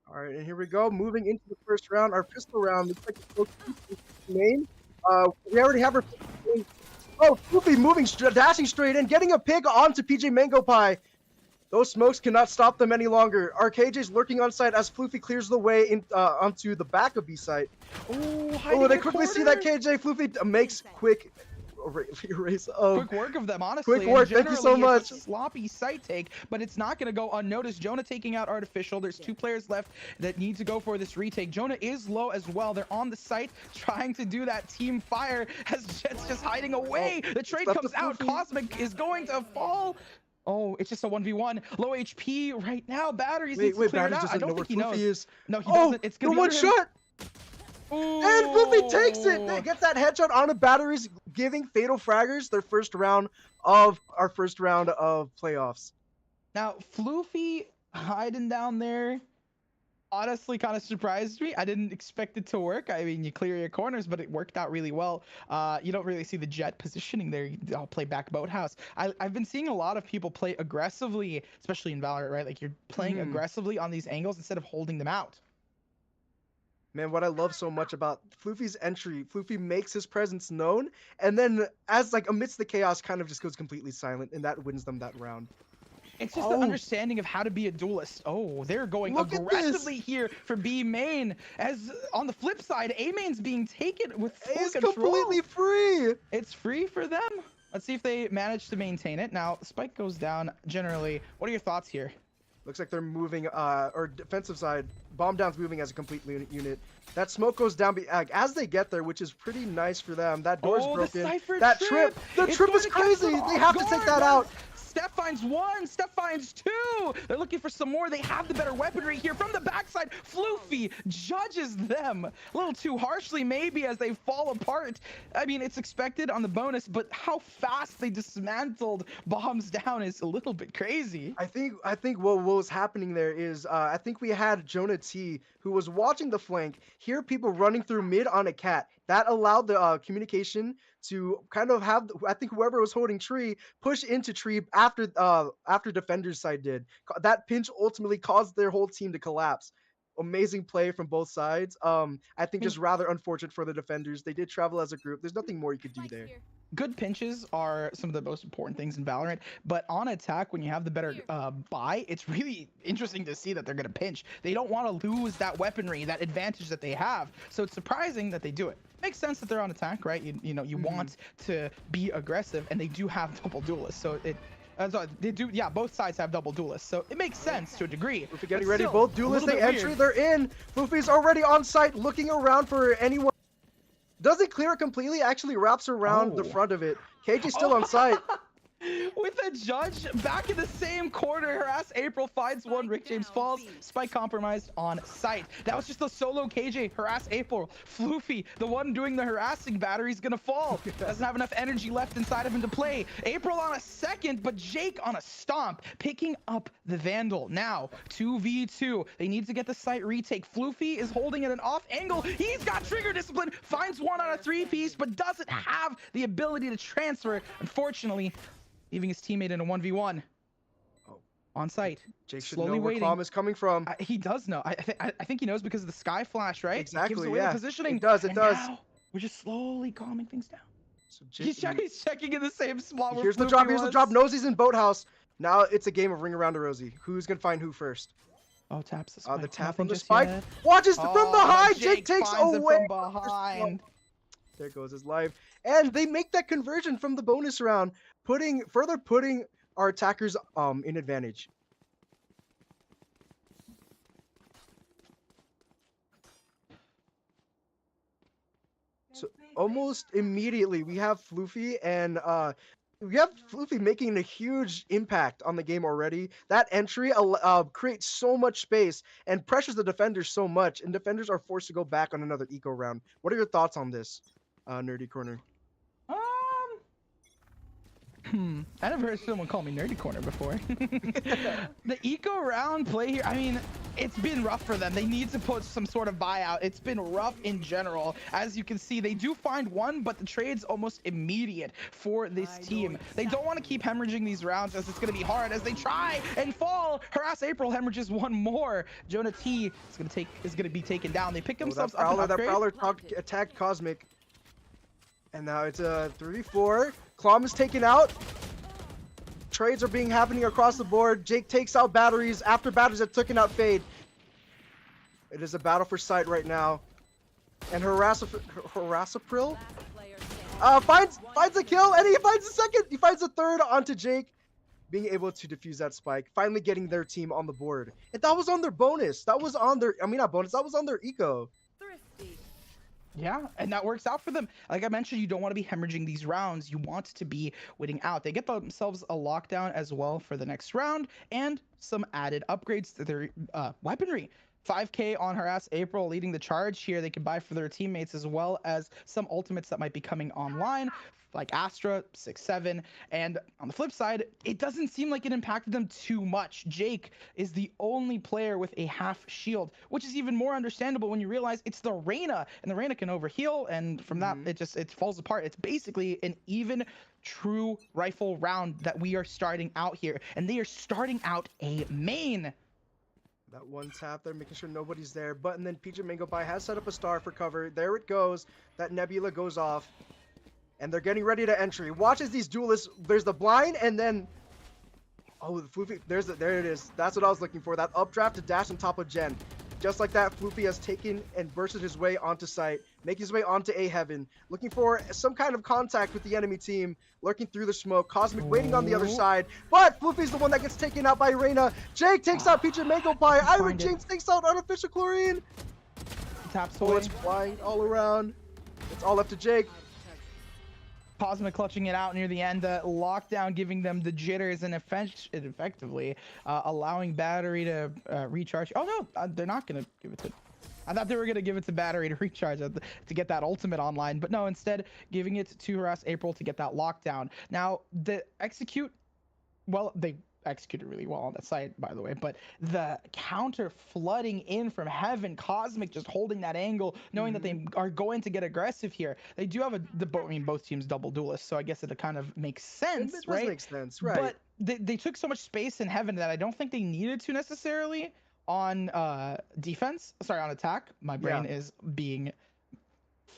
Speaker 2: All right, and here we go. Moving into the first round, our pistol round. Looks like it's main. We already have our pistol. Oh, Floofy moving, dashing straight in, getting a pig onto PJ Mango Pie. Those smokes cannot stop them any longer. RKJ's lurking on site as Floofy clears the way in onto the back of B site. Oh, they quickly see that KJ. Floofy makes quick erase.
Speaker 3: Quick work of them, honestly.
Speaker 2: Quick work, thank you so much.
Speaker 3: It's a sloppy site take, but it's not going to go unnoticed. Jonah taking out Artificial. There's 2 players left that need to go for this retake. Jonah is low as well. They're on the site trying to do that team fire as Jet's just hiding away. The trade comes out. Cosmic is going to fall. Oh, it's just a 1v1. Low HP right now. Batteries need to clear it out. I don't think he knows. No, he doesn't. It's going to be
Speaker 2: one shot.
Speaker 3: Ooh.
Speaker 2: And Floofy takes it. They get that headshot on the batteries, giving Fatal Fraggers their first round of playoffs.
Speaker 3: Now, Floofy hiding down there honestly kind of surprised me. I didn't expect it to work. I mean, you clear your corners, but it worked out really well. You don't really see the Jet positioning there. I'll play back Boathouse. I've been seeing a lot of people play aggressively, especially in Valorant, right? Like you're playing aggressively on these angles instead of holding them out.
Speaker 2: Man, what I love so much about Floofy's entry, Floofy makes his presence known, and then as amidst the chaos, kind of just goes completely silent, and that wins them that round.
Speaker 3: It's just the understanding of how to be a duelist. Oh, they're going aggressively here for B main. As on the flip side, A main's being taken with full control.
Speaker 2: It's completely free.
Speaker 3: It's free for them. Let's see if they manage to maintain it. Now, Spike goes down generally. What are your thoughts here?
Speaker 2: Looks like they're moving, or defensive side. Bomb down's moving as a complete unit. That smoke goes down as they get there, which is pretty nice for them. That door's broken. That trip. The trip is crazy. They have to take that out.
Speaker 3: Steph finds 1. Steph finds 2. They're looking for some more. They have the better weaponry here from the backside. Floofy judges them a little too harshly, maybe, as they fall apart. I mean, it's expected on the bonus, but how fast they dismantled bombs down is a little bit crazy.
Speaker 2: I think what was happening there is I think we had Jonah T, who was watching the flank, hear people running through mid on a cat. That allowed the communication to kind of have, I think whoever was holding tree push into tree after defender's side did. That pinch ultimately caused their whole team to collapse. Amazing play from both sides. I think just rather unfortunate for the defenders. They did travel as a group. There's nothing more you could do there.
Speaker 3: Good pinches are some of the most important things in Valorant, but on attack, when you have the better buy, it's really interesting to see that they're going to pinch. They don't want to lose that weaponry, that advantage that they have. So it's surprising that they do it. Makes sense that they're on attack, right? You want to be aggressive, and they do have double duelists. So they do, yeah, both sides have double duelists, so it makes sense to a degree.
Speaker 2: Floofy getting ready, both duelists, they enter, they're in. Floofy's already on site, looking around for anyone. Doesn't clear it completely, actually wraps around the front of it. KJ's still on site.
Speaker 3: With a judge back in the same corner, harass April, finds 1, Rick James falls, Spike compromised on site. That was just a solo KJ, harass April. Floofy, the one doing the harassing battery, is gonna fall. Doesn't have enough energy left inside of him to play. April on a second, but Jake on a stomp, picking up the Vandal. Now, 2v2, they need to get the site retake. Floofy is holding at an off angle. He's got trigger discipline, finds 1 on a 3-piece, but doesn't have the ability to transfer, unfortunately, leaving his teammate in a 1v1. On site.
Speaker 2: Jake should
Speaker 3: Slowly
Speaker 2: know where
Speaker 3: waiting.
Speaker 2: Klom is coming from.
Speaker 3: He does know. I think he knows because of the sky flash, right? It gives
Speaker 2: Exactly,
Speaker 3: away
Speaker 2: yeah.
Speaker 3: the positioning.
Speaker 2: It does, it
Speaker 3: And
Speaker 2: does.
Speaker 3: now we're just slowly calming things down.
Speaker 2: So Jake,
Speaker 3: He's checking in the same spot where
Speaker 2: here's the
Speaker 3: Floofy
Speaker 2: drop, here's the
Speaker 3: was.
Speaker 2: drop. Nosey's in boathouse. Now it's a game of ring around to Rosie. Who's gonna find who first?
Speaker 3: Oh, taps the spike.
Speaker 2: The tap
Speaker 3: Nothing
Speaker 2: on the
Speaker 3: just
Speaker 2: spike.
Speaker 3: yet.
Speaker 2: Watches from
Speaker 3: Oh,
Speaker 2: behind.
Speaker 3: but
Speaker 2: Jake takes
Speaker 3: finds it
Speaker 2: away.
Speaker 3: from behind.
Speaker 2: There goes his life. And they make that conversion from the bonus round, further putting our attackers in advantage. So almost immediately we have Floofy and making a huge impact on the game already. That entry creates so much space and pressures the defenders so much, and defenders are forced to go back on another eco round. What are your thoughts on this, Nerdy Corner?
Speaker 3: I never heard someone call me Nerdy Corner before. The eco round play here, I mean, it's been rough for them. They need to put some sort of buyout. It's been rough in general. As you can see, they do find one, but the trade's almost immediate for this team. They don't want to keep hemorrhaging these rounds as it's going to be hard as they try and fall. Harass April hemorrhages one more. Jonah T is going to be taken down. They pick themselves up.
Speaker 2: That Prowler attacked Cosmic. And now it's a 3-4. Klom is taken out. Trades are happening across the board. Jake takes out batteries after batteries have taken out Fade. It is a battle for sight right now. And Harasapril finds a kill, and he finds a second. He finds a third onto Jake, being able to defuse that spike, finally getting their team on the board. And that was on their bonus. That was on their, not bonus, that was on their eco.
Speaker 3: Yeah, and that works out for them. Like I mentioned, you don't want to be hemorrhaging these rounds. You want to be winning out. They get themselves a lockdown as well for the next round and some added upgrades to their weaponry. 5k on Harass April leading the charge here. They can buy for their teammates as well as some ultimates that might be coming online, like Astra, 6-7. And on the flip side, it doesn't seem like it impacted them too much. Jake is the only player with a half shield, which is even more understandable when you realize it's the Reyna, and the Reyna can overheal, and from that, it falls apart. It's basically an even true rifle round that we are starting out here, and they are starting out a main.
Speaker 2: That one tap there, making sure nobody's there. And then PJ Mango Pie has set up a star for cover. There it goes. That Nebula goes off. And they're getting ready to entry. Watch as these duelists. There's the blind, and then... Oh, the Floofy. There it is. That's what I was looking for. That updraft to dash on top of Jen. Just like that, Floofy has taken and bursted his way onto site, making his way onto A Heaven, looking for some kind of contact with the enemy team, lurking through the smoke. Cosmic waiting on the other side, but Floofy's the one that gets taken out by Reyna. Jake takes out PJ Mango Pie. Iron James takes out Artificial Chlorine.
Speaker 3: Taps
Speaker 2: Bullets flying all around. It's all up to Jake.
Speaker 3: Cosmic clutching it out near the end. Lockdown giving them the jitters and effectively allowing Battery to recharge. Oh no, they're not gonna give it to... I thought they were gonna give it to Battery to recharge to get that ultimate online, but no, instead giving it to Harass April to get that lockdown. Now the execute, well, they executed really well on that side, by the way, but the counter flooding in from heaven, Cosmic just holding that angle, knowing that they are going to get aggressive here. They do have both teams double duelists, so I guess it kind of makes sense,
Speaker 2: it
Speaker 3: right?
Speaker 2: Does make sense, right?
Speaker 3: But they took so much space in heaven that I don't think they needed to necessarily on defense. Sorry, on attack. My brain is being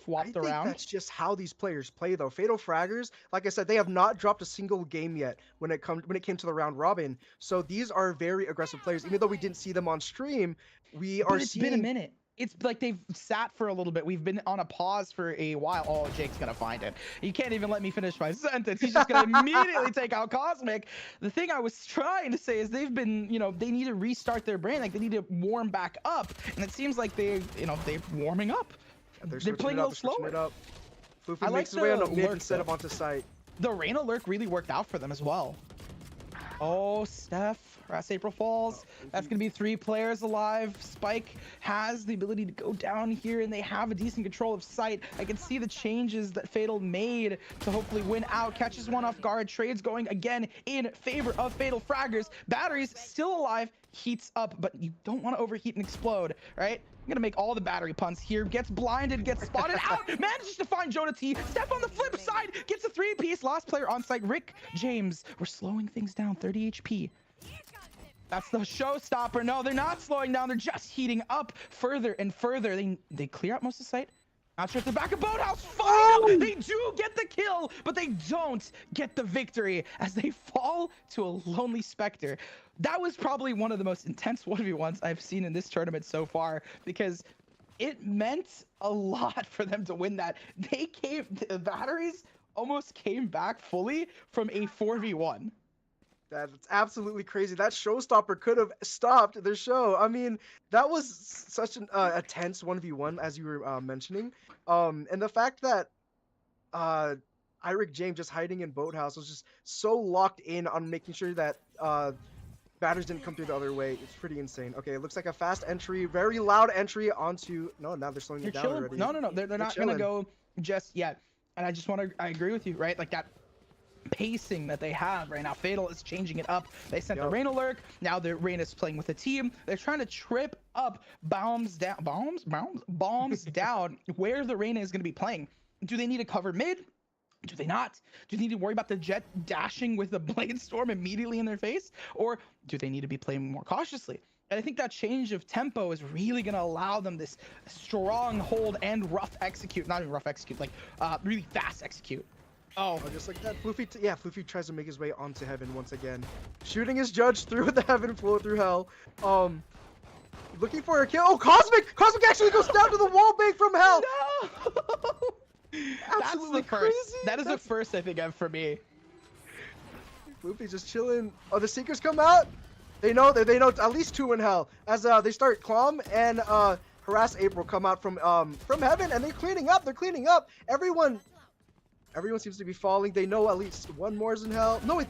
Speaker 3: swapped around.
Speaker 2: I think that's just how these players play, though. Fatal Fraggers, like I said, they have not dropped a single game yet when it came to the round robin. So these are very aggressive players. Even though we didn't see them on stream, it's
Speaker 3: been a minute. It's like they've sat for a little bit. We've been on a pause for a while. Oh, Jake's gonna find it. He can't even let me finish my sentence. He's just gonna immediately take out Cosmic. The thing I was trying to say is they've been, they need to restart their brain. Like they need to warm back up. And it seems like they're warming up. They're playing a little slower.
Speaker 2: Floofy makes his way on a mid instead of onto site.
Speaker 3: The Reyna lurk really worked out for them as well. Oh, Steph. Harass April falls. That's going to be 3 players alive. Spike has the ability to go down here, and they have a decent control of sight. I can see the changes that Fatal made to hopefully win out. Catches one off guard. Trades going again in favor of Fatal Fraggers. Battery's still alive. Heats up, but you don't want to overheat and explode, right? I'm gonna make all the battery puns here. Gets blinded, gets spotted out, manages to find Jonah T. Step on the flip side, gets a 3-piece. Last player on site, Rick James. We're slowing things down, 30 HP. That's the showstopper. No, they're not slowing down. They're just heating up further and further. They clear out most of the site. Not sure if they're back at Boathouse. Finally, they do get the kill, but they don't get the victory as they fall to a lonely Spectre. That was probably one of the most intense 1v1s I've seen in this tournament so far, because it meant a lot for them to win that. The batteries almost came back fully from a 4v1.
Speaker 2: That's absolutely crazy. That showstopper could have stopped the show. I mean, that was such a tense 1v1, as you were mentioning. And the fact that Iric James just hiding in Boathouse was just so locked in on making sure that batters didn't come through the other way. It's pretty insane. Okay, it looks like a fast entry, very loud entry onto... No, now they're slowing it down
Speaker 3: Chilling.
Speaker 2: already.
Speaker 3: No, they're not going to go just yet. And I just want to... I agree with you, right? Like that pacing that they have right now. Fatal is changing it up. They sent the Reyna lurk. Now the Reyna's playing with a team. They're trying to trip up bombs down where the Reyna is going to be playing. Do they need to cover mid? Do they not? Do they need to worry about the Jet dashing with the Blade Storm immediately in their face? Or do they need to be playing more cautiously? And I think that change of tempo is really going to allow them this strong hold and rough execute. Not even rough execute, like really fast execute. Oh,
Speaker 2: just like that. Floofy tries to make his way onto heaven once again. Shooting his judge through the heaven flow through hell. Looking for a kill. Oh, Cosmic! Cosmic actually goes down to the wall bank from hell!
Speaker 3: No! Absolutely crazy. That is the first, I think, ever for me.
Speaker 2: Floofy just chilling. Oh, the Seekers come out. They know at least 2 in hell. As they start Clom and Harass April come out from heaven, and they're cleaning up. They're cleaning up. Everyone seems to be falling. They know at least 1 more is in hell. No,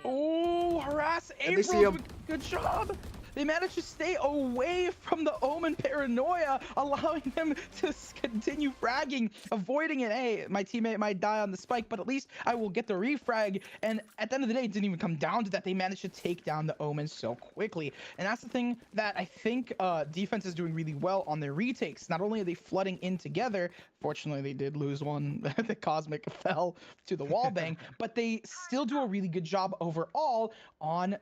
Speaker 3: oh, Harass April.
Speaker 2: They see him.
Speaker 3: Good job. They managed to stay away from the Omen paranoia, allowing them to continue fragging, avoiding it. Hey, my teammate might die on the spike, but at least I will get the refrag. And at the end of the day, it didn't even come down to that. They managed to take down the Omen so quickly. And that's the thing that I think defense is doing really well on their retakes. Not only are they flooding in together, fortunately they did lose one. The Cosmic fell to the wall bang, but they still do a really good job overall on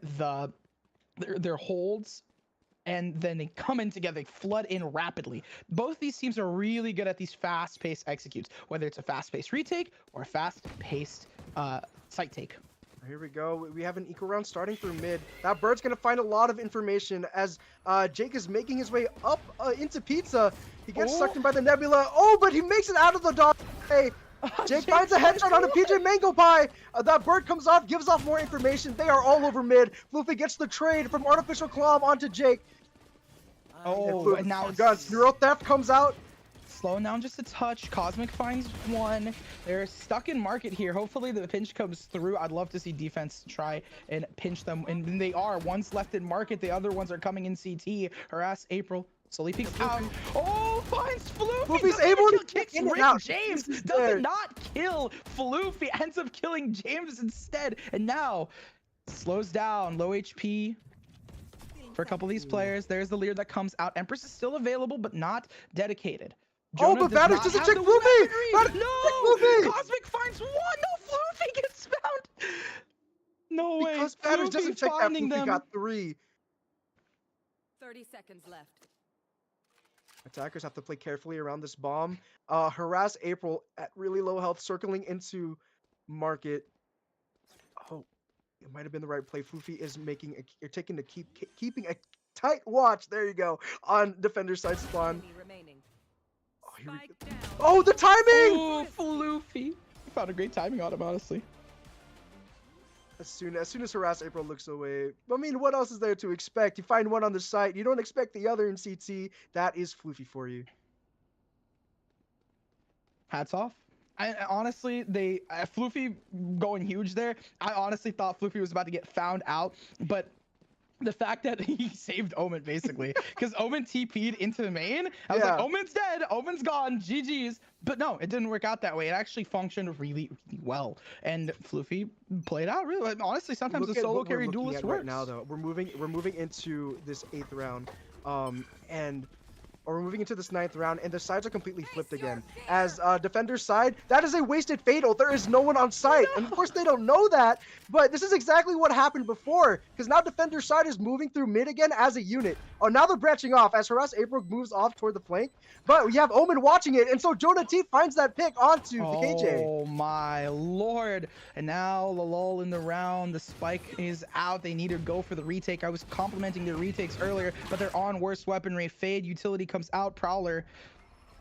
Speaker 3: their holds, and then they come in together, they flood in rapidly. Both these teams are really good at these fast-paced executes, whether it's a fast-paced retake or a fast-paced site take.
Speaker 2: Here we go. We have an eco round starting through mid. That bird's going to find a lot of information as Jake is making his way up into Pizza. He gets sucked in by the Nebula. Oh, but he makes it out of the dog. Hey, Jake finds a headshot on a PJ Mango Pie. That bird comes off, gives off more information. They are all over mid. Floofy gets the trade from Artificial Clom onto Jake.
Speaker 3: Oh, and now
Speaker 2: Neuro Theft comes out.
Speaker 3: Slowing down just a touch. Cosmic finds 1. They're stuck in market here. Hopefully the pinch comes through. I'd love to see defense try and pinch them. And they are. One's left in market. The other ones are coming in CT. Harass April. Slowly peeks out. Oh, finds Floofy.
Speaker 2: Floofy's able to
Speaker 3: kick
Speaker 2: in and out.
Speaker 3: James does not kill Floofy. Ends up killing James instead. And now slows down. Low HP for a couple of these players. There's the leer that comes out. Empress is still available, but not dedicated.
Speaker 2: Jonah but Vanish doesn't check Floofy!
Speaker 3: No! Cosmic finds 1! No, Floofy gets found! No way!
Speaker 2: Because Vanish doesn't check that, Floofy got 3.
Speaker 5: 30 seconds left.
Speaker 2: Attackers have to play carefully around this bomb. Harass April at really low health, circling into market. Oh, it might have been the right play. Floofy is keeping a tight watch. There you go on defender side spawn. Oh, the timing!
Speaker 3: Oh, Floofy! I found a great timing on him, honestly.
Speaker 2: As soon as Harass April looks away, I mean, what else is there to expect? You find one on the site, you don't expect the other in CT. That is Floofy for you.
Speaker 3: Hats off. I honestly, Floofy going huge there. I honestly thought Floofy was about to get found out, but the fact that he saved Omen basically, because Omen TP'd into the main. I was like, Omen's dead, Omen's gone, GG's. But no, it didn't work out that way. It actually functioned really, really well, and Floofy played out really. Honestly, sometimes the solo carry duelist works.
Speaker 2: Right now, though, we're moving into this 8th round, and or we're moving into this 9th round, and the sides are completely flipped again. As defender's side, that is a wasted fatal. There is no one on site, and of course they don't know that, but this is exactly what happened before, because now defender's side is moving through mid again as a unit. Oh, now they're branching off as Harass April moves off toward the flank, but we have Omen watching it, and so Jonah T finds that pick onto KJ.
Speaker 3: Oh my lord. And now the lull in the round. The spike is out. They need to go for the retake. I was complimenting their retakes earlier, but they're on worse weaponry. Fade utility comes out. Prowler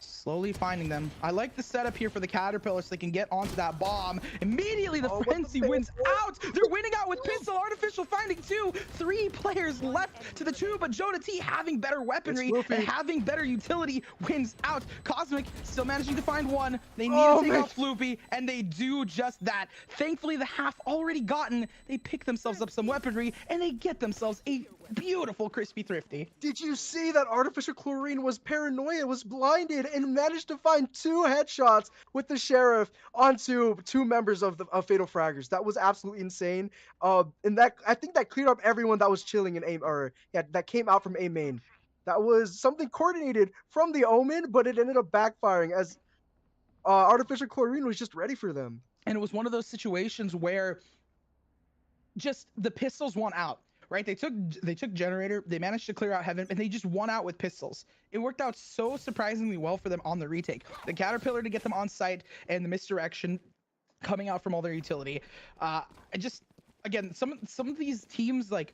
Speaker 3: slowly finding them. I like the setup here for the Caterpillar so they can get onto that bomb. Immediately the Frenzy wins out. They're winning out with pistol. Artificial finding 2. 3 players left to the 2, but Jonah T having better weaponry and having better utility wins out. Cosmic still managing to find 1. They need to take out Floopy, and they do just that. Thankfully the half already gotten. They pick themselves up some weaponry and they get themselves a beautiful crispy thrifty.
Speaker 2: Did you see that Artificial Chlorine was paranoia, was blinded, and managed to find 2 headshots with the Sheriff onto 2 members of the Fatal Fraggers? That was absolutely insane. And that, I think that cleared up everyone that was chilling in A, or yeah, that came out from A main. That was something coordinated from the Omen, but it ended up backfiring as Artificial Chlorine was just ready for them.
Speaker 3: And it was one of those situations where just the pistols won out. Right, they took generator, they managed to clear out heaven, and they just won out with pistols. It worked out so surprisingly well for them on the retake. The Caterpillar to get them on site, and the misdirection coming out from all their utility. Again, some of these teams, like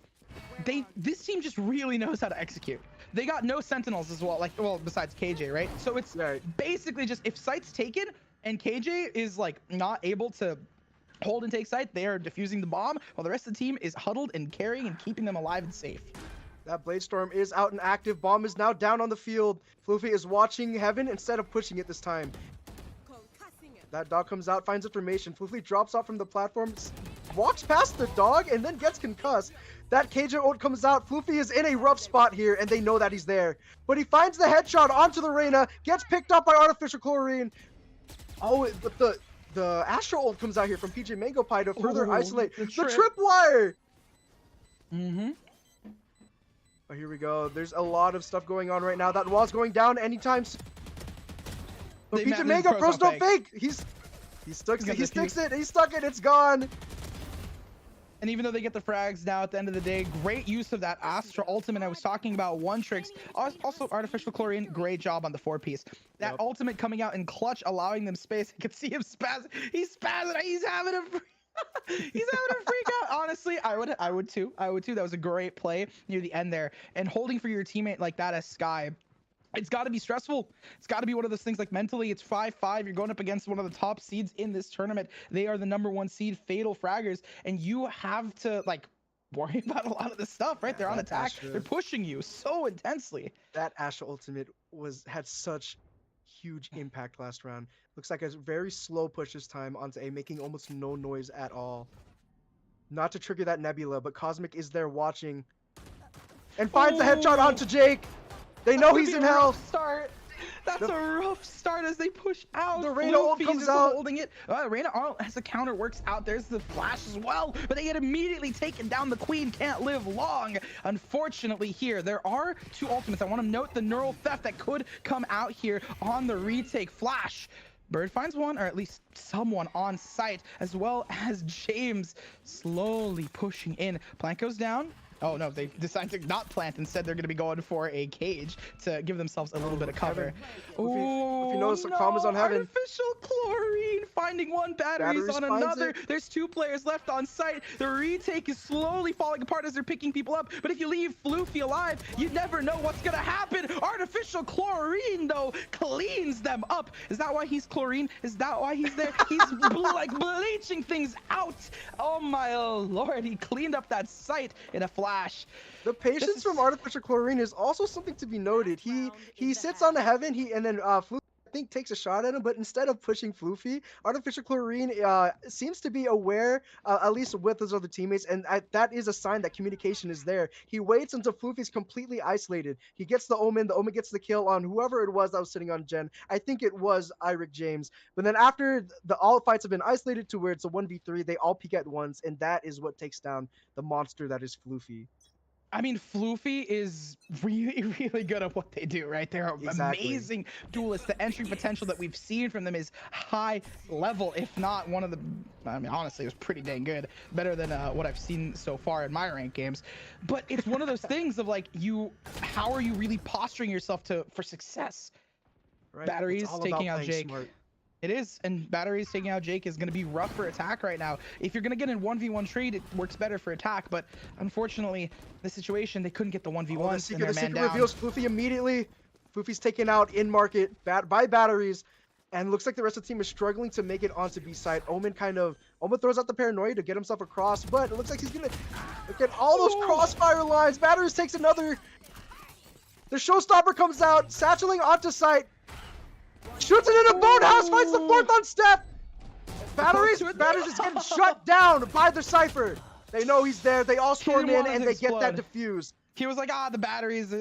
Speaker 3: this team just really knows how to execute. They got no sentinels as well, besides KJ, right? So it's basically just if site's taken and KJ is like not able to hold and take site, they are defusing the bomb while the rest of the team is huddled and carrying and keeping them alive and safe.
Speaker 2: That Blade Storm is out and active. Bomb is now down on the field. Floofy is watching heaven instead of pushing it this time. That dog comes out, finds information. Floofy drops off from the platform, walks past the dog, and then gets concussed. That KJ ult comes out. Floofy is in a rough spot here, and they know that he's there. But he finds the headshot onto the Reyna, gets picked up by Artificial Chlorine. Oh, but the Astro ult comes out here from PJ Mango Pie to further isolate the tripwire. Oh, here we go. There's a lot of stuff going on right now. That wall's going down anytime soon. But PJ Mango Pro's no fake. He sticks it. He stuck it. It's gone.
Speaker 3: And even though they get the frags now at the end of the day, great use of that Astra ultimate I was talking about, one tricks. Also Artificial Chlorine, great job on the 4-piece. That ultimate coming out in clutch, allowing them space. I can see him spaz. He's spazzing. He's having a he's having a freak out. Honestly, I would too. That was a great play near the end there. And holding for your teammate like that as Sky, it's got to be stressful. It's got to be one of those things, like mentally it's 5-5. You're going up against one of the top seeds in this tournament. They are the #1 seed, Fatal Fraggers, and you have to like worry about a lot of this stuff, right? They're on attack. They're pushing you so intensely.
Speaker 2: That Astra ultimate had such huge impact last round. Looks like a very slow push this time onto A, making almost no noise at all. Not to trigger that Nebula, but Cosmic is there watching and finds the headshot onto Jake. They know he's in hell.
Speaker 3: That's a rough start as they push out.
Speaker 2: The Reyna ult comes out.
Speaker 3: Holding it. Reyna as the counter works out. There's the flash as well, but they get immediately taken down. The Queen can't live long. Unfortunately here, there are 2 ultimates. I want to note the neural theft that could come out here on the retake. Flash. Bird finds 1, or at least someone on site, as well as James slowly pushing in. Plant goes down. Oh no, they decided to not plant. Instead, they're going to be going for a cage to give themselves a little bit of cover.
Speaker 2: Oh, if you notice, the calm is on heaven.
Speaker 3: Artificial Chlorine finding 1, batteries on another. There's 2 players left on site. The retake is slowly falling apart as they're picking people up. But if you leave Floofy alive, you never know what's going to happen. Artificial Chlorine, though, cleans them up. Is that why he's chlorine? Is that why he's there? He's like bleaching things out. Oh my lord, he cleaned up that site in a flash.
Speaker 2: The patience from Artificial Chlorine is also something to be noted. He sits on the heaven, and then Floofy, I think, takes a shot at him, but instead of pushing Floofy, Artificial Chlorine seems to be aware, at least with his other teammates, and that is a sign that communication is there. He waits until Floofy's completely isolated. He gets the Omen gets the kill on whoever it was that was sitting on Jen. I think it was Iric James. But then after all fights have been isolated to where it's a 1v3, they all peek at once, and that is what takes down the monster that is Floofy.
Speaker 3: I mean, Floofy is really, really good at what they do, right? They're
Speaker 2: Exactly.
Speaker 3: amazing duelists. The entry potential that we've seen from them is high level, if not one of the. I mean, honestly, it was pretty dang good, better than what I've seen so far in my ranked games. But it's one of those things of like, how are you really posturing yourself for success?
Speaker 2: Right.
Speaker 3: Batteries
Speaker 2: It's all
Speaker 3: taking
Speaker 2: about
Speaker 3: out
Speaker 2: playing
Speaker 3: Jake.
Speaker 2: smart.
Speaker 3: It is, and batteries taking out Jake is going to be rough for attack right now. If you're going to get in 1v1 trade, it works better for attack, but unfortunately, the situation, they couldn't get the 1v1s
Speaker 2: Oh,
Speaker 3: and their man
Speaker 2: secret
Speaker 3: down.
Speaker 2: reveals Floofy immediately. Floofy's taken out in market by batteries, and looks like the rest of the team is struggling to make it onto B side. Omen throws out the paranoia to get himself across, but it looks like he's gonna look at all those crossfire lines. Batteries takes another. The showstopper comes out, satcheling onto site. Shoots it in a boathouse, finds the fourth on Steph. Batteries is getting shut down by the Cypher. They know he's there. They all storm in and they get that defuse.
Speaker 3: He was like, the batteries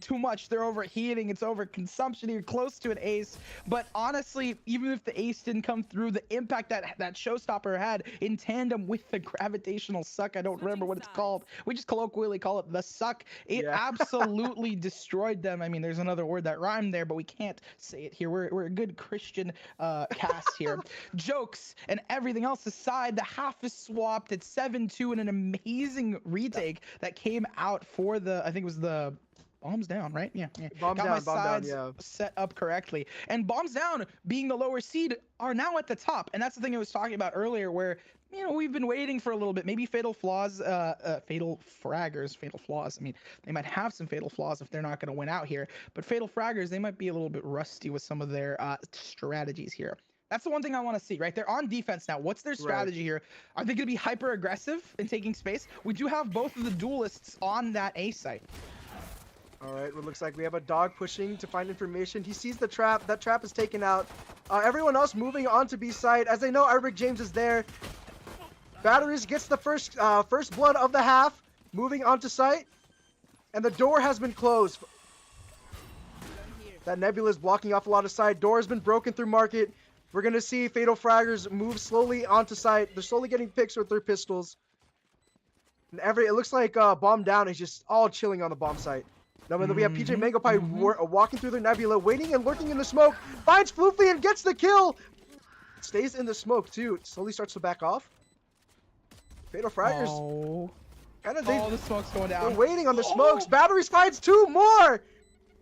Speaker 3: too much. They're overheating. It's over consumption. You're close to an ace. But honestly, even if the ace didn't come through, the impact that showstopper had in tandem with the gravitational suck, I don't remember what it's called. We just colloquially call it the suck. It absolutely destroyed them. I mean, there's another word that rhymed there, but we can't say it here. We're a good Christian cast here. Jokes and everything else aside, the half is swapped at 7-2 in an amazing retake that came out for I think it was the bombs down, right? Yeah.
Speaker 2: Bomb
Speaker 3: Got
Speaker 2: down,
Speaker 3: my sides
Speaker 2: yeah.
Speaker 3: set up correctly. And bombs down, being the lower seed, are now at the top. And that's the thing I was talking about earlier, where we've been waiting for a little bit. Maybe fatal flaws, fatal fraggers, fatal flaws. I mean, they might have some fatal flaws if they're not going to win out here. But fatal fraggers, they might be a little bit rusty with some of their strategies here. That's the one thing I want to see, right? They're on defense now. What's their strategy here? Are they going to be hyper aggressive in taking space? We do have both of the duelists on that A site.
Speaker 2: All right, it looks like we have a dog pushing to find information. He sees the trap. That trap is taken out. Everyone else moving on to B site. As they know, Eric James is there. Batteries gets the first blood of the half, moving onto site. And the door has been closed. That Nebula is blocking off a lot of site. Door has been broken through market. We're going to see Fatal Fraggers move slowly onto site. They're slowly getting picks with their pistols. And it looks like Bomb Down is just all chilling on the bomb site. Now we have PJ Mango Pie walking through their Nebula, waiting and lurking in the smoke. Finds Floofy and gets the kill. Stays in the smoke too. Slowly starts to back off. Fatal Fraggers.
Speaker 3: The smoke's going down.
Speaker 2: They're waiting on the smokes. Batteries finds 2 more.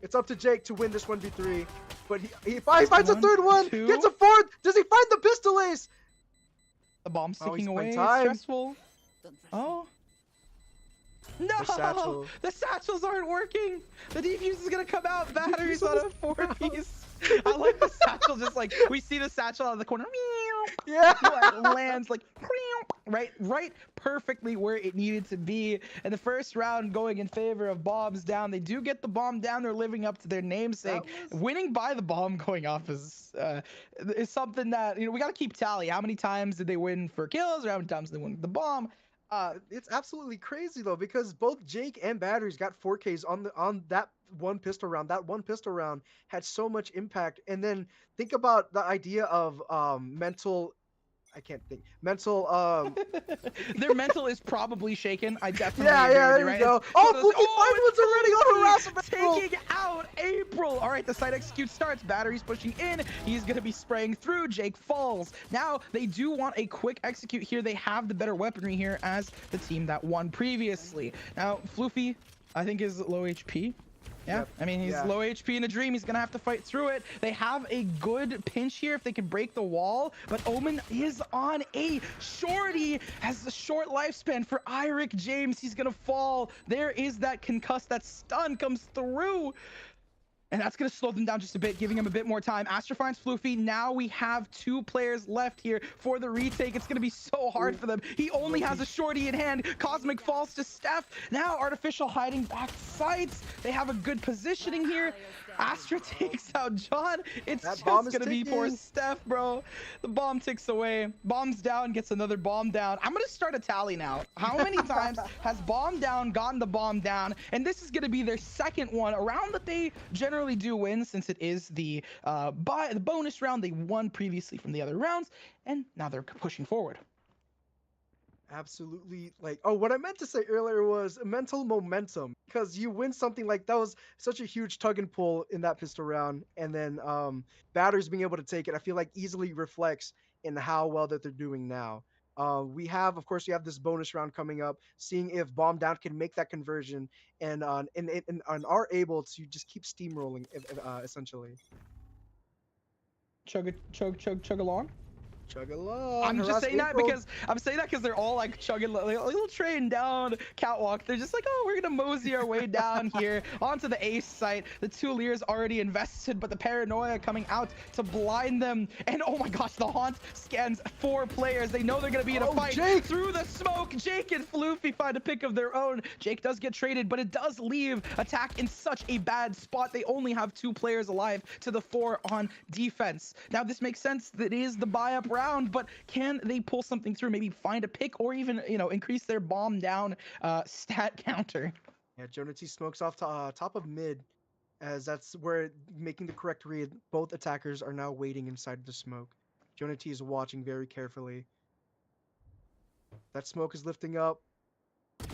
Speaker 2: It's up to Jake to win this 1v3. But he finds a third one, gets a fourth. Does he find the pistol ace?
Speaker 3: The bomb's ticking away.
Speaker 2: Time.
Speaker 3: Stressful. Oh. No! The satchels aren't working. The defuse is going to come out. Batteries on a 4-piece. I like the satchel. Just like we see the satchel out of the corner.
Speaker 2: Yeah.
Speaker 3: Lands like right perfectly where it needed to be. And the first round going in favor of bombs down. They do get the bomb down. They're living up to their namesake. Winning by the bomb going off is something that we got to keep tally. How many times did they win for kills, or how many times did they win with the bomb?
Speaker 2: It's absolutely crazy though, because both Jake and Batteries got 4Ks on that one pistol round. That one pistol round had so much impact. And then think about the idea of mental. I can't think. Mental.
Speaker 3: Their mental is probably shaken. I definitely
Speaker 2: agree with you, right? Go. Floofy already on harassment.
Speaker 3: Taking out April. All right, the site execute starts. Batteries pushing in. He's going to be spraying through. Jake falls. Now, they do want a quick execute here. They have the better weaponry here as the team that won previously. Now, Floofy, I think, is low HP. Yeah, I mean, he's low HP in a dream. He's going to have to fight through it. They have a good pinch here if they can break the wall, but Omen is on a shorty. Has a short lifespan for Eric James. He's going to fall. There is that concuss. That stun comes through. And that's going to slow them down just a bit, giving him a bit more time. Astra finds Floofy. Now we have 2 players left here for the retake. It's going to be so hard for them. He only has a shorty in hand. Cosmic falls to Steph. Now Artificial hiding back sights. They have a good positioning here. Astra takes out John. It's just going to be poor Steph, bro. The bomb ticks away. Bombs down, gets another bomb down. I'm going to start a tally now. How many times has bomb down gotten the bomb down? And this is going to be their second one. A round that they generally do win, since it is the bonus round. They won previously from the other rounds, and now they're pushing forward.
Speaker 2: Absolutely. Like, oh, what I meant to say earlier was mental momentum, because you win something like that was such a huge tug and pull in that pistol round, and then batters being able to take it, I feel like easily reflects in how well that they're doing now. Of course, we have this bonus round coming up, seeing if Bomb Down can make that conversion and are able to just keep steamrolling, essentially.
Speaker 3: Chug along.
Speaker 2: Chug along.
Speaker 3: I'm just
Speaker 2: Harass
Speaker 3: saying that
Speaker 2: April.
Speaker 3: because they're all like chugging like a little train down catwalk. They're just like, oh, we're gonna mosey our way down here onto the ace site. The two Lears already invested, but the paranoia coming out to blind them. And oh my gosh, the haunt scans 4 players. They know they're gonna be in a fight.
Speaker 2: Jake!
Speaker 3: Through the smoke, Jake and Floofy find a pick of their own. Jake does get traded, but it does leave Attack in such a bad spot. They only have 2 players alive to the 4 on defense. Now this makes sense. That is the buy up round, but can they pull something through? Maybe find a pick or even, you know, increase their bomb down stat counter.
Speaker 2: Yeah, Jonah smokes off to top of mid, as that's where making the correct read. Both attackers are now waiting inside the smoke. Jonah is watching very carefully. That smoke is lifting up.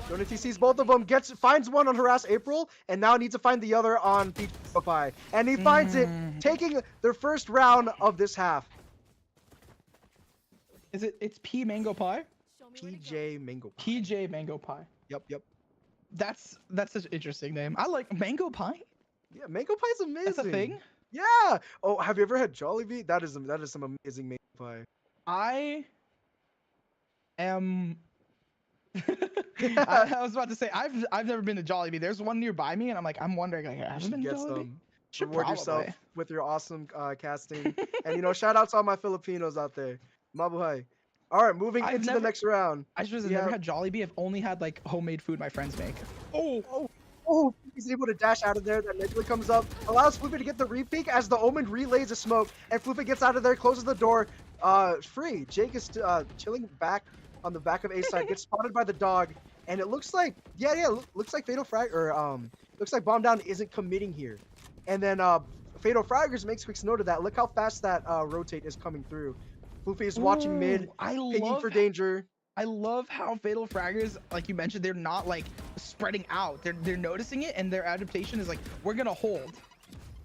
Speaker 2: Jonah sees both of them, finds one on Harass April, and now needs to find the other on PJ Pie. And he finds it, taking their first round of this half.
Speaker 3: It's P Mango Pie?
Speaker 2: PJ Mango Pie.
Speaker 3: PJ Mango Pie.
Speaker 2: Yep.
Speaker 3: That's such an interesting name. I like Mango Pie.
Speaker 2: Yeah, Mango Pie's amazing.
Speaker 3: That's a thing.
Speaker 2: Yeah. Oh, have you ever had Jollibee? That is some amazing Mango Pie.
Speaker 3: I am. I was about to say I've never been to Jollibee. There's one nearby me, and I'm wondering. Like, I haven't been to Jollibee. Should
Speaker 2: reward yourself with your awesome casting, and shout out to all my Filipinos out there. Mabuhay. All right, moving into the next round.
Speaker 3: I just have never had Jollibee. I've only had like homemade food my friends make.
Speaker 2: Oh, he's able to dash out of there. That Nebula comes up, allows Floofy to get the repeak as the Omen relays a smoke, and Floofy gets out of there, closes the door. Free. Jake is chilling back on the back of A side, gets spotted by the dog, and it looks like looks like Fatal Frag looks like Bomb Down isn't committing here. And then Fatal Fraggers makes quick note of that. Look how fast that rotate is coming through. Floofy is watching mid, pinging for danger.
Speaker 3: I love how Fatal Fraggers, like you mentioned, they're not like spreading out. They're noticing it, and their adaptation is like, we're gonna hold.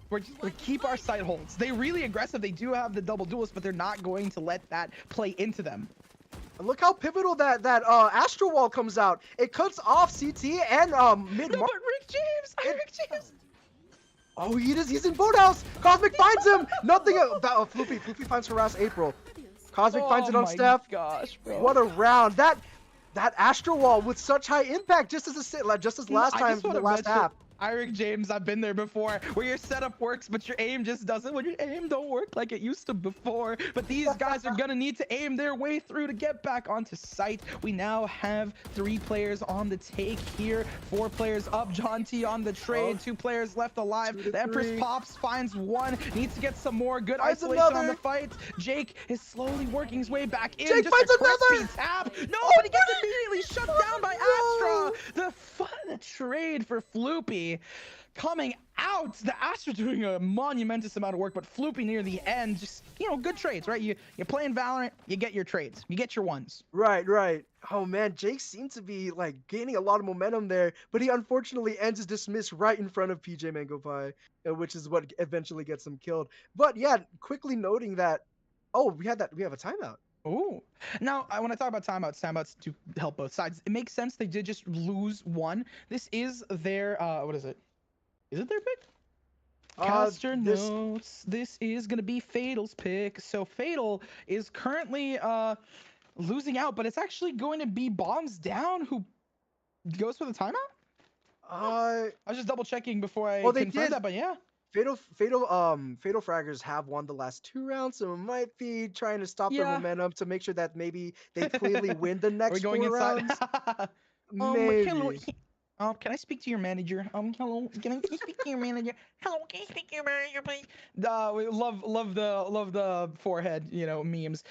Speaker 3: We keep our side holds. They're really aggressive. They do have the double duelist, but they're not going to let that play into them.
Speaker 2: And look how pivotal that Astro Wall comes out. It cuts off CT and mid.
Speaker 3: No, but Rick James.
Speaker 2: Oh, he's in Boathouse. Cosmic finds him. Nothing. Floofy finds Harass April. Cosmic finds it on Steph.
Speaker 3: Gosh, bro.
Speaker 2: What a round. That Astro Wall with such high impact, just as last time in the last half.
Speaker 3: Rick James, I've been there before, where your setup works, but your aim just doesn't. When your aim don't work like it used to before. But these guys are gonna need to aim their way through to get back onto site. We now have 3 players on the take here, 4 players up. John T on the trade, 2 players left alive. The Empress pops, finds 1, needs to get some more. Good isolation on the fight. Jake is slowly working his way back in.
Speaker 2: Jake finds another
Speaker 3: tap. No, but he gets immediately shut down by Astra. The trade for Floopy coming out. The Astra doing a monumentous amount of work, but Floopy near the end, just, good trades, right? You're playing Valorant, you get your trades, you get your ones.
Speaker 2: Right. Oh man, Jake seemed to be like gaining a lot of momentum there, but he unfortunately ends his dismiss right in front of PJ Mango Pie, which is what eventually gets him killed. But yeah, quickly noting that, we have a timeout.
Speaker 3: Oh, now when I talk about timeouts to help both sides. It makes sense. They did just lose 1. This is their what is it? Is it their pick? Caster notes. This is gonna be Fatal's pick. So Fatal is currently losing out, but it's actually going to be Bombs Down who goes for the timeout. I was just double checking before I confirmed that, but yeah.
Speaker 2: Fatal Fraggers have won the last 2 rounds, so it might be trying to stop their momentum to make sure that maybe they clearly win the next 4 rounds. Maybe.
Speaker 3: Hello. Can I speak to your manager? Hello. Can I speak to your manager? Hello. Can I speak to your manager, please? We love the forehead, memes.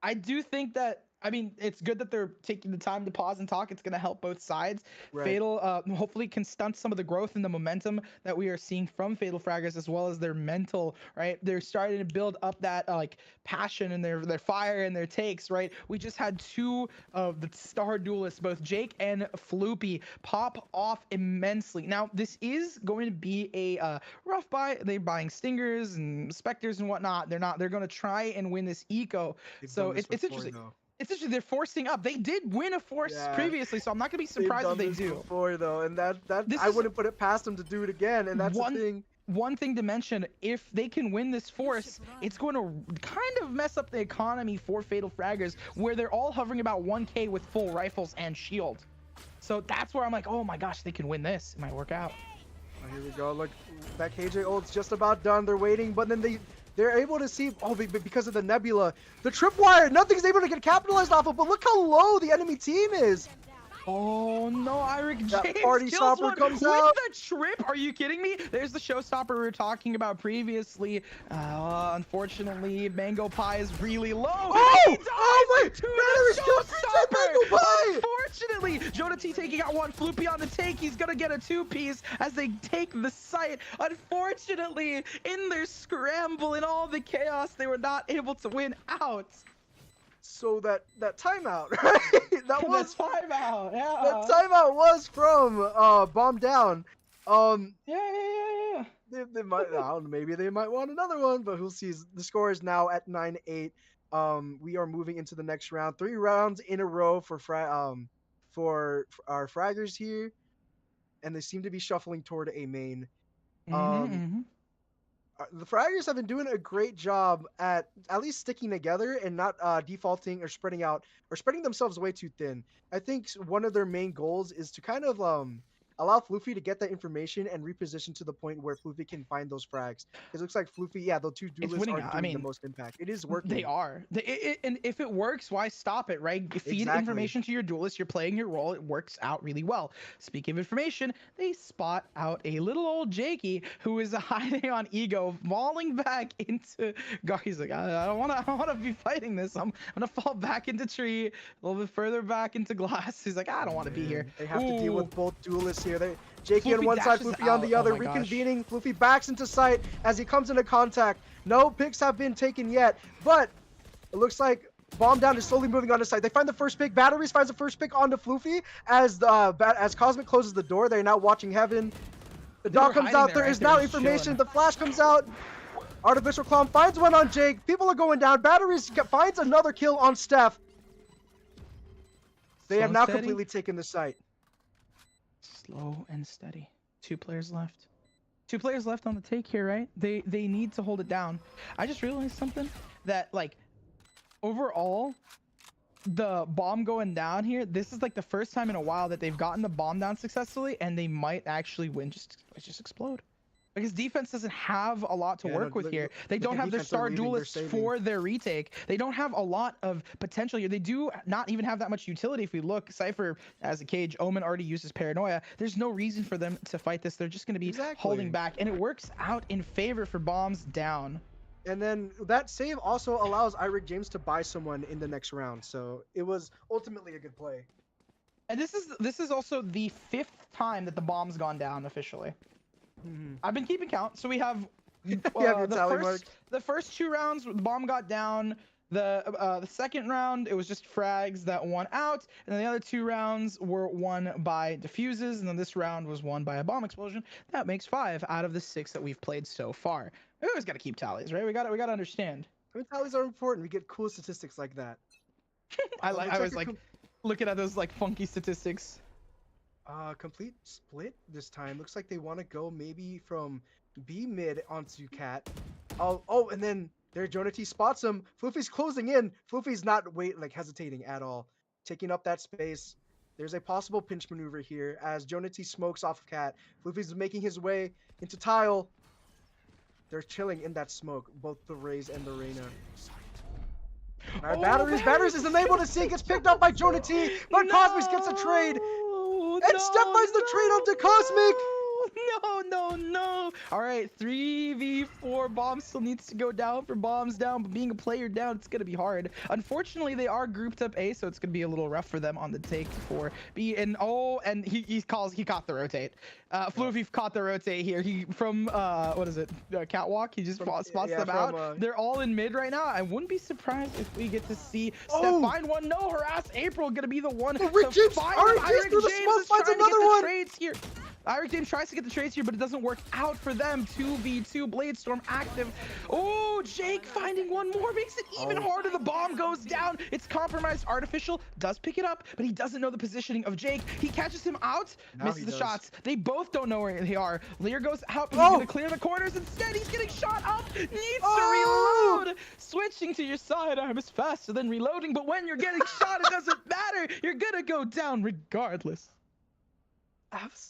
Speaker 3: I do think that I mean, it's good that they're taking the time to pause and talk. It's going to help both sides.
Speaker 2: Right.
Speaker 3: Fatal hopefully can stunt some of the growth and the momentum that we are seeing from Fatal Fraggers, as well as their mental, right? They're starting to build up that like passion and their fire and their takes, right? We just had two of the star duelists, both Jake and Floopy, pop off immensely. Now, this is going to be a rough buy. They're buying Stingers and Spectres and whatnot. They're going to try and win this eco.
Speaker 2: They've
Speaker 3: So
Speaker 2: done this
Speaker 3: it's
Speaker 2: before,
Speaker 3: interesting.
Speaker 2: though.
Speaker 3: It's interesting. They're forcing up. They did win a force
Speaker 2: Yeah.
Speaker 3: previously, so I'm not gonna be
Speaker 2: They've
Speaker 3: surprised
Speaker 2: done
Speaker 3: if they
Speaker 2: this
Speaker 3: do.
Speaker 2: before, though, and that
Speaker 3: This
Speaker 2: I
Speaker 3: is-
Speaker 2: wouldn't put it past them to do it again. And that's the thing.
Speaker 3: One thing to mention: if they can win this force, it's going to kind of mess up the economy for Fatal Fraggers, where they're all hovering about 1K with full rifles and shield. So that's where I'm like, oh my gosh, they can win this. It might work out.
Speaker 2: Oh, here we go. Look, that KJ ult's just about done. They're waiting, but then they're able to see, because of the nebula, the tripwire, nothing's able to get capitalized off of, but look how low the enemy team is.
Speaker 3: Oh no, Iric
Speaker 2: That
Speaker 3: James
Speaker 2: party
Speaker 3: kills
Speaker 2: stopper
Speaker 3: one
Speaker 2: comes
Speaker 3: with
Speaker 2: out.
Speaker 3: the trip. Are you kidding me? There's the showstopper we were talking about previously. Unfortunately, Mango Pie is really low.
Speaker 2: Oh!
Speaker 3: He dies
Speaker 2: Oh my!
Speaker 3: to
Speaker 2: Battery's
Speaker 3: the
Speaker 2: killed for Mango Pie!
Speaker 3: Unfortunately, Jonah T taking out one. Floopy on the take. He's gonna get a two-piece as they take the site. Unfortunately, in their scramble and all the chaos, they were not able to win out.
Speaker 2: So that timeout, right? That was
Speaker 3: timeout. Yeah.
Speaker 2: that timeout was from Bomb Down.
Speaker 3: Yeah.
Speaker 2: They might, I don't know, maybe they might want another one, but we'll see. The score is now at 9-8. We are moving into the next round. 3 rounds in a row for our fraggers here, and they seem to be shuffling toward a main. The fraggers have been doing a great job at least sticking together and not defaulting or spreading out or spreading themselves way too thin. I think one of their main goals is to kind of allow Floofy to get that information and reposition to the point where Floofy can find those frags. It looks like Floofy, the two duelists are doing the most impact. It is working.
Speaker 3: They are. And if it works, why stop it, right? Feed information to your duelist. You're playing your role. It works out really well. Speaking of information, they spot out a little old Jakey who is hiding on Ego, falling back into Gar. He's like, I don't want to be fighting this. I'm gonna fall back into tree, a little bit further back into glass. He's like, I don't want to be here.
Speaker 2: They have to deal with both duelists here. Jakey on
Speaker 3: Floofy
Speaker 2: one side,
Speaker 3: dashes
Speaker 2: Floofy on the
Speaker 3: out.
Speaker 2: other,
Speaker 3: Oh my gosh.
Speaker 2: reconvening. Floofy backs into sight as he comes into contact. No picks have been taken yet, but it looks like Bomb Down is slowly moving on to site. They find the first pick. Batteries finds the first pick onto Floofy as Cosmic closes the door. They're now watching Heaven. The dog comes out. There is now information. The flash comes out. Artificial Clown finds one on Jake. People are going down. Batteries finds another kill on Steph. They have now completely taken the site.
Speaker 3: Slow and steady. 2 players left. 2 players left on the take here, right? They need to hold it down. I just realized something that, like, overall, the bomb going down here, this is like the first time in a while that they've gotten the bomb down successfully, and they might actually win. Just explode. Because defense doesn't have a lot to work with here. They don't have their star duelists for their retake. They don't have a lot of potential here. They do not even have that much utility. If we look, Cypher as a cage, Omen already uses Paranoia. There's no reason for them to fight this. They're just going to be holding back. And it works out in favor for bombs down.
Speaker 2: And then that save also allows Iric James to buy someone in the next round. So it was ultimately a good play.
Speaker 3: And this is also the 5th time that the bomb's gone down officially. I've been keeping count. So we have the first 2 rounds, the bomb got down. The second round, it was just frags that won out, and then the other 2 rounds were won by defuses, and then this round was won by a bomb explosion. That makes 5 out of the 6 that we've played so far. We always got to keep tallies, right? We got to understand.
Speaker 2: I mean, tallies are important. We get cool statistics like that.
Speaker 3: I was like looking at those like funky statistics.
Speaker 2: Complete split this time. Looks like they want to go maybe from B mid onto Cat. Oh, and then there Jonah T spots him. Floofy's closing in. Floofy's not hesitating at all. Taking up that space. There's a possible pinch maneuver here as Jonah T smokes off of Cat. Floofy's making his way into Tile. They're chilling in that smoke, both the Raze and the Reyna. All right, Batteries isn't able to see. Gets picked up by Jonah T, but Cosmic gets a trade. And Steph finds the trade onto Cosmic.
Speaker 3: No. All right, 3v4. Bomb still needs to go down for Bombs down, but being a player down, it's going to be hard. Unfortunately, they are grouped up A, so it's going to be a little rough for them on the take for B. And and he caught the rotate. Floofy caught the rotate here. He from what is it? Catwalk. He just spots them out. They're all in mid right now. I wouldn't be surprised if we get to see Steph find one. No, harass April gonna be the one to find
Speaker 2: James through the smoke finds another one.
Speaker 3: Trades here. Eric James tries to get the trades here, but it doesn't work out for them. 2v2, Bladestorm active. Oh, Jake finding one more makes it even harder. The bomb goes down. It's compromised. Artificial does pick it up, but he doesn't know the positioning of Jake. He catches him out, misses the shots. They both don't know where they are. Lear goes out, but he's gonna clear the corners. Instead, he's getting shot up. Needs to reload. Switching to your sidearm is faster than reloading, but when you're getting shot, it doesn't matter. You're gonna go down regardless.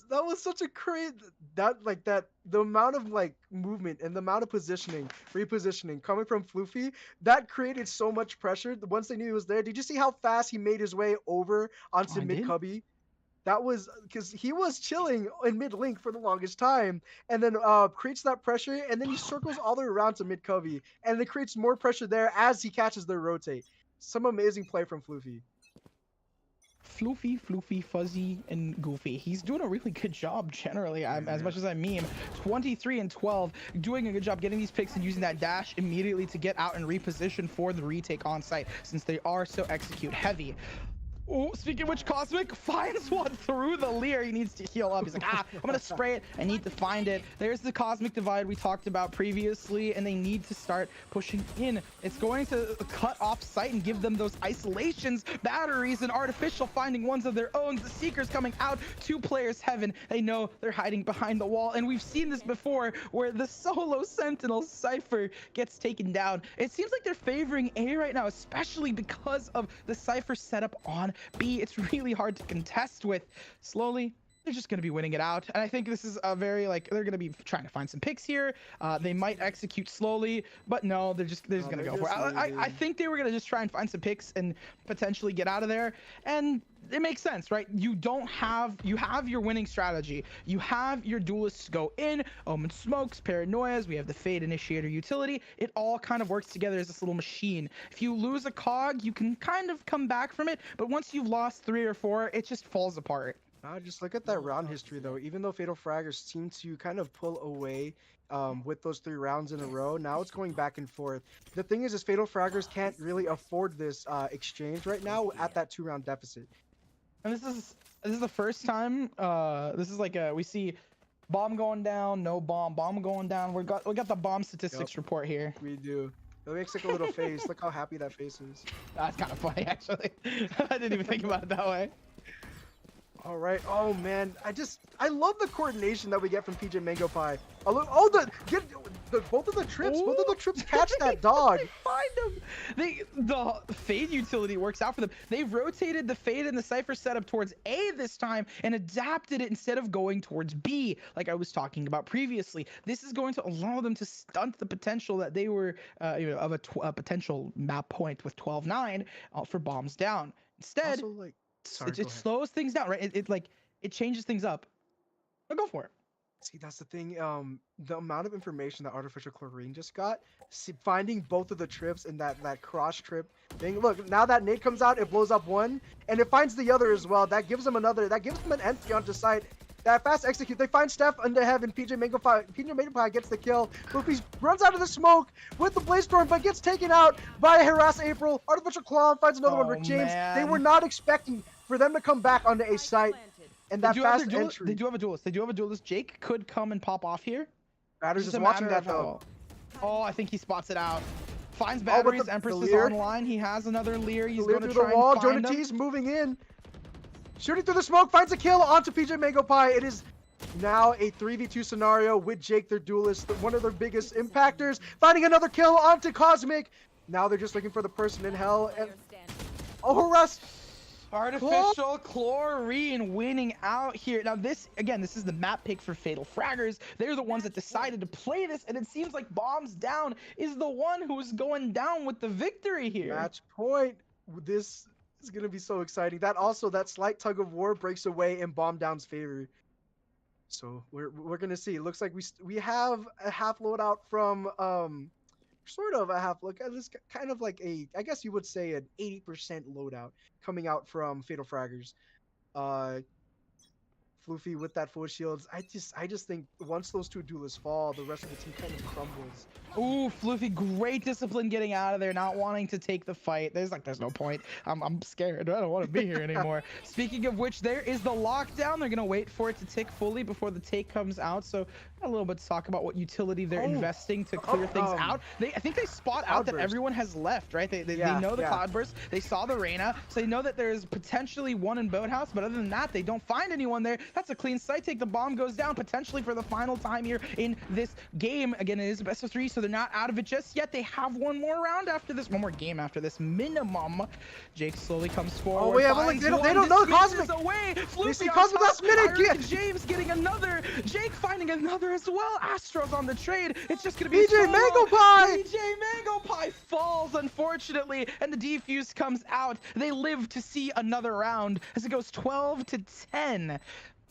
Speaker 2: That was such a crazy the amount of movement and the amount of repositioning coming from Floofy that created so much pressure. Once they knew he was there, did you see how fast he made his way over onto mid cubby? That was because he was chilling in mid link for the longest time, and then creates that pressure, and then he circles all the way around to mid cubby, and it creates more pressure there as he catches their rotate. Some amazing play from Floofy.
Speaker 3: Floofy, Fuzzy, and Goofy. He's doing a really good job generally, as much as I meme. 23 and 12, doing a good job getting these picks and using that dash immediately to get out and reposition for the retake on site, since they are so execute heavy. Oh, speaking of which, Cosmic finds one through the Lear. He needs to heal up. He's like, I'm gonna spray it. I need to find it. There's the Cosmic divide we talked about previously, and they need to start pushing in. It's going to cut off sight and give them those isolations, batteries, and artificial finding ones of their own. The Seekers coming out, 2 players heaven. They know they're hiding behind the wall, and we've seen this before where the solo Sentinel Cypher gets taken down. It seems like they're favoring A right now, especially because of the Cypher setup on B. It's really hard to contest with. Slowly, they're just going to be winning it out. And I think this is a very, they're going to be trying to find some picks here. They might execute slowly, but no, they're just going to go for it. I think they were going to just try and find some picks and potentially get out of there. And it makes sense, right? You have your winning strategy. You have your duelists go in, Omen smokes, paranoias, we have the Fade Initiator utility. It all kind of works together as this little machine. If you lose a cog, you can kind of come back from it, but once you've lost 3 or 4, it just falls apart.
Speaker 2: Just look at that round history, though. Even though Fatal Fraggers seem to kind of pull away with those 3 rounds in a row, now it's going back and forth. The thing is Fatal Fraggers can't really afford this exchange right now at that 2-round deficit.
Speaker 3: And this is the first time. This is we see bomb going down, no bomb going down. We got the bomb statistics report here.
Speaker 2: We do. It makes a little face. Look how happy that face is.
Speaker 3: That's kind of funny, actually. I didn't even think about it that way.
Speaker 2: All right. Oh man, I love the coordination that we get from PJ Mango Pie. Both of the trips catch that dog.
Speaker 3: They find him. The Fade utility works out for them. They've rotated the Fade and the Cypher setup towards A this time and adapted it instead of going towards B, like I was talking about previously. This is going to allow them to stunt the potential that they were, of a potential map point with 12-9 for bombs down. Instead.
Speaker 2: Also,
Speaker 3: it slows things down, right? It changes things up. But go for it.
Speaker 2: See, that's the thing. The amount of information that Artificial Chlorine just got, finding both of the trips and that cross trip thing. Look, now that nade comes out, it blows up one, and it finds the other as well. That gives them an entry onto site. That fast execute. They find Steph under heaven. PJ Mango Pie gets the kill. Luffy runs out of the smoke with the Bladestorm, but gets taken out by Harass April. Artificial Claw finds another one. Rick James.
Speaker 3: Man.
Speaker 2: They were not expecting for them to come back onto a site. And that fast entry.
Speaker 3: They do have a duelist. Jake could come and pop off here.
Speaker 2: Batteries is watching that though.
Speaker 3: Oh, I think he spots it out. Finds batteries. Empress is online. He has another Lear. He's going to try and find him.
Speaker 2: Jonah moving in. Shooting through the smoke, finds a kill onto PJ Mango Pie. It is now a 3v2 scenario with Jake, their duelist, one of their biggest impactors. Finding another kill onto Cosmic. Now they're just looking for the person in hell. And harass.
Speaker 3: Artificial Chlorine winning out here. Now this is the map pick for Fatal Fraggers. They're the ones that decided to play this, and it seems like Bombs Down is the one who's going down with the victory here.
Speaker 2: Match point. This is going to be so exciting. That slight tug of war breaks away in Bomb Down's favor. So we're gonna see. It looks like we have a half loadout from sort of a half look at this kind of like a, I guess you would say, an 80% loadout coming out from Fatal Fraggers. Uh, Floofy with that full shields. I just think once those two duelists fall, the rest of the team kind of crumbles.
Speaker 3: Ooh, Floofy, great discipline getting out of there, not wanting to take the fight. There's no point. I'm scared. I don't want to be here anymore. Speaking of which, there is the lockdown. They're gonna wait for it to tick fully before the take comes out. So a little bit to talk about what utility they're investing to clear things out. I think they spot out that everyone has left, right? They know the Cloudburst. They saw the Reyna, so they know that there's potentially one in Boathouse. But other than that, they don't find anyone there. That's a clean sight take. The bomb goes down potentially for the final time here in this game. Again, it is a best of 3, so they're not out of it just yet. They have one more round after this, one more game after this minimum. Jake slowly comes forward.
Speaker 2: Oh, yeah, but like, they don't know Cosmic.
Speaker 3: Away.
Speaker 2: They see Cosmic last minute.
Speaker 3: James getting another. Jake finding another as well. Astro's on the trade. It's just gonna be
Speaker 2: BJ Mango Pie.
Speaker 3: BJ Mango Pie falls, unfortunately, and the defuse comes out. They live to see another round as it goes 12-10.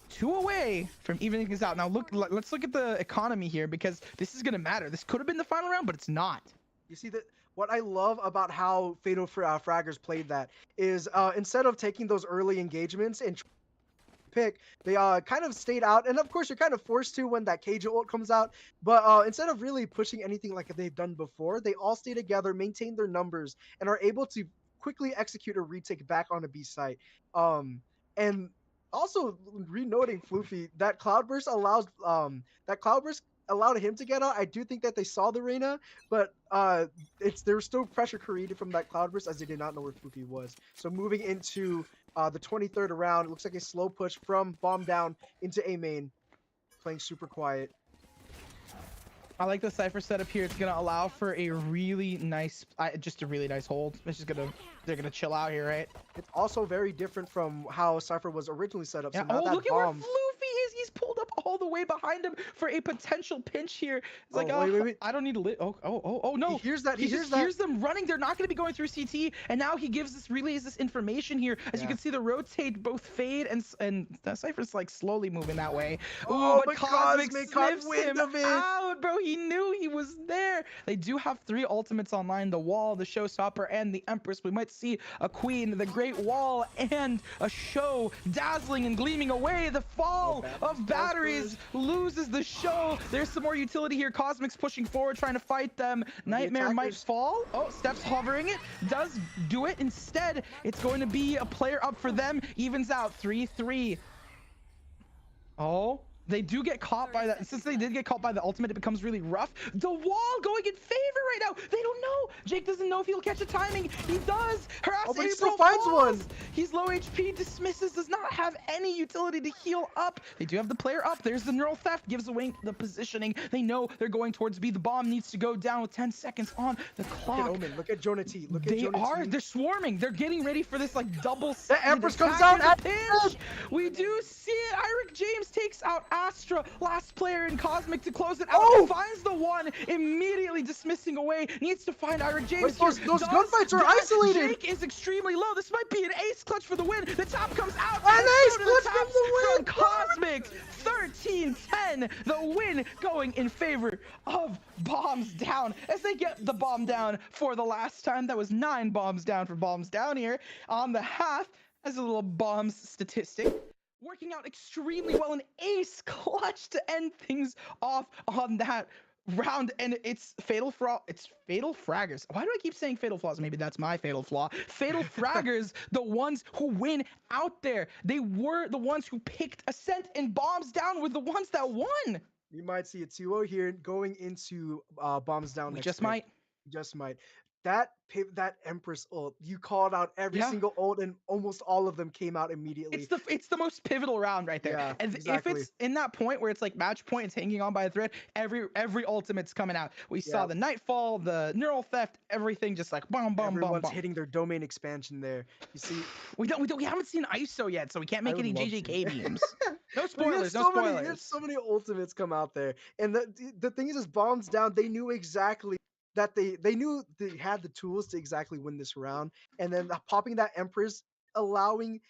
Speaker 3: 2 away from evening things out. Now let's look at the economy here, because this is gonna matter. This could have been the final round, but it's not.
Speaker 2: You see that what I love about how Fatal Fraggers played that is instead of taking those early engagements and pick, they kind of stayed out, and of course you're kind of forced to when that Cage ult comes out, but instead of really pushing anything like they've done before, they all stay together, maintain their numbers, and are able to quickly execute a retake back on a B site. And also renoting Floofy, that Cloudburst allowed him to get out. I do think that they saw the Reyna, but there was still pressure created from that Cloudburst as they did not know where Floofy was. So moving into the 23rd round, it looks like a slow push from bomb down into A main, playing super quiet.
Speaker 3: I like the Cypher setup here. It's gonna allow for a really nice, just a really nice hold. It's just they're gonna chill out here, right?
Speaker 2: It's also very different from how Cypher was originally set up.
Speaker 3: Yeah.
Speaker 2: So
Speaker 3: Oh, look at where Floofy is. He's pulled up all the way behind him for a potential pinch here. It's like, wait. I don't need to oh no.
Speaker 2: He hears that.
Speaker 3: He hears them running. They're not going to be going through CT, and now he relays this information here. As you can see, the rotate both fade and the Cypher's like slowly moving that way.
Speaker 2: Oh,
Speaker 3: but Cosmic sniffs him out, bro. He knew he was there. They do have 3 ultimates online: the Wall, the Showstopper, and the Empress. We might see a Queen, the Great Wall, and a Show dazzling and gleaming away. The fall of batteries loses the Show. There's some more utility here. Cosmic's pushing forward, trying to fight them. Nightmare might fall. Oh, Steph's hovering it. Does do it. Instead, it's going to be a player up for them. Evens out 3-3. Oh, they do get caught by that. Since they did get caught by the ultimate, it becomes really rough. The Wall going in favor right now. They don't know. Jake doesn't know if he'll catch a timing. He does. Harass
Speaker 2: but he still finds one.
Speaker 3: He's low HP, dismisses, does not have any utility to heal up. They do have the player up. There's the neural theft, gives away the positioning. They know they're going towards B. The bomb needs to go down with 10 seconds on the clock.
Speaker 2: Look at Omen. Look at Jonah T.
Speaker 3: They're swarming. They're getting ready for this like double.
Speaker 2: The Empress comes out at
Speaker 3: pinch. We do see it. Iric James takes out Astra, last player in Cosmic to close it out.
Speaker 2: Oh!
Speaker 3: Finds the one, immediately dismissing away. Needs to find Iric James.
Speaker 2: Those gunfights are isolated.
Speaker 3: Jake is extremely low. This might be an ace clutch for the win. The top comes out.
Speaker 2: An ace clutch from the win.
Speaker 3: From Cosmic. 13-10. The win going in favor of Bombs Down as they get the bomb down for the last time. That was 9 bombs down for Bombs Down here on the half as a little bombs statistic. Working out extremely well, an ace clutch to end things off on that round, and it's Fatal Fraggers. Why do I keep saying Fatal Flaws? Maybe that's my fatal flaw. Fatal Fraggers, the ones who win out there. They were the ones who picked Ascent, and Bombs Down were the ones that won.
Speaker 2: We might see a 2-0 here going into Bombs Down.
Speaker 3: We just might.
Speaker 2: That Empress ult, you called out every single ult, and almost all of them came out immediately.
Speaker 3: It's the most pivotal round right there.
Speaker 2: Yeah,
Speaker 3: and
Speaker 2: exactly.
Speaker 3: If it's in that point where it's like match point, it's hanging on by a thread, every ultimate's coming out. We saw the Nightfall, the neural theft, everything just like boom, boom,
Speaker 2: Everyone's
Speaker 3: boom.
Speaker 2: hitting their domain expansion there. You see,
Speaker 3: we haven't seen ISO yet, so we can't make any JJK beams. No spoilers,
Speaker 2: There's so many ultimates come out there, and the thing is Bombs Down. They knew exactly that they knew they had the tools to exactly win this round, and then popping that Empress, allowing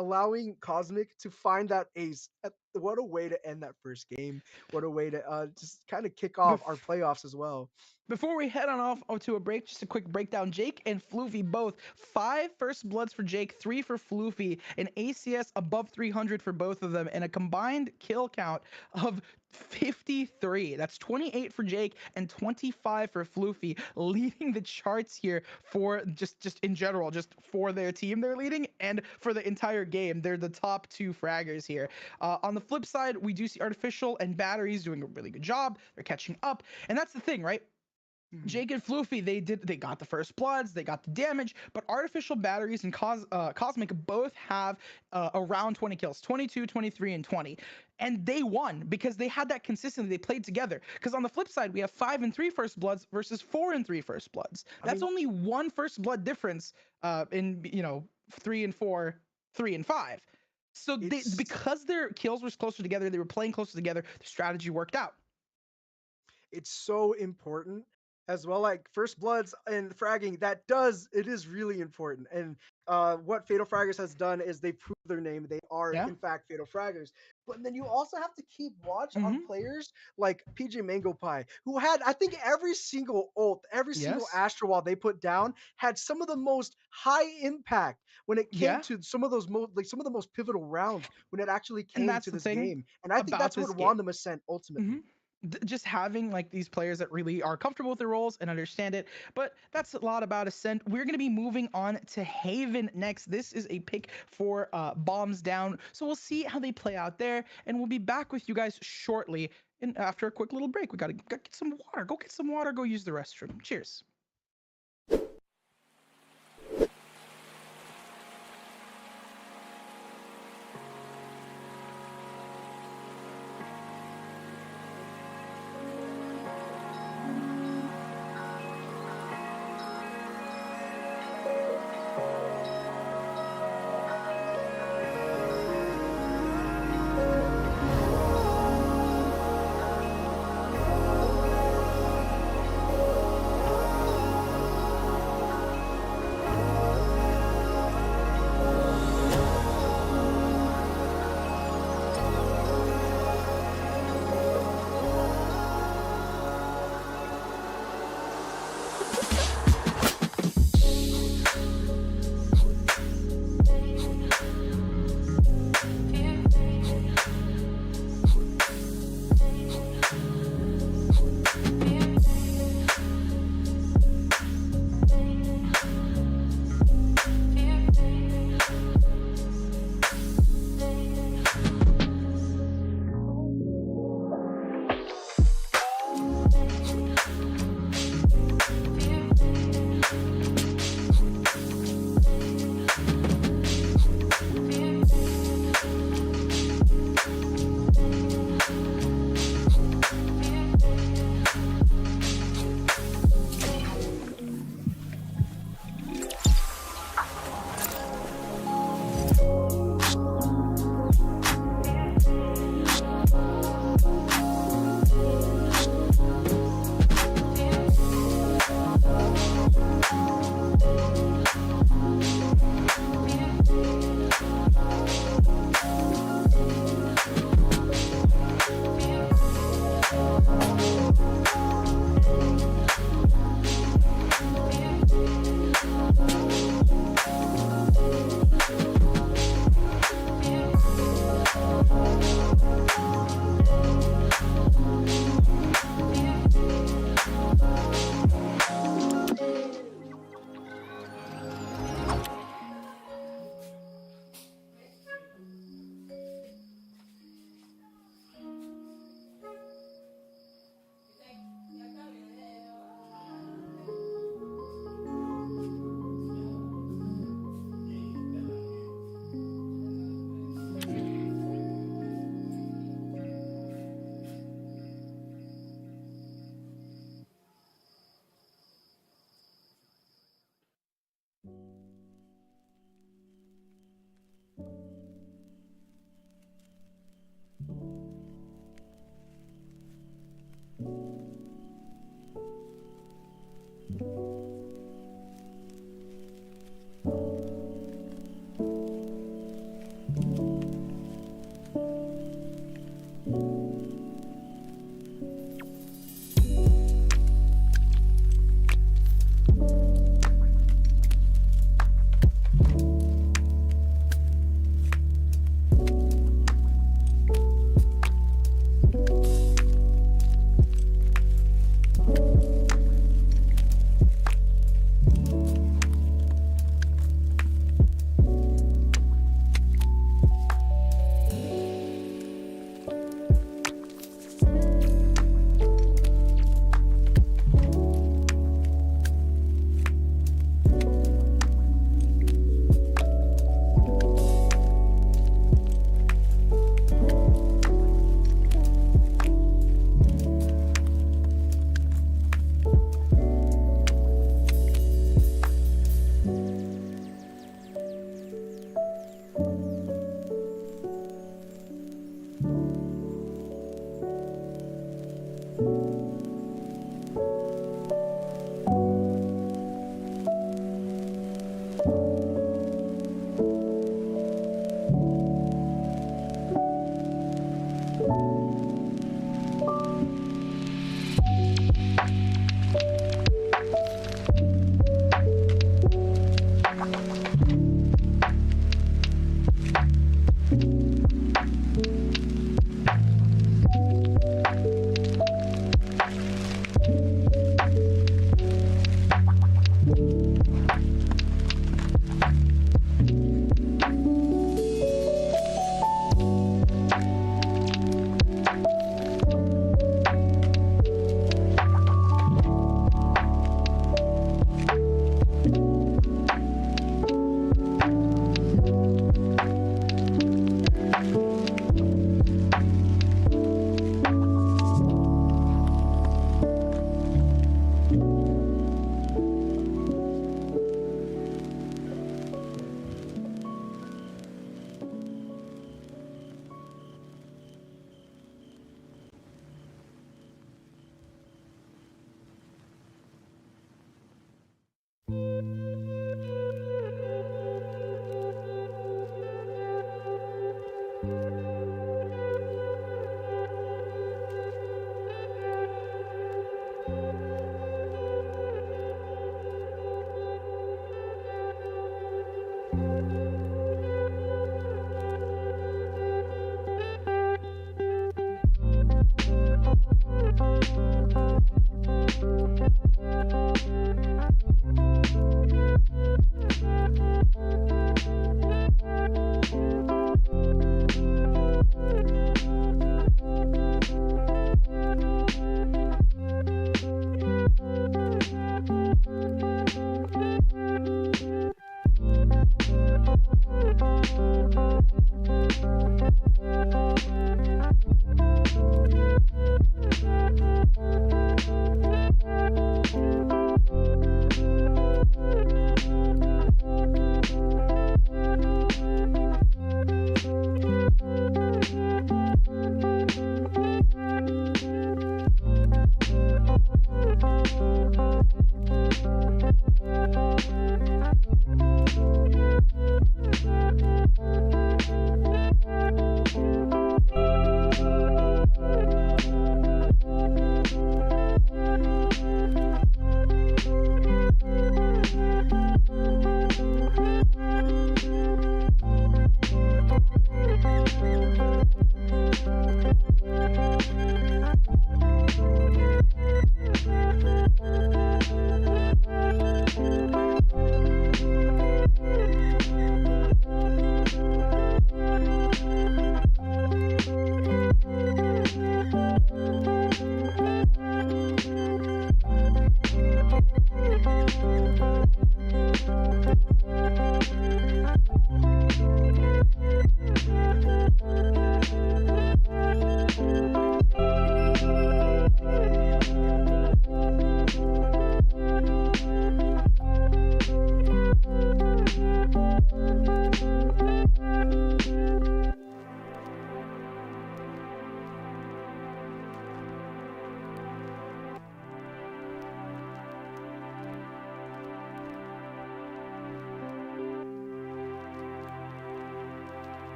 Speaker 2: allowing Cosmic to find that ace. What a way to end that first game. What a way to just kind of kick off our playoffs as well.
Speaker 3: Before we head on off to a break, just a quick breakdown. Jake and Floofy both 5 first bloods for Jake, 3 for Floofy, an ACS above 300 for both of them, and a combined kill count of 53. That's 28 for Jake and 25 for Floofy, leading the charts here for just in general, just for their team they're leading, and for the entire game. They're the top 2 fraggers here. On the flip side, we do see Artificial and Batteries doing a really good job. They're catching up, and that's the thing, right? Jake and Floofy, they got the first bloods, they got the damage, but Artificial, Batteries, and Cosmic both have around 20 kills, 22, 23, and 20. And they won because they had that consistency. They played together. Because on the flip side, we have 5 and 3 first bloods versus 4 and 3 first bloods. That's only one first blood difference in 3 and 4, 3 and 5. So because their kills were closer together, they were playing closer together, the strategy worked out.
Speaker 2: It's so important as well, like first bloods and fragging. It is really important. And what Fatal Fraggers has done is they prove their name. They are in fact Fatal Fraggers. But then you also have to keep watch on players like PJ Mango Pie, who had, I think, every single ult, every single Astro Wall they put down had some of the most high impact when it came to some of the most pivotal rounds when it actually came to this game. And I think that's what won them Ascent ultimately.
Speaker 3: Just having like these players that really are comfortable with their roles and understand it. But that's a lot about Ascent. We're going to be moving on to Haven next. This is a pick for Bombs Down, so we'll see how they play out there, and we'll be back with you guys shortly. And after a quick little break, we gotta get some water. Go get some water. Go use the restroom. Cheers.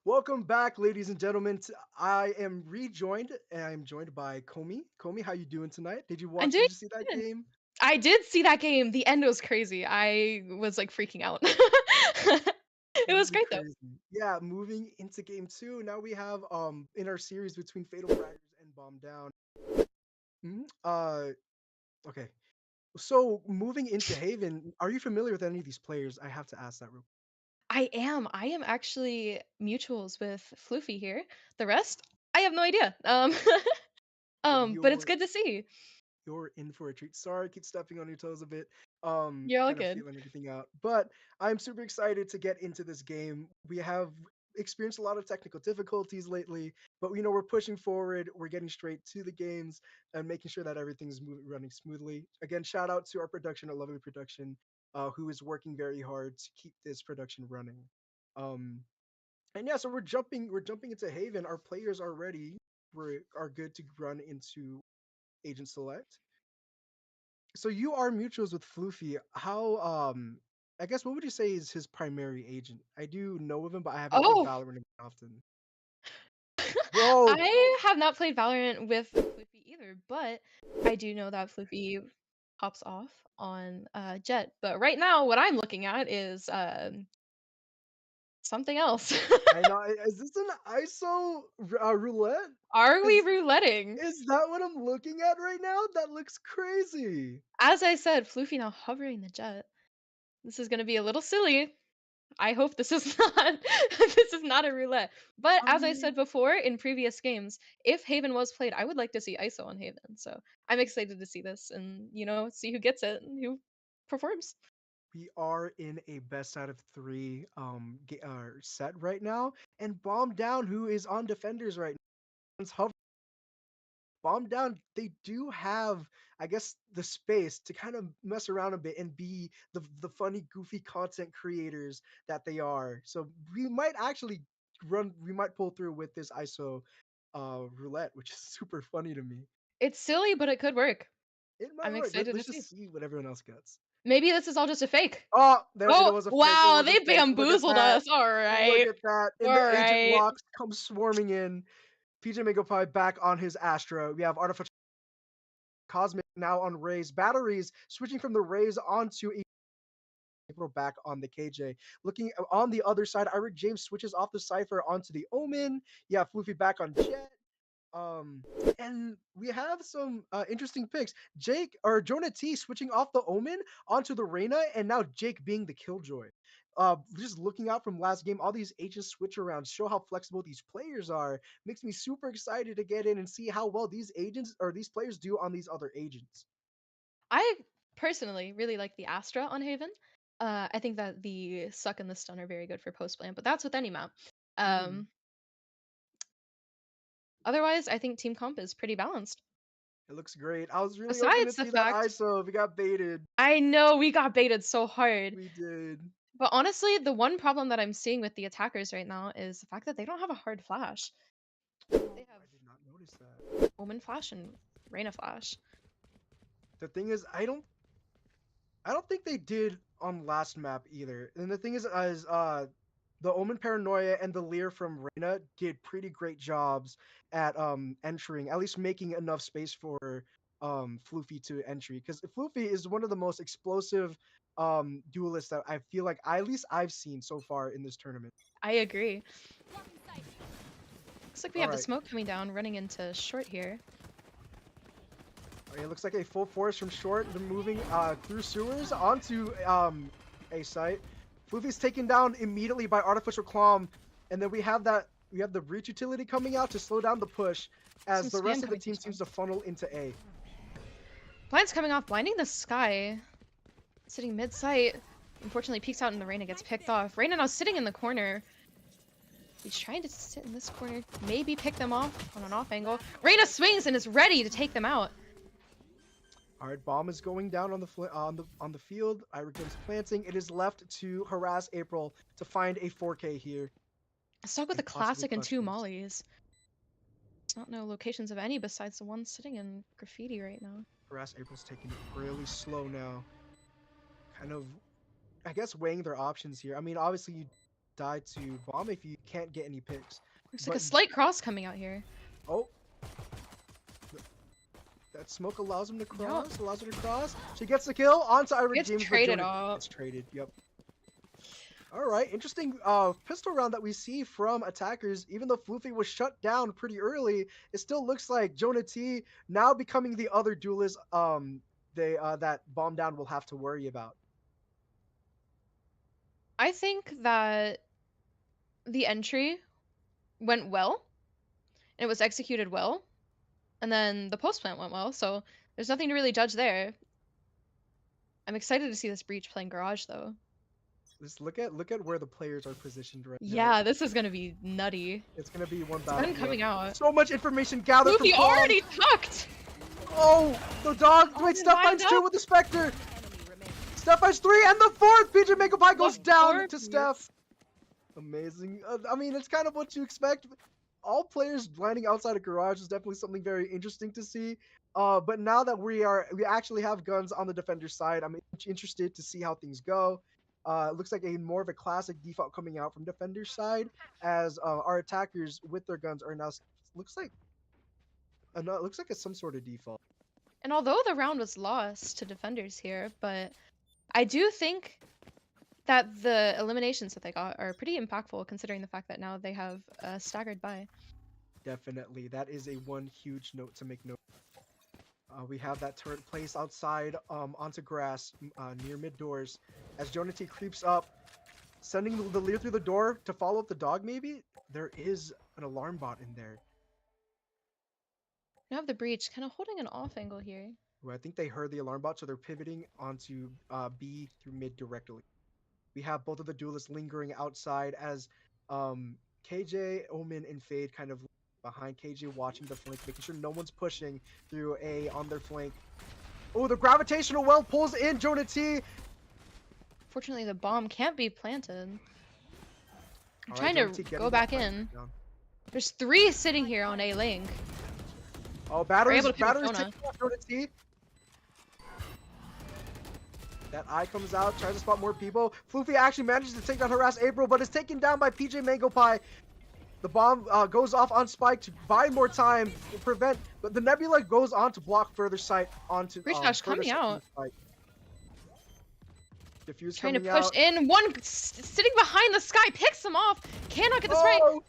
Speaker 2: Welcome back, ladies and gentlemen. I am rejoined, and I'm joined by Komi. Komi, how you doing tonight? Did you
Speaker 4: I'm
Speaker 2: watch?
Speaker 4: doing
Speaker 2: Did you see that
Speaker 4: good.
Speaker 2: game?
Speaker 4: I did see that game. The end was crazy. I was like freaking out. It was
Speaker 2: Really
Speaker 4: great though.
Speaker 2: crazy. Yeah, moving into game two. Now we have in our series between Fatal Fraggers and Bomb Down. Mhm. Okay. So moving into Haven, are you familiar with any of these players? I have to ask that real.
Speaker 4: I am. I am actually mutuals with Floofy here. The rest, I have no idea.
Speaker 2: Well,
Speaker 4: But it's good to see.
Speaker 2: you're in for a treat. Sorry, I keep stepping on your toes a bit.
Speaker 4: You're all
Speaker 2: Kind of
Speaker 4: good.
Speaker 2: feeling everything out. But I'm super excited to get into this game. We have experienced a lot of technical difficulties lately, but we're pushing forward. We're getting straight to the games and making sure that everything's running smoothly. Again, shout out to our production at Lovely Production, who is working very hard to keep this production running. Um, and yeah, so we're jumping into Haven. Our players are ready. We are good to run into Agent Select. So you are mutuals with Floofy. How I guess what would you say is his primary agent? I do know of him, but I haven't played
Speaker 4: Oh,
Speaker 2: Valorant often. Bro,
Speaker 4: I have not played Valorant with Floofy either, but I do know that Floofy pops off on Jet. But right now, what I'm looking at is something else.
Speaker 2: I know. Is this an ISO roulette?
Speaker 4: Are we
Speaker 2: Is
Speaker 4: rouletting?
Speaker 2: is that what I'm looking at right now? That looks crazy.
Speaker 4: As I said, Floofy now hovering the Jet. This is gonna be a little silly. I hope this is not this is not a roulette. But
Speaker 2: I
Speaker 4: as I
Speaker 2: mean,
Speaker 4: said before in previous games, if Haven was played, I would like to see ISO on Haven. So I'm excited to see this and see who gets it and who performs.
Speaker 2: we are in a best out of three set right now, and Bomb Down, who is on defenders right now, is Bomb Down, they do have, I guess, the space to kind of mess around a bit and be the funny, goofy content creators that they are. So we might actually we might pull through with this ISO roulette, which is super funny to me.
Speaker 4: It's silly, but it could work.
Speaker 2: It might
Speaker 4: I'm
Speaker 2: work.
Speaker 4: excited to
Speaker 2: Let's
Speaker 4: see.
Speaker 2: just see what everyone else gets.
Speaker 4: Maybe this is all just a fake.
Speaker 2: Oh, there it
Speaker 4: Oh,
Speaker 2: was a fake. It
Speaker 4: wow,
Speaker 2: was a
Speaker 4: they
Speaker 2: fake. Look at
Speaker 4: bamboozled
Speaker 2: that.
Speaker 4: us. All
Speaker 2: Look
Speaker 4: right.
Speaker 2: at that. And
Speaker 4: All
Speaker 2: the agent
Speaker 4: right.
Speaker 2: locks come swarming in. PJ Megapie back on his Astra. We have Artificial Cosmic now on Rays. Batteries switching from the Rays onto April back on the KJ. Looking on the other side, Eric James switches off the Cypher onto the Omen. Yeah, Floofy back on Jet. Um, and we have some interesting picks. Jake or Jonah T switching off the Omen onto the Reyna, and now Jake being the Killjoy. Just looking out from last game, all these agent switch arounds show how flexible these players are. Makes me super excited to get in and see how well these agents or these players do on these other agents.
Speaker 4: I personally really like the Astra on Haven. I think that the Suck and the Stun are very good for post plant, but that's with any map.
Speaker 2: Mm,
Speaker 4: Um, Otherwise, I think team comp is pretty balanced.
Speaker 2: it looks great. I was really hoping to
Speaker 4: Besides the
Speaker 2: see that
Speaker 4: fact,
Speaker 2: ISO. We got baited.
Speaker 4: I know we got baited so hard,
Speaker 2: We did.
Speaker 4: but honestly, the one problem that I'm seeing with the attackers right now is the fact that they don't have a hard flash.
Speaker 2: Oh,
Speaker 4: They have
Speaker 2: I did not notice that.
Speaker 4: Omen flash and Reyna flash.
Speaker 2: The thing is, I don't think they did on last map either. And the thing is, the Omen Paranoia and the Lear from Reyna did pretty great jobs at entering, at least making enough space for Floofy to entry. Because Floofy is one of the most explosive duelists that I feel like at least I've seen so far in this tournament.
Speaker 4: I agree. Looks like we
Speaker 2: All
Speaker 4: have the
Speaker 2: right.
Speaker 4: smoke coming down, running into short here.
Speaker 2: Okay, it looks like a full force from short. They're moving through sewers onto a site. Floofy's taken down immediately by Artificial Clom, and then we have the breach utility coming out to slow down the push as
Speaker 4: Some
Speaker 2: the rest
Speaker 4: spam
Speaker 2: of the
Speaker 4: coming from
Speaker 2: team
Speaker 4: spawn.
Speaker 2: seems to funnel into A.
Speaker 4: Blind's coming off, blinding the sky. Sitting mid-sight. Unfortunately, peeks out and the Reyna gets picked off. Reyna now sitting in the corner. He's trying to sit in this corner. Maybe pick them off on an off angle. Reyna swings and is ready to take them out.
Speaker 2: All right, bomb is going down on the field. Iric Jones planting. It is left to harass April to find a 4K here.
Speaker 4: Stuck with
Speaker 2: And
Speaker 4: a
Speaker 2: possibly
Speaker 4: classic and
Speaker 2: clutch
Speaker 4: 2
Speaker 2: this.
Speaker 4: mollies. There's not no locations of any besides the one sitting in graffiti right now.
Speaker 2: Harass April's taking it really slow now. Kind of, I guess, weighing their options here. I mean, obviously, die to bomb if you can't get any picks.
Speaker 4: Looks like
Speaker 2: But-
Speaker 4: a slight cross coming out here.
Speaker 2: Oh. That smoke allows him to cross. Allows her to cross. She gets the kill onto Ira
Speaker 4: Gets
Speaker 2: James. but
Speaker 4: traded
Speaker 2: Jonah
Speaker 4: off.
Speaker 2: gets traded. Yep. All right, interesting pistol round that we see from attackers. Even though Floofy was shut down pretty early, it still looks like Jonah T now becoming the other duelist that Bomb Down will have to worry about.
Speaker 4: I think that the entry went well. It was executed well. And then the post plant went well, so there's nothing to really judge there. I'm excited to see this breach playing Garage though.
Speaker 2: Just look at where the players are positioned right now.
Speaker 4: Yeah, this is gonna be nutty.
Speaker 2: It's gonna be one
Speaker 4: Sun
Speaker 2: battle.
Speaker 4: coming out.
Speaker 2: So much information gathered from
Speaker 4: Luffy
Speaker 2: Bomb.
Speaker 4: already tucked!
Speaker 2: Oh, the dog.
Speaker 4: Oh,
Speaker 2: Wait,
Speaker 4: they
Speaker 2: Steph
Speaker 4: lined
Speaker 2: finds 2
Speaker 4: up.
Speaker 2: with the Spectre.
Speaker 5: Enemy remaining.
Speaker 2: Steph finds 3 and the 4th. PJ Megapie goes
Speaker 4: The
Speaker 2: down
Speaker 4: fourth,
Speaker 2: to
Speaker 4: yes.
Speaker 2: Steph. Amazing. I mean, it's kind of what you expect. All players landing outside of Garage is definitely something very interesting to see. But now that we actually have guns on the defender side, I'm interested to see how things go. It looks like more of a classic default coming out from defender side, as our attackers with their guns are now looks like it's some sort of default.
Speaker 4: And although the round was lost to defenders here, but I do think that the eliminations that they got are pretty impactful considering the fact that now they have staggered by.
Speaker 2: Definitely, that is a one huge note to make note. We have that turret placed outside onto grass near mid doors as Jonah T creeps up, sending the leader through the door to follow up the dog. Maybe there is an alarm bot in there.
Speaker 4: Now have the breach kind of holding an off angle here.
Speaker 2: Who I think they heard the alarm bot, so they're pivoting onto B through mid directly. We have both of the duelists lingering outside as KJ, Omen, and Fade kind of behind KJ, watching the flank, making sure no one's pushing through A on their flank. Oh, the gravitational well pulls in Jonah T.
Speaker 4: Fortunately, the bomb can't be planted. I'm
Speaker 2: All right,
Speaker 4: trying
Speaker 2: Jonah T
Speaker 4: to
Speaker 2: getting
Speaker 4: go
Speaker 2: that
Speaker 4: back
Speaker 2: flank
Speaker 4: in.
Speaker 2: down.
Speaker 4: There's 3 sitting here on A link.
Speaker 2: Oh, batteries
Speaker 4: able to pick up
Speaker 2: taking
Speaker 4: Jonah.
Speaker 2: off Jonah T. That eye comes out, tries to spot more people. Floofy actually manages to take down Harass April, but is taken down by PJ Mango Pie. The bomb goes off on Spike to buy more time to prevent, but the Nebula goes on to block further sight onto
Speaker 4: Breach Dash
Speaker 2: further
Speaker 4: coming
Speaker 2: sight from
Speaker 4: out.
Speaker 2: Spike. Diffuse
Speaker 4: Trying to
Speaker 2: coming
Speaker 4: push
Speaker 2: out.
Speaker 4: in. One sitting behind the sky picks him off. Cannot get the spray.
Speaker 2: Oh!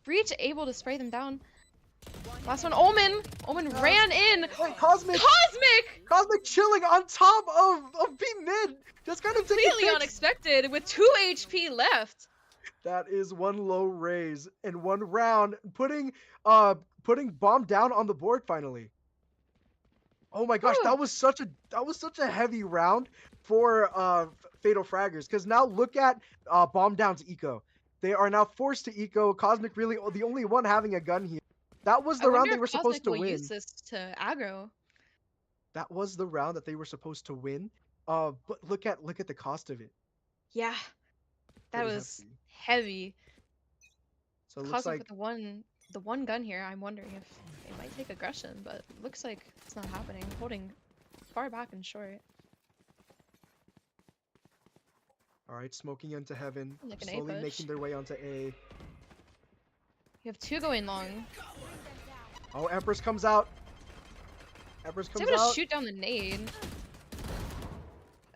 Speaker 4: Breach able to spray them down. Last one, Omen. Omen ran in.
Speaker 2: Wait, Cosmic
Speaker 4: Cosmic!
Speaker 2: chilling on top of B mid. Just kind of taking
Speaker 4: Completely
Speaker 2: picks.
Speaker 4: unexpected with 2 HP left.
Speaker 2: That is one low raise and one round, putting Bomb down on the board finally. Oh my gosh,
Speaker 4: Whew.
Speaker 2: that was such a heavy round for Fatal Fraggers. Because now look at Bomb Down's eco. They are now forced to eco. Cosmic really the only one having a gun here. That was the
Speaker 4: I
Speaker 2: round
Speaker 4: wonder
Speaker 2: they
Speaker 4: if
Speaker 2: were supposed
Speaker 4: Cosmic
Speaker 2: to
Speaker 4: will
Speaker 2: win.
Speaker 4: use this to aggro.
Speaker 2: That was the round that they were supposed to win. But look at the cost of it.
Speaker 4: Yeah, that
Speaker 2: Pretty
Speaker 4: was
Speaker 2: hefty.
Speaker 4: heavy.
Speaker 2: So it looks
Speaker 4: Cosmic
Speaker 2: like
Speaker 4: with the one gun here. I'm wondering if they might take aggression, but looks like it's not happening. Holding far back and short.
Speaker 2: all right, smoking into heaven,
Speaker 4: Like an A
Speaker 2: slowly
Speaker 4: push.
Speaker 2: making their way onto A.
Speaker 4: You have 2 going long.
Speaker 2: Oh, Empress comes out. Empress
Speaker 4: He's
Speaker 2: comes
Speaker 4: able to
Speaker 2: out.
Speaker 4: shoot down the nade.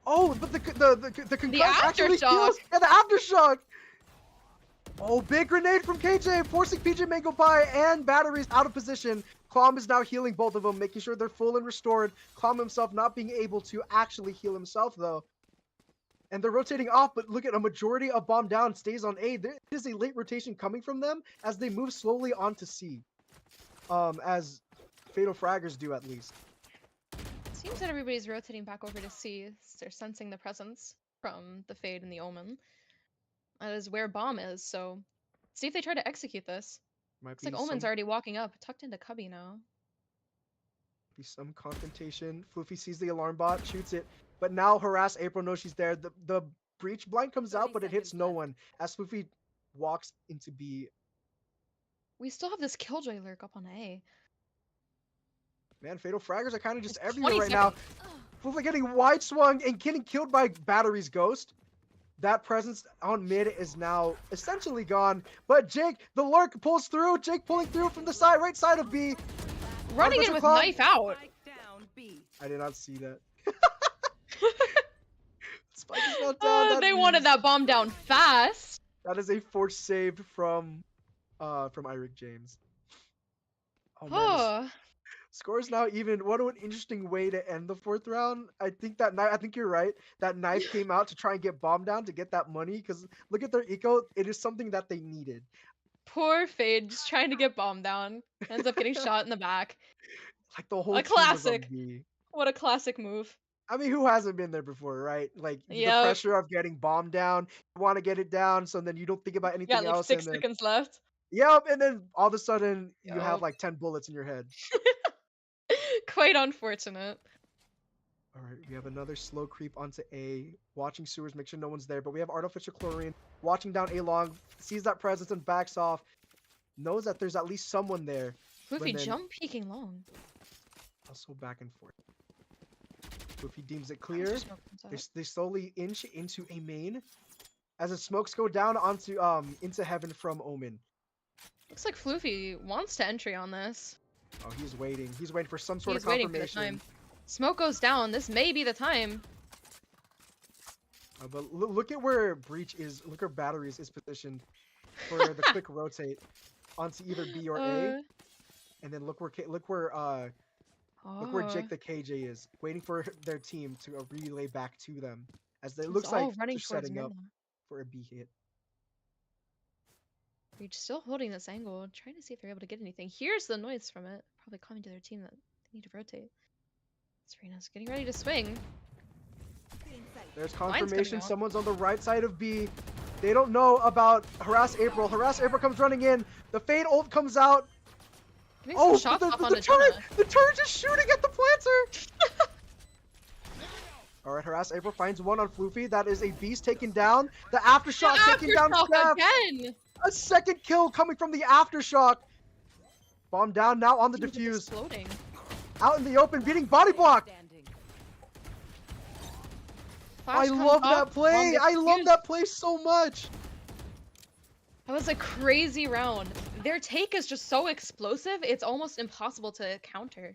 Speaker 2: Oh, but the concuss actually
Speaker 4: aftershock.
Speaker 2: heals. Yeah, the aftershock. Oh, big grenade from KJ, forcing PJ Mango Pie and batteries out of position. Klom is now healing both of them, making sure they're full and restored. Klom himself not being able to actually heal himself though. And they're rotating off, but look at a majority of Bomb Down stays on A. There is a late rotation coming from them as they move slowly onto C. As Fatal Fraggers do at least.
Speaker 4: Seems that everybody's rotating back over to C. They're sensing the presence from the Fade and the Omen. That is where Bomb is, so see if they try to execute this.
Speaker 2: Might
Speaker 4: It's like Omen's already walking up, tucked into Cubby now.
Speaker 2: be some confrontation. Floofy sees the alarm bot, shoots it, but now Harass April knows she's there. The breach blind comes out,
Speaker 5: 30
Speaker 2: but it hits
Speaker 5: seconds
Speaker 2: no
Speaker 5: left.
Speaker 2: one as Floofy walks into B.
Speaker 4: We still have this Killjoy lurk up on A.
Speaker 2: Man, Fatal Fraggers are kind of just
Speaker 4: It's
Speaker 2: everywhere
Speaker 4: 20
Speaker 2: right now. Floofy getting wide swung and getting killed by Battery's Ghost. that presence on mid is now essentially gone. But Jake, the lurk pulls through. Jake pulling through from the side, right side of B.
Speaker 4: Running in
Speaker 2: Artificial
Speaker 4: with
Speaker 2: cloud.
Speaker 4: knife out.
Speaker 5: Spike down B.
Speaker 2: I did not see that. Spike is not down. That
Speaker 4: They wanted
Speaker 2: means-
Speaker 4: that bomb down fast.
Speaker 2: That is a force saved from Iric James. Oh man,
Speaker 4: Oh,
Speaker 2: score is now even. What an interesting way to end the 4th round. I think that knife. I think you're right. That knife came out to try and get bomb down to get that money. Because look at their eco. It is something that they needed.
Speaker 4: poor Fade just trying to get bomb down. Ends up getting shot in the back.
Speaker 2: Like the whole
Speaker 4: A
Speaker 2: team was on
Speaker 4: classic.
Speaker 2: B.
Speaker 4: What a classic move.
Speaker 2: I mean, who hasn't been there before, right? Like the
Speaker 4: Yep.
Speaker 2: pressure of getting bombed down. You want to get it down, so then you don't think about
Speaker 4: You
Speaker 2: anything
Speaker 4: got like
Speaker 2: else.
Speaker 4: 6
Speaker 2: and then,
Speaker 4: seconds left.
Speaker 2: yep, and then all of a sudden you have
Speaker 4: Yup.
Speaker 2: like 10 bullets in your head.
Speaker 4: Quite unfortunate.
Speaker 2: All right, we have another slow creep onto A. Watching sewers, make sure no one's there. But we have artificial chlorine watching down A long, sees that presence and backs off. Knows that there's at least someone there.
Speaker 4: Goofy
Speaker 2: then-
Speaker 4: jump peeking long.
Speaker 2: Also back and forth. Goofy deems it clear. They slowly inch into a main as the smokes go down onto into heaven from Omen.
Speaker 4: Looks like Floofy wants to entry on this.
Speaker 2: Oh, he's waiting. He's waiting for some sort
Speaker 4: He's
Speaker 2: of
Speaker 4: waiting for the
Speaker 2: confirmation.
Speaker 4: time. Smoke goes down. This may be the time.
Speaker 2: But look at where Breach is. Look where Batteries is positioned for the quick rotate onto either B or A. And then look where Jake the KJ is, waiting for their team to relay back to them, as it looks like
Speaker 4: running
Speaker 2: they're
Speaker 4: towards
Speaker 2: setting
Speaker 4: mid
Speaker 2: up
Speaker 4: now.
Speaker 2: for a B hit.
Speaker 4: Breach still holding this angle, trying to see if they're able to get anything. Here's the noise from it. Probably calling to their team that they need to rotate. Serena's getting ready to swing.
Speaker 2: There's
Speaker 4: coming
Speaker 2: confirmation.
Speaker 4: out.
Speaker 2: Someone's on the right side of B. They don't know about Harass April. Harass April comes running in. The Fade ult comes out.
Speaker 4: Getting some
Speaker 2: Oh,
Speaker 4: shots
Speaker 2: the
Speaker 4: off onto
Speaker 2: turret!
Speaker 4: Jenna.
Speaker 2: The turret is shooting at the planter! Alright, Harass April finds one on Floofy. That is a beast taken down. The aftershock taking down
Speaker 4: Aftershock
Speaker 2: Steph.
Speaker 4: again!
Speaker 2: A second kill coming from the aftershock. Bomb down now on the
Speaker 4: Dude, it's
Speaker 2: defuse.
Speaker 4: exploding.
Speaker 2: Out in the open, beating body block.
Speaker 5: Standing.
Speaker 4: Flash
Speaker 2: I
Speaker 4: comes
Speaker 2: love
Speaker 4: up
Speaker 2: that play.
Speaker 4: on the
Speaker 2: I love
Speaker 4: defuse.
Speaker 2: that play so much.
Speaker 4: That was a crazy round. Their take is just so explosive, it's almost impossible to counter.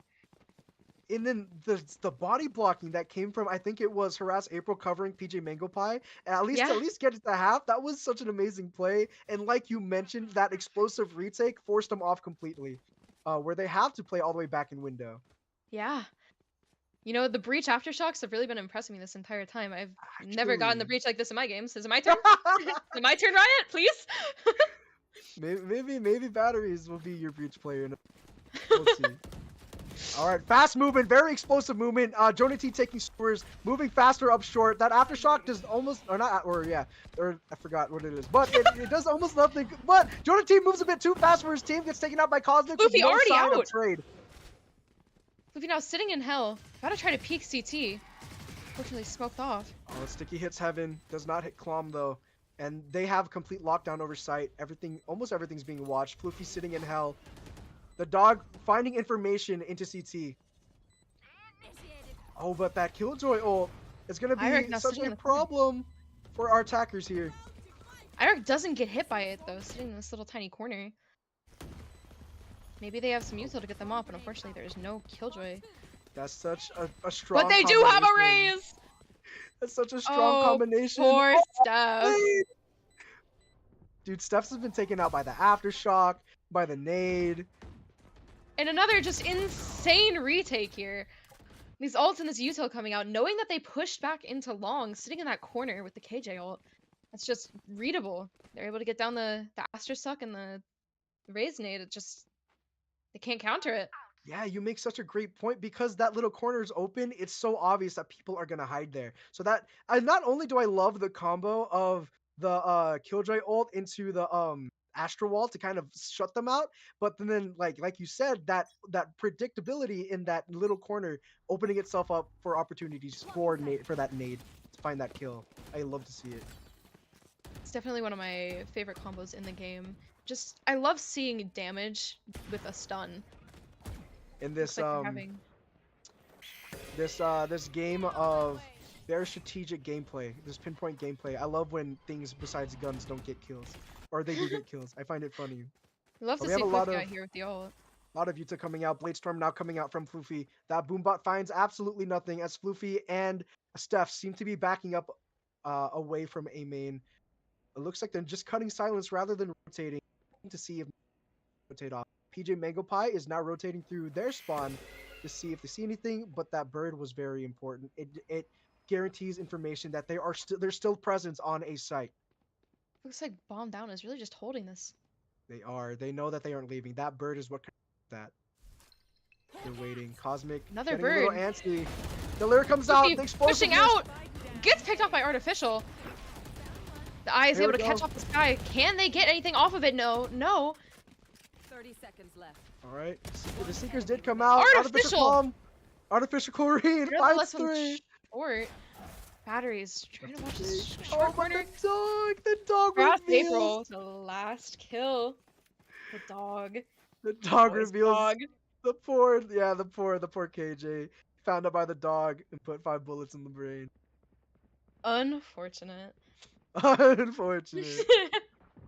Speaker 2: And then the body blocking that came from, I think it was Harass April covering PJ Mango Pie. And at least get it to half. That was such an amazing play. And like you mentioned, that explosive retake forced them off completely. Where they have to play all the way back in window.
Speaker 4: Yeah. You know, the Breach aftershocks have really been impressing me this entire time. I've never gotten the
Speaker 2: Actually.
Speaker 4: Breach like this in my games. Is it my turn? Is it my turn, Riot? Please?
Speaker 2: maybe Batteries will be your Breach player. We'll see. All right, fast movement, very explosive movement. Jonah T taking scores, moving faster up short. That aftershock does almost, or I forgot what it is, but it does almost nothing. But Jonah T moves a bit too fast for his team, gets taken out by Cosmic. with
Speaker 4: Luffy
Speaker 2: no
Speaker 4: already
Speaker 2: sign of
Speaker 4: out.
Speaker 2: Trade.
Speaker 4: Luffy now sitting in hell. About to try to peek CT. Fortunately smoked off.
Speaker 2: Oh, Sticky hits Heaven, does not hit Clom though, and they have complete lockdown over site. Almost everything's being watched. Floofy sitting in hell. The dog finding information into CT. Oh, but that Killjoy ult is going to
Speaker 4: Iric
Speaker 2: be
Speaker 4: now
Speaker 2: such
Speaker 4: sitting in
Speaker 2: a
Speaker 4: the corner.
Speaker 2: problem for our attackers here.
Speaker 4: Iric doesn't get hit by it though, sitting in this little tiny corner. Maybe they have some util to get them off, but unfortunately there's no Killjoy.
Speaker 2: That's such a strong
Speaker 4: But they do have a
Speaker 2: combination.
Speaker 4: raise!
Speaker 2: That's such a strong combination.
Speaker 4: Poor
Speaker 2: Oh,
Speaker 4: Steph.
Speaker 2: Nade! Dude, Steph's has been taken out by the aftershock, by the nade.
Speaker 4: And another just insane retake here. These ults and this util coming out, knowing that they pushed back into long, sitting in that corner with the KJ ult. That's just readable. They're able to get down the Aster Suck and the Raise nade. It just, they can't counter it.
Speaker 2: Yeah, you make such a great point because that little corner is open. It's so obvious that people are gonna hide there. So that not only do I love the combo of the Killjoy ult into the Astral Wall to kind of shut them out, but then like you said, that predictability in that little corner opening itself up for opportunities for that nade to find that kill. I love to see it.
Speaker 4: It's definitely one of my favorite combos in the game. Just, I love seeing damage with a stun.
Speaker 2: In this
Speaker 4: Looks like they're having...
Speaker 2: this game of Very strategic gameplay. This pinpoint gameplay. I love when things besides guns don't get kills, or they do get kills. I find it funny.
Speaker 4: Love to
Speaker 2: We
Speaker 4: see
Speaker 2: have a lot
Speaker 4: Floofy
Speaker 2: of-
Speaker 4: out here with the ult.
Speaker 2: A lot of Yuta coming out. Bladestorm now coming out from Floofy. That Boombot finds absolutely nothing as Floofy and Steph seem to be backing up away from A main. It looks like they're just cutting silence rather than rotating to see if rotate off. PJ Mango Pie is now rotating through their spawn to see if they see anything, but that bird was very important. It guarantees information that there's still presence on a site.
Speaker 4: Looks like Bomb Down is really just holding this.
Speaker 2: They are. They know that they aren't leaving. That bird is what that. They're waiting. Cosmic.
Speaker 4: Another
Speaker 2: getting a little
Speaker 4: bird.
Speaker 2: antsy. The lyric comes out.
Speaker 4: Floofy
Speaker 2: The
Speaker 4: pushing
Speaker 2: explosiveness.
Speaker 4: out. Gets picked off by Artificial. The Eye is
Speaker 2: Here
Speaker 4: able
Speaker 2: we
Speaker 4: to catch
Speaker 2: go.
Speaker 4: off the sky. Can they get anything off of it? No. No.
Speaker 5: 30 seconds left.
Speaker 2: All right. The Seekers did come out.
Speaker 4: Artificial.
Speaker 2: Calm. Artificial Chlorine.
Speaker 4: They're the less
Speaker 2: 5-3.
Speaker 4: short. Batteries. Trying to watch this
Speaker 2: Oh,
Speaker 4: short
Speaker 2: but
Speaker 4: corner.
Speaker 2: the dog
Speaker 4: Grass
Speaker 2: reveals.
Speaker 4: April. The last kill. The dog.
Speaker 2: The dog
Speaker 4: Always
Speaker 2: reveals.
Speaker 4: dog.
Speaker 2: The poor KJ found out by the dog and put 5 bullets in the brain.
Speaker 4: Unfortunate.
Speaker 2: Unfortunate.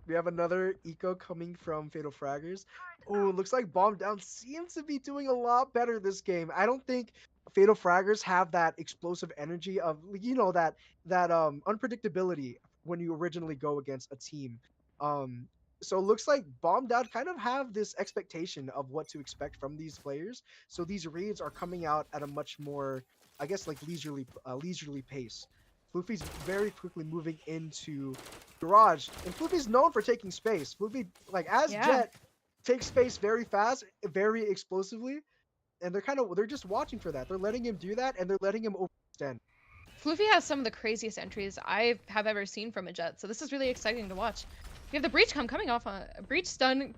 Speaker 2: We have another eco coming from Fatal Fraggers. Oh, looks like Bomb Down seems to be doing a lot better this game. I don't think Fatal Fraggers have that explosive energy of that unpredictability when you originally go against a team. So it looks like Bomb Down kind of have this expectation of what to expect from these players. So these reads are coming out at a much more, I guess, like leisurely pace. Floofy's very quickly moving into Garage, and Floofy's known for taking space. Floofy, as
Speaker 4: Yeah.
Speaker 2: Jet, takes space very fast, very explosively, and they're just watching for that. They're letting him do that, and they're letting him overextend.
Speaker 4: Floofy has some of the craziest entries I have ever seen from a Jet, so this is really exciting to watch. We have the breach stun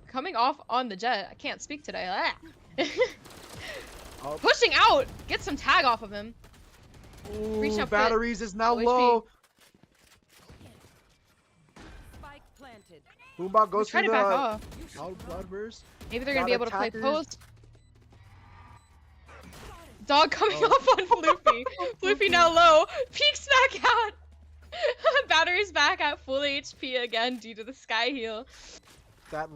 Speaker 4: coming off on the Jet. I can't speak today.
Speaker 2: Oh.
Speaker 4: Pushing out, get some tag off of him. Reach
Speaker 2: Ooh,
Speaker 4: out,
Speaker 2: batteries is now
Speaker 4: low HP.
Speaker 2: low.
Speaker 5: Spike planted.
Speaker 2: Boombot goes
Speaker 4: Try
Speaker 2: through
Speaker 4: to back
Speaker 2: the
Speaker 4: off.
Speaker 2: Cloudburst.
Speaker 4: Maybe they're gonna be
Speaker 2: Got
Speaker 4: able to play
Speaker 2: attackers.
Speaker 4: post. Dog coming
Speaker 2: Oh.
Speaker 4: off on Floofy. Floofy now low. Peek smack out. Battery's back at full HP again due to the sky heal.
Speaker 2: That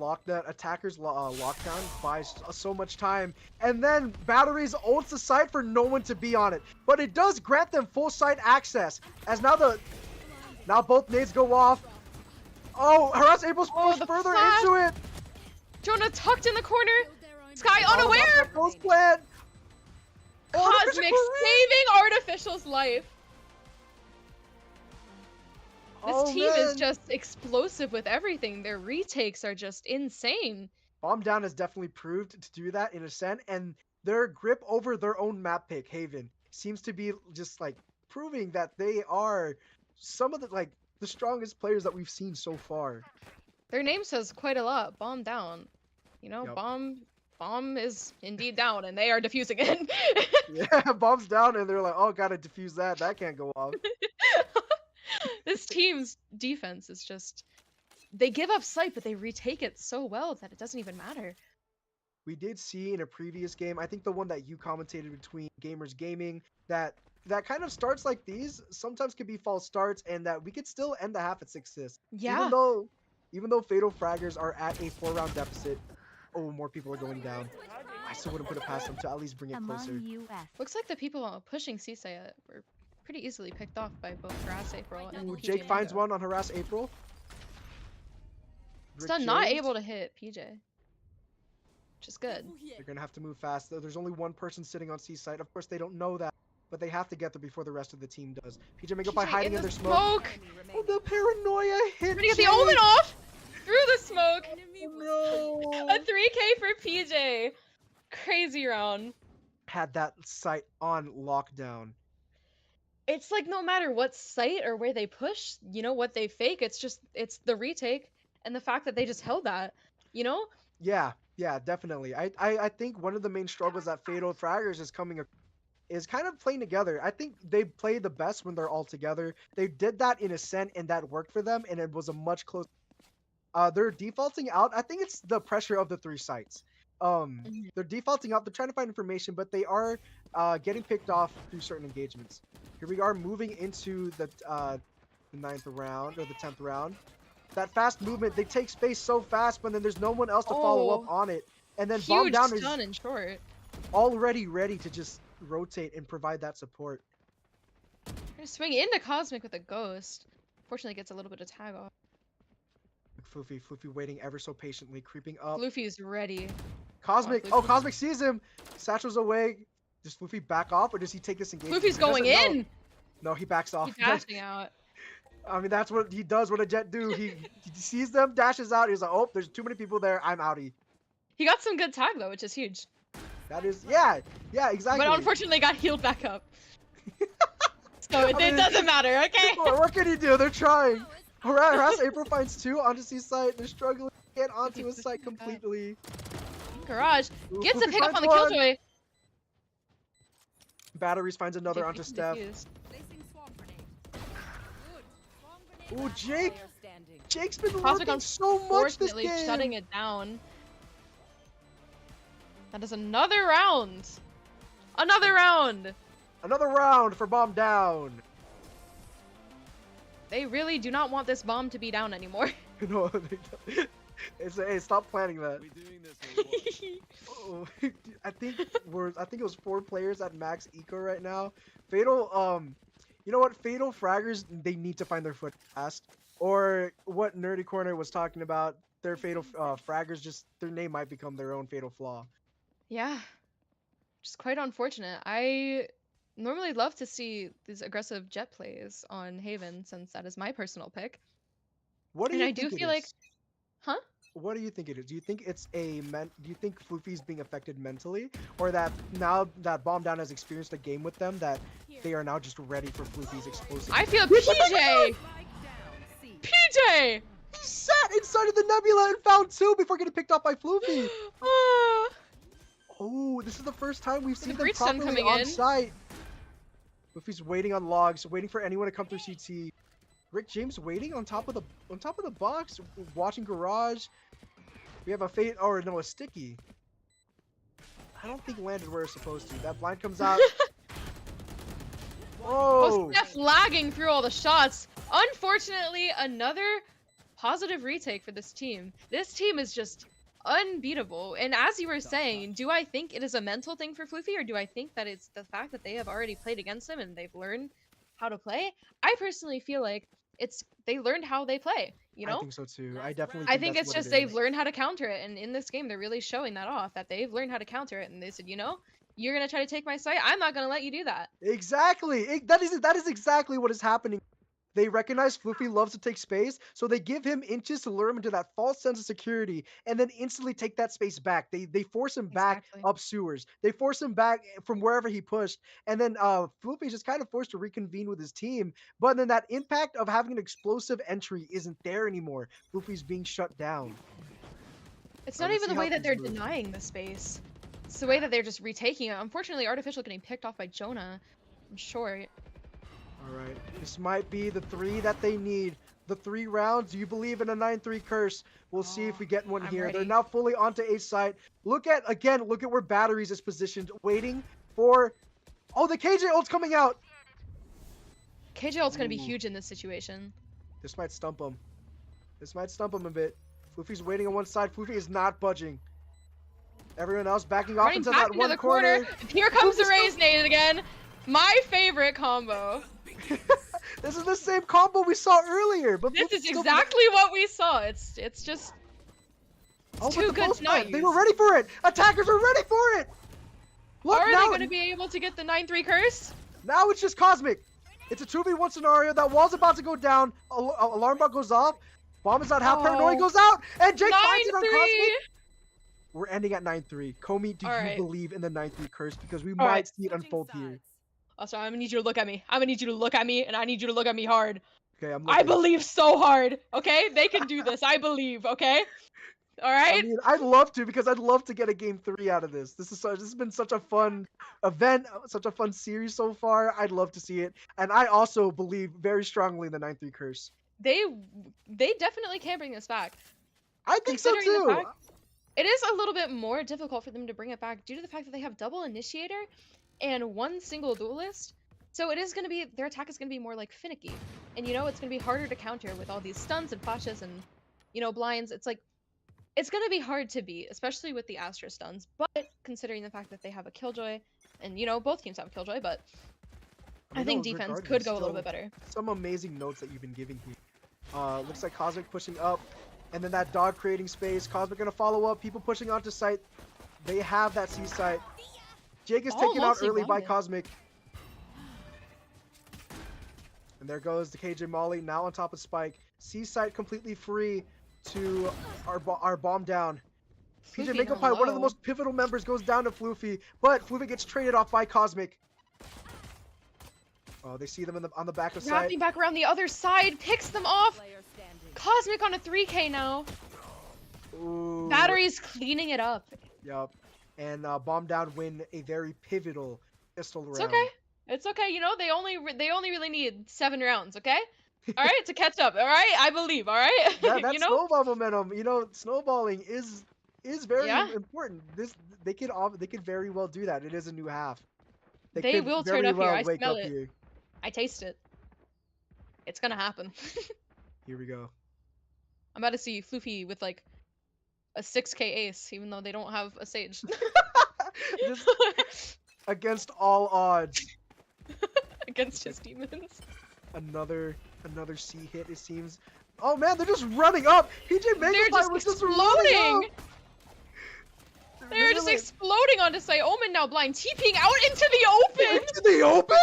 Speaker 2: attacker's lockdown buys so much time, and then batteries ults the site for no one to be on it, but it does grant them full site access. As now both nades go off. Oh, Harass April's pushed
Speaker 4: the
Speaker 2: further
Speaker 4: flash.
Speaker 2: into it.
Speaker 4: Jonah tucked in the corner. Sky unaware.
Speaker 2: Ghost plant. Oh,
Speaker 4: Cosmic saving Artificial's life. This team is just explosive with everything. Their retakes are just insane.
Speaker 2: Bomb Down has definitely proved to do that in Ascent, and their grip over their own map pick, Haven, seems to be just proving that they are some of the strongest players that we've seen so far.
Speaker 4: Their name says quite a lot. Bomb down. You know,
Speaker 2: Yep.
Speaker 4: bomb is indeed down, and they are defusing it.
Speaker 2: Yeah, Bomb's down, and they're like, oh, gotta defuse that. That can't go off.
Speaker 4: This team's defense is just, they give up sight, but they retake it so well that it doesn't even matter.
Speaker 2: We did see in a previous game, I think the one that you commentated between Gamers Gaming, that kind of starts like these sometimes could be false starts, and that we could still end the half at 6-6.
Speaker 4: Yeah.
Speaker 2: Even though Fatal Fraggers are at a 4-round deficit, oh, more people are going down. I still wouldn't put it past them to at least bring it closer.
Speaker 4: Looks like the people pushing Seasay were pretty easily picked off by both Harass April and
Speaker 2: Ooh,
Speaker 4: PJ
Speaker 2: Jake finds
Speaker 4: Mango.
Speaker 2: one on Harass April.
Speaker 4: Stun not able to hit PJ. Which is good.
Speaker 2: They're gonna have to move fast. There's only one person sitting on C site. Of course, they don't know that, but they have to get there before the rest of the team does. PJ Mango by
Speaker 4: PJ
Speaker 2: hiding in
Speaker 4: the
Speaker 2: their smoke. Oh, the paranoia hit.
Speaker 4: We're gonna get the
Speaker 2: Jake.
Speaker 4: omen off through the smoke.
Speaker 2: Oh, no.
Speaker 4: A 3K for PJ. Crazy round.
Speaker 2: Had that site on lockdown.
Speaker 4: It's like no matter what site or where they push, you know, what they fake, it's the retake and the fact that they just held that, you know?
Speaker 2: Yeah, definitely. I think one of the main struggles that Fatal Fraggers is kind of playing together. I think they play the best when they're all together. They did that in Ascent, and that worked for them, and it was a much closer. They're defaulting out. I think it's the pressure of the 3 sites. They're defaulting out. They're trying to find information, but they are getting picked off through certain engagements. Here we are moving into the 9th round or the 10th round. That fast movement, they take space so fast, but then there's no one else to follow up on it. And then Bomb
Speaker 4: Huge
Speaker 2: Down is
Speaker 4: stun in short.
Speaker 2: already ready to just rotate and provide that support.
Speaker 4: Gonna swing into Cosmic with a ghost. Fortunately, gets a little bit of tag off.
Speaker 2: Floofy waiting ever so patiently, creeping up.
Speaker 4: Floofy's ready.
Speaker 2: Cosmic,
Speaker 4: Floofy.
Speaker 2: Cosmic sees him. Satchel's away. Does Floofy back off, or does he take this engagement?
Speaker 4: Floofy's going in.
Speaker 2: No, he backs off.
Speaker 4: He's dashing out.
Speaker 2: I mean, that's what he does. What a Jet do. He sees them, dashes out. He's like, oh, there's too many people there. I'm outie.
Speaker 4: He got some good tag though, which is huge.
Speaker 2: That is, yeah, exactly.
Speaker 4: But unfortunately, got healed back up. So it
Speaker 2: mean,
Speaker 4: doesn't matter. Okay.
Speaker 2: What can he do? They're trying. Harass April finds 2 onto C site. They're struggling to get onto his site completely.
Speaker 4: Garage gets a
Speaker 2: Floofy
Speaker 4: pick up on the
Speaker 2: finds
Speaker 4: killjoy.
Speaker 2: Batteries finds another
Speaker 4: Dude,
Speaker 2: onto
Speaker 4: we can
Speaker 2: Steph.
Speaker 4: defuse.
Speaker 5: Placing swarm grenade. Good. Swarm grenade.
Speaker 2: Ooh,
Speaker 5: Last
Speaker 2: Jake.
Speaker 5: player standing.
Speaker 2: Jake's been
Speaker 4: Cosmic
Speaker 2: working so much this
Speaker 4: Unfortunately,
Speaker 2: game.
Speaker 4: shutting it down. That is another round. Another round.
Speaker 2: Another round for Bomb Down.
Speaker 4: They really do not want this bomb to be down anymore.
Speaker 2: No, they don't. Hey, stop planning that.
Speaker 6: We doing this or what?
Speaker 2: Oh, I think it was 4 players at max eco right now. Fatal, you know what? Fatal fraggers, they need to find their foot fast. Or what Nerdy Corner was talking about, their fatal fraggers, just their name might become their own fatal flaw.
Speaker 4: Yeah. Just quite unfortunate. I normally love to see these aggressive jet plays on Haven since that is my personal pick.
Speaker 2: What do
Speaker 4: And
Speaker 2: you
Speaker 4: I do
Speaker 2: think it
Speaker 4: feel like-
Speaker 2: is?
Speaker 4: Huh?
Speaker 2: What do you think it is? Do you think it's do you think Floofy's being affected mentally, or that now that Bomb Down has experienced a game with them, that they are now just ready for Floofy's explosive?
Speaker 4: I feel PJ!
Speaker 5: Spike down. C.
Speaker 4: PJ!
Speaker 2: He sat inside of the nebula and found 2 before getting picked up by Floofy.
Speaker 4: Ah.
Speaker 2: Oh, this is the first time we've seen them
Speaker 4: breach stun
Speaker 2: properly
Speaker 4: coming
Speaker 2: on
Speaker 4: in.
Speaker 2: site. Floofy's waiting on logs, waiting for anyone to come through CT. Rick James waiting on top of the box, watching Garage. We have a fate, or no, a sticky. I don't think landed where it's supposed to. That blind comes out.
Speaker 4: Oh,
Speaker 2: Oh,
Speaker 4: Steph lagging through all the shots. Unfortunately, another positive retake for this team. This team is just unbeatable. And as you were saying, do I think it is a mental thing for Floofy, or do I think that it's the fact that they have already played against him and they've learned how to play? I personally feel like they learned how they play, you know?
Speaker 2: I think so too. I definitely.
Speaker 4: I think
Speaker 2: that's
Speaker 4: it's
Speaker 2: what
Speaker 4: just
Speaker 2: it
Speaker 4: they've
Speaker 2: is.
Speaker 4: learned how to counter it, and in this game they're really showing that off, that they've learned how to counter it, and they said, you know, you're gonna try to take my site, I'm not gonna let you do that.
Speaker 2: Exactly. That is exactly what is happening. They recognize Floofy loves to take space, so they give him inches to lure him into that false sense of security, and then instantly take that space back. They force him back
Speaker 4: Exactly.
Speaker 2: up sewers. They force him back from wherever he pushed, and then Floofy's just kind of forced to reconvene with his team. But then that impact of having an explosive entry isn't there anymore. Floofy's being shut down.
Speaker 4: It's
Speaker 2: Oh,
Speaker 4: not
Speaker 2: let's
Speaker 4: even
Speaker 2: see
Speaker 4: the way
Speaker 2: how
Speaker 4: that they're
Speaker 2: things move.
Speaker 4: denying the space. It's the way that they're just retaking it. Unfortunately, Artificial getting picked off by Jonah. I'm short.
Speaker 2: All right, this might be the 3 that they need. The 3 rounds. Do you believe in a 9-3 curse? We'll see if we get one
Speaker 4: I'm
Speaker 2: here. They're
Speaker 4: ready.
Speaker 2: now fully onto A site. Look at where Batteries is positioned, waiting for. Oh, the KJ ult's coming out.
Speaker 4: KJ ult's gonna be
Speaker 2: Ooh.
Speaker 4: huge in this situation.
Speaker 2: This might stump him. This might stump him a bit. Floofy's waiting on one side. Floofy is not budging. Everyone else backing off
Speaker 4: Running
Speaker 2: into
Speaker 4: back
Speaker 2: that
Speaker 4: into
Speaker 2: one
Speaker 4: the
Speaker 2: corner.
Speaker 4: Here comes the
Speaker 2: Floofy's
Speaker 4: Raise Nade again. My favorite combo.
Speaker 2: This is the same combo we saw earlier, but
Speaker 4: This
Speaker 2: Floofy's
Speaker 4: is
Speaker 2: still-
Speaker 4: exactly what we saw. It's just
Speaker 2: Oh,
Speaker 4: too
Speaker 2: but the
Speaker 4: good
Speaker 2: post
Speaker 4: to not
Speaker 2: fight, they
Speaker 4: use.
Speaker 2: were ready for it. Attackers are ready for it. Look,
Speaker 4: Are
Speaker 2: now,
Speaker 4: they gonna be able to get the 9-3 curse?
Speaker 2: now it's just Cosmic. It's a 2v1 scenario. That wall's about to go down. Alarm bot goes off. Bomb is not half paranoid.
Speaker 4: Oh.
Speaker 2: Goes out, and Jake finds it on
Speaker 4: 9-3.
Speaker 2: Cosmic. We're ending at 9-3. Comey, do you
Speaker 4: Alright.
Speaker 2: believe in the 9-3 curse? Because we
Speaker 4: Alright.
Speaker 2: might see it
Speaker 5: Switching
Speaker 2: unfold here.
Speaker 5: sides.
Speaker 4: Also, I'm gonna need you to look at me. I'm gonna need you to look at me, and I need you to look at me hard.
Speaker 2: Okay, I'm
Speaker 4: I
Speaker 2: looking.
Speaker 4: believe so hard. Okay, they can do this. I believe. Okay. All
Speaker 2: I
Speaker 4: right.
Speaker 2: mean, I'd love to, because I'd love to get a game 3 out of this. This has been such a fun event, such a fun series so far. I'd love to see it, and I also believe very strongly in the 9-3 curse.
Speaker 4: They definitely can bring this back.
Speaker 2: I think so
Speaker 4: Considering the
Speaker 2: too.
Speaker 4: fact- It is a little bit more difficult for them to bring it back due to the fact that they have double initiator and one single duelist. So it is going to be, their attack is going to be more like finicky. And it's going to be harder to counter with all these stuns and flashes and, blinds. It's like, it's going to be hard to beat, especially with the Astra stuns. But considering the fact that they have a Killjoy, and, both teams have a Killjoy, but I think defense could go a little bit better.
Speaker 2: Some amazing notes that you've been giving here. Looks like Cosmic pushing up, and then that dog creating space. Cosmic going to follow up, people pushing onto site. They have that C site. Jake is taken out early by Cosmic. And there goes the KJ Molly, now on top of Spike. C-site completely free to our bomb down. PJ Megapie, one of the most pivotal members, goes down to Floofy, but Floofy gets traded off by Cosmic. Oh, they see them on the back of site.
Speaker 4: Wrapping back around the other side, picks them off. Cosmic on a 3K now.
Speaker 2: Ooh.
Speaker 4: Battery's cleaning it up.
Speaker 2: Yup. And bomb down win a very pivotal pistol round.
Speaker 4: It's okay. It's okay, they only really need 7 rounds, okay? All right, to catch up. All right, I believe. All right.
Speaker 2: That snowball momentum. Snowballing is very important. They could very well do that. It is a new half.
Speaker 4: They will turn up here. I smell it. Here. I taste it. It's gonna happen.
Speaker 2: Here we go.
Speaker 4: I'm about to see Floofy with like a 6K ace, even though they don't have a Sage.
Speaker 2: Just against all odds.
Speaker 4: Against his demons.
Speaker 2: Another C hit, it seems. Oh man, they're just running up. PJ Megapie was just running up.
Speaker 4: They're just exploding onto site. Omen now blind, TPing out into the open.
Speaker 2: Into the open?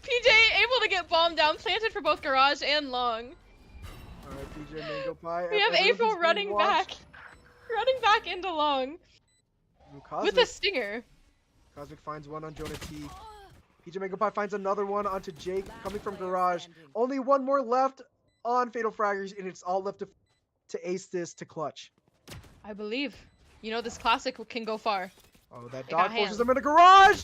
Speaker 4: PJ able to get bombed down, planted for both garage and long.
Speaker 2: Alright, PJ Megapie.
Speaker 4: We have April running back into long. With a stinger.
Speaker 2: Cosmic finds one on Jonah T. PJ Megapie finds another one onto Jake, coming from garage. Only one more left on Fatal Fraggers, and it's all left to ace this to clutch.
Speaker 4: I believe. This classic can go far.
Speaker 2: Oh, that dog forces them in a garage!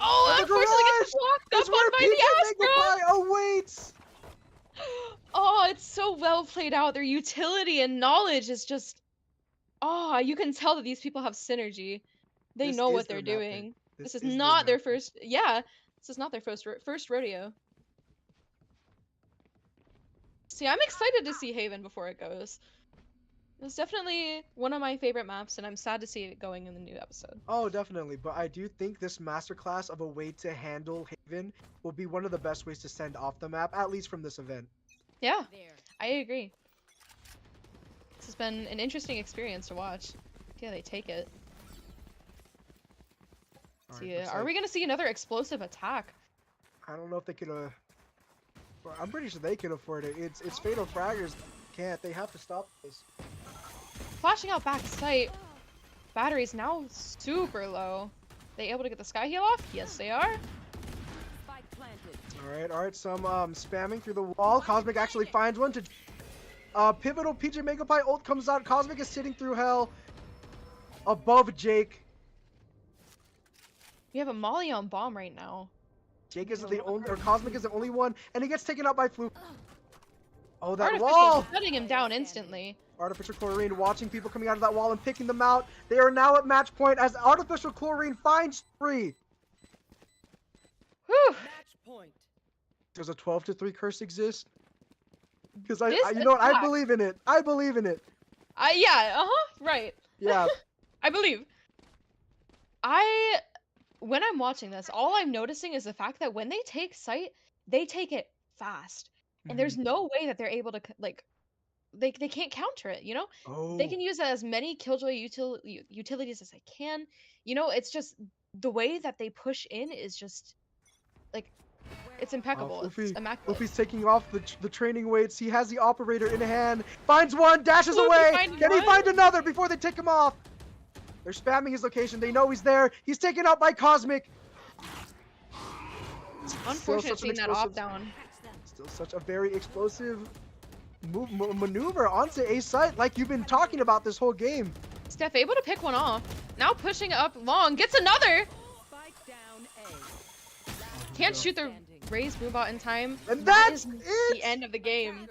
Speaker 4: Oh, unfortunately gets blocked up on by the Astra!
Speaker 2: Awaits!
Speaker 4: Oh, it's so well played out. Their utility and knowledge is just... Oh, you can tell that these people have synergy. They know what they're doing. This is not their first... Yeah, this is not their first rodeo. See, I'm excited to see Haven before it goes. It's definitely one of my favorite maps, and I'm sad to see it going in the new episode.
Speaker 2: Oh, definitely. But I do think this masterclass of a way to handle Haven will be one of the best ways to send off the map, at least from this event.
Speaker 4: Yeah, I agree. This has been an interesting experience to watch. Yeah, they take it. Are we gonna see another explosive attack?
Speaker 2: I don't know if they could. I'm pretty sure they can afford it. It's Fatal Fraggers. Can't. They have to stop this.
Speaker 4: Flashing out back sight. Battery's now super low. They able to get the sky heal off? Yes, they are.
Speaker 2: All right. Some spamming through the wall. Cosmic actually finds one to. Pivotal PJ Megapie ult comes out. Cosmic is sitting through hell. Above Jake.
Speaker 4: We have a Molly on bomb right now.
Speaker 2: Jake is the only, or Cosmic is the only one, and he gets taken out by Fluke. Oh, that
Speaker 4: Artificial
Speaker 2: wall!
Speaker 4: shutting him down instantly.
Speaker 2: Artificial Chlorine watching people coming out of that wall and picking them out. They are now at match point as Artificial Chlorine finds 3.
Speaker 4: Whew.
Speaker 5: Match point.
Speaker 2: Does a 12-3 curse exist? Because you know what? I believe in it. I believe in it.
Speaker 4: Yeah, right.
Speaker 2: Yeah.
Speaker 4: I believe. When I'm watching this, all I'm noticing is the fact that when they take site, they take it fast. And there's no way that they're able to, like, they can't counter it,
Speaker 2: Oh.
Speaker 4: They can use as many Killjoy utilities as they can. It's just, the way that they push in is just, like, it's impeccable. It's immaculate.
Speaker 2: Luffy's taking off the training weights. He has the operator in hand. Finds one, dashes away. Can he find another before they take him off? They're spamming his location. They know he's there. He's taken out by Cosmic.
Speaker 4: Unfortunate seeing that off down.
Speaker 2: Still such a very explosive maneuver onto A site, like you've been talking about this whole game.
Speaker 4: Steph able to pick one off. Now pushing up long. Gets another.
Speaker 5: Spike down A.
Speaker 4: Can't shoot the raise Boobot in time.
Speaker 2: And
Speaker 4: that
Speaker 2: that's
Speaker 4: is
Speaker 2: it.
Speaker 4: the end of the game.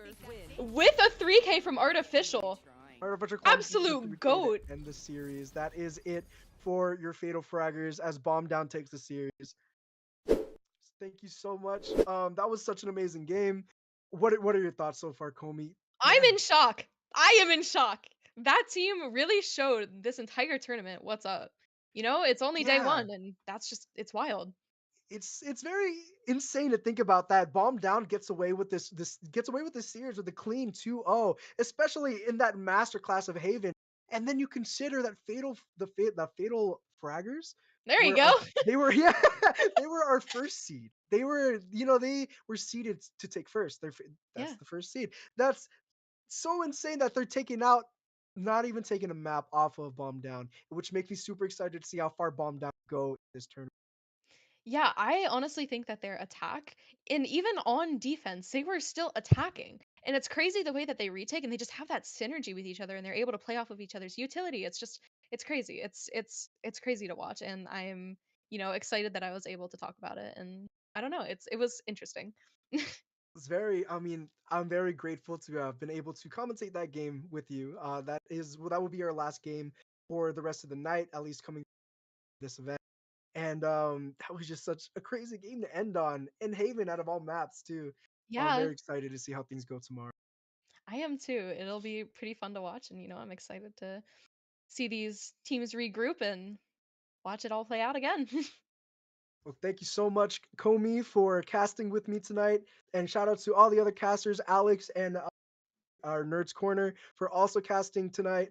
Speaker 4: With a 3K from Artificial. Absolute goat.
Speaker 2: And the series. That is it for your Fatal Fraggers as Bomb Down takes the series. Thank you so much. That was such an amazing game. What are your thoughts so far, Comey?
Speaker 4: I'm
Speaker 2: Man,
Speaker 4: in shock. I am in shock. That team really showed this entire tournament what's up. You know, it's only day
Speaker 2: yeah.
Speaker 4: one, and that's just it's wild.
Speaker 2: It's very insane to think about that. Bomb Down gets away with this gets away with this series with a clean 2-0, especially in that masterclass of Haven. And then you consider that the fatal fraggers
Speaker 4: There you
Speaker 2: were
Speaker 4: go.
Speaker 2: they were yeah, they were our first seed. They were, they were seeded to take first. That's
Speaker 4: Yeah.
Speaker 2: the first seed. That's so insane that they're taking out, not even taking a map off of Bomb Down, which makes me super excited to see how far Bomb Down go in this tournament.
Speaker 4: Yeah, I honestly think that their attack, and even on defense, they were still attacking. And it's crazy the way that they retake and they just have that synergy with each other and they're able to play off of each other's utility. It's just it's crazy. It's crazy to watch and I'm, excited that I was able to talk about it and I don't know, it was interesting.
Speaker 2: It's I'm very grateful to have been able to commentate that game with you. That will be our last game for the rest of the night, at least coming this event. And that was just such a crazy game to end on in Haven out of all maps too. I'm
Speaker 4: Yeah,
Speaker 2: very excited to see how things go tomorrow.
Speaker 4: I am too. It'll be pretty fun to watch and I'm excited to see these teams regroup and watch it all play out again.
Speaker 2: Well, thank you so much, Comey, for casting with me tonight, and shout out to all the other casters, Alex and our Nerds Corner, for also casting tonight.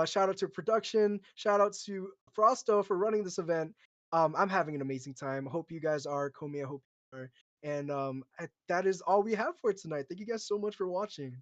Speaker 2: Shout out to production. Shout out to Frosto for running this event. I'm having an amazing time. I hope you guys are. Comey, I hope you are. And that is all we have for tonight. Thank you guys so much for watching.